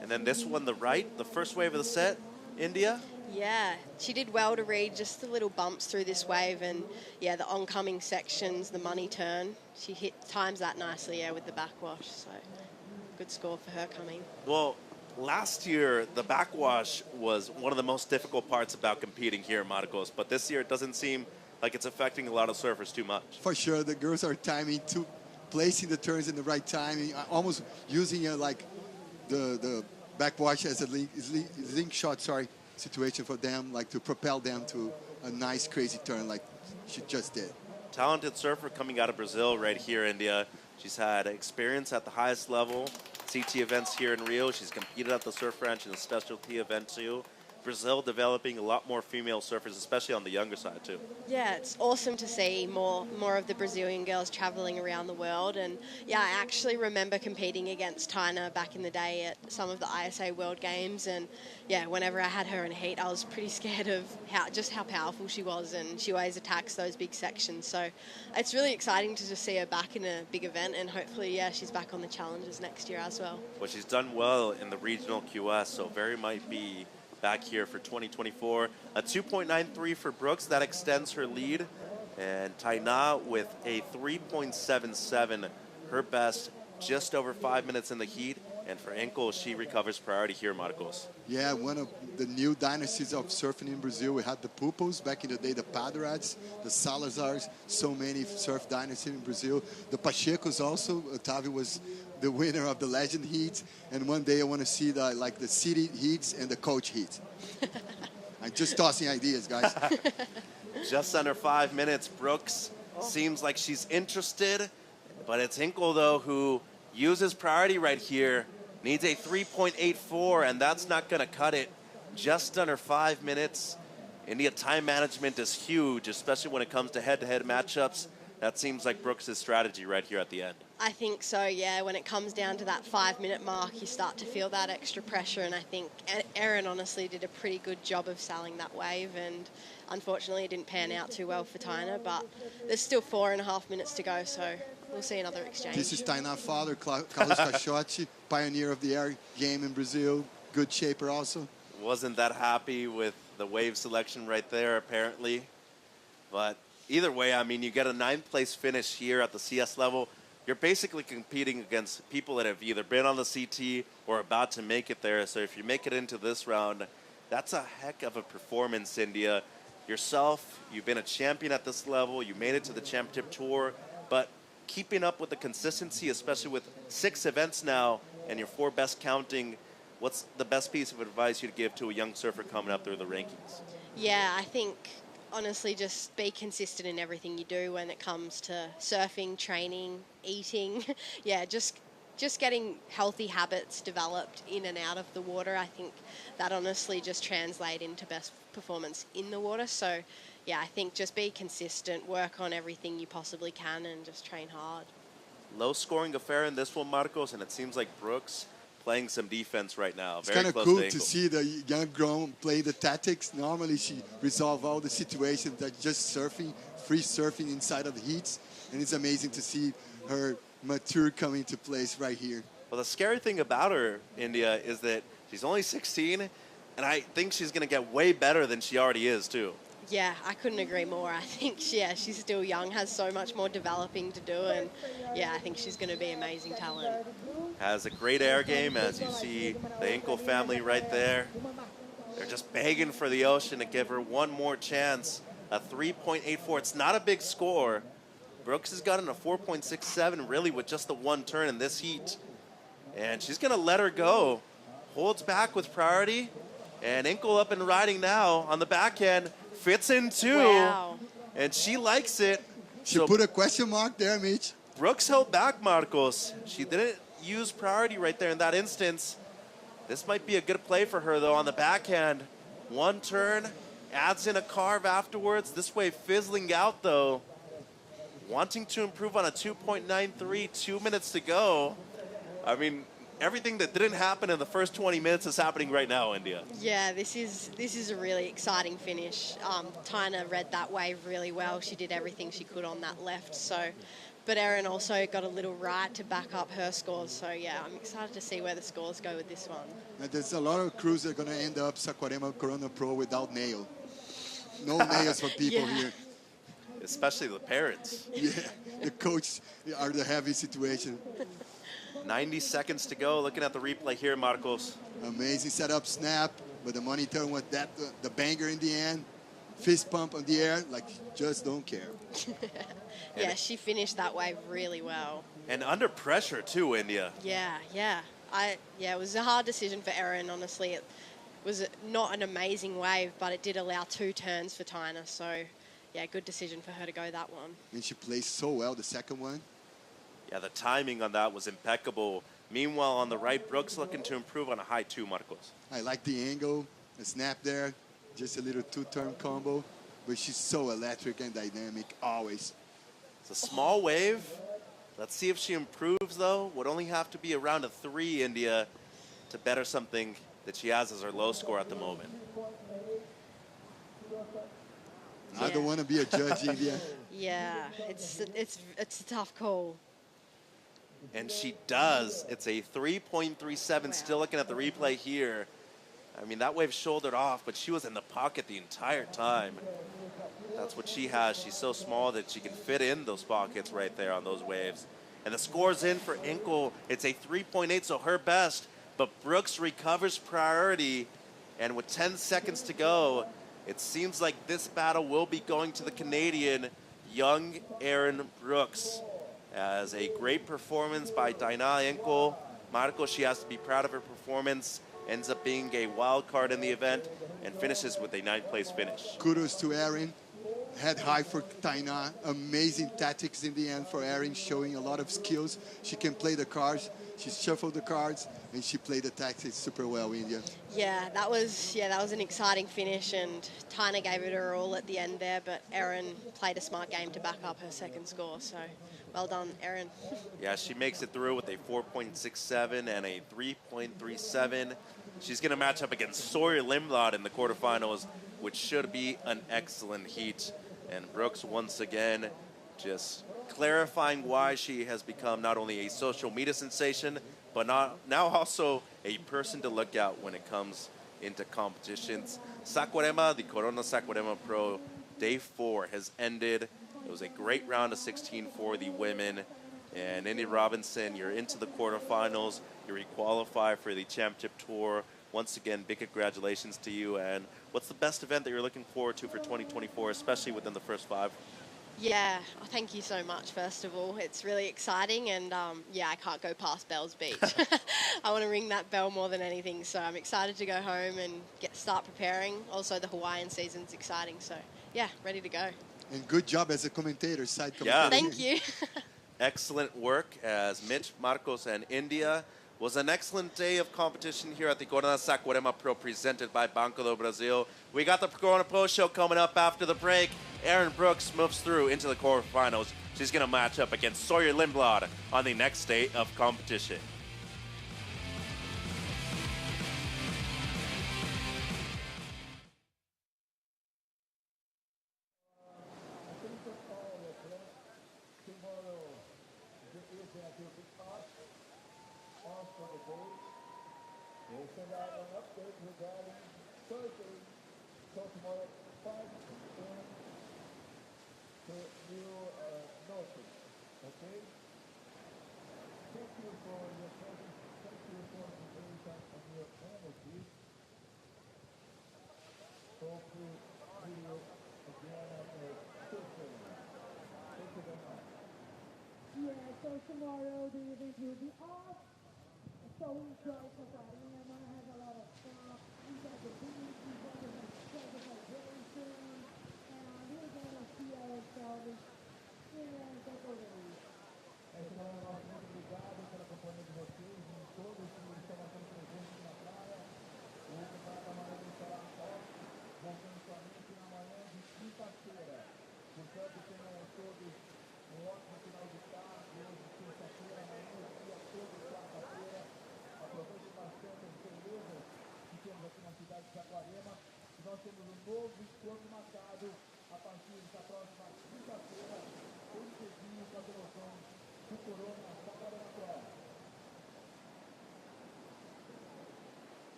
And then this one, the right, the first wave of the set, India. Yeah, she did well to read just the little bumps through this wave, and yeah, the oncoming sections, the money turn, she times that nicely, yeah, with the backwash. So good score for her coming. Well, last year the backwash was one of the most difficult parts about competing here in Marcos, but this year it doesn't seem like it's affecting a lot of surfers too much. For sure, the girls are timing to placing the turns in the right timing, almost using like the backwash as a link shot, situation for them, like to propel them to a nice crazy turn like she just did. Talented surfer coming out of Brazil right here, India. She's had experience at the highest level, CT events here in Rio. She's competed at the Surf Ranch in a specialty event too. Brazil developing a lot more female surfers, especially on the younger side too. Yeah, it's awesome to see more of the Brazilian girls traveling around the world. And yeah, I actually remember competing against Taina back in the day at some of the ISA World Games. And yeah, whenever I had her in heat, I was pretty scared of how powerful she was, and she always attacks those big sections. So it's really exciting to just see her back in a big event, and hopefully, yeah, she's back on the Challengers next year as well. Well, she's done well in the regional QS, so very might be back here for 2024. A 2.93 for Brooks, that extends her lead. And Taina with a 3.77, her best, just over 5 minutes in the heat. And for Enkel, she recovers priority here, Marcos. Yeah, one of the new dynasties of surfing in Brazil. We had the Pupos back in the day, the Padrads, the Salazars, so many surf dynasties in Brazil. The Pachecos also. Otávio was the winner of the Legend Heats. And one day I want to see the city heats and the coach heats. I'm just tossing ideas, guys. Just under 5 minutes. Brooks seems like she's interested, but it's Enkel, though, who uses priority right here. Needs a 3.84, and that's not going to cut it. Just under 5 minutes. India time management is huge, especially when it comes to head-to-head matchups. That seems like Brooks' strategy right here at the end. I think so, yeah. When it comes down to that 5 minute mark, you start to feel that extra pressure, and I think Erin honestly did a pretty good job of selling that wave, and unfortunately it didn't pan out too well for Taina, but there's still 4.5 minutes to go, so we'll see another exchange. This is Taina's father, Carlos Cachotti, pioneer of the air game in Brazil. Good shaper also. wasn't that happy with the wave selection right there, apparently. But either way, I mean, you get a 9th place finish here at the CS level. You're basically competing against people that have either been on the CT or about to make it there. So if you make it into this round, that's a heck of a performance, India. Yourself, you've been a champion at this level. You made it to the championship tour. But keeping up with the consistency, especially with 6 events now and your 4 best counting, what's the best piece of advice you'd give to a young surfer coming up through the rankings? Yeah, I think honestly just be consistent in everything you do when it comes to surfing, training, eating. Yeah, just getting healthy habits developed in and out of the water. I think that honestly just translate into best performance in the water. So yeah, I think just be consistent, work on everything you possibly can and just train hard. Low scoring affair in this one, Marcos, and it seems like Brooks playing some defense right now. It's Very kind of close cool to to ankle. see the young girl play the tactics. Normally she resolve all the situations that just surfing, free surfing inside of the heats. And it's amazing to see her mature coming to place right here. Well, the scary thing about her, India, is that she's only 16, and I think she's going to get way better than she already is, too. Yeah, I couldn't agree more. I think, she's still young, has so much more developing to do, and yeah, I think she's going to be amazing talent. Has a great air game, as you see the Inkle family right there. They're just begging for the ocean to give her one more chance. A 3.84. It's not a big score. Brooks has gotten a 4.67 really with just the one turn in this heat. And she's going to let her go. Holds back with priority. And Inkle up and riding now on the backhand. Fits in too. Wow. And she likes it. She put a question mark there, Mitch. Brooks held back, Marcos. She didn't use priority right there in that instance. This might be a good play for her, though, on the backhand. One turn, adds in a carve afterwards. This wave fizzling out, though. Wanting to improve on a 2.93, 2 minutes to go. I mean, everything that didn't happen in the first 20 minutes is happening right now, India. Yeah, this is a really exciting finish. Tina read that wave really well. She did everything she could on that left. So, but Erin also got a little right to back up her scores. So yeah, I'm excited to see where the scores go with this one. And there's a lot of crews that are going to end up Saquarema Corona Pro without nail. No nails for people here. Especially the parents. Yeah, the coach are the heavy situation. 90 seconds to go. Looking at the replay here, Marcos. Amazing setup snap, but the money turn with that, the banger in the end. Fist pump on the air, like just don't care. Yeah, she finished that wave really well. And under pressure too, India. Yeah. It was a hard decision for Erin, honestly. It was not an amazing wave, but it did allow 2 turns for Tina. So yeah, good decision for her to go that one. And she plays so well the second one. Yeah, the timing on that was impeccable. Meanwhile, on the right, Brooks looking to improve on a high 2, Marcos. I like the angle, the snap there, just a little 2-turn combo, but she's so electric and dynamic, always. It's a small wave. Let's see if she improves, though. Would only have to be around a 3, India, to better something that she has as her low score at the moment. I don't want to be a judge, India. Yeah, it's a tough call. And she does. It's a 3.37. Still looking at the replay here. I mean, that wave shouldered off, but she was in the pocket the entire time. That's what she has. She's so small that she can fit in those pockets right there on those waves. And the score's in for Inkle. It's a 3.8, so her best. But Brooks recovers priority. And with 10 seconds to go, it seems like this battle will be going to the Canadian, young Erin Brooks. As a great performance by Dinah Inkle. Marco, she has to be proud of her performance. Ends up being a wild card in the event and finishes with a 9th place finish. Kudos to Erin. Head high for Taina. Amazing tactics in the end for Erin, showing a lot of skills. She can play the cards. She shuffled the cards, and she played the tactics super well, India. Yeah, that was an exciting finish, and Tina gave it her all at the end there, but Erin played a smart game to back up her second score, so well done, Erin. Yeah, she makes it through with a 4.67 and a 3.37. She's going to match up against Sawyer Limrod in the quarterfinals, which should be an excellent heat. And Brooks, once again, just clarifying why she has become not only a social media sensation, but now also a person to look out when it comes into competitions. Saquarema, the Corona Saquarema Pro Day 4 has ended. It was a great round of 16 for the women. And Indy Robinson, you're into the quarterfinals. You re-qualify for the championship tour. Once again, big congratulations to you. And what's the best event that you're looking forward to for 2024, especially within the first 5? Yeah, thank you so much, first of all. It's really exciting, and yeah, I can't go past Bells Beach. I want to ring that bell more than anything, so I'm excited to go home and start preparing. Also, the Hawaiian season's exciting, so yeah, ready to go. And good job as a commentator, side Yeah. commentator. Thank you. Excellent work as Mitch, Marcos, and India. Was an excellent day of competition here at the Corona Saquarema Pro presented by Banco do Brasil. We got the Corona Pro Show coming up after the break. Erin Brooks moves through into the quarterfinals. She's going to match up against Sawyer Lindblad on the next day of competition. We'll send out an update regarding surgery. So tomorrow at 5 p.m. to new notice. Okay? Thank you for your presence. Thank you for the insight of your energy. Hope to see you again on the Tuesday. Thank you very much. Yeah, so tomorrow the event will be off. So we try to Saquarema, have a lot of fun. We got the beach, we got the celebration, and we're going to see ourselves in Saquarema. Semana nossa, muito obrigado pela companhia de vocês, em todos que estão marcando presente na praia. O campeonato amarelo estará off, voltando somente amanhã de quinta-feira. Portanto, tenham todos um ótimo final de tarde, hoje terça-feira, amanhã, dia todo, quarta-feira. Aproveite bastante as belezas que temos aqui na cidade de Saquarema. E nós temos um novo encontro marcado a partir da próxima quinta-feira, bem cedinho, com a promoção do Corona Saquarema Pro.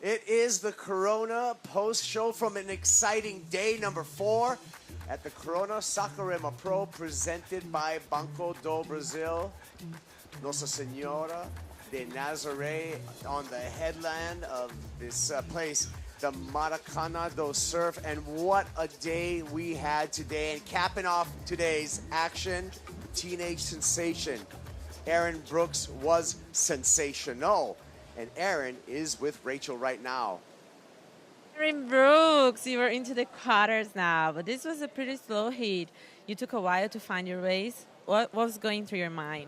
It is the Corona post-show from an exciting day number 4 at the Corona Saquarema Pro presented by Banco do Brasil. Nossa Senora de Nazaré on the headland of this place, the Maracana do Surf. And what a day we had today. And capping off today's action, teenage sensation Erin Brooks was sensational. And Aaron is with Rachel right now. Aaron Brooks, you are into the quarters now, but this was a pretty slow heat. You took a while to find your ways. What was going through your mind?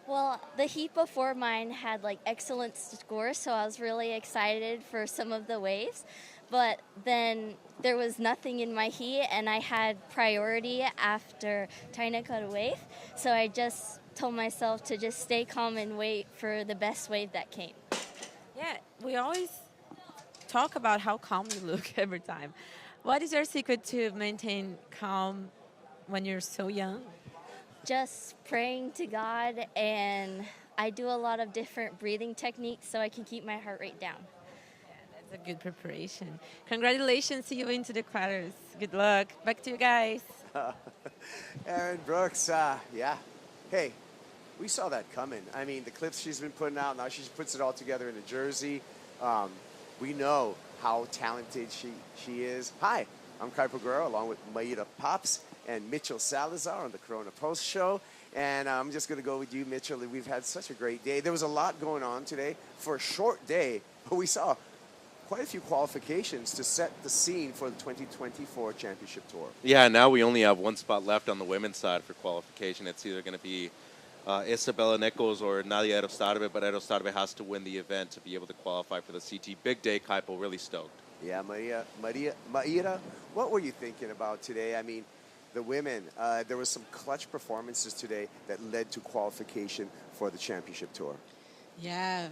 Well, the heat before mine had like excellent scores, so I was really excited for some of the waves. But then there was nothing in my heat, and I had priority after trying to cut a wave. So I just told myself to just stay calm and wait for the best wave that came. Yeah, we always talk about how calm you look every time. What is your secret to maintain calm when you're so young? Just praying to God, and I do a lot of different breathing techniques so I can keep my heart rate down. That's a good preparation. Congratulations, see you into the quarters. Good luck. Back to you guys. Aaron Brooks, yeah. Hey, we saw that coming. I mean, the clips she's been putting out, now she puts it all together in a jersey. We know how talented she is. Hi, I'm Kuiper Guerrero, along with Maida Pops and Mitchell Salazar on the Corona Post Show. And I'm just going to go with you, Mitchell. We've had such a great day. There was a lot going on today for a short day, but we saw quite a few qualifications to set the scene for the 2024 Championship Tour. Yeah, now we only have one spot left on the women's side for qualification. It's either going to be Isabella Nichols or Nadia Erostarbe, but Erostarbe has to win the event to be able to qualify for the CT. Big day, Kaipo, really stoked. Yeah, Maida, what were you thinking about today? I mean, the women, there was some clutch performances today that led to qualification for the Championship Tour. Yeah,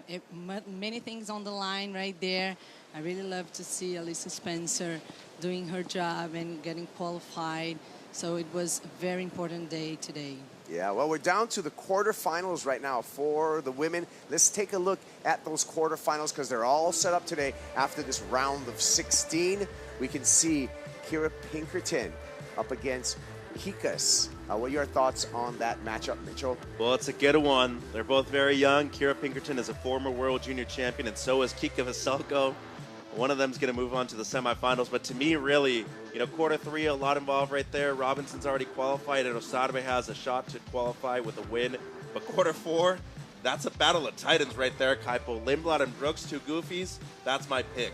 many things on the line right there. I really love to see Alyssa Spencer doing her job and getting qualified. So it was a very important day today. Yeah, well, we're down to the quarterfinals right now for the women. Let's take a look at those quarterfinals because they're all set up today after this round of 16. We can see Kira Pinkerton up against Kikas. What are your thoughts on that matchup, Mitchell? Well, it's a good one. They're both very young. Kira Pinkerton is a former world junior champion, and so is Kika Veselko. One of them's going to move on to the semifinals. But to me, really, quarter three, a lot involved right there. Robinson's already qualified, and Erostarbe has a shot to qualify with a win. But quarter four, that's a battle of titans right there, Kaipo. Lindblad and Brooks, two goofies. That's my pick.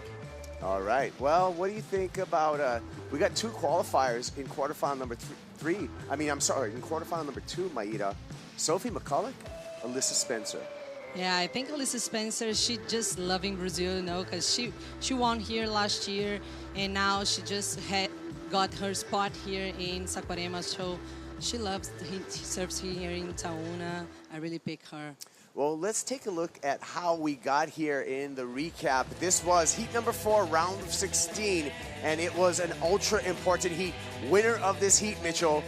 All right. Well, what do you think about, we got two qualifiers in quarterfinal number three. In quarterfinal number two, Maida. Sophie McCulloch, Alyssa Spencer. Yeah, I think Alyssa Spencer, she just loving Brazil, because she won here last year, and now she just got her spot here in Saquarema, so she loves surfs here in Itaúna. I really pick her. Well, let's take a look at how we got here in the recap. This was heat number 4, round of 16, and it was an ultra important heat. Winner of this heat, Mitchell,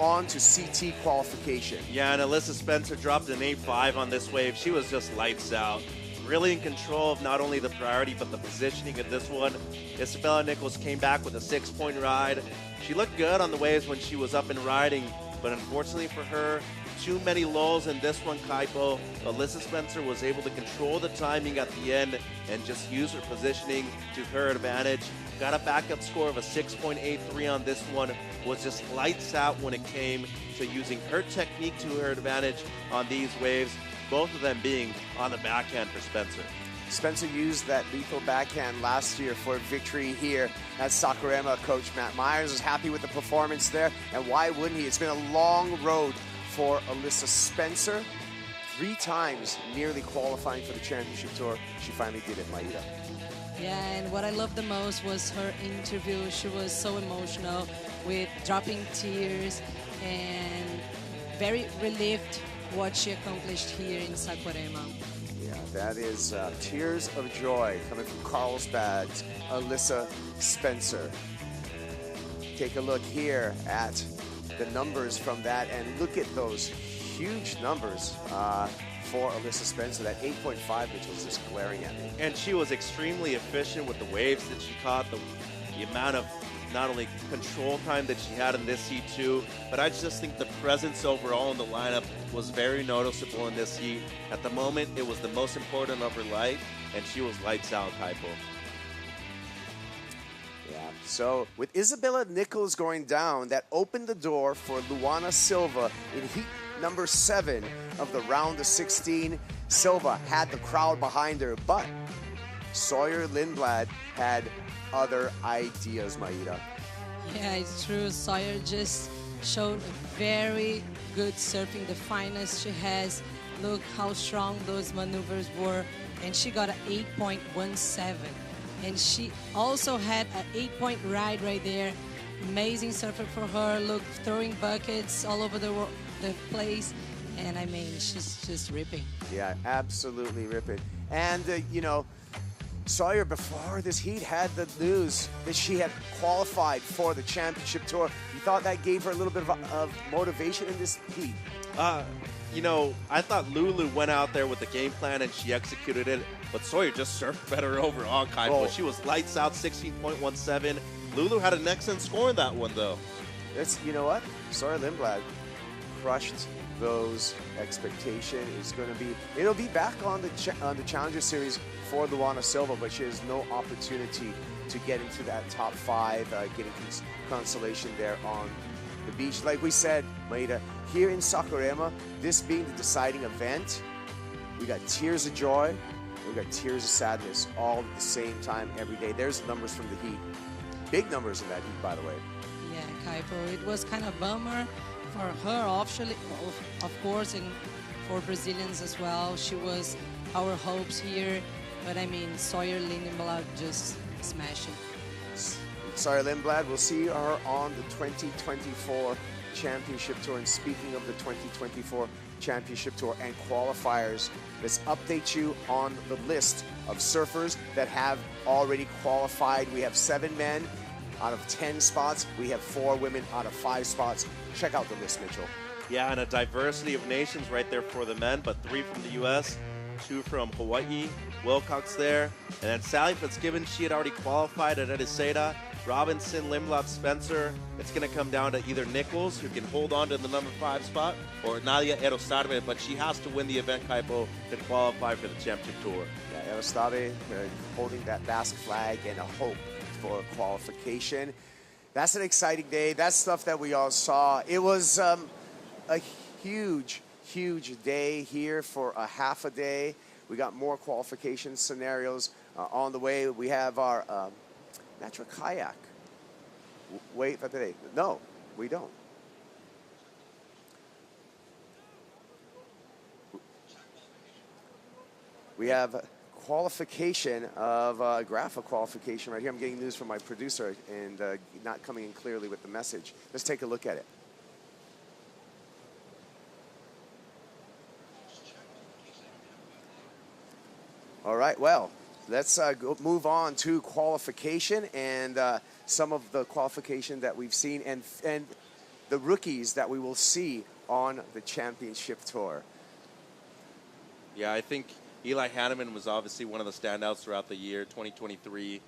on to CT qualification. Yeah, and Alyssa Spencer dropped an 8.5 on this wave. She was just lights out. Really in control of not only the priority, but the positioning of this one. Isabella Nichols came back with a 6-point ride. She looked good on the waves when she was up and riding, but unfortunately for her, too many lulls in this one, Kaipo. Alyssa Spencer was able to control the timing at the end and just use her positioning to her advantage. Got a backup score of a 6.83 on this one. Was just lights out when it came to using her technique to her advantage on these waves, both of them being on the backhand for Spencer. Spencer used that lethal backhand last year for victory here at Saquarema. Coach Matt Myers is happy with the performance there, and why wouldn't he? It's been a long road for Alyssa Spencer. 3 times nearly qualifying for the Championship Tour. She finally did it, Maida. Yeah, and what I loved the most was her interview. She was so emotional with dropping tears and very relieved what she accomplished here in Saquarema. Yeah, that is tears of joy coming from Carlsbad's Alyssa Spencer. Take a look here at the numbers from that, and look at those huge numbers for Alyssa Spencer. That 8.5, which was just glaring at me. And she was extremely efficient with the waves that she caught, the amount of not only control time that she had in this heat too, but I just think the presence overall in the lineup was very noticeable in this heat. At the moment, it was the most important of her life, and she was lights out, Kaipo. Yeah, so with Isabella Nichols going down, that opened the door for Luana Silva in heat number 7 of the round of 16. Silva had the crowd behind her, but Sawyer Lindblad had other ideas, Maida. Yeah, it's true. Sawyer just showed a very good surfing, the finest she has. Look how strong those maneuvers were. And she got an 8.17. And she also had an 8-point ride right there. Amazing surfer for her. Look, throwing buckets all over the place. And I mean, she's just ripping. Yeah, absolutely ripping. And, you know, Sawyer, before this heat, had the news that she had qualified for the championship tour. You thought that gave her a little bit of motivation in this heat? You know, I thought Lulu went out there with the game plan and she executed it, but Sawyer just surfed better overall, Kaipo. Oh. She was lights out, 16.17. Lulu had an excellent score in that one, though. That's, you know what? Sawyer Lindblad crushed those expectations. It'll be back on the Challenger Series for Luana Silva, but she has no opportunity to get into that top 5, getting consolation there on the beach. Like we said, Maida, here in Saquarema, this being the deciding event, we got tears of joy, we got tears of sadness all at the same time every day. There's numbers from the heat. Big numbers in that heat, by the way. Yeah, Kaipo, it was kind of bummer for her, actually, of course, and for Brazilians as well. She was our hopes here, but I mean, Sawyer Lindblad just smashing. Sawyer Lindblad, we'll see her on the 2024 Championship Tour. And speaking of the 2024 Championship Tour and qualifiers, let's update you on the list of surfers that have already qualified. We have 7 men out of 10 spots. We have 4 women out of 5 spots. Check out the list, Mitchell. Yeah, and a diversity of nations right there for the men, but 3 from the U.S., 2 from Hawaii, Wilcox there, and then Sally Fitzgibbon, she had already qualified at Ediseda. Robinson, Lindblad, Spencer. It's going to come down to either Nichols, who can hold on to the number 5 spot, or Nadia Erostave, but she has to win the event, Kaipo, to qualify for the championship tour. Yeah, Erostave holding that Basque flag and a hope for qualification. That's an exciting day. That's stuff that we all saw. It was a huge day here for a half a day. We got more qualification scenarios on the way. We have our natural kayak. Wait, no, we don't. We have qualification of a graph of qualification right here. I'm getting news from my producer and not coming in clearly with the message. Let's take a look at it. All right, well, let's move on to qualification and some of the qualification that we've seen and the rookies that we will see on the championship tour. Yeah, I think Eli Hanneman was obviously one of the standouts throughout the year, 2023.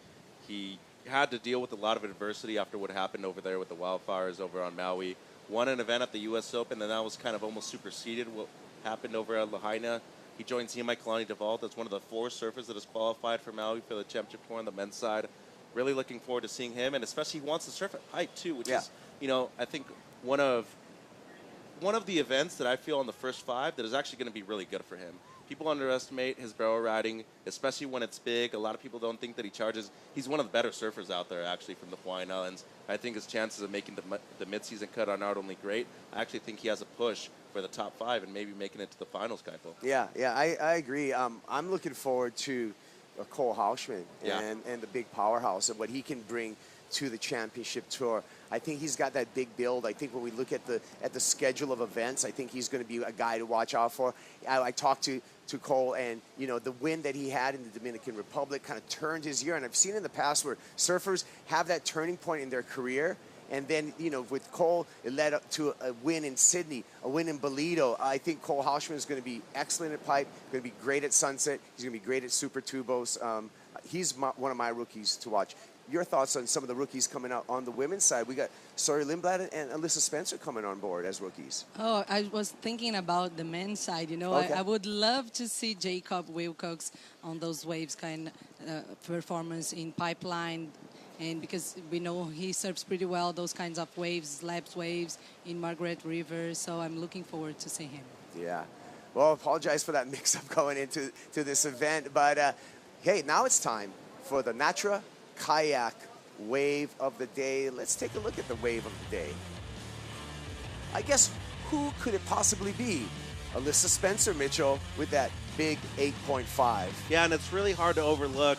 He had to deal with a lot of adversity after what happened over there with the wildfires over on Maui. Won an event at the U.S. Open, and that was kind of almost superseded what happened over at Lahaina. He joined CMI Kalani DeVault as one of the 4 surfers that has qualified for Maui for the championship tour on the men's side. Really looking forward to seeing him, and especially he wants to surf at height too, which is, you know, I think one of the events that I feel on the first 5 that is actually going to be really good for him. People underestimate his barrel riding, especially when it's big. A lot of people don't think that he charges. He's one of the better surfers out there, actually, from the Hawaiian Islands. I think his chances of making the mid-season cut are not only great, I actually think he has a push for the top 5 and maybe making it to the finals, Kaipo. Yeah, I agree. I'm looking forward to Cole Hausman and the big powerhouse and what he can bring to the championship tour. I think he's got that big build. I think when we look at the schedule of events, I think he's going to be a guy to watch out for. I talked to Cole, and you know, the win that he had in the Dominican Republic kind of turned his year. And I've seen in the past where surfers have that turning point in their career. And then, you know, with Cole, it led up to a win in Sydney, a win in Bolito. I think Cole Hausman is going to be excellent at pipe, going to be great at Sunset. He's going to be great at Super Tubos. He's one of my rookies to watch. Your thoughts on some of the rookies coming out on the women's side? We got Sawyer Lindblad and Alyssa Spencer coming on board as rookies. Oh, I was thinking about the men's side. You know, Okay. I would love to see Jacob Wilcox on those waves kind of performance in Pipeline. And because we know he surfs pretty well, those kinds of waves, laps waves in Margaret River. So I'm looking forward to see him. Yeah. Well, apologize for that mix-up going into this event. But, hey, now it's time for the Natra Kayak Wave of the Day. Let's take a look at the wave of the day. I guess, who could it possibly be? Alyssa Spencer, Mitchell, with that big 8.5. Yeah, and it's really hard to overlook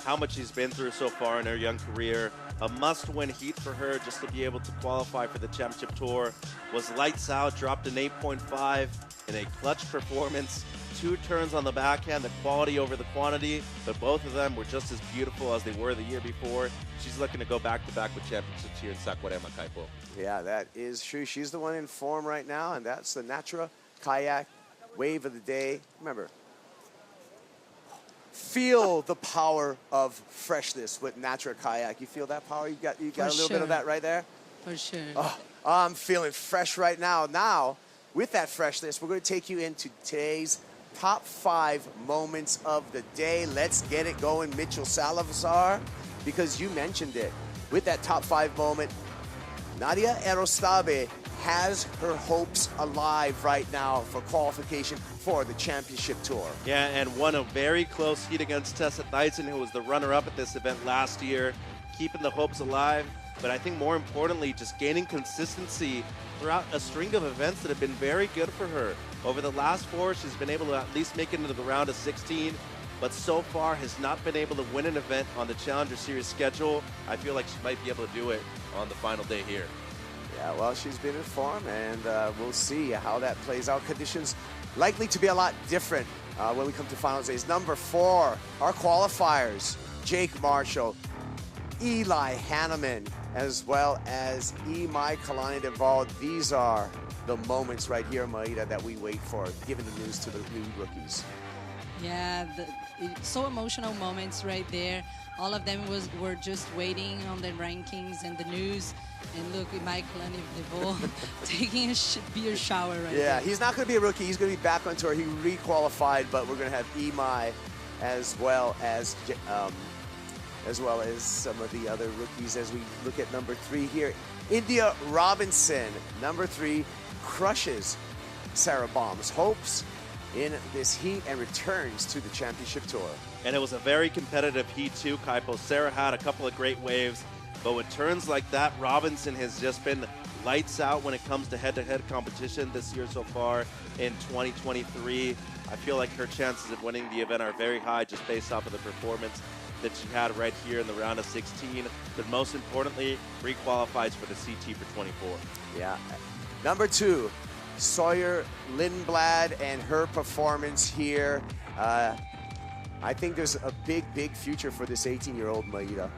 how much she's been through so far in her young career. A must-win heat for her just to be able to qualify for the championship tour. Was lights out, dropped an 8.5 in a clutch performance. 2 turns on the backhand, the quality over the quantity, but both of them were just as beautiful as they were the year before. She's looking to go back-to-back with championships here in Saquarema, Kaipo. Yeah, that is true. She's the one in form right now, and that's the Natra Kayak Wave of the Day. Remember, feel the power of freshness with Natra Kayak. You feel that power? You got a little bit of that right there? For sure. Oh, I'm feeling fresh right now. Now, with that freshness, we're going to take you into today's top 5 moments of the day. Let's get it going, Mitchell Salazar, because you mentioned it. With that top 5 moment, Nadia Erostabe has her hopes alive right now for qualification for the championship tour. Yeah, and won a very close heat against Tessa Dyson, who was the runner-up at this event last year, keeping the hopes alive. But I think more importantly, just gaining consistency throughout a string of events that have been very good for her. Over the last 4, she's been able to at least make it into the round of 16, but so far has not been able to win an event on the Challenger Series schedule. I feel like she might be able to do it on the final day here. Yeah, well, she's been in form, and we'll see how that plays out. Conditions likely to be a lot different when we come to finals days. Number 4, our qualifiers, Jake Marshall, Eli Hanneman, as well as Imai Kalani Deval. These are the moments right here, Maida, that we wait for, giving the news to the new rookies. Yeah, so emotional moments right there. All of them were just waiting on the rankings and the news. And look at Mike Deval taking a beer shower right there. Yeah, he's not going to be a rookie. He's going to be back on tour. He re-qualified, but we're going to have Imai as well as some of the other rookies as we look at number 3 here. India Robinson, number 3, crushes Sarah Baum's hopes in this heat and returns to the championship tour. And it was a very competitive heat too, Kaipo. Sarah had a couple of great waves, but with turns like that, Robinson has just been lights out when it comes to head-to-head competition this year so far in 2023. I feel like her chances of winning the event are very high just based off of the performance that she had right here in the round of 16, but most importantly, re-qualifies for the CT for 24. Yeah. Number 2, Sawyer Lindblad and her performance here. I think there's a big future for this 18-year-old Maida.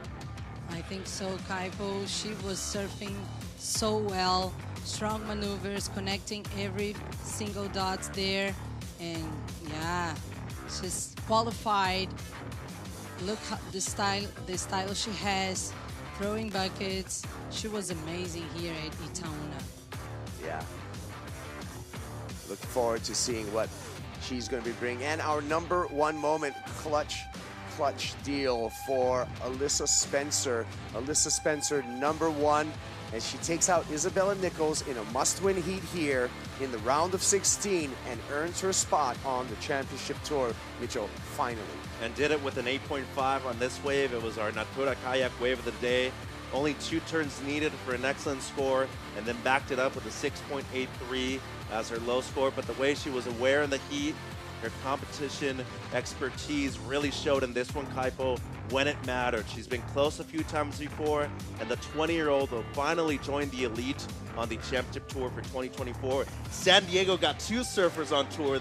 I think so, Kaipo. She was surfing so well. Strong maneuvers, connecting every single dots there. And yeah, she's qualified. Look how the style she has, throwing buckets. She was amazing here at Itaúna. Yeah. Look forward to seeing what she's going to be bringing. And our number 1 moment, clutch deal for Alyssa Spencer. Alyssa Spencer, number 1, and she takes out Isabella Nichols in a must-win heat here in the round of 16 and earns her spot on the championship tour, Mitchell, finally. And did it with an 8.5 on this wave. It was our Natura Kayak wave of the day. Only 2 turns needed for an excellent score, and then backed it up with a 6.83 as her low score. But the way she was aware in the heat, her competition expertise really showed in this one, Kaipo, when it mattered. She's been close a few times before, and the 20-year-old will finally join the elite on the championship tour for 2024. San Diego got 2 surfers on tour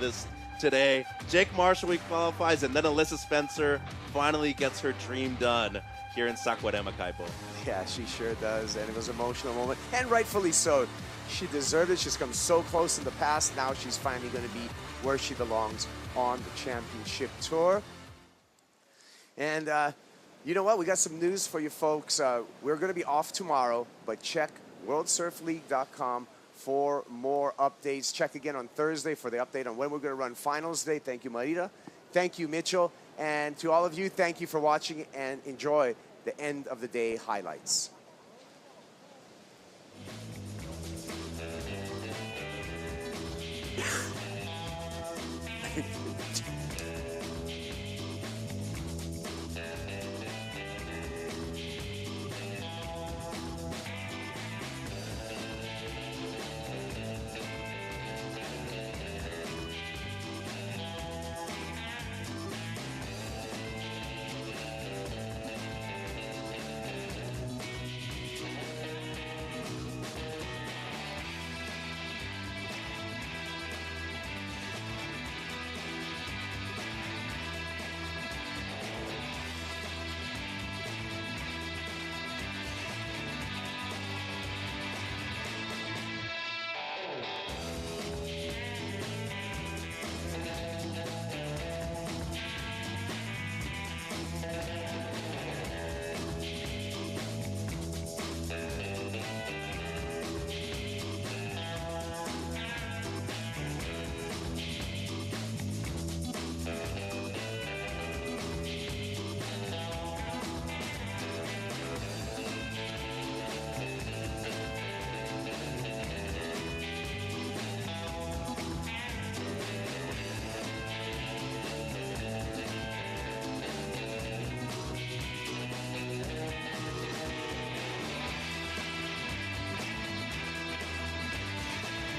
today. Jake Marshall qualifies, and then Alyssa Spencer finally gets her dream done here in Saquarema, Kaipo. Yeah, she sure does, and it was an emotional moment, and rightfully so. She deserved it. She's come so close in the past. Now she's finally going to be where she belongs on the championship tour. And you know what? We got some news for you folks. We're going to be off tomorrow, but check worldsurfleague.com for more updates. Check again on Thursday for the update on when we're going to run finals day. Thank you, Maida. Thank you, Mitchell. And to all of you, thank you for watching, and enjoy the end of the day highlights.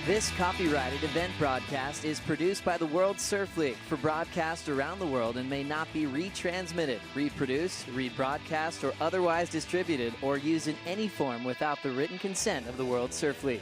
This copyrighted event broadcast is produced by the World Surf League for broadcast around the world and may not be retransmitted, reproduced, rebroadcast, or otherwise distributed or used in any form without the written consent of the World Surf League.